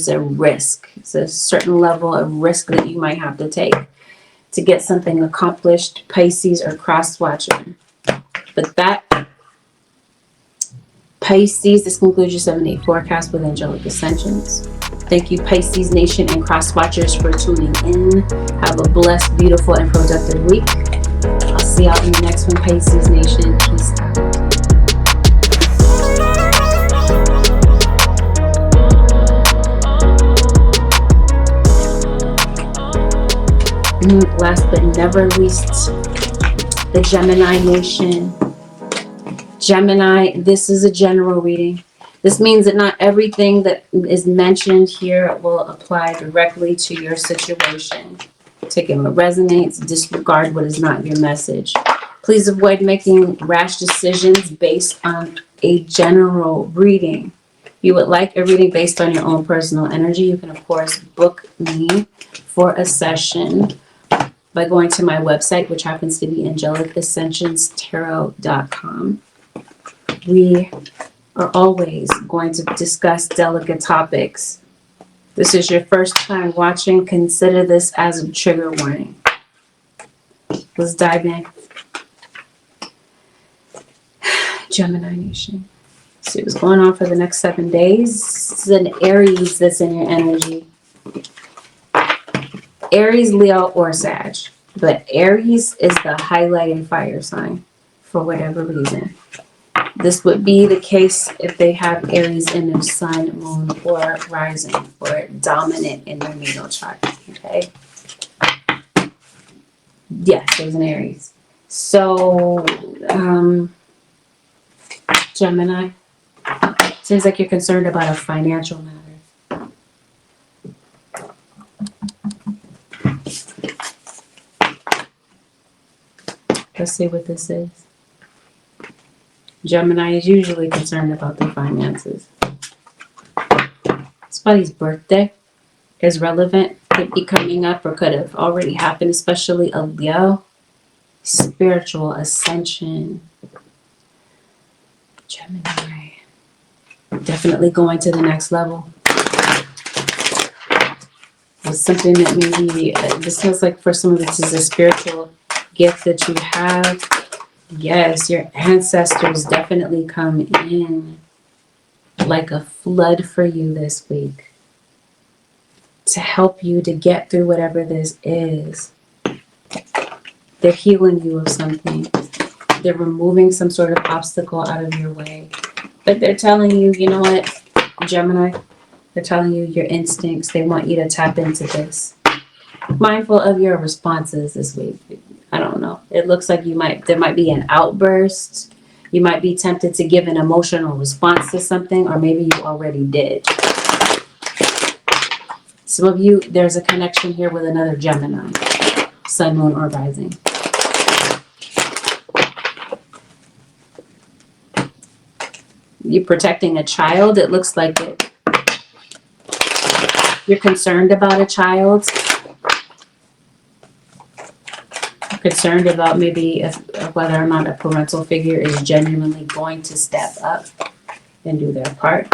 a risk. It's a certain level of risk that you might have to take to get something accomplished, Pisces or cross watcher. But that, Pisces, this concludes your 7-day forecast with Angelic Ascensions. Thank you, Pisces Nation and cross watchers, for tuning in. Have a blessed, beautiful, and productive week. I'll see y'all in the next one, Pisces Nation. Peace out. Last but never least, the Gemini Nation. Gemini, this is a general reading. This means that not everything that is mentioned here will apply directly to your situation. Take it what resonates, disregard what is not your message. Please avoid making rash decisions based on a general reading. If you would like a reading based on your own personal energy, you can, of course, book me for a session by going to my website, which happens to be AngelicAscensionsTarot.com. We are always going to discuss delicate topics. This is your first time watching, consider this as a trigger warning. Let's dive in. Gemini Nation. See what's going on for the next 7 days. This is an Aries that's in your energy. Aries, Leo, or Sag. But Aries is the highlighted fire sign for whatever reason. This would be the case if they have Aries in their sun, moon, or rising, or dominant in their natal chart. Okay. Yes, there's an Aries. So, Gemini, seems like you're concerned about a financial matter. Let's see what this is. Gemini is usually concerned about their finances. Somebody's birthday is relevant, could be coming up or could have already happened, especially a Leo. Spiritual ascension. Gemini. Definitely going to the next level. It's something that maybe, this feels like for some of this is a spiritual gift that you have. Yes, your ancestors definitely come in like a flood for you this week to help you to get through whatever this is. They're healing you of something. They're removing some sort of obstacle out of your way. But they're telling you, you know what, Gemini, They're telling you your instincts. They want you to tap into this. Mindful of your responses this week. I don't know. It looks like there might be an outburst. You might be tempted to give an emotional response to something, or maybe you already did. Some of you, there's a connection here with another Gemini, sun, moon, or rising. You're protecting a child. It looks like it. You're concerned about a child. Concerned about maybe whether or not a parental figure is genuinely going to step up and do their part,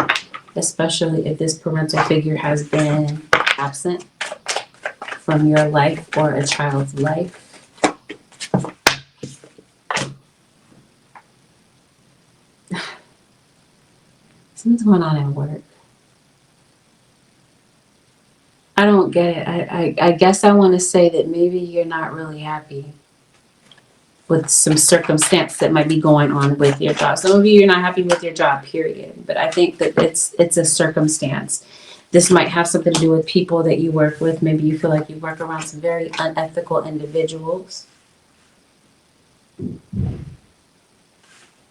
especially if this parental figure has been absent from your life or a child's life. Something's going on at work. I don't get it. I guess I want to say that maybe you're not really happy with some circumstance that might be going on with your job. Some of you, you're not happy with your job, period. But I think that it's a circumstance. This might have something to do with people that you work with. Maybe you feel like you work around some very unethical individuals.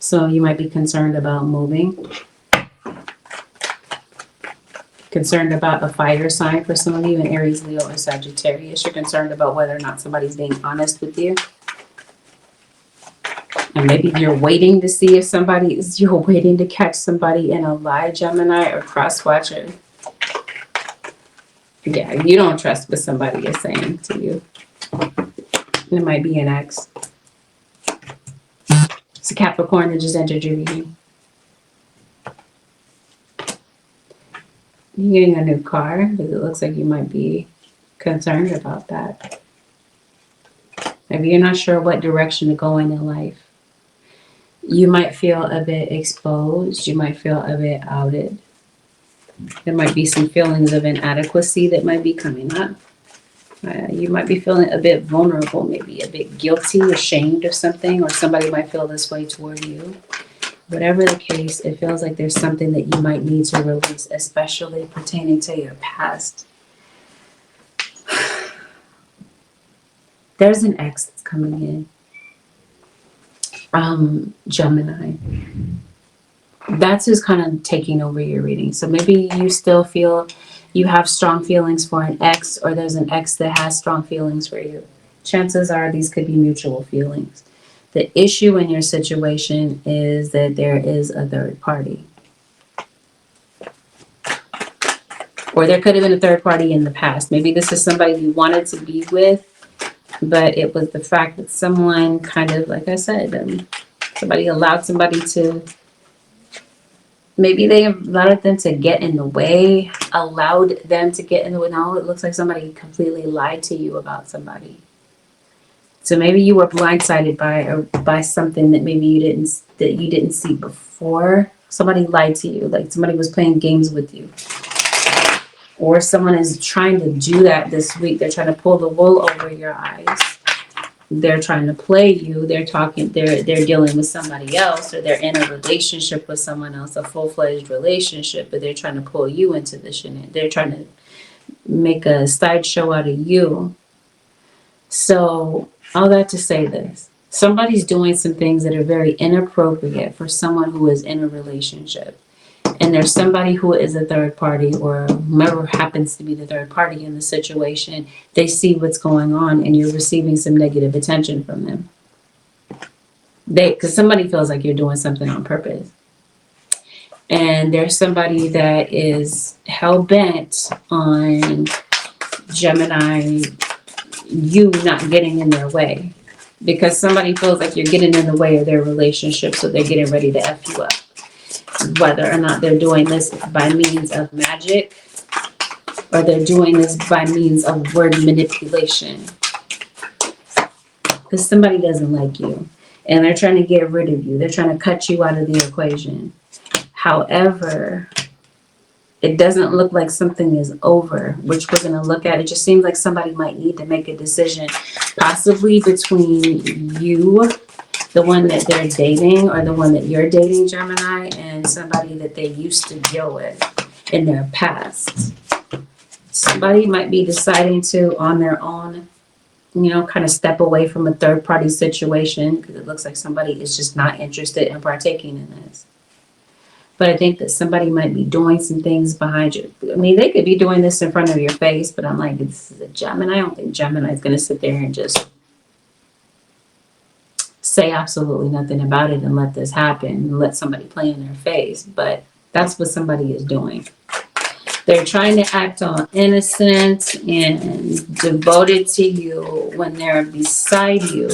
So you might be concerned about moving. Concerned about a fire sign for some of you, an Aries, Leo, or Sagittarius. You're concerned about whether or not somebody's being honest with you. And maybe you're waiting to see if you're waiting to catch somebody in a lie, Gemini, or cross-watcher. Yeah, you don't trust what somebody is saying to you. It might be an ex. It's a Capricorn that just entered your reading. You're getting a new car because it looks like you might be concerned about that. Maybe you're not sure what direction to go in life. You might feel a bit exposed. You might feel a bit outed. There might be some feelings of inadequacy that might be coming up. You might be feeling a bit vulnerable, maybe a bit guilty, ashamed of something, or somebody might feel this way toward you. Whatever the case, it feels like there's something that you might need to release, especially pertaining to your past. There's an ex that's coming in. Gemini. That's who's kind of taking over your reading. So maybe you still feel you have strong feelings for an ex, or there's an ex that has strong feelings for you. Chances are these could be mutual feelings. The issue in your situation is that there is a third party. Or there could have been a third party in the past. Maybe this is somebody you wanted to be with, but it was the fact that someone kind of, like I said, somebody allowed somebody to, maybe they allowed them to get in the way, No, it looks like somebody completely lied to you about somebody. So maybe you were blindsided by something that maybe you didn't see before. Somebody lied to you, like somebody was playing games with you. Or someone is trying to do that this week. They're trying to pull the wool over your eyes. They're trying to play you. They're dealing with somebody else, or they're in a relationship with someone else, a full-fledged relationship, but they're trying to pull you into the shenanigans. They're trying to make a sideshow out of you. So all that to say this, somebody's doing some things that are very inappropriate for someone who is in a relationship. And there's somebody who is a third party, or whoever happens to be the third party in the situation. They see what's going on, and you're receiving some negative attention from them. Because somebody feels like you're doing something on purpose. And there's somebody that is hell-bent on Gemini, you not getting in their way. Because somebody feels like you're getting in the way of their relationship, so they're getting ready to F you up. Whether or not they're doing this by means of magic, or they're doing this by means of word manipulation. Because somebody doesn't like you, and they're trying to get rid of you. They're trying to cut you out of the equation. However, it doesn't look like something is over, which we're going to look at. It just seems like somebody might need to make a decision, possibly between you, the one that they're dating, or the one that you're dating, Gemini, and somebody that they used to deal with. in their past. Somebody might be deciding to, on their own, you know, kind of step away from a third-party situation because it looks like somebody is just not interested in partaking in this. But I think that somebody might be doing some things behind you. I mean, they could be doing this in front of your face, but I'm like, this is a Gemini. I don't think Gemini is going to sit there and just say absolutely nothing about it and let this happen and let somebody play in their face. But that's what somebody is doing. They're trying to act all innocent and devoted to you when they're beside you.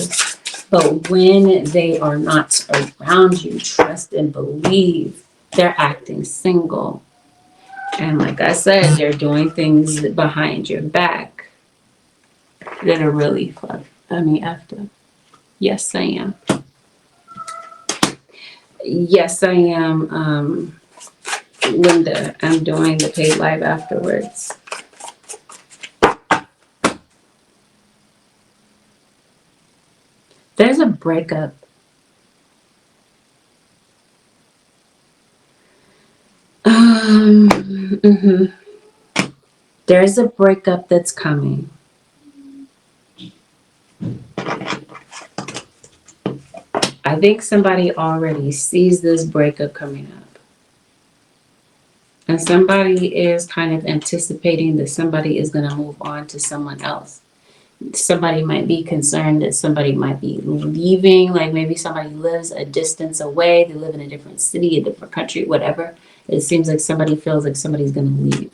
But when they are not around you, trust and believe, they're acting single. And like I said, they're doing things behind your back that are really fun. I mean, after. Yes, I am. Yes, I am, Linda. I'm doing the paid live afterwards. There's a breakup. There's a breakup that's coming. I think somebody already sees this breakup coming up. And somebody is kind of anticipating that somebody is going to move on to someone else. Somebody might be concerned that somebody might be leaving, like maybe somebody lives a distance away, they live in a different city, a different country, whatever. It seems like somebody feels like somebody's going to leave.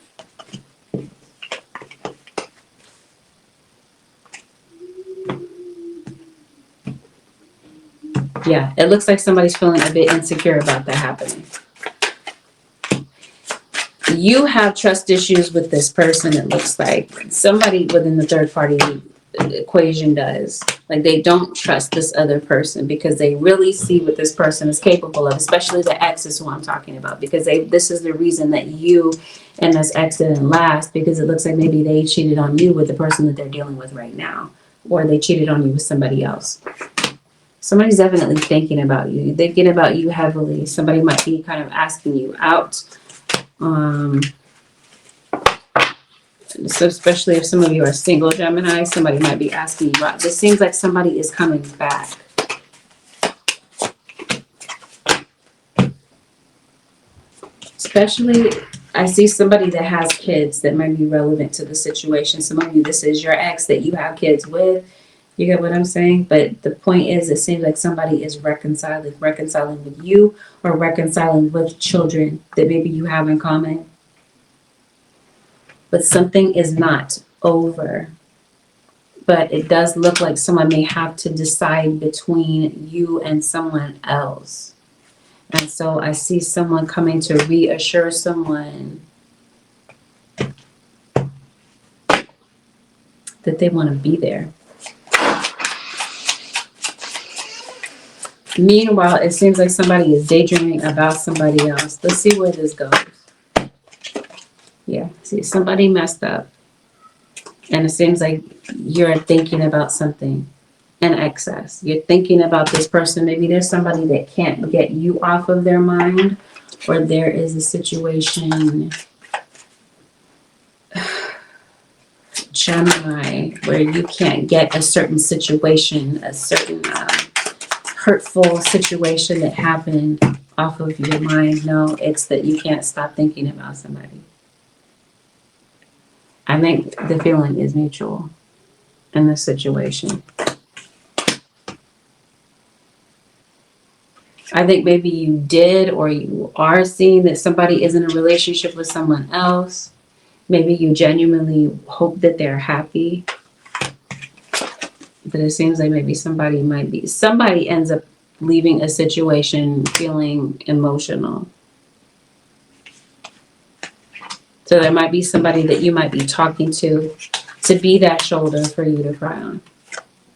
Yeah, it looks like somebody's feeling a bit insecure about that happening. You have trust issues with this person, it looks like. Somebody within the third party equation does. Like they don't trust this other person because they really see what this person is capable of, especially the ex is who I'm talking about, because this is the reason that you and this ex didn't last, because it looks like maybe they cheated on you with the person that they're dealing with right now, or they cheated on you with somebody else. Somebody's definitely thinking about you, thinking about you heavily. Somebody might be kind of asking you out. So especially if some of you are single Gemini, somebody might be asking you out. This seems like somebody is coming back. Especially, I see somebody that has kids that might be relevant to the situation. Some of you, this is your ex that you have kids with. You get what I'm saying? But the point is, it seems like somebody is reconciling with you or reconciling with children that maybe you have in common. But something is not over. But it does look like someone may have to decide between you and someone else. And so I see someone coming to reassure someone that they want to be there. Meanwhile, it seems like somebody is daydreaming about somebody else. Let's see where this goes. Yeah, see, somebody messed up. And it seems like you're thinking about something in excess. You're thinking about this person. Maybe there's somebody that can't get you off of their mind, or there is a situation, Gemini, where you can't get a certain situation, a certain hurtful situation that happened off of your mind. No, it's that you can't stop thinking about somebody. I think the feeling is mutual in this situation. I think maybe you did, or you are seeing that somebody is in a relationship with someone else. Maybe you genuinely hope that they're happy. But it seems like maybe somebody ends up leaving a situation feeling emotional. So there might be somebody that you might be talking to be that shoulder for you to cry on.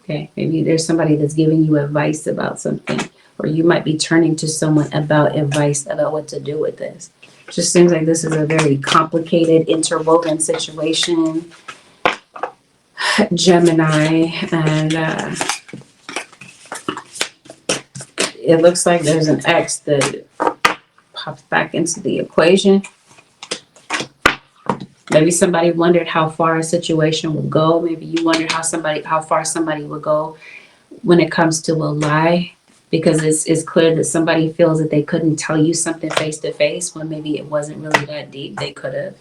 Okay, maybe there's somebody that's giving you advice about something, or you might be turning to someone about advice about what to do with this. Just seems like this is a very complicated, interwoven situation, Gemini, and it looks like there's an ex that pops back into the equation. Maybe somebody wondered how far a situation would go. Maybe you wondered how far somebody would go when it comes to a lie, because it's clear that somebody feels that they couldn't tell you something face to face when maybe it wasn't really that deep. They could have.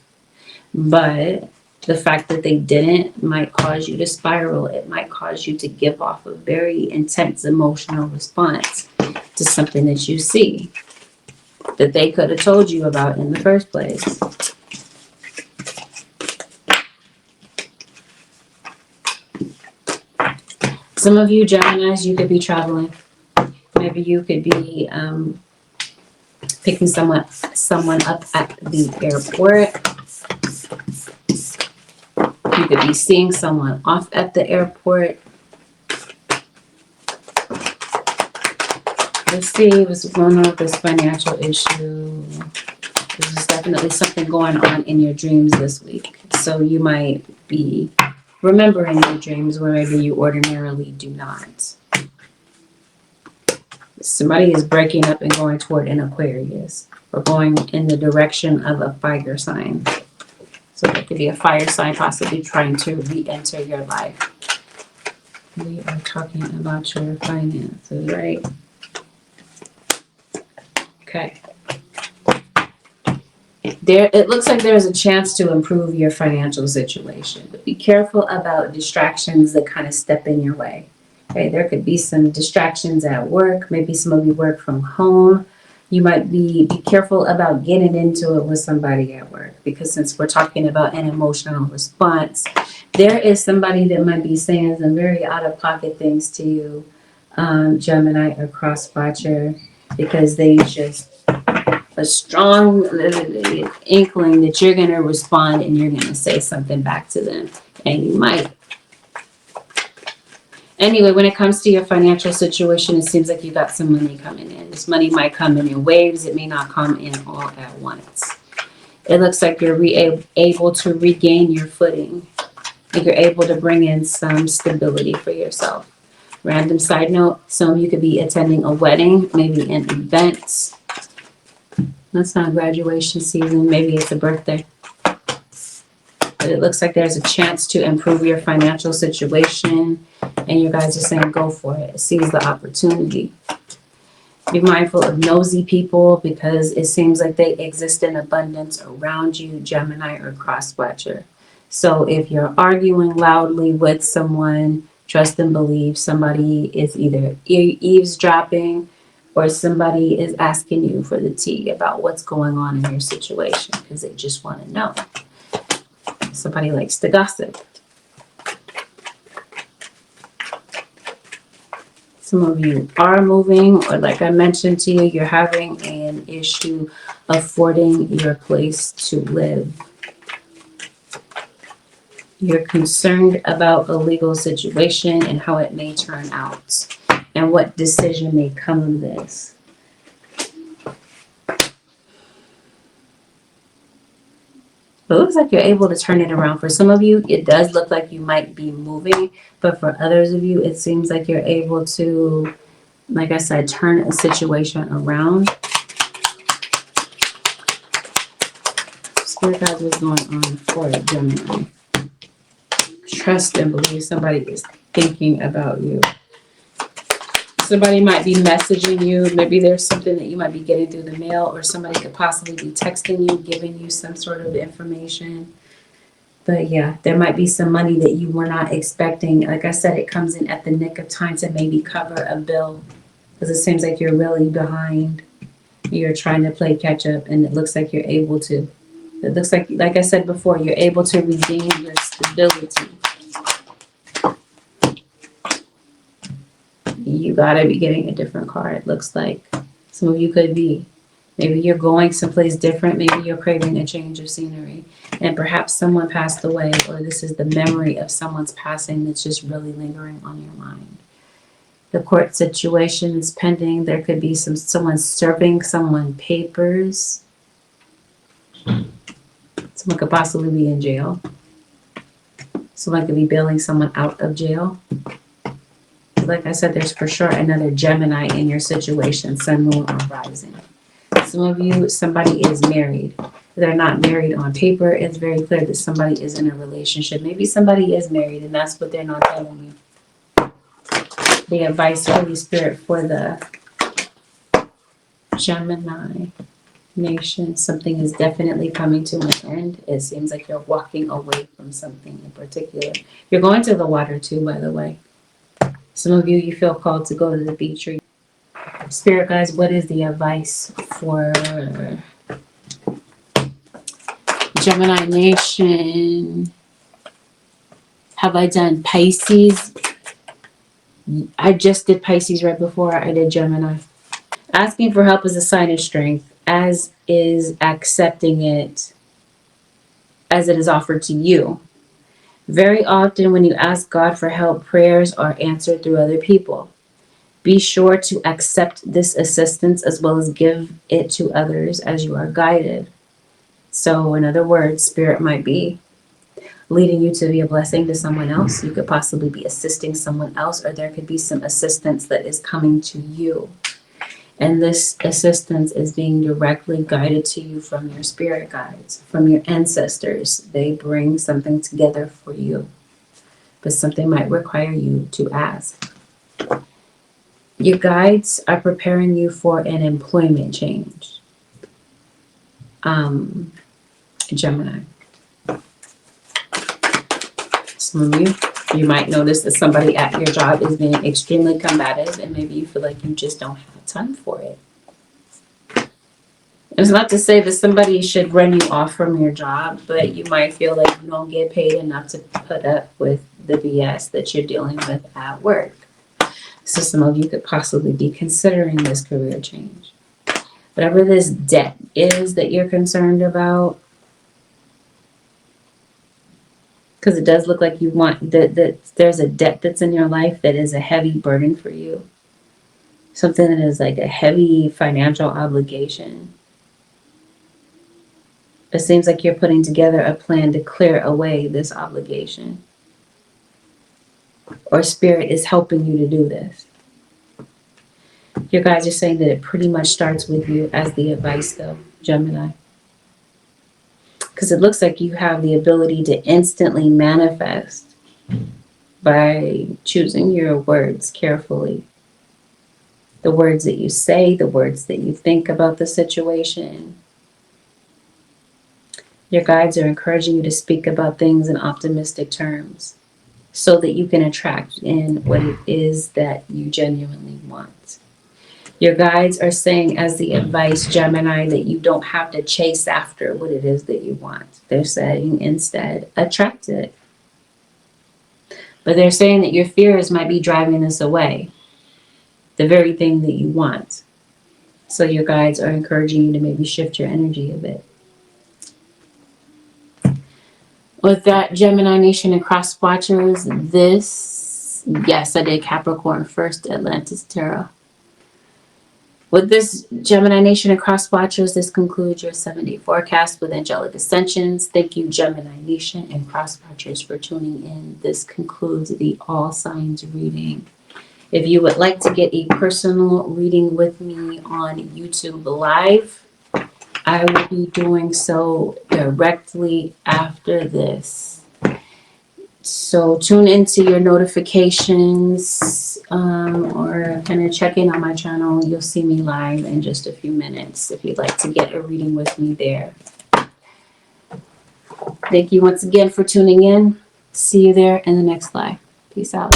But the fact that they didn't might cause you to spiral. It might cause you to give off a very intense emotional response to something that you see that they could have told you about in the first place. Some of you Geminis, you could be traveling. Maybe you could be picking someone up at the airport. You could be seeing someone off at the airport. Let's see what's going on with this financial issue. There's definitely something going on in your dreams this week. So you might be remembering your dreams where maybe you ordinarily do not. Somebody is breaking up and going toward an Aquarius, or going in the direction of a fire sign. So it could be a fire sign possibly trying to re-enter your life. We are talking about your finances, right? Okay. It looks like there's a chance to improve your financial situation, but be careful about distractions that kind of step in your way. Okay, there could be some distractions at work. Maybe some of you work from home. You might be careful about getting into it with somebody at work, because since we're talking about an emotional response, there is somebody that might be saying some very out-of-pocket things to you, Gemini or cross-watcher, because they just a strong inkling that you're going to respond and you're going to say something back to them. And you might. Anyway, when it comes to your financial situation, it seems like you got some money coming in. This money might come in waves. It may not come in all at once. It looks like you're able to regain your footing. Like you're able to bring in some stability for yourself. Random side note, some of you could be attending a wedding, maybe an event. That's not graduation season. Maybe it's a birthday. But it looks like there's a chance to improve your financial situation. And you guys are saying go for it. Seize the opportunity. Be mindful of nosy people, because it seems like they exist in abundance around you, Gemini or cross-watcher. So if you're arguing loudly with someone, trust and believe somebody is either eavesdropping or somebody is asking you for the tea about what's going on in your situation, because they just want to know. Somebody likes to gossip. Some of you are moving, or like I mentioned to you, you're having an issue affording your place to live. You're concerned about a legal situation and how it may turn out, and what decision may come of this. It looks like you're able to turn it around. For some of you, it does look like you might be moving, but for others of you, it seems like you're able to, like I said, turn a situation around. Spirit guides, what's going on for Gemini? Trust and believe somebody is thinking about you. Somebody might be messaging you. Maybe there's something that you might be getting through the mail, or somebody could possibly be texting you, giving you some sort of information. But yeah, there might be some money that you were not expecting. Like I said, it comes in at the nick of time to maybe cover a bill, because it seems like you're really behind. You're trying to play catch up, and it looks like you're able to. It looks like I said before, you're able to regain your stability. You gotta be getting a different card. It looks like some of you could be. Maybe you're going someplace different. Maybe you're craving a change of scenery. And perhaps someone passed away, or this is the memory of someone's passing that's just really lingering on your mind. The court situation is pending. There could be someone serving someone papers. Someone could possibly be in jail. Someone could be bailing someone out of jail. Like I said, there's for sure another Gemini in your situation, sun, moon, or rising. Some of you, somebody is married. They're not married on paper. It's very clear that somebody is in a relationship. Maybe somebody is married and that's what they're not telling you. The advice, Holy Spirit, for the Gemini nation. Something is definitely coming to an end. It seems like you're walking away from something in particular. You're going to the water too, by the way. Some of you feel called to go to the beach. Or Spirit guys, what is the advice for Gemini nation? Have I done Pisces? I just did Pisces right before I did Gemini. Asking for help is a sign of strength, as is accepting it as it is offered to you. Very often when you ask God for help, prayers are answered through other people. Be sure to accept this assistance as well as give it to others as you are guided. So in other words, Spirit might be leading you to be a blessing to someone else. You could possibly be assisting someone else, or there could be some assistance that is coming to you. And this assistance is being directly guided to you from your spirit guides, from your ancestors. They bring something together for you, but something might require you to ask. Your guides are preparing you for an employment change. Gemini. Some of you might notice that somebody at your job is being extremely combative, and maybe you feel like you just don't have time for it. It's not to say that somebody should run you off from your job, but you might feel like you don't get paid enough to put up with the BS that you're dealing with at work. So some of you could possibly be considering this career change. Whatever this debt is that you're concerned about, because it does look like you want that there's a debt that's in your life that is a heavy burden for you. Something that is like a heavy financial obligation. It seems like you're putting together a plan to clear away this obligation. Or Spirit is helping you to do this. Your guys are saying that it pretty much starts with you as the advice though, Gemini. Because it looks like you have the ability to instantly manifest by choosing your words carefully. The words that you say, the words that you think about the situation. Your guides are encouraging you to speak about things in optimistic terms so that you can attract in what it is that you genuinely want. Your guides are saying as the advice, Gemini, that you don't have to chase after what it is that you want. They're saying instead, attract it. But they're saying that your fears might be driving this away, the very thing that you want. So your guides are encouraging you to maybe shift your energy a bit. With that, Gemini Nation and Cross Watchers, yes, I did Capricorn first, Atlantis Tarot. With this, Gemini Nation and Cross Watchers, this concludes your 7-day forecast with Angelic Ascensions. Thank you, Gemini Nation and Cross Watchers, for tuning in. This concludes the All Signs reading. If you would like to get a personal reading with me on YouTube Live, I will be doing so directly after this. So tune into your notifications or kind of check in on my channel. You'll see me live in just a few minutes if you'd like to get a reading with me there. Thank you once again for tuning in. See you there in the next live. Peace out.